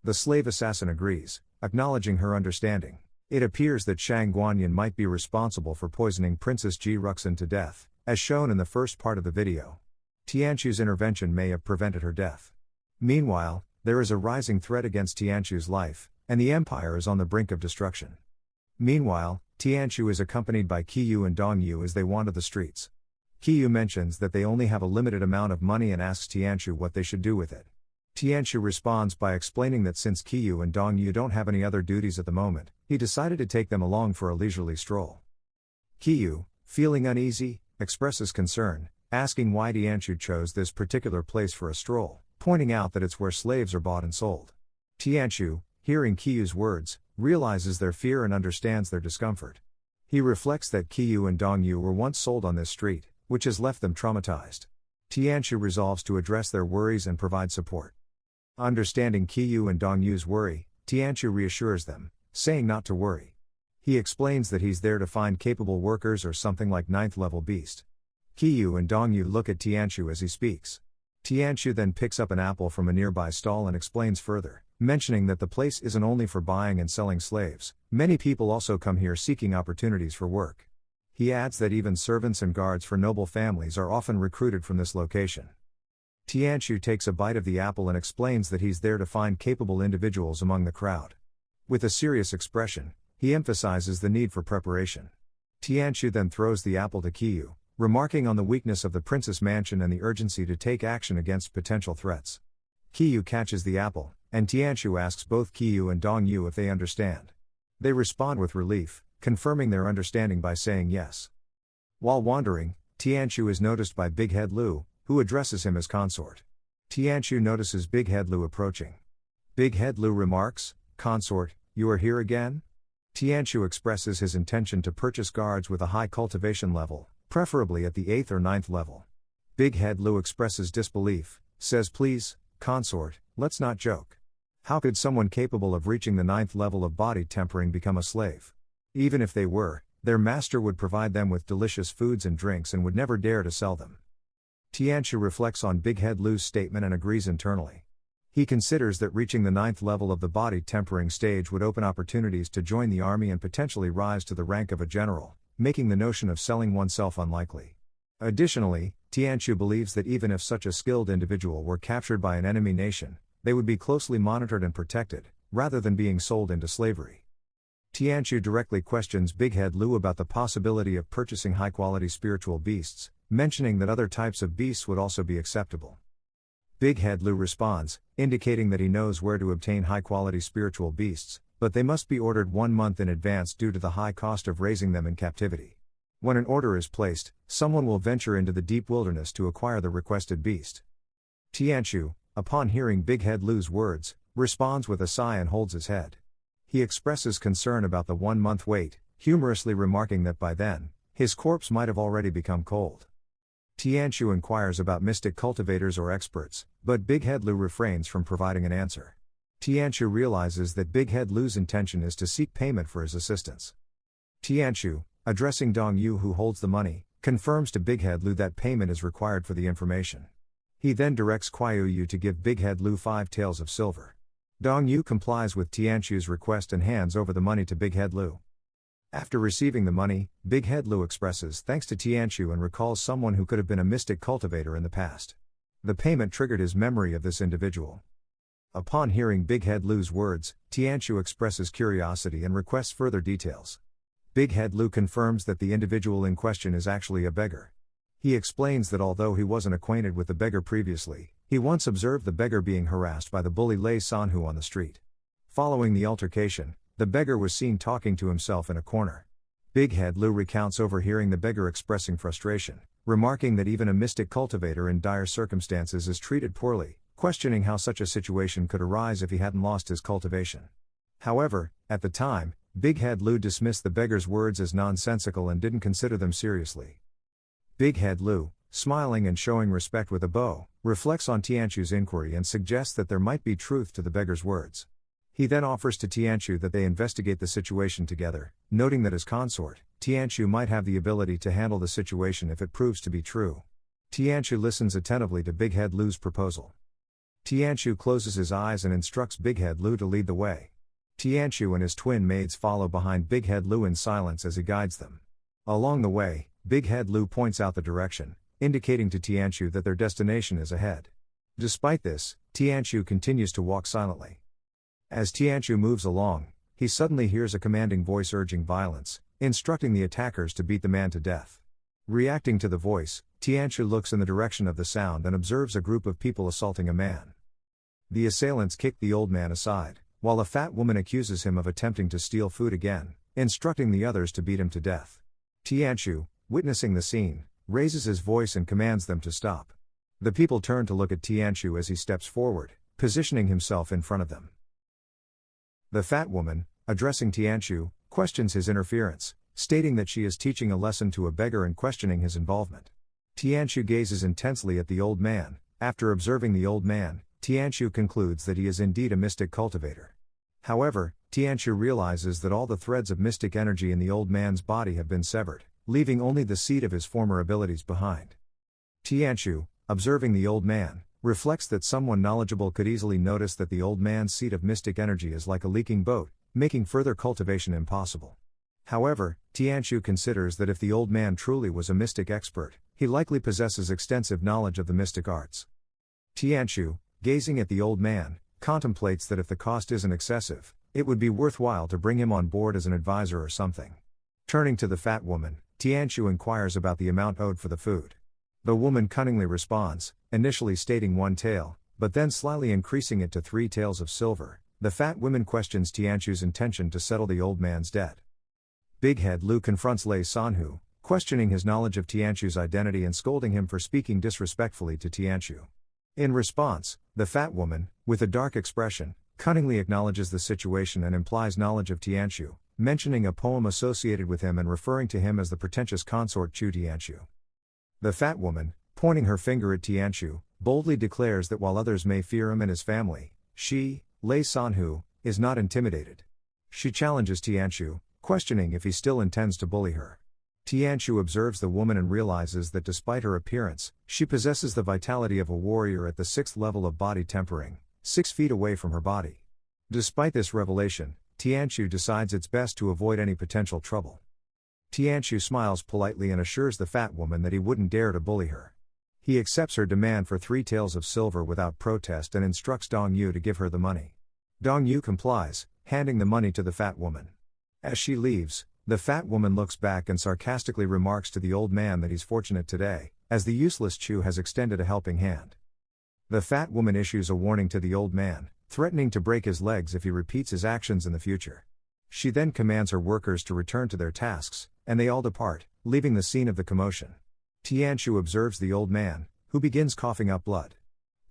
The slave assassin agrees, acknowledging her understanding. It appears that Shang Guanyan might be responsible for poisoning Princess Ji Ruxin to death, as shown in the first part of the video. Tianqiu's intervention may have prevented her death. Meanwhile, there is a rising threat against Tianqiu's life, and the empire is on the brink of destruction. Meanwhile, Tianqiu is accompanied by Qiyu and Dongyu as they wander the streets. Qiyu mentions that they only have a limited amount of money and asks Tianqiu what they should do with it. Tianqiu responds by explaining that since Qiyu and Dongyu don't have any other duties at the moment, he decided to take them along for a leisurely stroll. Qiyu, feeling uneasy, expresses concern, asking why Tianqiu chose this particular place for a stroll, pointing out that it's where slaves are bought and sold. Tianqiu, hearing Qiyu's words, realizes their fear and understands their discomfort. He reflects that Qiyu and Dongyu were once sold on this street, which has left them traumatized. Tianqiu resolves to address their worries and provide support. Understanding Qiyu and Dongyu's worry, Tianqiu reassures them, saying not to worry. He explains that he's there to find capable workers or something like 9th level beast. Qiyu and Dongyu look at Tianqiu as he speaks. Tianqiu then picks up an apple from a nearby stall and explains further, mentioning that the place isn't only for buying and selling slaves, many people also come here seeking opportunities for work. He adds that even servants and guards for noble families are often recruited from this location. Tianqiu takes a bite of the apple and explains that he's there to find capable individuals among the crowd. With a serious expression, he emphasizes the need for preparation. Tianqiu then throws the apple to Qiyu, remarking on the weakness of the princess mansion and the urgency to take action against potential threats. Qiyu catches the apple, and Tianqiu asks both Qiyu and Dongyu if they understand. They respond with relief, confirming their understanding by saying yes. While wandering, Tianqiu is noticed by Big Head Lu, who addresses him as consort. Tianqiu notices Big Head Lu approaching. Big Head Lu remarks, "Consort, you are here again?" Tianqiu expresses his intention to purchase guards with a high cultivation level, preferably at the 8th or 9th level. Big Head Lu expresses disbelief, says, "Please, consort, let's not joke. How could someone capable of reaching the 9th level of body tempering become a slave? Even if they were, their master would provide them with delicious foods and drinks and would never dare to sell them. Tianqiu reflects on Big Head Lu's statement and agrees internally. He considers that reaching the 9th level of the body tempering stage would open opportunities to join the army and potentially rise to the rank of a general, making the notion of selling oneself unlikely. Additionally, Tianqiu believes that even if such a skilled individual were captured by an enemy nation, they would be closely monitored and protected, rather than being sold into slavery. Tianqiu directly questions Big Head Lu about the possibility of purchasing high-quality spiritual beasts, mentioning that other types of beasts would also be acceptable. Big Head Lu responds, indicating that he knows where to obtain high-quality spiritual beasts, but they must be ordered 1 month in advance due to the high cost of raising them in captivity. When an order is placed, someone will venture into the deep wilderness to acquire the requested beast. Tianqiu, upon hearing Big Head Lu's words, responds with a sigh and holds his head. He expresses concern about the 1-month wait, humorously remarking that by then, his corpse might have already become cold. Tianqiu inquires about mystic cultivators or experts, but Big Head Lu refrains from providing an answer. Tianqiu realizes that Big Head Lu's intention is to seek payment for his assistance. Tianqiu, addressing Dong Yu who holds the money, confirms to Big Head Lu that payment is required for the information. He then directs Kuaiyu Yu to give Big Head Lu 5 taels of silver. Dong Yu complies with Tianqiu's request and hands over the money to Big Head Lu. After receiving the money, Big Head Lu expresses thanks to Tianqiu and recalls someone who could have been a mystic cultivator in the past. The payment triggered his memory of this individual. Upon hearing Big Head Lu's words, Tianqiu expresses curiosity and requests further details. Big Head Lu confirms that the individual in question is actually a beggar. He explains that although he wasn't acquainted with the beggar previously, he once observed the beggar being harassed by the bully Li Xuancheng on the street. Following the altercation, the beggar was seen talking to himself in a corner. Big Head Lu recounts overhearing the beggar expressing frustration, remarking that even a mystic cultivator in dire circumstances is treated poorly, questioning how such a situation could arise if he hadn't lost his cultivation. However, at the time, Big Head Lu dismissed the beggar's words as nonsensical and didn't consider them seriously. Big Head Lu, smiling and showing respect with a bow, reflects on Tianqiu's inquiry and suggests that there might be truth to the beggar's words. He then offers to Tianqiu that they investigate the situation together, noting that as consort, Tianqiu might have the ability to handle the situation if it proves to be true. Tianqiu listens attentively to Big Head Lu's proposal. Tianqiu closes his eyes and instructs Big Head Lu to lead the way. Tianqiu and his twin maids follow behind Big Head Lu in silence as he guides them. Along the way, Big Head Lu points out the direction, indicating to Tianqiu that their destination is ahead. Despite this, Tianqiu continues to walk silently. As Tianqiu moves along, he suddenly hears a commanding voice urging violence, instructing the attackers to beat the man to death. Reacting to the voice, Tianqiu looks in the direction of the sound and observes a group of people assaulting a man. The assailants kick the old man aside, while a fat woman accuses him of attempting to steal food again, instructing the others to beat him to death. Tianqiu, witnessing the scene, raises his voice and commands them to stop. The people turn to look at Tianqiu as he steps forward, positioning himself in front of them. The fat woman, addressing Tianqiu, questions his interference, stating that she is teaching a lesson to a beggar and questioning his involvement. Tianqiu gazes intensely at the old man. After observing the old man, Tianqiu concludes that he is indeed a mystic cultivator. However, Tianqiu realizes that all the threads of mystic energy in the old man's body have been severed, leaving only the seed of his former abilities behind. Tianqiu, observing the old man, reflects that someone knowledgeable could easily notice that the old man's seed of mystic energy is like a leaking boat, making further cultivation impossible. However, Tianqiu considers that if the old man truly was a mystic expert, he likely possesses extensive knowledge of the mystic arts. Tianqiu, gazing at the old man, contemplates that if the cost isn't excessive, it would be worthwhile to bring him on board as an advisor or something. Turning to the fat woman, Tianqiu inquires about the amount owed for the food. The woman cunningly responds, initially stating 1 tael, but then slyly increasing it to 3 taels of silver. The fat woman questions Tianqiu's intention to settle the old man's debt. Big Head Lu confronts Li Xuancheng, questioning his knowledge of Tianqiu's identity and scolding him for speaking disrespectfully to Tianqiu. In response, the fat woman, with a dark expression, cunningly acknowledges the situation and implies knowledge of Tianqiu, mentioning a poem associated with him and referring to him as the pretentious consort Chu Tianqiu. The fat woman, pointing her finger at Tianqiu, boldly declares that while others may fear him and his family, she, Li Xuancheng, is not intimidated. She challenges Tianqiu, questioning if he still intends to bully her. Tianqiu observes the woman and realizes that despite her appearance, she possesses the vitality of a warrior at the 6th level of body tempering, 6 feet away from her body. Despite this revelation, Tianqiu decides it's best to avoid any potential trouble. Tianqiu smiles politely and assures the fat woman that he wouldn't dare to bully her. He accepts her demand for 3 taels of silver without protest and instructs Dongyu to give her the money. Dongyu complies, handing the money to the fat woman. As she leaves, the fat woman looks back and sarcastically remarks to the old man that he's fortunate today, as the useless Chu has extended a helping hand. The fat woman issues a warning to the old man, threatening to break his legs if he repeats his actions in the future. She then commands her workers to return to their tasks, and they all depart, leaving the scene of the commotion. Tianqiu observes the old man, who begins coughing up blood.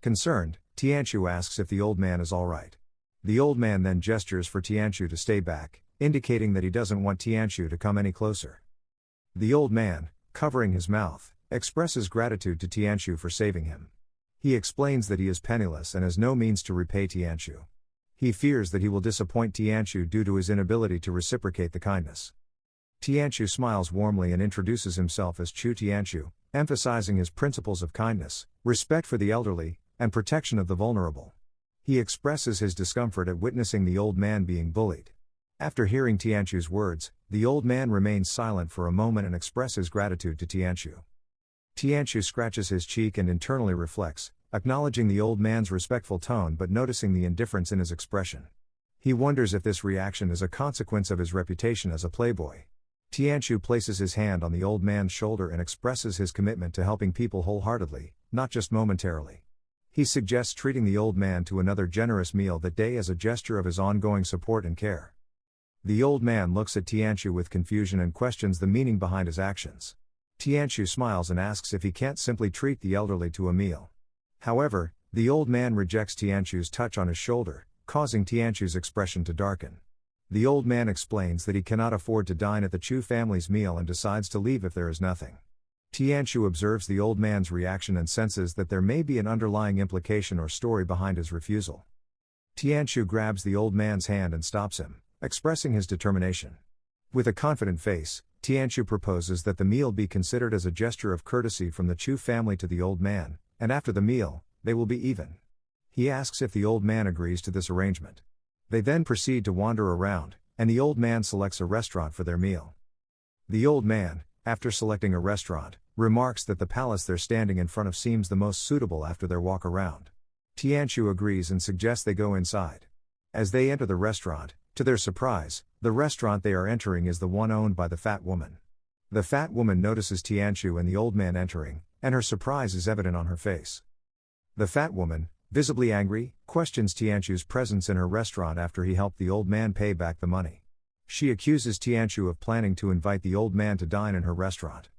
Concerned, Tianqiu asks if the old man is all right. The old man then gestures for Tianqiu to stay back, indicating that he doesn't want Tianqiu to come any closer. The old man, covering his mouth, expresses gratitude to Tianqiu for saving him. He explains that he is penniless and has no means to repay Tianqiu. He fears that he will disappoint Tianqiu due to his inability to reciprocate the kindness. Tianqiu smiles warmly and introduces himself as Chu Tianqiu, emphasizing his principles of kindness, respect for the elderly, and protection of the vulnerable. He expresses his discomfort at witnessing the old man being bullied. After hearing Tianqiu's words, the old man remains silent for a moment and expresses gratitude to Tianqiu. Tianqiu scratches his cheek and internally reflects, acknowledging the old man's respectful tone but noticing the indifference in his expression. He wonders if this reaction is a consequence of his reputation as a playboy. Tianqiu places his hand on the old man's shoulder and expresses his commitment to helping people wholeheartedly, not just momentarily. He suggests treating the old man to another generous meal that day as a gesture of his ongoing support and care. The old man looks at Tianqiu with confusion and questions the meaning behind his actions. Tianqiu smiles and asks if he can't simply treat the elderly to a meal. However, the old man rejects Tianqiu's touch on his shoulder, causing Tianqiu's expression to darken. The old man explains that he cannot afford to dine at the Chu family's meal and decides to leave if there is nothing. Tianqiu observes the old man's reaction and senses that there may be an underlying implication or story behind his refusal. Tianqiu grabs the old man's hand and stops him, expressing his determination. With a confident face, Tianqiu proposes that the meal be considered as a gesture of courtesy from the Chu family to the old man, and after the meal, they will be even. He asks if the old man agrees to this arrangement. They then proceed to wander around, and the old man selects a restaurant for their meal. The old man, after selecting a restaurant, remarks that the palace they're standing in front of seems the most suitable after their walk around. Tianqiu agrees and suggests they go inside. As they enter the restaurant, to their surprise, the restaurant they are entering is the one owned by the fat woman. The fat woman notices Tianqiu and the old man entering, and her surprise is evident on her face. The fat woman, visibly angry, questions Tianqiu's presence in her restaurant after he helped the old man pay back the money. She accuses Tianqiu of planning to invite the old man to dine in her restaurant.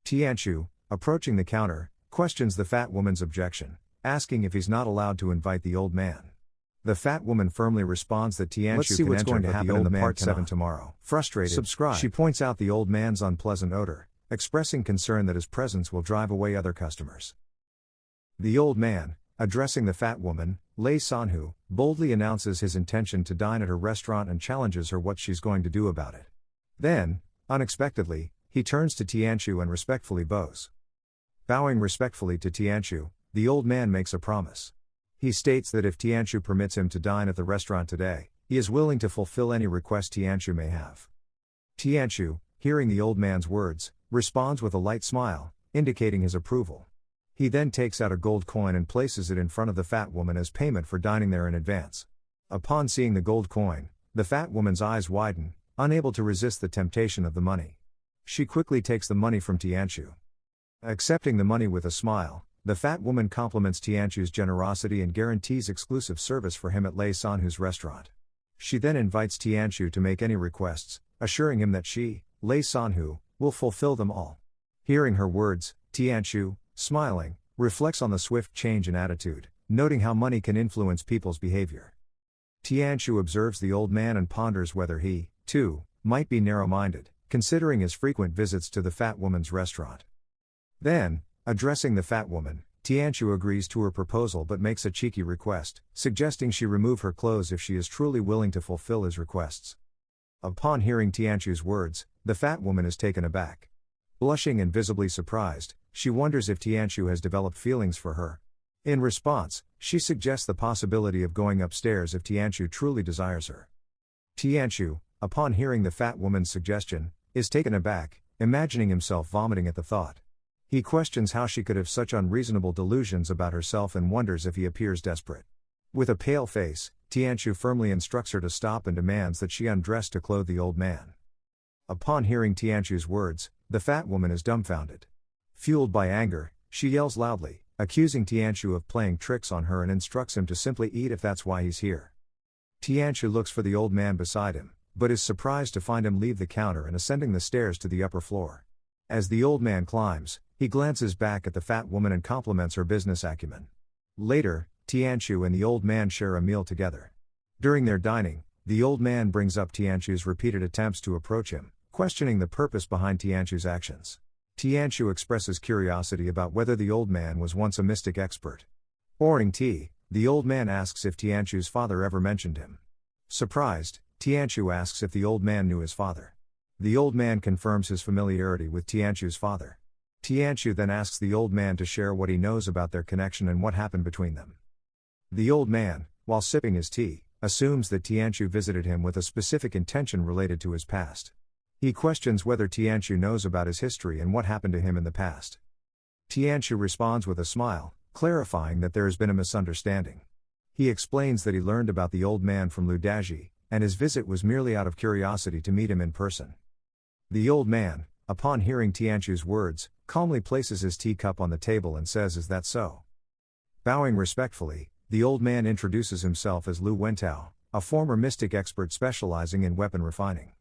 Tianqiu, approaching the counter, questions the fat woman's objection, asking if he's not allowed to invite the old man. The fat woman firmly responds that Tianqiu can enter, but the old man part 7 tomorrow. Frustrated, she points out the old man's unpleasant odor, expressing concern that his presence will drive away other customers. The old man, addressing the fat woman, Li Xuancheng, boldly announces his intention to dine at her restaurant and challenges her what she's going to do about it. Then, unexpectedly, he turns to Tianqiu and respectfully bows. Bowing respectfully to Tianqiu, the old man makes a promise. He states that if Tianqiu permits him to dine at the restaurant today, he is willing to fulfill any request Tianqiu may have. Tianqiu, hearing the old man's words, responds with a light smile, indicating his approval. He then takes out a gold coin and places it in front of the fat woman as payment for dining there in advance. Upon seeing the gold coin, the fat woman's eyes widen, unable to resist the temptation of the money. She quickly takes the money from Tianqiu. Accepting the money with a smile, the fat woman compliments Tianqiu's generosity and guarantees exclusive service for him at Li Xuancheng's restaurant. She then invites Tianqiu to make any requests, assuring him that she, Li Xuancheng, will fulfill them all. Hearing her words, Tianqiu, smiling, reflects on the swift change in attitude, noting how money can influence people's behavior. Tianqiu observes the old man and ponders whether he, too, might be narrow-minded, considering his frequent visits to the fat woman's restaurant. Then, addressing the fat woman, Tianqiu agrees to her proposal but makes a cheeky request, suggesting she remove her clothes if she is truly willing to fulfill his requests. Upon hearing Tianqiu's words, the fat woman is taken aback. Blushing and visibly surprised, she wonders if Tianqiu has developed feelings for her. In response, she suggests the possibility of going upstairs if Tianqiu truly desires her. Tianqiu, upon hearing the fat woman's suggestion, is taken aback, imagining himself vomiting at the thought. He questions how she could have such unreasonable delusions about herself and wonders if he appears desperate. With a pale face, Tianqiu firmly instructs her to stop and demands that she undress to clothe the old man. Upon hearing Tianqiu's words, the fat woman is dumbfounded. Fueled by anger, she yells loudly, accusing Tianqiu of playing tricks on her and instructs him to simply eat if that's why he's here. Tianqiu looks for the old man beside him, but is surprised to find him leave the counter and ascending the stairs to the upper floor. As the old man climbs, he glances back at the fat woman and compliments her business acumen. Later, Tianqiu and the old man share a meal together. During their dining, the old man brings up Tianqiu's repeated attempts to approach him, questioning the purpose behind Tianqiu's actions. Tianqiu expresses curiosity about whether the old man was once a mystic expert. Pouring tea, the old man asks if Tianqiu's father ever mentioned him. Surprised, Tianqiu asks if the old man knew his father. The old man confirms his familiarity with Tianqiu's father. Tianqiu then asks the old man to share what he knows about their connection and what happened between them. The old man, while sipping his tea, assumes that Tianqiu visited him with a specific intention related to his past. He questions whether Tianqiu knows about his history and what happened to him in the past. Tianqiu responds with a smile, clarifying that there has been a misunderstanding. He explains that he learned about the old man from Lu Daji, and his visit was merely out of curiosity to meet him in person. The old man, upon hearing Tianqiu's words, calmly places his teacup on the table and says, "Is that so?" Bowing respectfully, the old man introduces himself as Li Xuancheng, a former mystic expert specializing in weapon refining.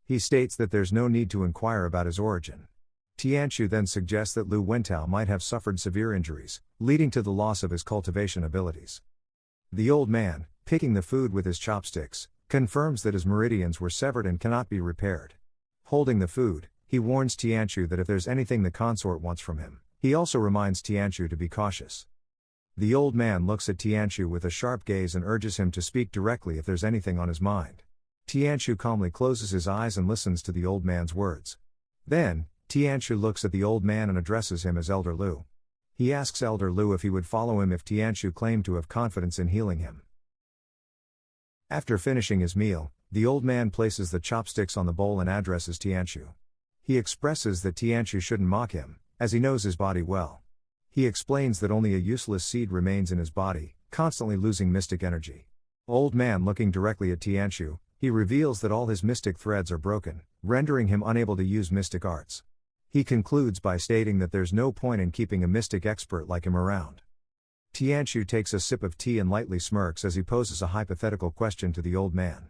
He states that there's no need to inquire about his origin. Tianqiu then suggests that Li Xuancheng might have suffered severe injuries, leading to the loss of his cultivation abilities. The old man, picking the food with his chopsticks, confirms that his meridians were severed and cannot be repaired. Holding the food, he warns Tianqiu that if there's anything the consort wants from him, he also reminds Tianqiu to be cautious. The old man looks at Tianqiu with a sharp gaze and urges him to speak directly if there's anything on his mind. Tianqiu calmly closes his eyes and listens to the old man's words. Then, Tianqiu looks at the old man and addresses him as Elder Lu. He asks Elder Lu if he would follow him if Tianqiu claimed to have confidence in healing him. After finishing his meal, the old man places the chopsticks on the bowl and addresses Tianqiu. He expresses that Tianqiu shouldn't mock him, as he knows his body well. He explains that only a useless seed remains in his body, constantly losing mystic energy. Old man looking directly at Tianqiu, he reveals that all his mystic threads are broken, rendering him unable to use mystic arts. He concludes by stating that there's no point in keeping a mystic expert like him around. Tianqiu takes a sip of tea and lightly smirks as he poses a hypothetical question to the old man.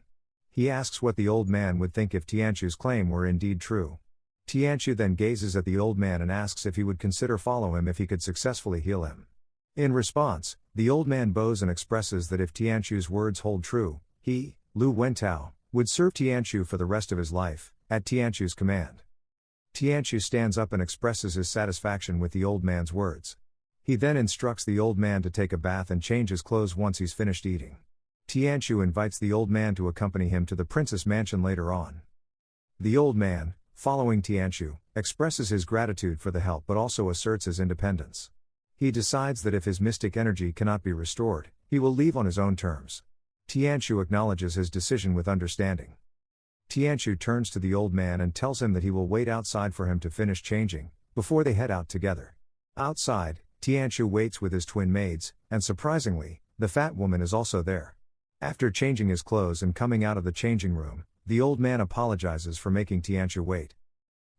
He asks what the old man would think if Tianqiu's claim were indeed true. Tianqiu then gazes at the old man and asks if he would consider follow him if he could successfully heal him. In response, the old man bows and expresses that if Tianqiu's words hold true, he, Li Xuancheng, would serve Tianqiu for the rest of his life, at Tianqiu's command. Tianqiu stands up and expresses his satisfaction with the old man's words. He then instructs the old man to take a bath and change his clothes once he's finished eating. Tianqiu invites the old man to accompany him to the prince's mansion later on. The old man, following Tianqiu, expresses his gratitude for the help but also asserts his independence. He decides that if his mystic energy cannot be restored, he will leave on his own terms. Tianqiu acknowledges his decision with understanding. Tianqiu turns to the old man and tells him that he will wait outside for him to finish changing, before they head out together. Outside, Tianqiu waits with his twin maids, and surprisingly, the fat woman is also there. After changing his clothes and coming out of the changing room, the old man apologizes for making Tianqiu wait.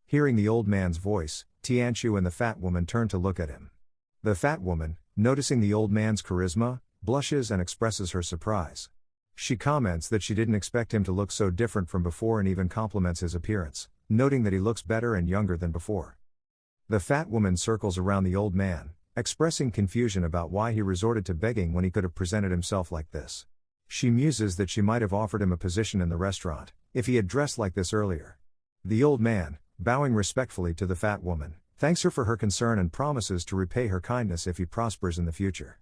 Hearing the old man's voice, Tianqiu and the fat woman turn to look at him. The fat woman, noticing the old man's charisma, blushes and expresses her surprise. She comments that she didn't expect him to look so different from before and even compliments his appearance, noting that he looks better and younger than before. The fat woman circles around the old man, expressing confusion about why he resorted to begging when he could have presented himself like this. She muses that she might have offered him a position in the restaurant, if he had dressed like this earlier. The old man, bowing respectfully to the fat woman, thanks her for her concern and promises to repay her kindness if he prospers in the future.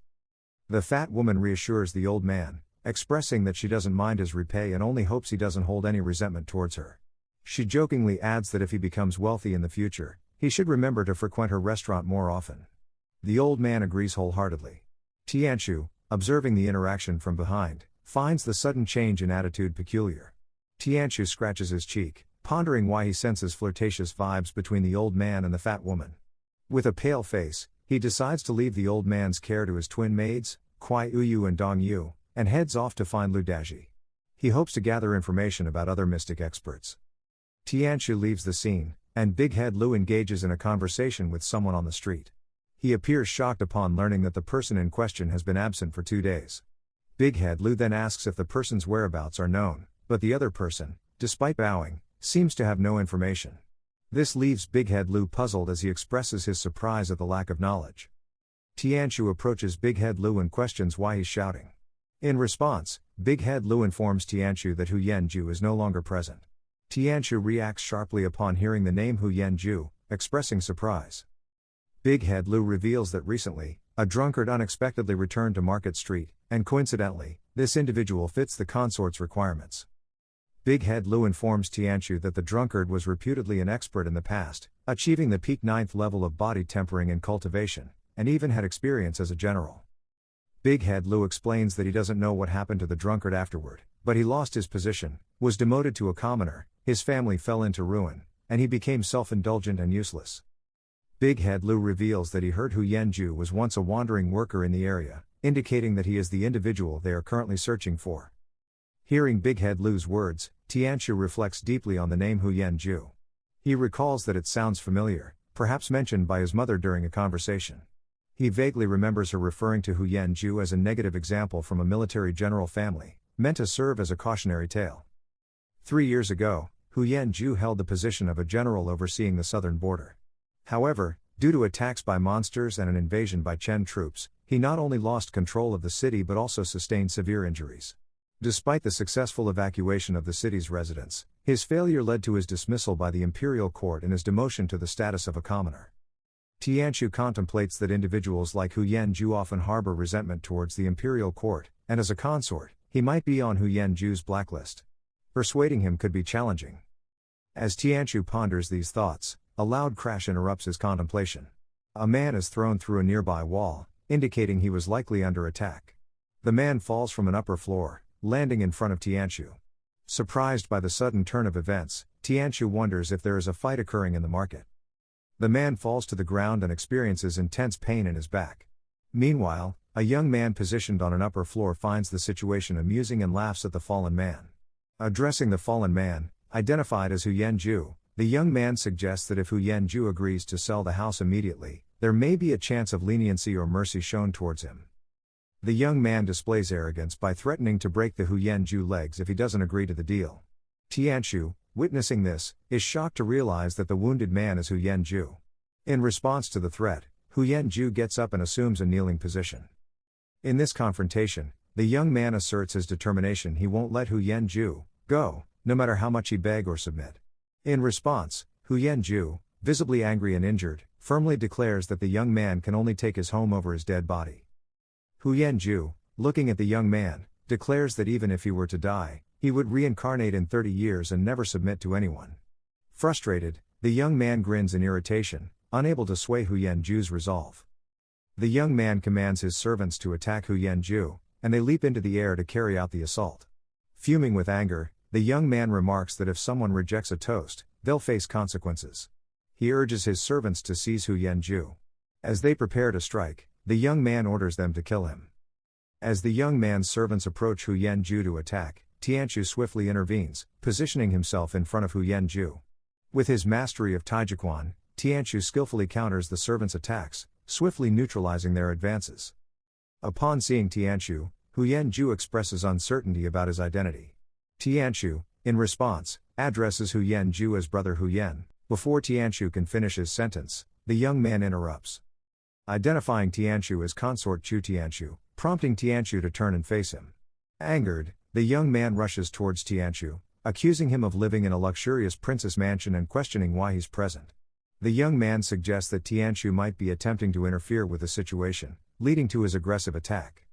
The fat woman reassures the old man, expressing that she doesn't mind his repay and only hopes he doesn't hold any resentment towards her. She jokingly adds that if he becomes wealthy in the future, he should remember to frequent her restaurant more often. The old man agrees wholeheartedly. Tianchu, observing the interaction from behind, finds the sudden change in attitude peculiar. Tianchu scratches his cheek, pondering why he senses flirtatious vibes between the old man and the fat woman. With a pale face, he decides to leave the old man's care to his twin maids, Kuai Uyu and Dong Yu, and heads off to find Lu Daji. He hopes to gather information about other mystic experts. Tianchu leaves the scene, and Big Head Lu engages in a conversation with someone on the street. He appears shocked upon learning that the person in question has been absent for 2 days. Big Head Lu then asks if the person's whereabouts are known, but the other person, despite bowing, seems to have no information. This leaves Big Head Lu puzzled as he expresses his surprise at the lack of knowledge. Tianchu approaches Big Head Lu and questions why he's shouting. In response, Big Head Lu informs Tianchu that Hu Yanju is no longer present. Tianchu reacts sharply upon hearing the name Hu Yanju, expressing surprise. Big Head Lu reveals that recently, a drunkard unexpectedly returned to Market Street, and coincidentally, this individual fits the consort's requirements. Big Head Lu informs Tianchu that the drunkard was reputedly an expert in the past, achieving the peak 9th level of body tempering and cultivation, and even had experience as a general. Big Head Lu explains that he doesn't know what happened to the drunkard afterward, but he lost his position, was demoted to a commoner, his family fell into ruin, and he became self-indulgent and useless. Big Head Lu reveals that he heard Hu Yanju was once a wandering worker in the area, indicating that he is the individual they are currently searching for. Hearing Big Head Lu's words, Tianchu reflects deeply on the name Hu Yanju. He recalls that it sounds familiar, perhaps mentioned by his mother during a conversation. He vaguely remembers her referring to Hu Yanju as a negative example from a military general family, meant to serve as a cautionary tale. 3 years ago, Hu Yanju held the position of a general overseeing the southern border. However, due to attacks by monsters and an invasion by Chen troops, he not only lost control of the city but also sustained severe injuries. Despite the successful evacuation of the city's residents, his failure led to his dismissal by the Imperial court and his demotion to the status of a commoner. Tianchu contemplates that individuals like Hu Yanju often harbor resentment towards the Imperial court, and as a consort, he might be on Hu Yanju's blacklist. Persuading him could be challenging. As Tianchu ponders these thoughts, a loud crash interrupts his contemplation. A man is thrown through a nearby wall, indicating he was likely under attack. The man falls from an upper floor, landing in front of Tianchu. Surprised by the sudden turn of events, Tianchu wonders if there is a fight occurring in the market. The man falls to the ground and experiences intense pain in his back. Meanwhile, a young man positioned on an upper floor finds the situation amusing and laughs at the fallen man. Addressing the fallen man, identified as Hu Yanju, the young man suggests that if Hu Yanju agrees to sell the house immediately, there may be a chance of leniency or mercy shown towards him. The young man displays arrogance by threatening to break the Hu Yanju legs if he doesn't agree to the deal. Tianchu, witnessing this, is shocked to realize that the wounded man is Hu Yanju. In response to the threat, Hu Yanju gets up and assumes a kneeling position. In this confrontation, the young man asserts his determination he won't let Hu Yanju go, no matter how much he beg or submit. In response, Hu Yanju, visibly angry and injured, firmly declares that the young man can only take his home over his dead body. Hu Yanju, looking at the young man, declares that even if he were to die, he would reincarnate in 30 years and never submit to anyone. Frustrated, the young man grins in irritation, unable to sway Hu Yanju's resolve. The young man commands his servants to attack Hu Yanju, and they leap into the air to carry out the assault. Fuming with anger, the young man remarks that if someone rejects a toast, they'll face consequences. He urges his servants to seize Hu Yanju. As they prepare to strike, the young man orders them to kill him. As the young man's servants approach Hu Yanju to attack, Tianchu swiftly intervenes, positioning himself in front of Hu Yanju. With his mastery of Taijiquan, Tianchu skillfully counters the servants' attacks, swiftly neutralizing their advances. Upon seeing Tianchu, Hu Yanju expresses uncertainty about his identity. Tianchu, in response, addresses Hu Yanju as Brother Hu Yan. Before Tianchu can finish his sentence, the young man interrupts. Identifying Tianchu as consort Chu Tianchu, prompting Tianchu to turn and face him. Angered, the young man rushes towards Tianchu, accusing him of living in a luxurious princess mansion and questioning why he's present. The young man suggests that Tianchu might be attempting to interfere with the situation, leading to his aggressive attack.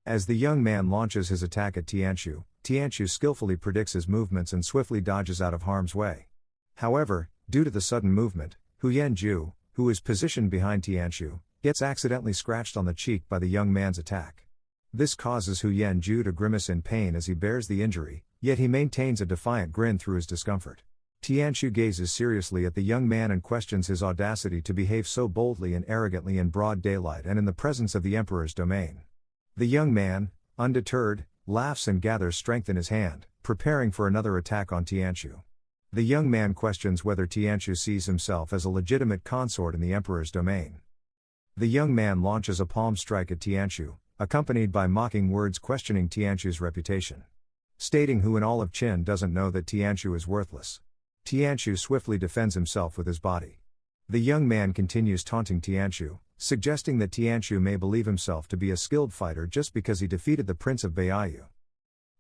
As the young man launches his attack at Tianchu, Tianchu skillfully predicts his movements and swiftly dodges out of harm's way. However, due to the sudden movement, Hu Yanju, who is positioned behind Tianchu, gets accidentally scratched on the cheek by the young man's attack. This causes Hu Yanju to grimace in pain as he bears the injury, yet he maintains a defiant grin through his discomfort. Tianchu gazes seriously at the young man and questions his audacity to behave so boldly and arrogantly in broad daylight and in the presence of the emperor's domain. The young man, undeterred, laughs and gathers strength in his hand, preparing for another attack on Tianchu. The young man questions whether Tianchu sees himself as a legitimate consort in the emperor's domain. The young man launches a palm strike at Tianchu, accompanied by mocking words questioning Tianchu's reputation. Stating who in all of Qin doesn't know that Tianchu is worthless. Tianchu swiftly defends himself with his body. The young man continues taunting Tianchu, suggesting that Tianchu may believe himself to be a skilled fighter just because he defeated the Prince of Baiyu.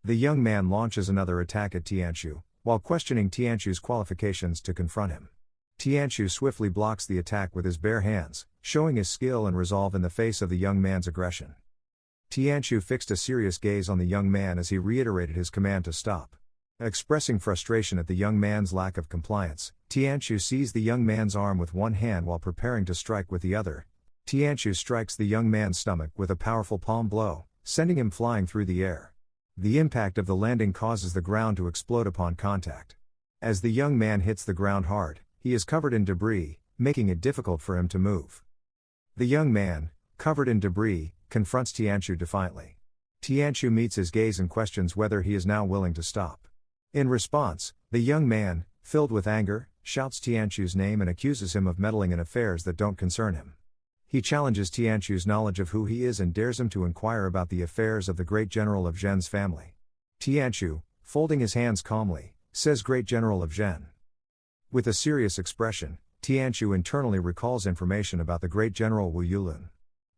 The young man launches another attack at Tianchu, while questioning Tianchu's qualifications to confront him. Tianchu swiftly blocks the attack with his bare hands, showing his skill and resolve in the face of the young man's aggression. Tianchu fixed a serious gaze on the young man as he reiterated his command to stop. Expressing frustration at the young man's lack of compliance, Tianchu seized the young man's arm with one hand while preparing to strike with the other. Tianchu strikes the young man's stomach with a powerful palm blow, sending him flying through the air. The impact of the landing causes the ground to explode upon contact. As the young man hits the ground hard, he is covered in debris, making it difficult for him to move. The young man, covered in debris, confronts Tianchu defiantly. Tianchu meets his gaze and questions whether he is now willing to stop. In response, the young man, filled with anger, shouts Tianchu's name and accuses him of meddling in affairs that don't concern him. He challenges Tianchu's knowledge of who he is and dares him to inquire about the affairs of the great general of Zhen's family. Tianchu, folding his hands calmly, says Great General of Zhen. With a serious expression, Tianchu internally recalls information about the great general Wu Yulun.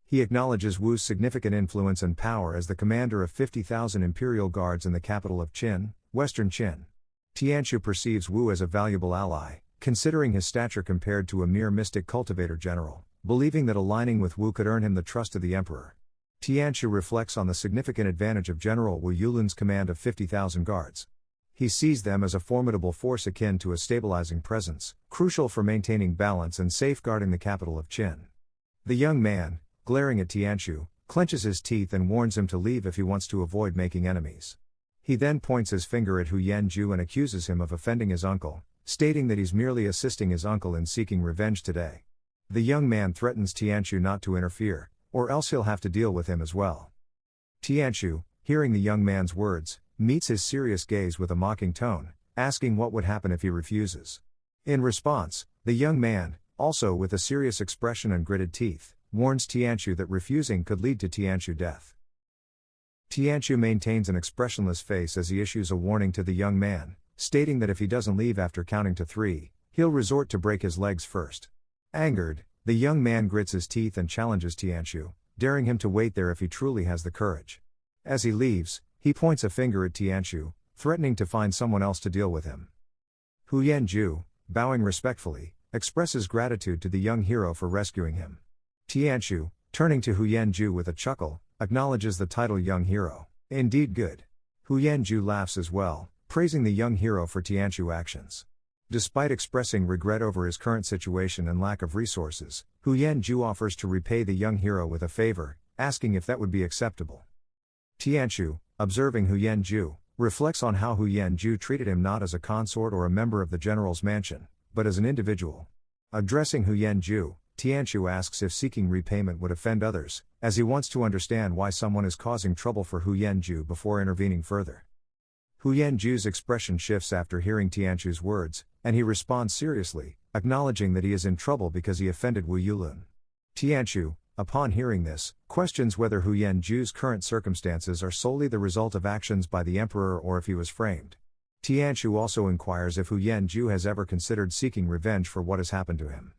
He acknowledges Wu's significant influence and power as the commander of 50,000 Imperial guards in the capital of Qin, Western Qin. Tianchu perceives Wu as a valuable ally, considering his stature compared to a mere mystic cultivator general, believing that aligning with Wu could earn him the trust of the emperor. Tianchu reflects on the significant advantage of General Wu Yulun's command of 50,000 guards. He sees them as a formidable force akin to a stabilizing presence, crucial for maintaining balance and safeguarding the capital of Qin. The young man, glaring at Tianchu, clenches his teeth and warns him to leave if he wants to avoid making enemies. He then points his finger at Hu Yanju and accuses him of offending his uncle, stating that he's merely assisting his uncle in seeking revenge today. The young man threatens Tianchu not to interfere, or else he'll have to deal with him as well. Tianchu, hearing the young man's words, meets his serious gaze with a mocking tone, asking what would happen if he refuses. In response, the young man, also with a serious expression and gritted teeth, warns Tianchu that refusing could lead to Tianchu death. Tianchu maintains an expressionless face as he issues a warning to the young man, stating that if he doesn't leave after counting to 3, he'll resort to break his legs first. Angered, the young man grits his teeth and challenges Tianchu, daring him to wait there if he truly has the courage. As he leaves, he points a finger at Tianchu, threatening to find someone else to deal with him. Hu Yanju, bowing respectfully, expresses gratitude to the young hero for rescuing him. Tianchu, turning to Hu Yanju with a chuckle, acknowledges the title young hero. Indeed good. Hu Yanju laughs as well, praising the young hero for Tianchu's actions. Despite expressing regret over his current situation and lack of resources, Hu Yanju offers to repay the young hero with a favor, asking if that would be acceptable. Tianchu, observing Hu Yanju, reflects on how Hu Yanju treated him not as a consort or a member of the general's mansion, but as an individual. Addressing Hu Yanju, Tianchu asks if seeking repayment would offend others, as he wants to understand why someone is causing trouble for Hu Yanju before intervening further. Hu Yanju's expression shifts after hearing Tianchu's words, and he responds seriously, acknowledging that he is in trouble because he offended Wu Yulun. Tianchu, upon hearing this, questions whether Hu Yanju's current circumstances are solely the result of actions by the emperor or if he was framed. Tianchu also inquires if Hu Yanju has ever considered seeking revenge for what has happened to him.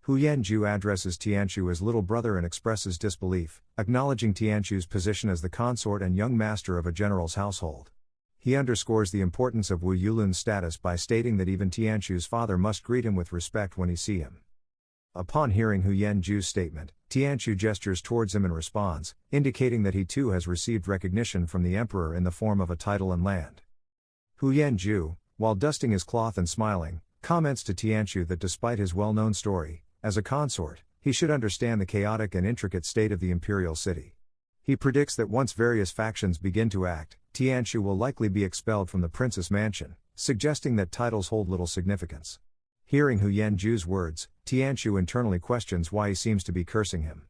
Hu Yanju addresses Tianchu as little brother and expresses disbelief, acknowledging Tianchu's position as the consort and young master of a general's household. He underscores the importance of Wu Yulun's status by stating that even Tianchu's father must greet him with respect when he see him. Upon hearing Hu Yanju's statement, Tianchu gestures towards him and responds, indicating that he too has received recognition from the emperor in the form of a title and land. Hu Yanju, while dusting his cloth and smiling, comments to Tianchu that despite his well-known story, as a consort, he should understand the chaotic and intricate state of the imperial city. He predicts that once various factions begin to act, Tianchu will likely be expelled from the prince's mansion, suggesting that titles hold little significance. Hearing Hu Yanju's words, Tianchu internally questions why he seems to be cursing him.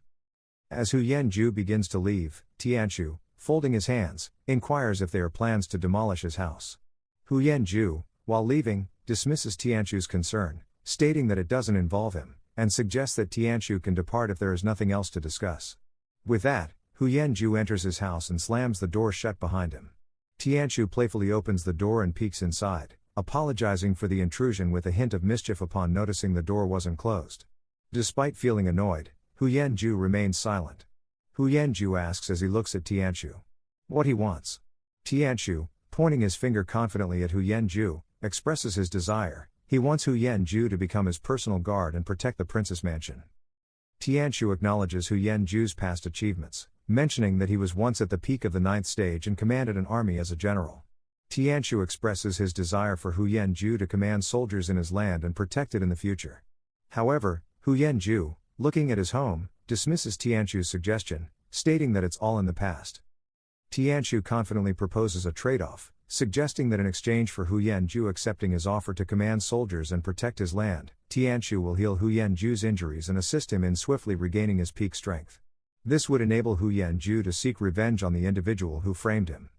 As Hu Yanju begins to leave, Tianchu, folding his hands, inquires if there are plans to demolish his house. Hu Yanju, while leaving, dismisses Tianchu's concern, stating that it doesn't involve him, and suggests that Tianchu can depart if there is nothing else to discuss. With that, Hu Yanju enters his house and slams the door shut behind him. Tianchu playfully opens the door and peeks inside, apologizing for the intrusion with a hint of mischief upon noticing the door wasn't closed. Despite feeling annoyed, Hu Yanju remains silent. Hu Yanju asks as he looks at Tianchu what he wants. Tianchu, pointing his finger confidently at Hu Yanju, expresses his desire. He wants Hu Yanju to become his personal guard and protect the prince's mansion. Tianchu acknowledges Hu Yanju's past achievements, mentioning that he was once at the peak of the 9th stage and commanded an army as a general. Tianchu expresses his desire for Hu Yanju to command soldiers in his land and protect it in the future. However, Hu Yanju, looking at his home, dismisses Tianchu's suggestion, stating that it's all in the past. Tianchu confidently proposes a trade-off, suggesting that in exchange for Hu Yanju accepting his offer to command soldiers and protect his land, Tianchu will heal Hu Yanju's injuries and assist him in swiftly regaining his peak strength. This would enable Hu Yanju to seek revenge on the individual who framed him.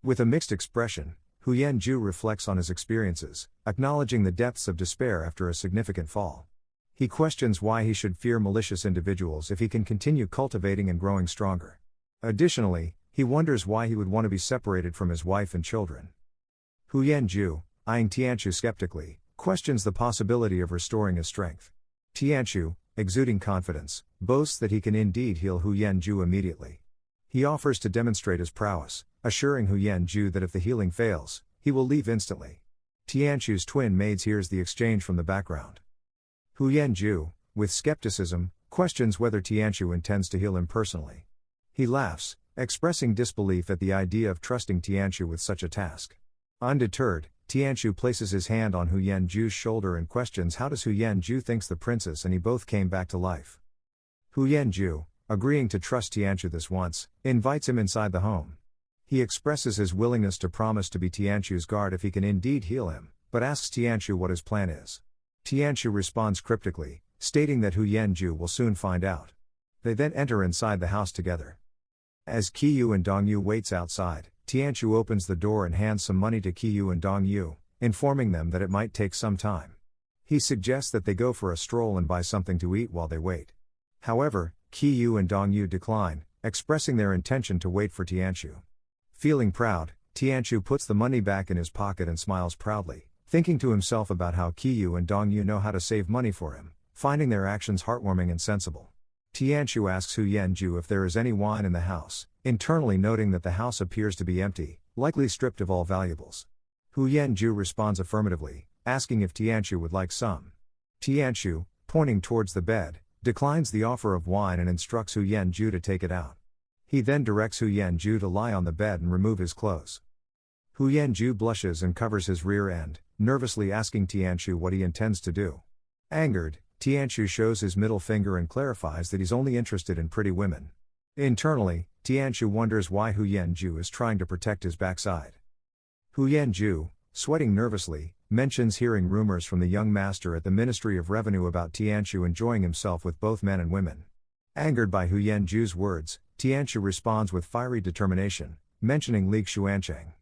With a mixed expression, Hu Yanju reflects on his experiences, acknowledging the depths of despair after a significant fall. He questions why he should fear malicious individuals if he can continue cultivating and growing stronger. Additionally, he wonders why he would want to be separated from his wife and children. Hu Yanju, eyeing Tianchu skeptically, questions the possibility of restoring his strength. Tianchu, exuding confidence, boasts that he can indeed heal Hu Yanju immediately. He offers to demonstrate his prowess, assuring Hu Yanju that if the healing fails, he will leave instantly. Tianchu's twin maids hears the exchange from the background. Hu Yanju, with skepticism, questions whether Tianchu intends to heal him personally. He laughs, expressing disbelief at the idea of trusting Tianchu with such a task. Undeterred, Tianchu places his hand on Hu Yanju's shoulder and questions how does Hu Yanju thinks the princess and he both came back to life. Hu Yanju, agreeing to trust Tianchu this once, invites him inside the home. He expresses his willingness to promise to be Tianchu's guard if he can indeed heal him, but asks Tianchu what his plan is. Tianchu responds cryptically, stating that Hu Yanju will soon find out. They then enter inside the house together. As Qiyu and Dongyu waits outside, Tianchu opens the door and hands some money to Qiyu and Dongyu, informing them that it might take some time. He suggests that they go for a stroll and buy something to eat while they wait. However, Qiyu and Dongyu decline, expressing their intention to wait for Tianchu. Feeling proud, Tianchu puts the money back in his pocket and smiles proudly, thinking to himself about how Qiyu and Dongyu know how to save money for him, finding their actions heartwarming and sensible. Tianchu asks Hu Yanju if there is any wine in the house, internally noting that the house appears to be empty, likely stripped of all valuables. Hu Yanju responds affirmatively, asking if Tianchu would like some. Tianchu, pointing towards the bed, declines the offer of wine and instructs Hu Yanju to take it out. He then directs Hu Yanju to lie on the bed and remove his clothes. Hu Yanju blushes and covers his rear end, nervously asking Tianchu what he intends to do. Angered, Tianchu shows his middle finger and clarifies that he's only interested in pretty women. Internally, Tianchu wonders why Hu Yanju is trying to protect his backside. Hu Yanju, sweating nervously, mentions hearing rumors from the young master at the Ministry of Revenue about Tianchu enjoying himself with both men and women. Angered by Hu Yanju's words, Tianchu responds with fiery determination, mentioning Li Xuancheng.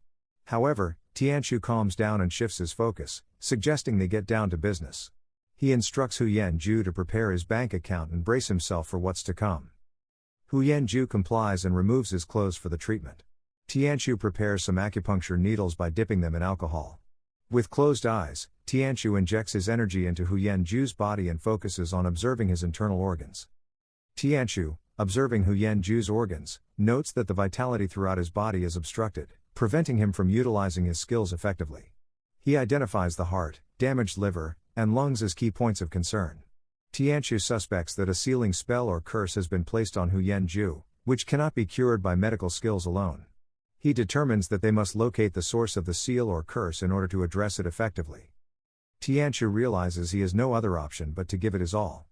However, Tianchu calms down and shifts his focus, suggesting they get down to business. He instructs Hu Yanju to prepare his bank account and brace himself for what's to come. Hu Yanju complies and removes his clothes for the treatment. Tianchu prepares some acupuncture needles by dipping them in alcohol. With closed eyes, Tianchu injects his energy into Hu Yanju's body and focuses on observing his internal organs. Tianchu, observing Hu Yanju's organs, notes that the vitality throughout his body is obstructed, preventing him from utilizing his skills effectively. He identifies the heart, damaged liver, and lungs as key points of concern. Tianqiu suspects that a sealing spell or curse has been placed on Hu Yanju, which cannot be cured by medical skills alone. He determines that they must locate the source of the seal or curse in order to address it effectively. Tianqiu realizes he has no other option but to give it his all.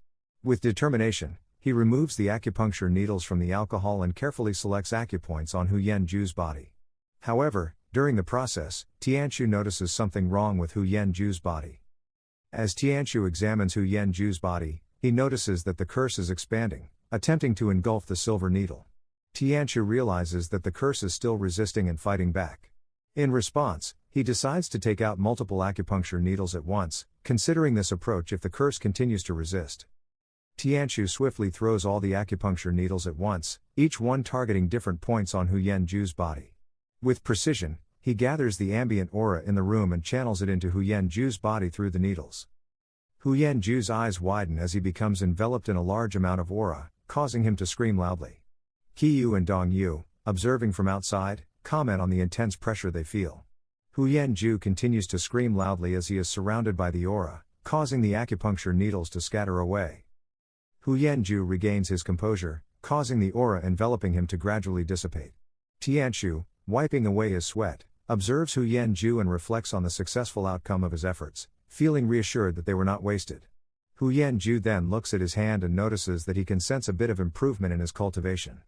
With determination, he removes the acupuncture needles from the alcohol and carefully selects acupoints on Hu Yanju's body. However, during the process, Tianqiu notices something wrong with Hu Yanju's body. As Tianqiu examines Hu Yanju's body, he notices that the curse is expanding, attempting to engulf the silver needle. Tianqiu realizes that the curse is still resisting and fighting back. In response, he decides to take out multiple acupuncture needles at once, considering this approach if the curse continues to resist. Tianqiu swiftly throws all the acupuncture needles at once, each one targeting different points on Hu Yanju's body. With precision, he gathers the ambient aura in the room and channels it into Hu Yanju's body through the needles. Hu Yanju's eyes widen as he becomes enveloped in a large amount of aura, causing him to scream loudly. Qiyu and Dongyu, observing from outside, comment on the intense pressure they feel. Hu Yanju continues to scream loudly as he is surrounded by the aura, causing the acupuncture needles to scatter away. Hu Yanju regains his composure, causing the aura enveloping him to gradually dissipate. Tianqiu, wiping away his sweat, observes Hu Yanju and reflects on the successful outcome of his efforts, feeling reassured that they were not wasted. Hu Yanju then looks at his hand and notices that he can sense a bit of improvement in his cultivation.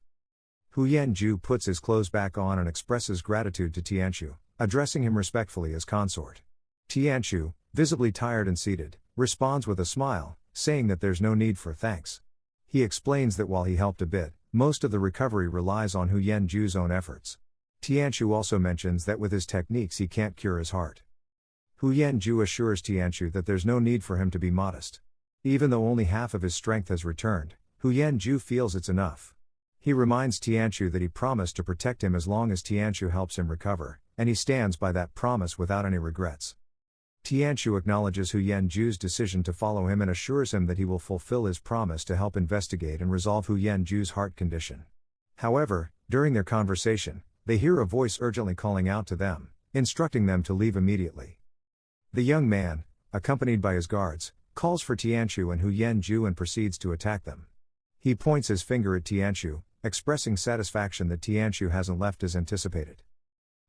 Hu Yanju puts his clothes back on and expresses gratitude to Tianqiu, addressing him respectfully as consort. Tianqiu, visibly tired and seated, responds with a smile, saying that there's no need for thanks. He explains that while he helped a bit, most of the recovery relies on Hu Yanju's own efforts. Tianqiu also mentions that with his techniques he can't cure his heart. Hu Yanju assures Tianqiu that there's no need for him to be modest. Even though only half of his strength has returned, Hu Yanju feels it's enough. He reminds Tianqiu that he promised to protect him as long as Tianqiu helps him recover, and he stands by that promise without any regrets. Tianqiu acknowledges Hu Yanju's decision to follow him and assures him that he will fulfill his promise to help investigate and resolve Hu Yanju's heart condition. However, during their conversation, they hear a voice urgently calling out to them, instructing them to leave immediately. The young man, accompanied by his guards, calls for Tianqiu and Hu Yanju and proceeds to attack them. He points his finger at Tianqiu, expressing satisfaction that Tianqiu hasn't left as anticipated.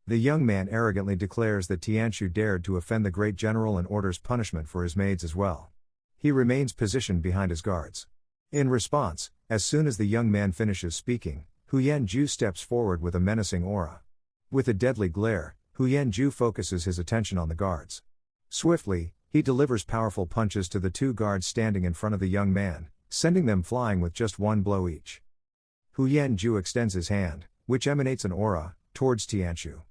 The young man arrogantly declares that Tianqiu dared to offend the great general and orders punishment for his maids as well. He remains positioned behind his guards. In response, as soon as the young man finishes speaking, Hu Yanju steps forward with a menacing aura. With a deadly glare, Hu Yanju focuses his attention on the guards. Swiftly, he delivers powerful punches to the two guards standing in front of the young man, sending them flying with just one blow each. Hu Yanju extends his hand, which emanates an aura, towards Tianqiu.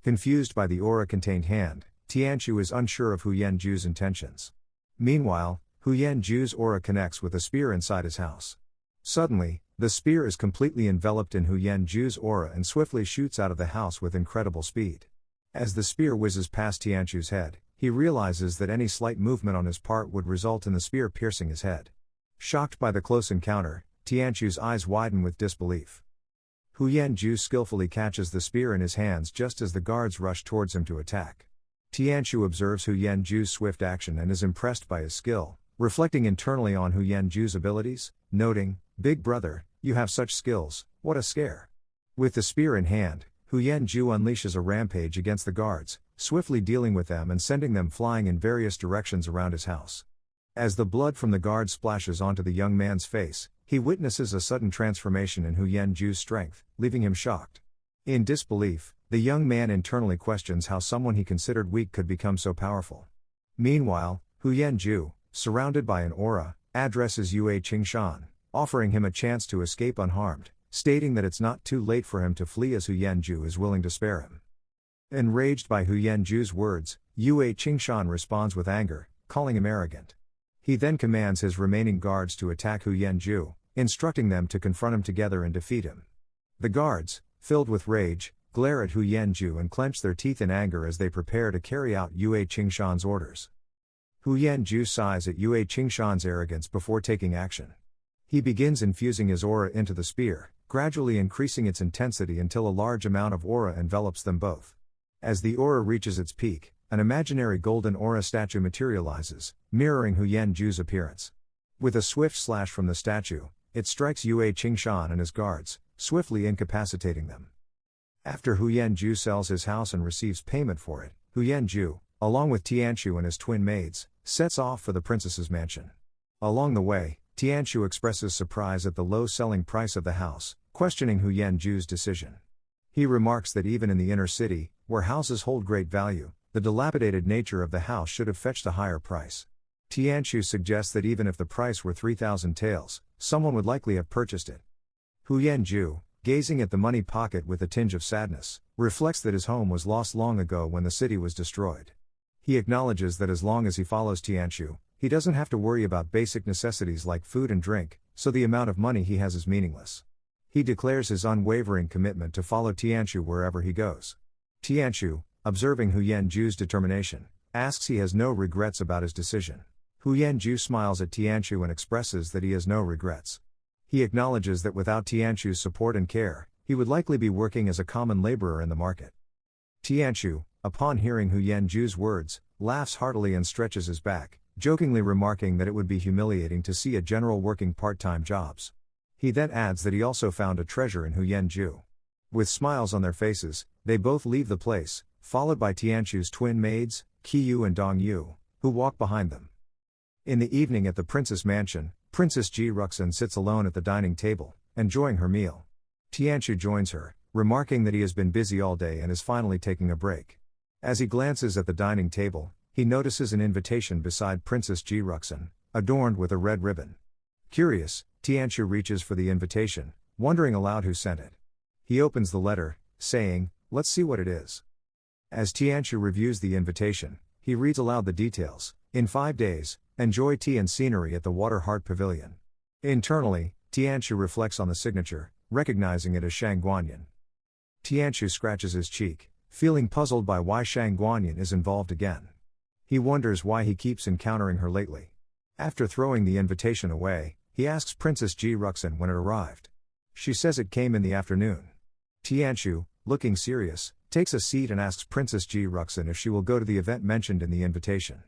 Confused by the aura-contained hand, Tianqiu is unsure of Hu Yanju's intentions. Meanwhile, Hu Yanju's aura connects with a spear inside his house. Suddenly, the spear is completely enveloped in Hu Yanju's aura and swiftly shoots out of the house with incredible speed. As the spear whizzes past Tianqiu's head, he realizes that any slight movement on his part would result in the spear piercing his head. Shocked by the close encounter, Tianqiu's eyes widen with disbelief. Hu Yanju skillfully catches the spear in his hands just as the guards rush towards him to attack. Tianqiu observes Hu Yanju's swift action and is impressed by his skill, reflecting internally on Hu Yanju's abilities, noting, "Big brother, you have such skills, what a scare." With the spear in hand, Hu Yanju unleashes a rampage against the guards, swiftly dealing with them and sending them flying in various directions around his house. As the blood from the guard splashes onto the young man's face, he witnesses a sudden transformation in Hu Yanju's strength, leaving him shocked. In disbelief, the young man internally questions how someone he considered weak could become so powerful. Meanwhile, Hu Yanju, surrounded by an aura, addresses Yue Qingshan, offering him a chance to escape unharmed, stating that it's not too late for him to flee as Hu Yanju is willing to spare him. Enraged by Hu Yanju's words, Yue Qingshan responds with anger, calling him arrogant. He then commands his remaining guards to attack Hu Yanju, instructing them to confront him together and defeat him. The guards, filled with rage, glare at Hu Yanju and clench their teeth in anger as they prepare to carry out Yue Qingshan's orders. Hu Yanju sighs at Yue Qingshan's arrogance before taking action. He begins infusing his aura into the spear, gradually increasing its intensity until a large amount of aura envelops them both. As the aura reaches its peak, an imaginary golden aura statue materializes, mirroring Hu Yanju's appearance. With a swift slash from the statue, it strikes Yue Qingshan and his guards, swiftly incapacitating them. After Hu Yanju sells his house and receives payment for it, Hu Yanju, along with Tianchu and his twin maids, sets off for the princess's mansion. Along the way, Tianchu expresses surprise at the low selling price of the house, questioning Hu Yanju's decision. He remarks that even in the inner city, where houses hold great value, the dilapidated nature of the house should have fetched a higher price. Tianchu suggests that even if the price were 3,000 taels, someone would likely have purchased it. Hu Yanju, gazing at the money pocket with a tinge of sadness, reflects that his home was lost long ago when the city was destroyed. He acknowledges that as long as he follows Tianchu, he doesn't have to worry about basic necessities like food and drink, so the amount of money he has is meaningless. He declares his unwavering commitment to follow Tianchu wherever he goes. Tianchu, observing Hu Yanju's determination, asks he has no regrets about his decision. Hu Yanju smiles at Tianchu and expresses that he has no regrets. He acknowledges that without Tianchu's support and care, he would likely be working as a common laborer in the market. Tianchu, upon hearing Hu Yanju's words, laughs heartily and stretches his back, jokingly remarking that it would be humiliating to see a general working part-time jobs. He then adds that he also found a treasure in Hu Yanju. With smiles on their faces, they both leave the place, followed by Tianchu's twin maids, Qiyu and Dongyu, who walk behind them. In the evening at the princess mansion, Princess Ji Ruxin sits alone at the dining table, enjoying her meal. Tianchu joins her, remarking that he has been busy all day and is finally taking a break. As he glances at the dining table, he notices an invitation beside Princess Ji Ruxin, adorned with a red ribbon. Curious, Tianchu reaches for the invitation, wondering aloud who sent it. He opens the letter, saying, "Let's see what it is." As Tianchu reviews the invitation, he reads aloud the details. In 5 days, enjoy tea and scenery at the Water Heart Pavilion. Internally, Tianchu reflects on the signature, recognizing it as Shang Guanyin. Tianchu scratches his cheek, feeling puzzled by why Shang Guanyin is involved again. He wonders why he keeps encountering her lately. After throwing the invitation away, he asks Princess Ji Ruxin when it arrived. She says it came in the afternoon. Tianchu, looking serious, takes a seat and asks Princess Ji Ruxin if she will go to the event mentioned in the invitation.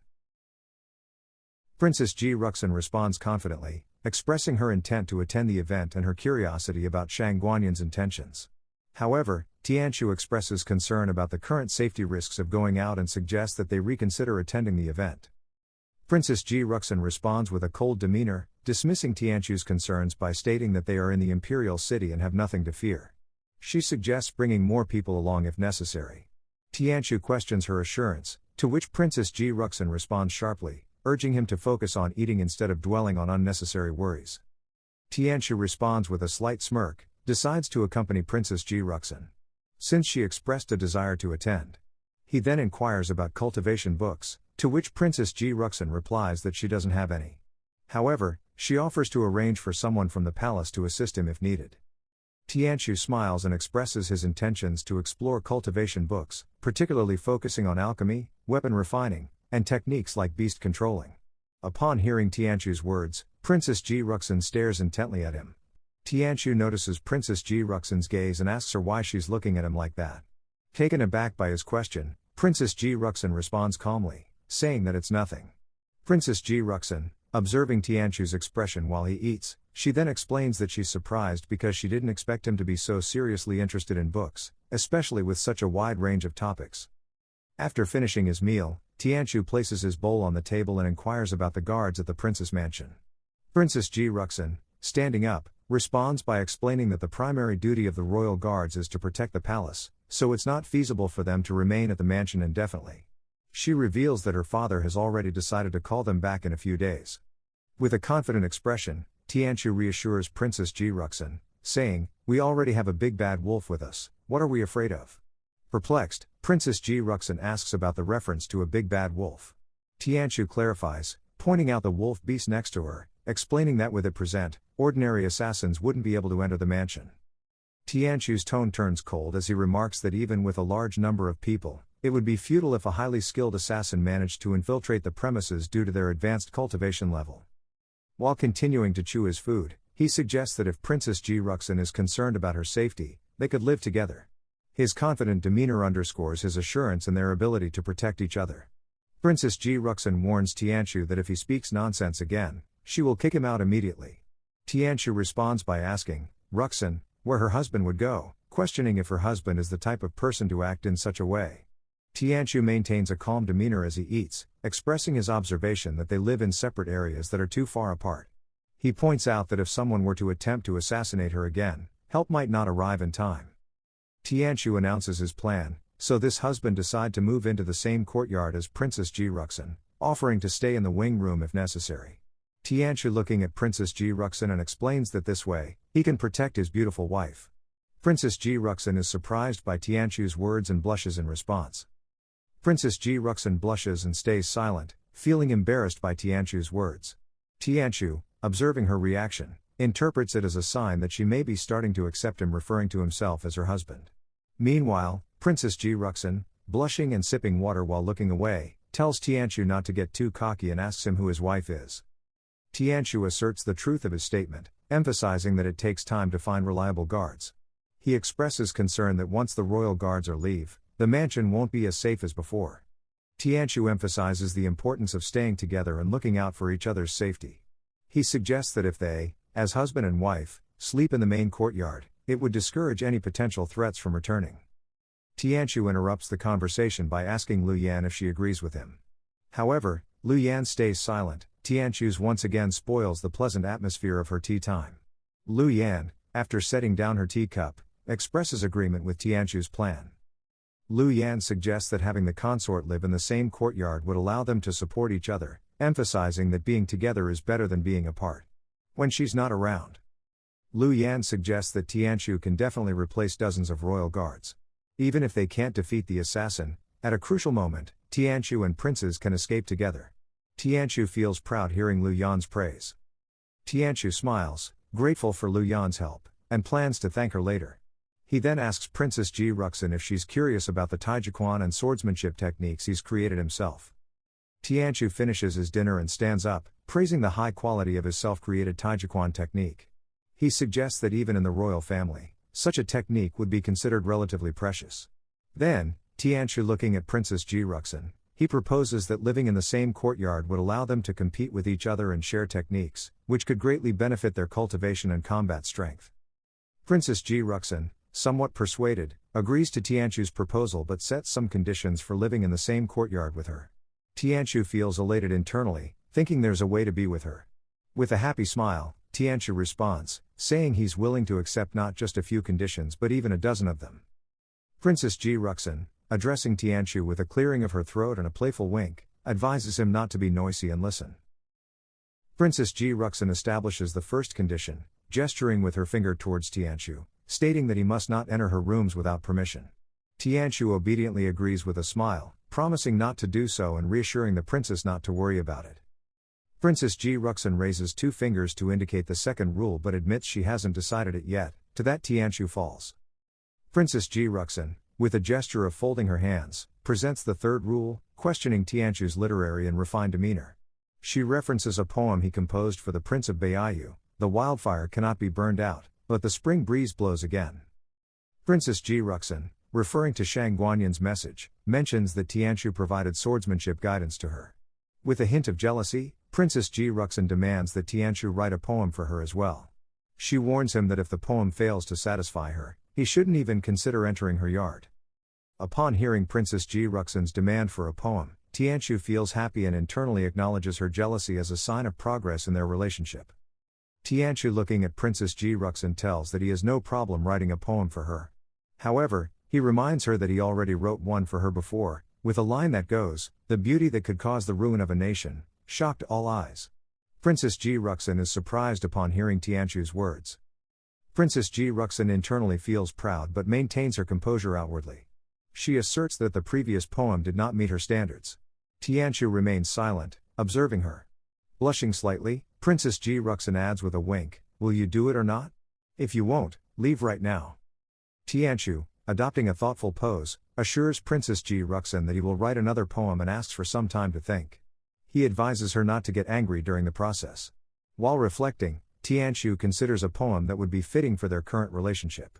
Princess Ji Ruxin responds confidently, expressing her intent to attend the event and her curiosity about Shang Guanyin's intentions. However, Tianchu expresses concern about the current safety risks of going out and suggests that they reconsider attending the event. Princess Ji Ruxin responds with a cold demeanor, dismissing Tianchu's concerns by stating that they are in the Imperial city and have nothing to fear. She suggests bringing more people along if necessary. Tianchu questions her assurance, to which Princess Ji Ruxin responds sharply, urging him to focus on eating instead of dwelling on unnecessary worries. Tianchu responds with a slight smirk, decides to accompany Princess Ji Ruxin, since she expressed a desire to attend. He then inquires about cultivation books, to which Princess Ji Ruxin replies that she doesn't have any. However, she offers to arrange for someone from the palace to assist him if needed. Tianchu smiles and expresses his intentions to explore cultivation books, particularly focusing on alchemy, weapon refining, and techniques like beast controlling. Upon hearing Tianchu's words, Princess Ji Ruxin stares intently at him. Tianchu notices Princess Ji Ruxin's gaze and asks her why she's looking at him like that. Taken aback by his question, Princess Ji Ruxin responds calmly, saying that it's nothing. Princess Ji Ruxin, observing Tianchu's expression while he eats, she then explains that she's surprised because she didn't expect him to be so seriously interested in books, especially with such a wide range of topics. After finishing his meal, Tianchu places his bowl on the table and inquires about the guards at the princess mansion. Princess Ji Ruxin, standing up, responds by explaining that the primary duty of the royal guards is to protect the palace, so it's not feasible for them to remain at the mansion indefinitely. She reveals that her father has already decided to call them back in a few days. With a confident expression, Tianchu reassures Princess Ji Ruxin, saying, "We already have a big bad wolf with us, what are we afraid of?" Perplexed, Princess Ji Ruxin asks about the reference to a big bad wolf. Tianchu clarifies, pointing out the wolf beast next to her, explaining that with it present, ordinary assassins wouldn't be able to enter the mansion. Tianchu's tone turns cold as he remarks that even with a large number of people, it would be futile if a highly skilled assassin managed to infiltrate the premises due to their advanced cultivation level. While continuing to chew his food, He suggests that if Princess Ji Ruxin is concerned about her safety, they could live together. His confident demeanor underscores his assurance in their ability to protect each other. Princess Ji Ruxin warns Tianchu that if he speaks nonsense again, she will kick him out immediately. Tianchu responds by asking Ruxin where her husband would go, questioning if her husband is the type of person to act in such a way. Tianchu maintains a calm demeanor as he eats, expressing his observation that they live in separate areas that are too far apart. He points out that if someone were to attempt to assassinate her again, help might not arrive in time. Tianchu announces his plan, so this husband decide to move into the same courtyard as Princess Ji Ruxin, offering to stay in the wing room if necessary. Tianchu looking at Princess Ji Ruxin and explains that this way, he can protect his beautiful wife. Princess Ji Ruxin is surprised by Tianchu's words and blushes in response. Princess Ji Ruxin blushes and stays silent, feeling embarrassed by Tianchu's words. Tianchu, observing her reaction, interprets it as a sign that she may be starting to accept him referring to himself as her husband. Meanwhile, Princess Ji Ruxin, blushing and sipping water while looking away, tells Tianchu not to get too cocky and asks him who his wife is. Tianchu asserts the truth of his statement, emphasizing that it takes time to find reliable guards. He expresses concern that once the royal guards are leave, the mansion won't be as safe as before. Tianchu emphasizes the importance of staying together and looking out for each other's safety. He suggests that if they, as husband and wife, sleep in the main courtyard, it would discourage any potential threats from returning. Tianchu interrupts the conversation by asking Lu Yan if she agrees with him. However, Lu Yan stays silent. Tianchu's once again spoils the pleasant atmosphere of her tea time. Lu Yan, after setting down her teacup, expresses agreement with Tianchu's plan. Lu Yan suggests that having the consort live in the same courtyard would allow them to support each other, emphasizing that being together is better than being apart. When she's not around, Lu Yan suggests that Tianchu can definitely replace dozens of royal guards. Even if they can't defeat the assassin, at a crucial moment, Tianchu and princes can escape together. Tianchu feels proud hearing Lu Yan's praise. Tianchu smiles, grateful for Lu Yan's help, and plans to thank her later. He then asks Princess Ji Ruxin if she's curious about the taijiquan and swordsmanship techniques he's created himself. Tianchu finishes his dinner and stands up, praising the high quality of his self-created taijiquan technique. He suggests that even in the royal family, such a technique would be considered relatively precious. Then, Tianchu looking at Princess Ji Ruxin, he proposes that living in the same courtyard would allow them to compete with each other and share techniques, which could greatly benefit their cultivation and combat strength. Princess Ji Ruxin, somewhat persuaded, agrees to Tianchu's proposal but sets some conditions for living in the same courtyard with her. Tianchu feels elated internally, thinking there's a way to be with her. With a happy smile, Tianchu responds, saying he's willing to accept not just a few conditions but even a dozen of them. Princess Ji Ruxin, addressing Tianchu with a clearing of her throat and a playful wink, advises him not to be noisy and listen. Princess Ji Ruxin establishes the first condition, gesturing with her finger towards Tianchu, stating that he must not enter her rooms without permission. Tianchu obediently agrees with a smile, promising not to do so and reassuring the princess not to worry about it. Princess Ji Ruxin raises two fingers to indicate the second rule but admits she hasn't decided it yet. To that Tianchu falls. Princess Ji Ruxin, with a gesture of folding her hands, presents the third rule, questioning Tianchu's literary and refined demeanor. She references a poem he composed for the Prince of Baiyu: "The wildfire cannot be burned out, but the spring breeze blows again." Princess Ji Ruxin, referring to Shang Guanyan's message, mentions that Tianchu provided swordsmanship guidance to her. With a hint of jealousy, Princess Ji Ruxin demands that Tianchu write a poem for her as well. She warns him that if the poem fails to satisfy her, he shouldn't even consider entering her yard. Upon hearing Princess Ji Ruxin's demand for a poem, Tianchu feels happy and internally acknowledges her jealousy as a sign of progress in their relationship. Tianchu looking at Princess Ji Ruxin tells that he has no problem writing a poem for her. However, he reminds her that he already wrote one for her before, with a line that goes, "The beauty that could cause the ruin of a nation," shocked all eyes. Princess Ji Ruxin is surprised upon hearing Tianchu's words. Princess Ji Ruxin internally feels proud but maintains her composure outwardly. She asserts that the previous poem did not meet her standards. Tianchu remains silent, observing her. Blushing slightly, Princess Ji Ruxin adds with a wink, "Will you do it or not? If you won't, leave right now." Tianchu, adopting a thoughtful pose, assures Princess Ji Ruxin that he will write another poem and asks for some time to think. He advises her not to get angry during the process. While reflecting, Tianqiu considers a poem that would be fitting for their current relationship.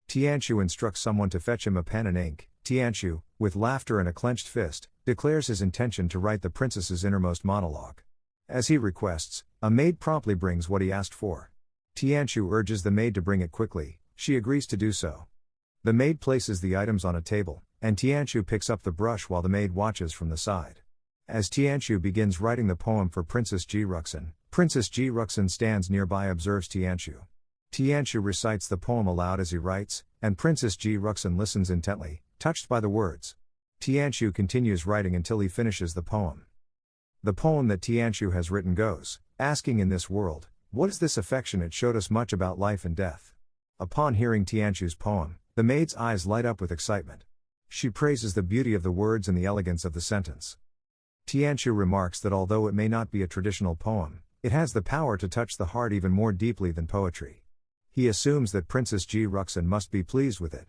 Tianqiu instructs someone to fetch him a pen and ink. Tianqiu, with laughter and a clenched fist, declares his intention to write the princess's innermost monologue. As he requests, a maid promptly brings what he asked for. Tianqiu urges the maid to bring it quickly. She agrees to do so. The maid places the items on a table, and Tianqiu picks up the brush while the maid watches from the side. As Tianqiu begins writing the poem for Princess Ji Ruxin, Princess Ji Ruxin stands nearby observes Tianqiu. Tianqiu recites the poem aloud as he writes, and Princess Ji Ruxin listens intently, touched by the words. Tianqiu continues writing until he finishes the poem. The poem that Tianqiu has written goes, asking in this world, what is this affection? It showed us much about life and death. Upon hearing Tianqiu's poem, the maid's eyes light up with excitement. She praises the beauty of the words and the elegance of the sentence. Tianqiu remarks that although it may not be a traditional poem, it has the power to touch the heart even more deeply than poetry. He assumes that Princess Ji Ruxin must be pleased with it.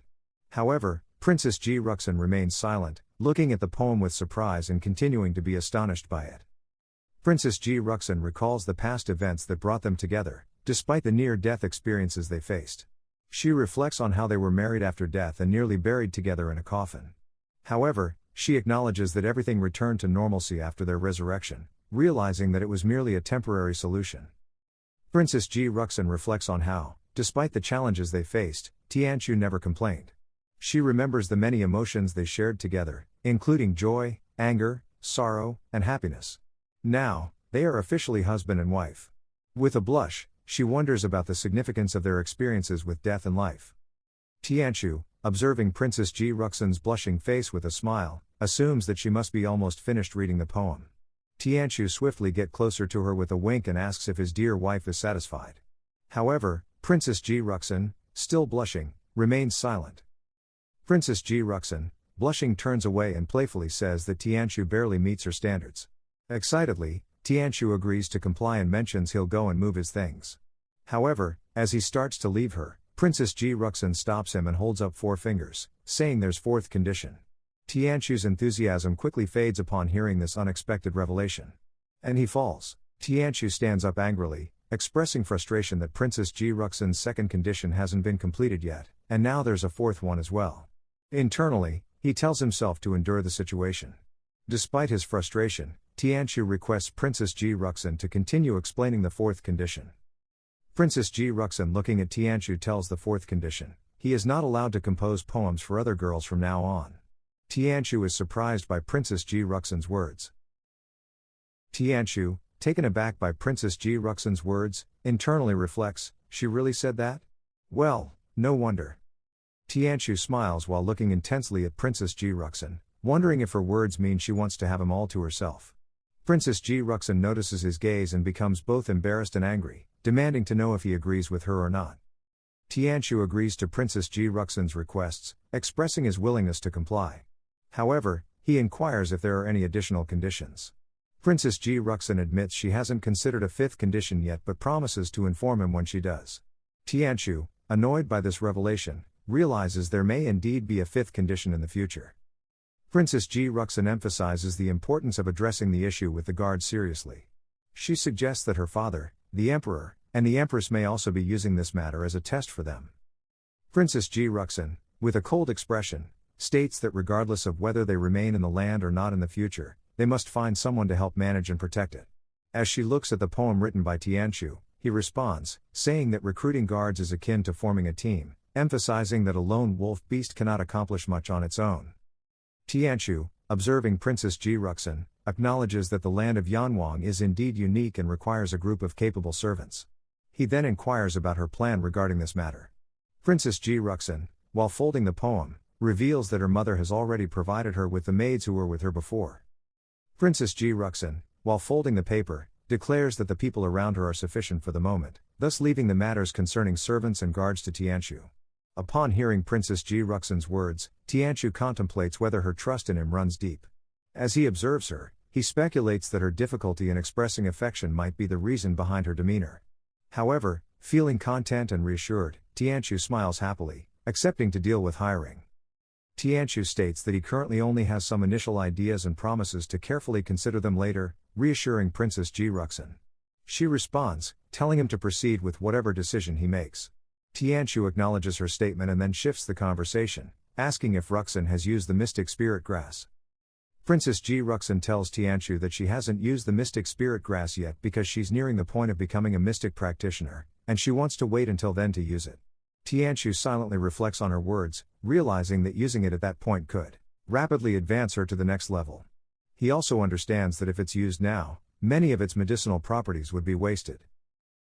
However, Princess Ji Ruxin remains silent, looking at the poem with surprise and continuing to be astonished by it. Princess Ji Ruxin recalls the past events that brought them together, despite the near-death experiences they faced. She reflects on how they were married after death and nearly buried together in a coffin. However, she acknowledges that everything returned to normalcy after their resurrection, realizing that it was merely a temporary solution. Princess Ji Ruxin reflects on how, despite the challenges they faced, Tianqiu never complained. She remembers the many emotions they shared together, including joy, anger, sorrow, and happiness. Now, they are officially husband and wife. With a blush, she wonders about the significance of their experiences with death and life. Tianqiu, observing Princess Ji Ruxin's blushing face with a smile, assumes that she must be almost finished reading the poem. Tianqiu swiftly gets closer to her with a wink and asks if his dear wife is satisfied. However, Princess Ji Ruxin, still blushing, remains silent. Princess Ji Ruxin, blushing, turns away and playfully says that Tianqiu barely meets her standards. Excitedly, Tianqiu agrees to comply and mentions he'll go and move his things. However, as he starts to leave her, Princess Ji Ruxin stops him and holds up 4 fingers, saying there's 4th condition. Tianqiu's enthusiasm quickly fades upon hearing this unexpected revelation. And he falls. Tianqiu stands up angrily, expressing frustration that Princess Ji Ruxin's 2nd condition hasn't been completed yet, and now there's a 4th one as well. Internally, he tells himself to endure the situation. Despite his frustration, Tianqiu requests Princess Ji Ruxin to continue explaining the 4th condition. Princess Ji Ruxin, looking at Tianqiu, tells the 4th condition, he is not allowed to compose poems for other girls from now on. Tianqiu is surprised by Princess Ji Ruxin's words. Tianqiu, taken aback by Princess Ji Ruxin's words, internally reflects, she really said that? Well, no wonder. Tianqiu smiles while looking intensely at Princess Ji Ruxin, wondering if her words mean she wants to have him all to herself. Princess Ji Ruxin notices his gaze and becomes both embarrassed and angry, demanding to know if he agrees with her or not. Tianqiu agrees to Princess Ji Ruxin's requests, expressing his willingness to comply. However, he inquires if there are any additional conditions. Princess Ji Ruxin admits she hasn't considered a 5th condition yet but promises to inform him when she does. Tianqiu, annoyed by this revelation, realizes there may indeed be a 5th condition in the future. Princess Ji Ruxin emphasizes the importance of addressing the issue with the guards seriously. She suggests that her father, the Emperor, and the Empress may also be using this matter as a test for them. Princess Ji Ruxin, with a cold expression, states that regardless of whether they remain in the land or not in the future, they must find someone to help manage and protect it. As she looks at the poem written by Tianqiu, he responds, saying that recruiting guards is akin to forming a team, emphasizing that a lone wolf beast cannot accomplish much on its own. Tianqiu, observing Princess Ji Ruxin, acknowledges that the land of Yanwang is indeed unique and requires a group of capable servants. He then inquires about her plan regarding this matter. Princess Ji Ruxin, while folding the poem, reveals that her mother has already provided her with the maids who were with her before. Princess Ji Ruxin, while folding the paper, declares that the people around her are sufficient for the moment, thus leaving the matters concerning servants and guards to Tianqiu. Upon hearing Princess Ji Ruxin's words, Tianqiu contemplates whether her trust in him runs deep. As he observes her, he speculates that her difficulty in expressing affection might be the reason behind her demeanor. However, feeling content and reassured, Tianqiu smiles happily, accepting to deal with hiring. Tianqiu states that he currently only has some initial ideas and promises to carefully consider them later, reassuring Princess Ji Ruxin. She responds, telling him to proceed with whatever decision he makes. Tianqiu acknowledges her statement and then shifts the conversation, asking if Ruxin has used the mystic spirit grass. Princess Ji Ruxin tells Tianqiu that she hasn't used the mystic spirit grass yet because she's nearing the point of becoming a mystic practitioner, and she wants to wait until then to use it. Tianqiu silently reflects on her words, realizing that using it at that point could rapidly advance her to the next level. He also understands that if it's used now, many of its medicinal properties would be wasted.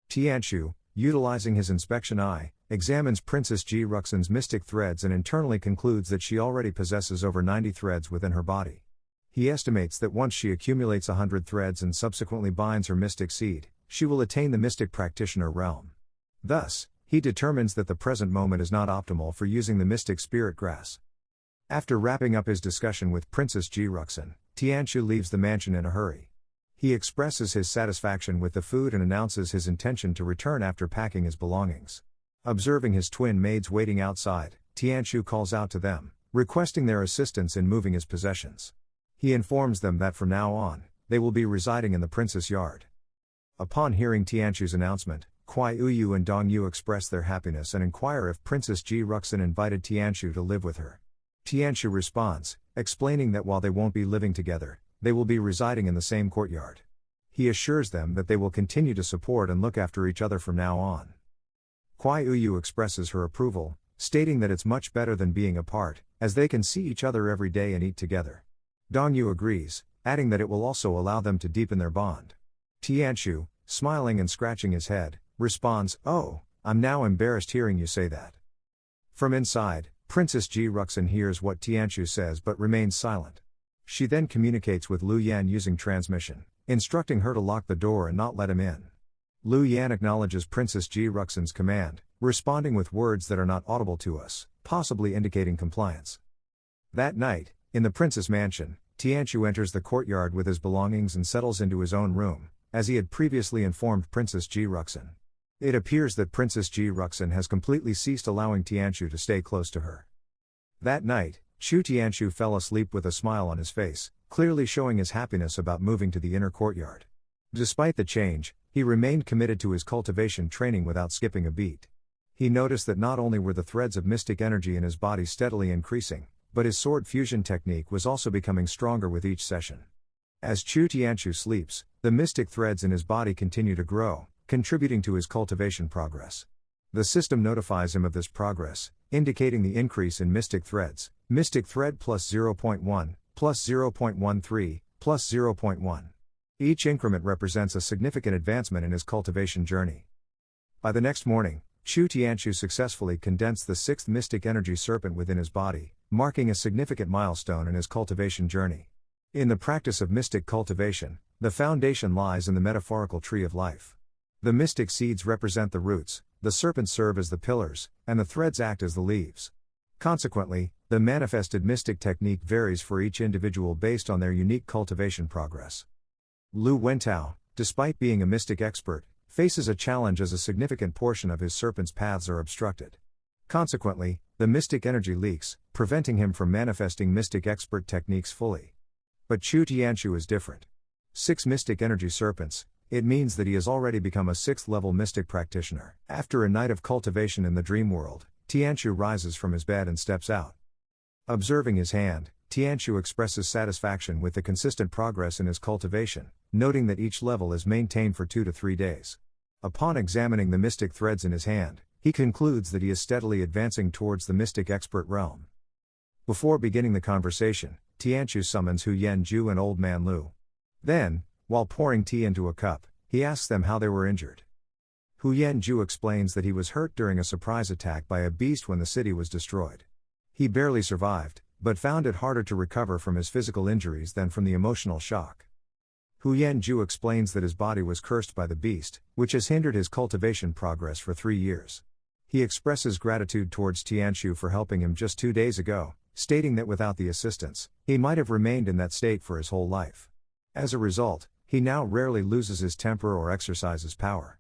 Tianqiu, utilizing his inspection eye, examines Princess Ji Ruxin's mystic threads and internally concludes that she already possesses over 90 threads within her body. He estimates that once she accumulates 100 threads and subsequently binds her mystic seed, she will attain the mystic practitioner realm. Thus, he determines that the present moment is not optimal for using the mystic spirit grass. After wrapping up his discussion with Princess Ji Ruxin, Tianqiu leaves the mansion in a hurry. He expresses his satisfaction with the food and announces his intention to return after packing his belongings. Observing his twin maids waiting outside, Tianqiu calls out to them, requesting their assistance in moving his possessions. He informs them that from now on, they will be residing in the prince's yard. Upon hearing Tianqiu's announcement, Kuai Uyu and Dong Yu express their happiness and inquire if Princess Ji Ruxin invited Tianqiu to live with her. Tianqiu responds, explaining that while they won't be living together, they will be residing in the same courtyard. He assures them that they will continue to support and look after each other from now on. Kuai Uyu expresses her approval, stating that it's much better than being apart, as they can see each other every day and eat together. Dong Yu agrees, adding that it will also allow them to deepen their bond. Tianqiu, smiling and scratching his head, responds, "Oh, I'm now embarrassed hearing you say that." From inside, Princess Ji Ruxin hears what Tianqiu says but remains silent. She then communicates with Lu Yan using transmission, instructing her to lock the door and not let him in. Lu Yan acknowledges Princess Ji Ruxin's command, responding with words that are not audible to us, possibly indicating compliance. That night, in the prince's mansion, Tianqiu enters the courtyard with his belongings and settles into his own room, as he had previously informed Princess Ji Ruxin. It appears that Princess Ji Ruxin has completely ceased allowing Tianqiu to stay close to her. That night, Tianqiu fell asleep with a smile on his face, clearly showing his happiness about moving to the inner courtyard. Despite the change, he remained committed to his cultivation training without skipping a beat. He noticed that not only were the threads of mystic energy in his body steadily increasing, but his sword fusion technique was also becoming stronger with each session. As Tianqiu sleeps, the mystic threads in his body continue to grow, contributing to his cultivation progress. The system notifies him of this progress, indicating the increase in mystic threads, mystic thread plus 0.1, plus 0.13, plus 0.1. Each increment represents a significant advancement in his cultivation journey. By the next morning, Tianqiu successfully condensed the sixth mystic energy serpent within his body, marking a significant milestone in his cultivation journey. In the practice of mystic cultivation, the foundation lies in the metaphorical tree of life. The mystic seeds represent the roots, the serpents serve as the pillars, and the threads act as the leaves. Consequently, the manifested mystic technique varies for each individual based on their unique cultivation progress. Lu Wentao, despite being a mystic expert, faces a challenge as a significant portion of his serpent's paths are obstructed. Consequently, the mystic energy leaks, preventing him from manifesting mystic expert techniques fully. But Tianqiu is different. 6 mystic energy serpents, it means that he has already become a 6th-level mystic practitioner. After a night of cultivation in the dream world, Tianqiu rises from his bed and steps out. Observing his hand, Tianqiu expresses satisfaction with the consistent progress in his cultivation, noting that each level is maintained for 2 to 3 days. Upon examining the mystic threads in his hand, he concludes that he is steadily advancing towards the mystic expert realm. Before beginning the conversation, Tianqiu summons Hu Yanju and Old Man Lu. Then, while pouring tea into a cup, he asks them how they were injured. Hu Yanju explains that he was hurt during a surprise attack by a beast when the city was destroyed. He barely survived, but found it harder to recover from his physical injuries than from the emotional shock. Hu Yanju explains that his body was cursed by the beast, which has hindered his cultivation progress for 3 years. He expresses gratitude towards Tianqiu for helping him just 2 days ago, stating that without the assistance, he might have remained in that state for his whole life. As a result, he now rarely loses his temper or exercises power.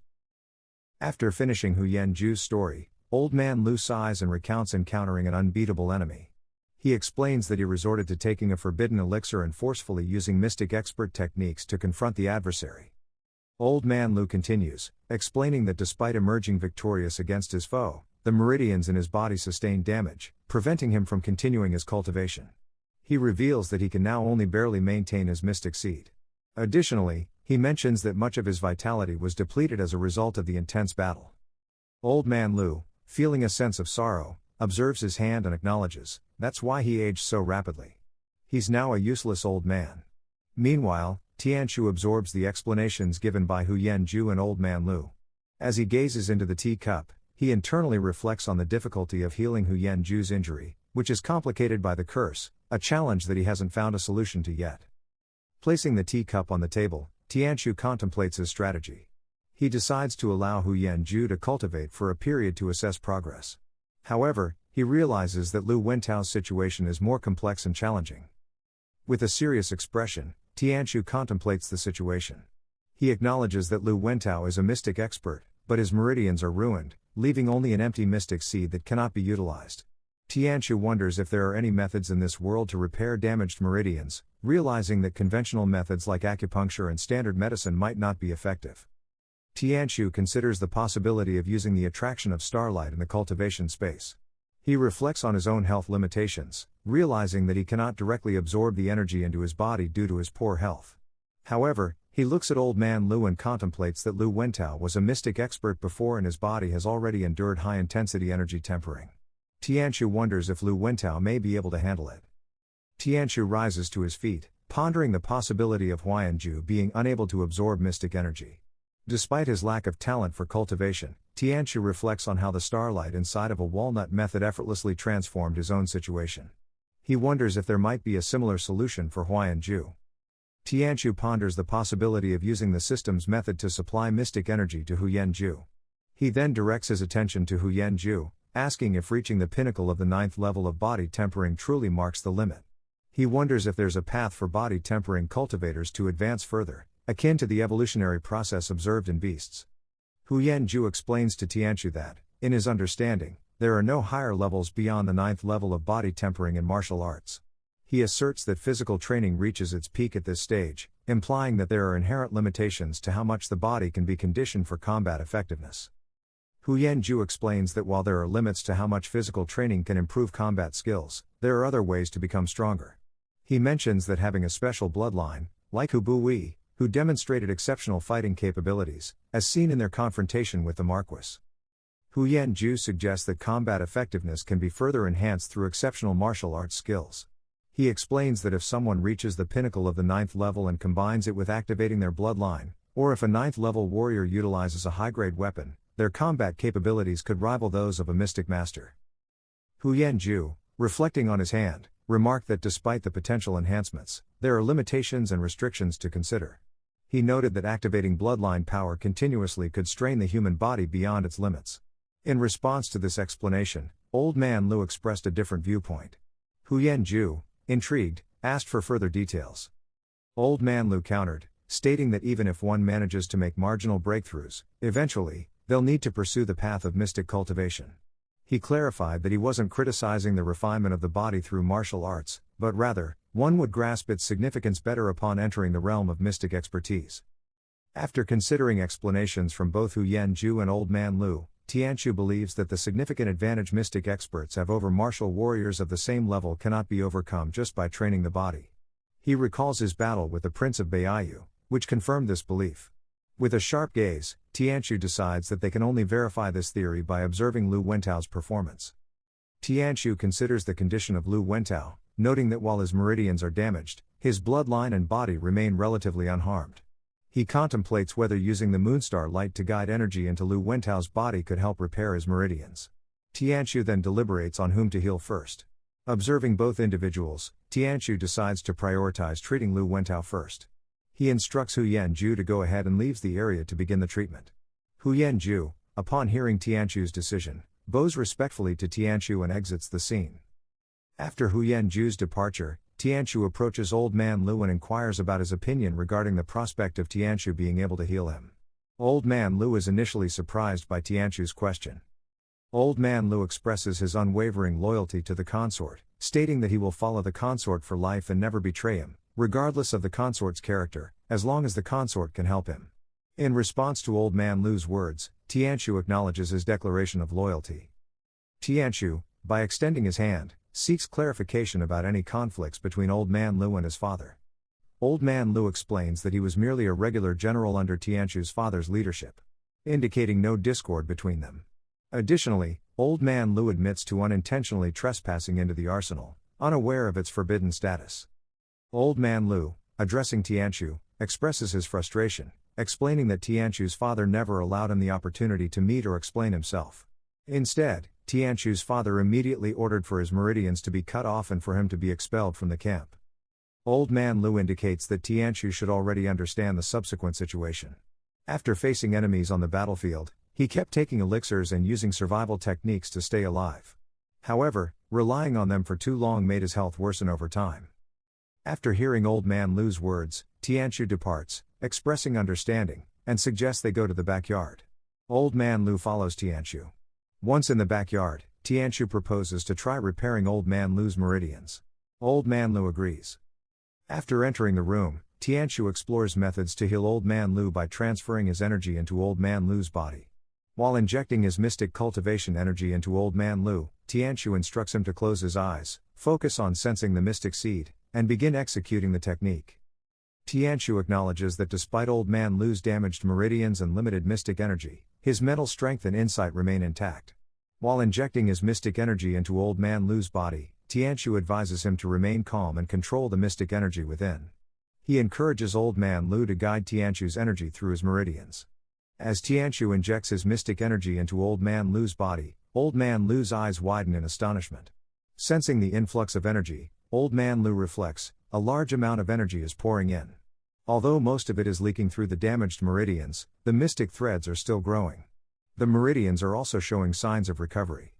After finishing Hu Yanju's story, Old Man Lu sighs and recounts encountering an unbeatable enemy. He explains that he resorted to taking a forbidden elixir and forcefully using mystic expert techniques to confront the adversary. Old Man Lu continues, explaining that despite emerging victorious against his foe, the meridians in his body sustained damage, preventing him from continuing his cultivation. He reveals that he can now only barely maintain his mystic seed. Additionally, he mentions that much of his vitality was depleted as a result of the intense battle. Old Man Lu, feeling a sense of sorrow, observes his hand and acknowledges, that's why he aged so rapidly. He's now a useless old man. Meanwhile, Tianshu absorbs the explanations given by Hu Yanju and Old Man Lu. As he gazes into the teacup, he internally reflects on the difficulty of healing Hu Yanju's injury, which is complicated by the curse, a challenge that he hasn't found a solution to yet. Placing the teacup on the table, Tianshu contemplates his strategy. He decides to allow Hu Yanju to cultivate for a period to assess progress. However, he realizes that Lu Wentao's situation is more complex and challenging. With a serious expression, Tianshu contemplates the situation. He acknowledges that Lu Wentao is a mystic expert, but his meridians are ruined, leaving only an empty mystic seed that cannot be utilized. Tianshu wonders if there are any methods in this world to repair damaged meridians, realizing that conventional methods like acupuncture and standard medicine might not be effective. Tianshu considers the possibility of using the attraction of starlight in the cultivation space. He reflects on his own health limitations, realizing that he cannot directly absorb the energy into his body due to his poor health. However, he looks at Old Man Lu and contemplates that Lu Wentao was a mystic expert before and his body has already endured high-intensity energy tempering. Tianshu wonders if Lu Wentao may be able to handle it. Tianshu rises to his feet, pondering the possibility of Huayanju being unable to absorb mystic energy. Despite his lack of talent for cultivation, Tianshu reflects on how the starlight inside of a walnut method effortlessly transformed his own situation. He wonders if there might be a similar solution for Huayanju. Tianshu ponders the possibility of using the system's method to supply mystic energy to Hu Yanju. He then directs his attention to Hu Yanju, asking if reaching the pinnacle of the 9th level of body tempering truly marks the limit. He wonders if there's a path for body tempering cultivators to advance further, akin to the evolutionary process observed in beasts. Hu Yanju explains to Tianshu that, in his understanding, there are no higher levels beyond the 9th level of body tempering in martial arts. He asserts that physical training reaches its peak at this stage, implying that there are inherent limitations to how much the body can be conditioned for combat effectiveness. Hu Yanju explains that while there are limits to how much physical training can improve combat skills, there are other ways to become stronger. He mentions that having a special bloodline, like Hu Buyi, who demonstrated exceptional fighting capabilities, as seen in their confrontation with the Marquis. Hu Yanju suggests that combat effectiveness can be further enhanced through exceptional martial arts skills. He explains that if someone reaches the pinnacle of the 9th level and combines it with activating their bloodline, or if a 9th level warrior utilizes a high-grade weapon, their combat capabilities could rival those of a mystic master. Hu Yanju, reflecting on his hand, remarked that despite the potential enhancements, there are limitations and restrictions to consider. He noted that activating bloodline power continuously could strain the human body beyond its limits. In response to this explanation, Old Man Lu expressed a different viewpoint. Hu Yanju, intrigued, asked for further details. Old Man Lu countered, stating that even if one manages to make marginal breakthroughs, eventually, they'll need to pursue the path of mystic cultivation. He clarified that he wasn't criticizing the refinement of the body through martial arts, but rather, one would grasp its significance better upon entering the realm of mystic expertise. After considering explanations from both Hu Yanju and Old Man Lu, Tianshu believes that the significant advantage mystic experts have over martial warriors of the same level cannot be overcome just by training the body. He recalls his battle with the Prince of Baiyu, which confirmed this belief. With a sharp gaze, Tianshu decides that they can only verify this theory by observing Lu Wentao's performance. Tianshu considers the condition of Lu Wentao, noting that while his meridians are damaged, his bloodline and body remain relatively unharmed. He contemplates whether using the Moonstar light to guide energy into Lu Wentao's body could help repair his meridians. Tianshu then deliberates on whom to heal first. Observing both individuals, Tianshu decides to prioritize treating Lu Wentao first. He instructs Hu Yanju to go ahead and leaves the area to begin the treatment. Hu Yanju, upon hearing Tianshu's decision, bows respectfully to Tianshu and exits the scene. After Hu Yanju's departure, Tianshu approaches Old Man Lu and inquires about his opinion regarding the prospect of Tianshu being able to heal him. Old Man Lu is initially surprised by Tianshu's question. Old Man Lu expresses his unwavering loyalty to the consort, stating that he will follow the consort for life and never betray him, regardless of the consort's character, as long as the consort can help him. In response to Old Man Lu's words, Tianqiu acknowledges his declaration of loyalty. Tianqiu, by extending his hand, seeks clarification about any conflicts between Old Man Lu and his father. Old Man Lu explains that he was merely a regular general under Tianqiu's father's leadership, indicating no discord between them. Additionally, Old Man Lu admits to unintentionally trespassing into the arsenal, unaware of its forbidden status. Old Man Lu, addressing Tianqiu, expresses his frustration, explaining that Tianqiu's father never allowed him the opportunity to meet or explain himself. Instead, Tianqiu's father immediately ordered for his meridians to be cut off and for him to be expelled from the camp. Old Man Lu indicates that Tianqiu should already understand the subsequent situation. After facing enemies on the battlefield, he kept taking elixirs and using survival techniques to stay alive. However, relying on them for too long made his health worsen over time. After hearing Old Man Lu's words, Tianqiu departs, expressing understanding, and suggests they go to the backyard. Old Man Lu follows Tianqiu. Once in the backyard, Tianqiu proposes to try repairing Old Man Lu's meridians. Old Man Lu agrees. After entering the room, Tianqiu explores methods to heal Old Man Lu by transferring his energy into Old Man Lu's body. While injecting his mystic cultivation energy into Old Man Lu, Tianqiu instructs him to close his eyes, focus on sensing the mystic seed, and begin executing the technique. Tianqiu acknowledges that despite Old Man Lu's damaged meridians and limited mystic energy, his mental strength and insight remain intact. While injecting his mystic energy into Old Man Lu's body, Tianqiu advises him to remain calm and control the mystic energy within. He encourages Old Man Lu to guide Tianqiu's energy through his meridians. As Tianqiu injects his mystic energy into Old Man Lu's body, Old Man Lu's eyes widen in astonishment. Sensing the influx of energy, Old Man Lu reflects, a large amount of energy is pouring in. Although most of it is leaking through the damaged meridians, the mystic threads are still growing. The meridians are also showing signs of recovery.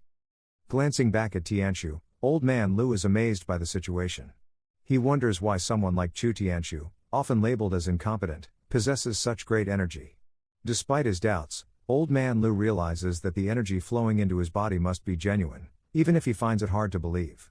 Glancing back at Tianqiu, Old Man Lu is amazed by the situation. He wonders why someone like Tianqiu, often labeled as incompetent, possesses such great energy. Despite his doubts, Old Man Lu realizes that the energy flowing into his body must be genuine, even if he finds it hard to believe.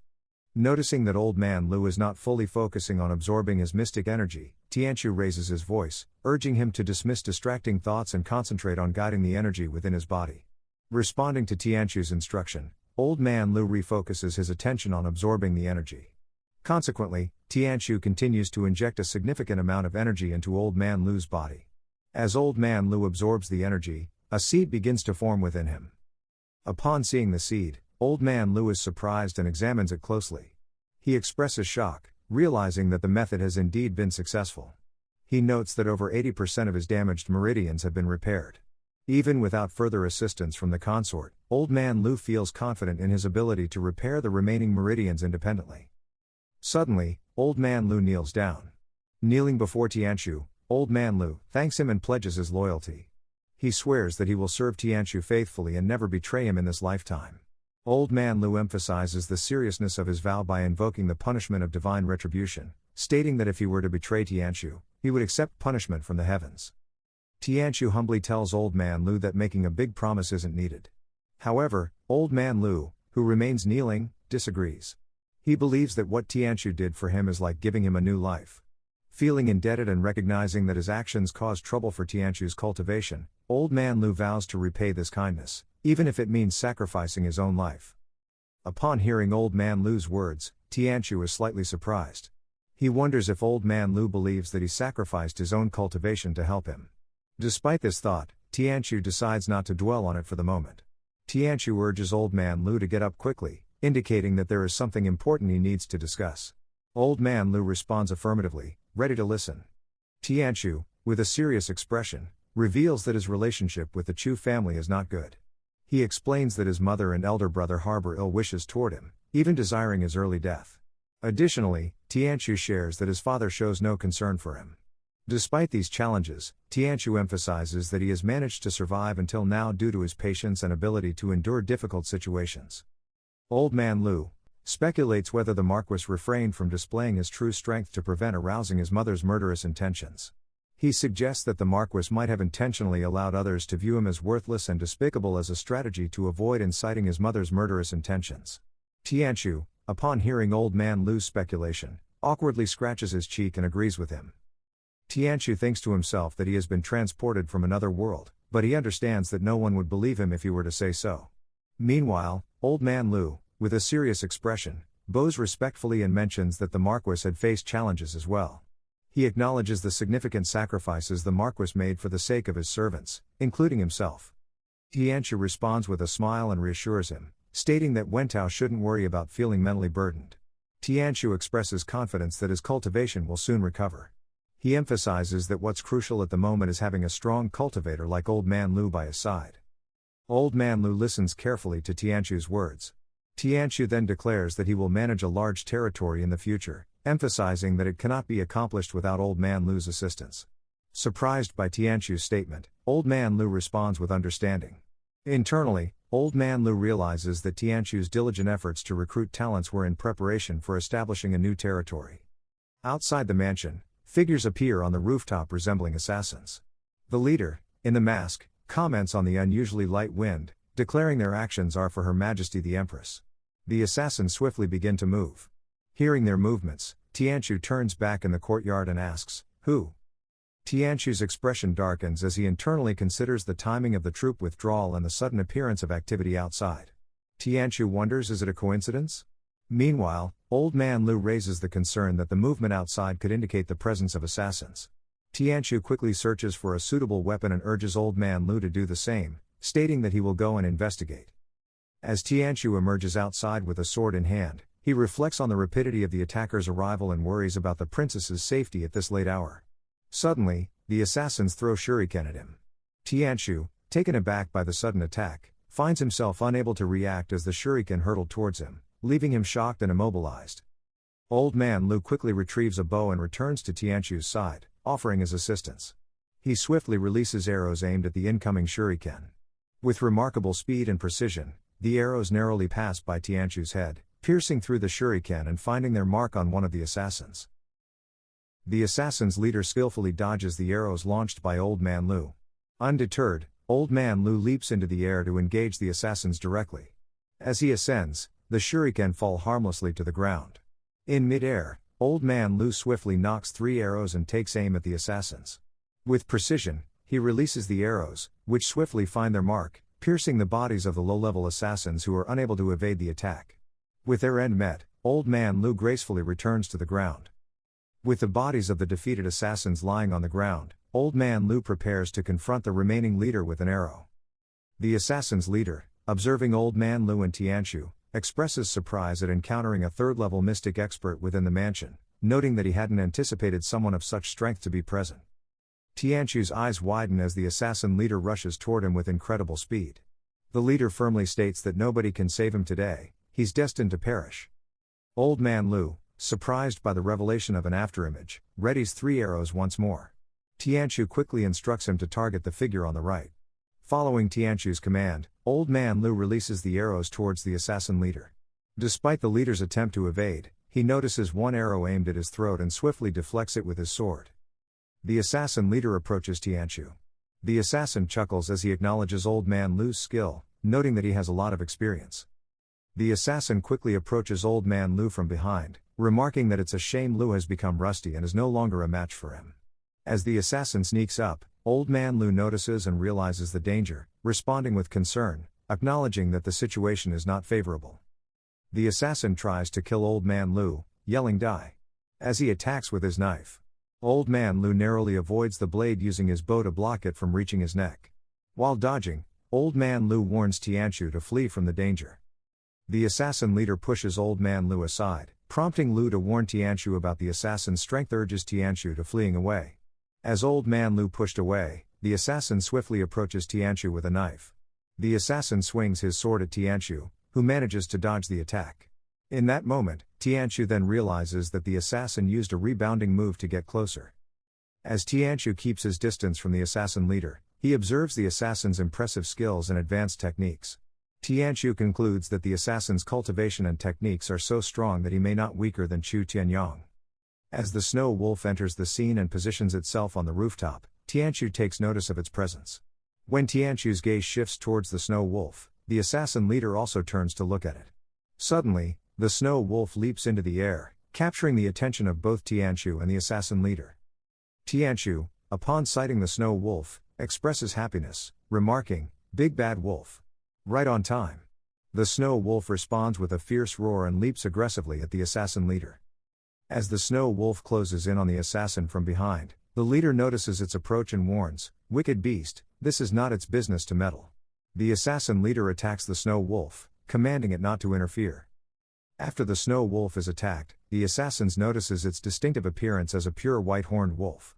Noticing that Old Man Lu is not fully focusing on absorbing his mystic energy, Tianqiu raises his voice, urging him to dismiss distracting thoughts and concentrate on guiding the energy within his body. Responding to Tianqiu's instruction, Old Man Lu refocuses his attention on absorbing the energy. Consequently, Tianqiu continues to inject a significant amount of energy into Old Man Lu's body. As Old Man Lu absorbs the energy, a seed begins to form within him. Upon seeing the seed, Old Man Lu is surprised and examines it closely. He expresses shock, realizing that the method has indeed been successful. He notes that over 80% of his damaged meridians have been repaired. Even without further assistance from the consort, Old Man Lu feels confident in his ability to repair the remaining meridians independently. Suddenly, Old Man Lu kneels down. Kneeling before Tianqiu, Old Man Lu thanks him and pledges his loyalty. He swears that he will serve Tianqiu faithfully and never betray him in this lifetime. Old Man Lu emphasizes the seriousness of his vow by invoking the punishment of divine retribution, stating that if he were to betray Tianqiu, he would accept punishment from the heavens. Tianqiu humbly tells Old Man Lu that making a big promise isn't needed. However, Old Man Lu, who remains kneeling, disagrees. He believes that what Tianqiu did for him is like giving him a new life. Feeling indebted and recognizing that his actions caused trouble for Tianqiu's cultivation, Old Man Lu vows to repay this kindness, even if it means sacrificing his own life. Upon hearing Old Man Lu's words, Tianqiu is slightly surprised. He wonders if Old Man Lu believes that he sacrificed his own cultivation to help him. Despite this thought, Tianqiu decides not to dwell on it for the moment. Tianqiu urges Old Man Lu to get up quickly, indicating that there is something important he needs to discuss. Old Man Lu responds affirmatively, ready to listen. Tianqiu, with a serious expression, reveals that his relationship with the Chu family is not good. He explains that his mother and elder brother harbor ill wishes toward him, even desiring his early death. Additionally, Tianqiu shares that his father shows no concern for him. Despite these challenges, Tianqiu emphasizes that he has managed to survive until now due to his patience and ability to endure difficult situations. Old Man Lu speculates whether the Marquis refrained from displaying his true strength to prevent arousing his mother's murderous intentions. He suggests that the Marquis might have intentionally allowed others to view him as worthless and despicable as a strategy to avoid inciting his mother's murderous intentions. Tianqiu, upon hearing Old Man Lu's speculation, awkwardly scratches his cheek and agrees with him. Tianchu thinks to himself that he has been transported from another world, but he understands that no one would believe him if he were to say so. Meanwhile, Old Man Lu, with a serious expression, bows respectfully and mentions that the Marquis had faced challenges as well. He acknowledges the significant sacrifices the Marquis made for the sake of his servants, including himself. Tianchu responds with a smile and reassures him, stating that Wentao shouldn't worry about feeling mentally burdened. Tianchu expresses confidence that his cultivation will soon recover. He emphasizes that what's crucial at the moment is having a strong cultivator like Old Man Lu by his side. Old Man Lu listens carefully to Tianchu's words. Tianchu then declares that he will manage a large territory in the future, emphasizing that it cannot be accomplished without Old Man Lu's assistance. Surprised by Tianchu's statement, Old Man Lu responds with understanding. Internally, Old Man Lu realizes that Tianchu's diligent efforts to recruit talents were in preparation for establishing a new territory. Outside the mansion, figures appear on the rooftop resembling assassins. The leader, in the mask, comments on the unusually light wind, declaring their actions are for Her Majesty the Empress. The assassins swiftly begin to move. Hearing their movements, Tianchu turns back in the courtyard and asks, "Who?" Tianchu's expression darkens as he internally considers the timing of the troop withdrawal and the sudden appearance of activity outside. Tianchu wonders, is it a coincidence? Meanwhile, Old Man Lu raises the concern that the movement outside could indicate the presence of assassins. Tianchu quickly searches for a suitable weapon and urges Old Man Lu to do the same, stating that he will go and investigate. As Tianchu emerges outside with a sword in hand, he reflects on the rapidity of the attacker's arrival and worries about the princess's safety at this late hour. Suddenly, the assassins throw shuriken at him. Tianchu, taken aback by the sudden attack, finds himself unable to react as the shuriken hurtled towards him, leaving him shocked and immobilized. Old Man Lu quickly retrieves a bow and returns to Tianchu's side, offering his assistance. He swiftly releases arrows aimed at the incoming shuriken. With remarkable speed and precision, the arrows narrowly pass by Tianchu's head, piercing through the shuriken and finding their mark on one of the assassins. The assassin's leader skillfully dodges the arrows launched by Old Man Lu. Undeterred, Old Man Lu leaps into the air to engage the assassins directly. As he ascends, the shuriken fall harmlessly to the ground. In mid-air, Old Man Lu swiftly nocks 3 arrows and takes aim at the assassins. With precision, he releases the arrows, which swiftly find their mark, piercing the bodies of the low-level assassins who are unable to evade the attack. With their end met, Old Man Lu gracefully returns to the ground. With the bodies of the defeated assassins lying on the ground, Old Man Lu prepares to confront the remaining leader with an arrow. The assassin's leader, observing Old Man Lu and Tianchu, expresses surprise at encountering a third-level mystic expert within the mansion, noting that he hadn't anticipated someone of such strength to be present. Tianchu's eyes widen as the assassin leader rushes toward him with incredible speed. The leader firmly states that nobody can save him today, he's destined to perish. Old Man Lu, surprised by the revelation of an afterimage, readies 3 arrows once more. Tianchu quickly instructs him to target the figure on the right. Following Tianchu's command, Old Man Lu releases the arrows towards the assassin leader. Despite the leader's attempt to evade, he notices one arrow aimed at his throat and swiftly deflects it with his sword. The assassin leader approaches Tianchu. The assassin chuckles as he acknowledges Old Man Lu's skill, noting that he has a lot of experience. The assassin quickly approaches Old Man Lu from behind, remarking that it's a shame Lu has become rusty and is no longer a match for him. As the assassin sneaks up, Old Man Lu notices and realizes the danger, responding with concern, acknowledging that the situation is not favorable. The assassin tries to kill Old Man Lu, yelling "Die!" as he attacks with his knife. Old Man Lu narrowly avoids the blade using his bow to block it from reaching his neck. While dodging, Old Man Lu warns Tianchu to flee from the danger. The assassin leader pushes Old Man Lu aside, prompting Lu to warn Tianchu about the assassin's strength, urges Tianchu to fleeing away. As Old Man Lu pushed away, the assassin swiftly approaches Tianchu with a knife. The assassin swings his sword at Tianchu, who manages to dodge the attack. In that moment, Tianchu then realizes that the assassin used a rebounding move to get closer. As Tianchu keeps his distance from the assassin leader, he observes the assassin's impressive skills and advanced techniques. Tianchu concludes that the assassin's cultivation and techniques are so strong that he may not weaker than Chu Tianyang. As the snow wolf enters the scene and positions itself on the rooftop, Tianchu takes notice of its presence. When Tianchu's gaze shifts towards the snow wolf, the assassin leader also turns to look at it. Suddenly, the snow wolf leaps into the air, capturing the attention of both Tianchu and the assassin leader. Tianchu, upon sighting the snow wolf, expresses happiness, remarking, "Big bad wolf. Right on time." The snow wolf responds with a fierce roar and leaps aggressively at the assassin leader. As the snow wolf closes in on the assassin from behind, the leader notices its approach and warns, "Wicked beast, this is not its business to meddle." The assassin leader attacks the snow wolf, commanding it not to interfere. After the snow wolf is attacked, the assassins notices its distinctive appearance as a pure white-horned wolf.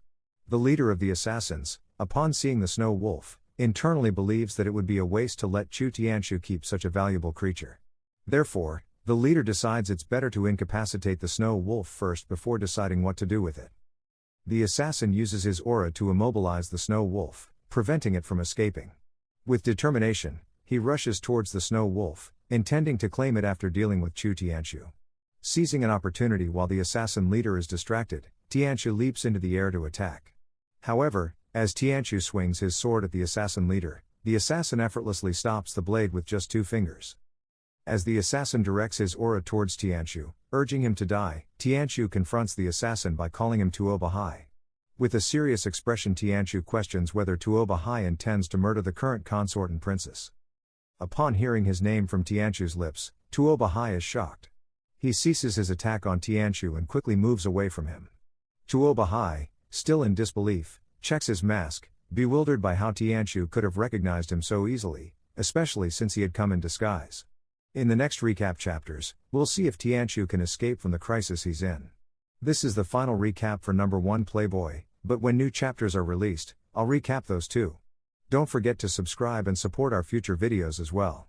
The leader of the assassins, upon seeing the snow wolf, internally believes that it would be a waste to let Chu Tianchu keep such a valuable creature. Therefore, the leader decides it's better to incapacitate the snow wolf first before deciding what to do with it. The assassin uses his aura to immobilize the snow wolf, preventing it from escaping. With determination, he rushes towards the snow wolf, intending to claim it after dealing with Chu Tianchu. Seizing an opportunity while the assassin leader is distracted, Tianchu leaps into the air to attack. However, as Tianchu swings his sword at the assassin leader, the assassin effortlessly stops the blade with just 2 fingers. As the assassin directs his aura towards Tianchu, urging him to die, Tianchu confronts the assassin by calling him Tuo Bahai. With a serious expression, Tianchu questions whether Tuo Bahai intends to murder the current consort and princess. Upon hearing his name from Tianchu's lips, Tuo Bahai is shocked. He ceases his attack on Tianchu and quickly moves away from him. Tuo Bahai, still in disbelief, checks his mask, bewildered by how Tianchu could have recognized him so easily, especially since he had come in disguise. In the next recap chapters, we'll see if Tianchu can escape from the crisis he's in. This is the final recap for number 1 Playboy, but when new chapters are released, I'll recap those too. Don't forget to subscribe and support our future videos as well.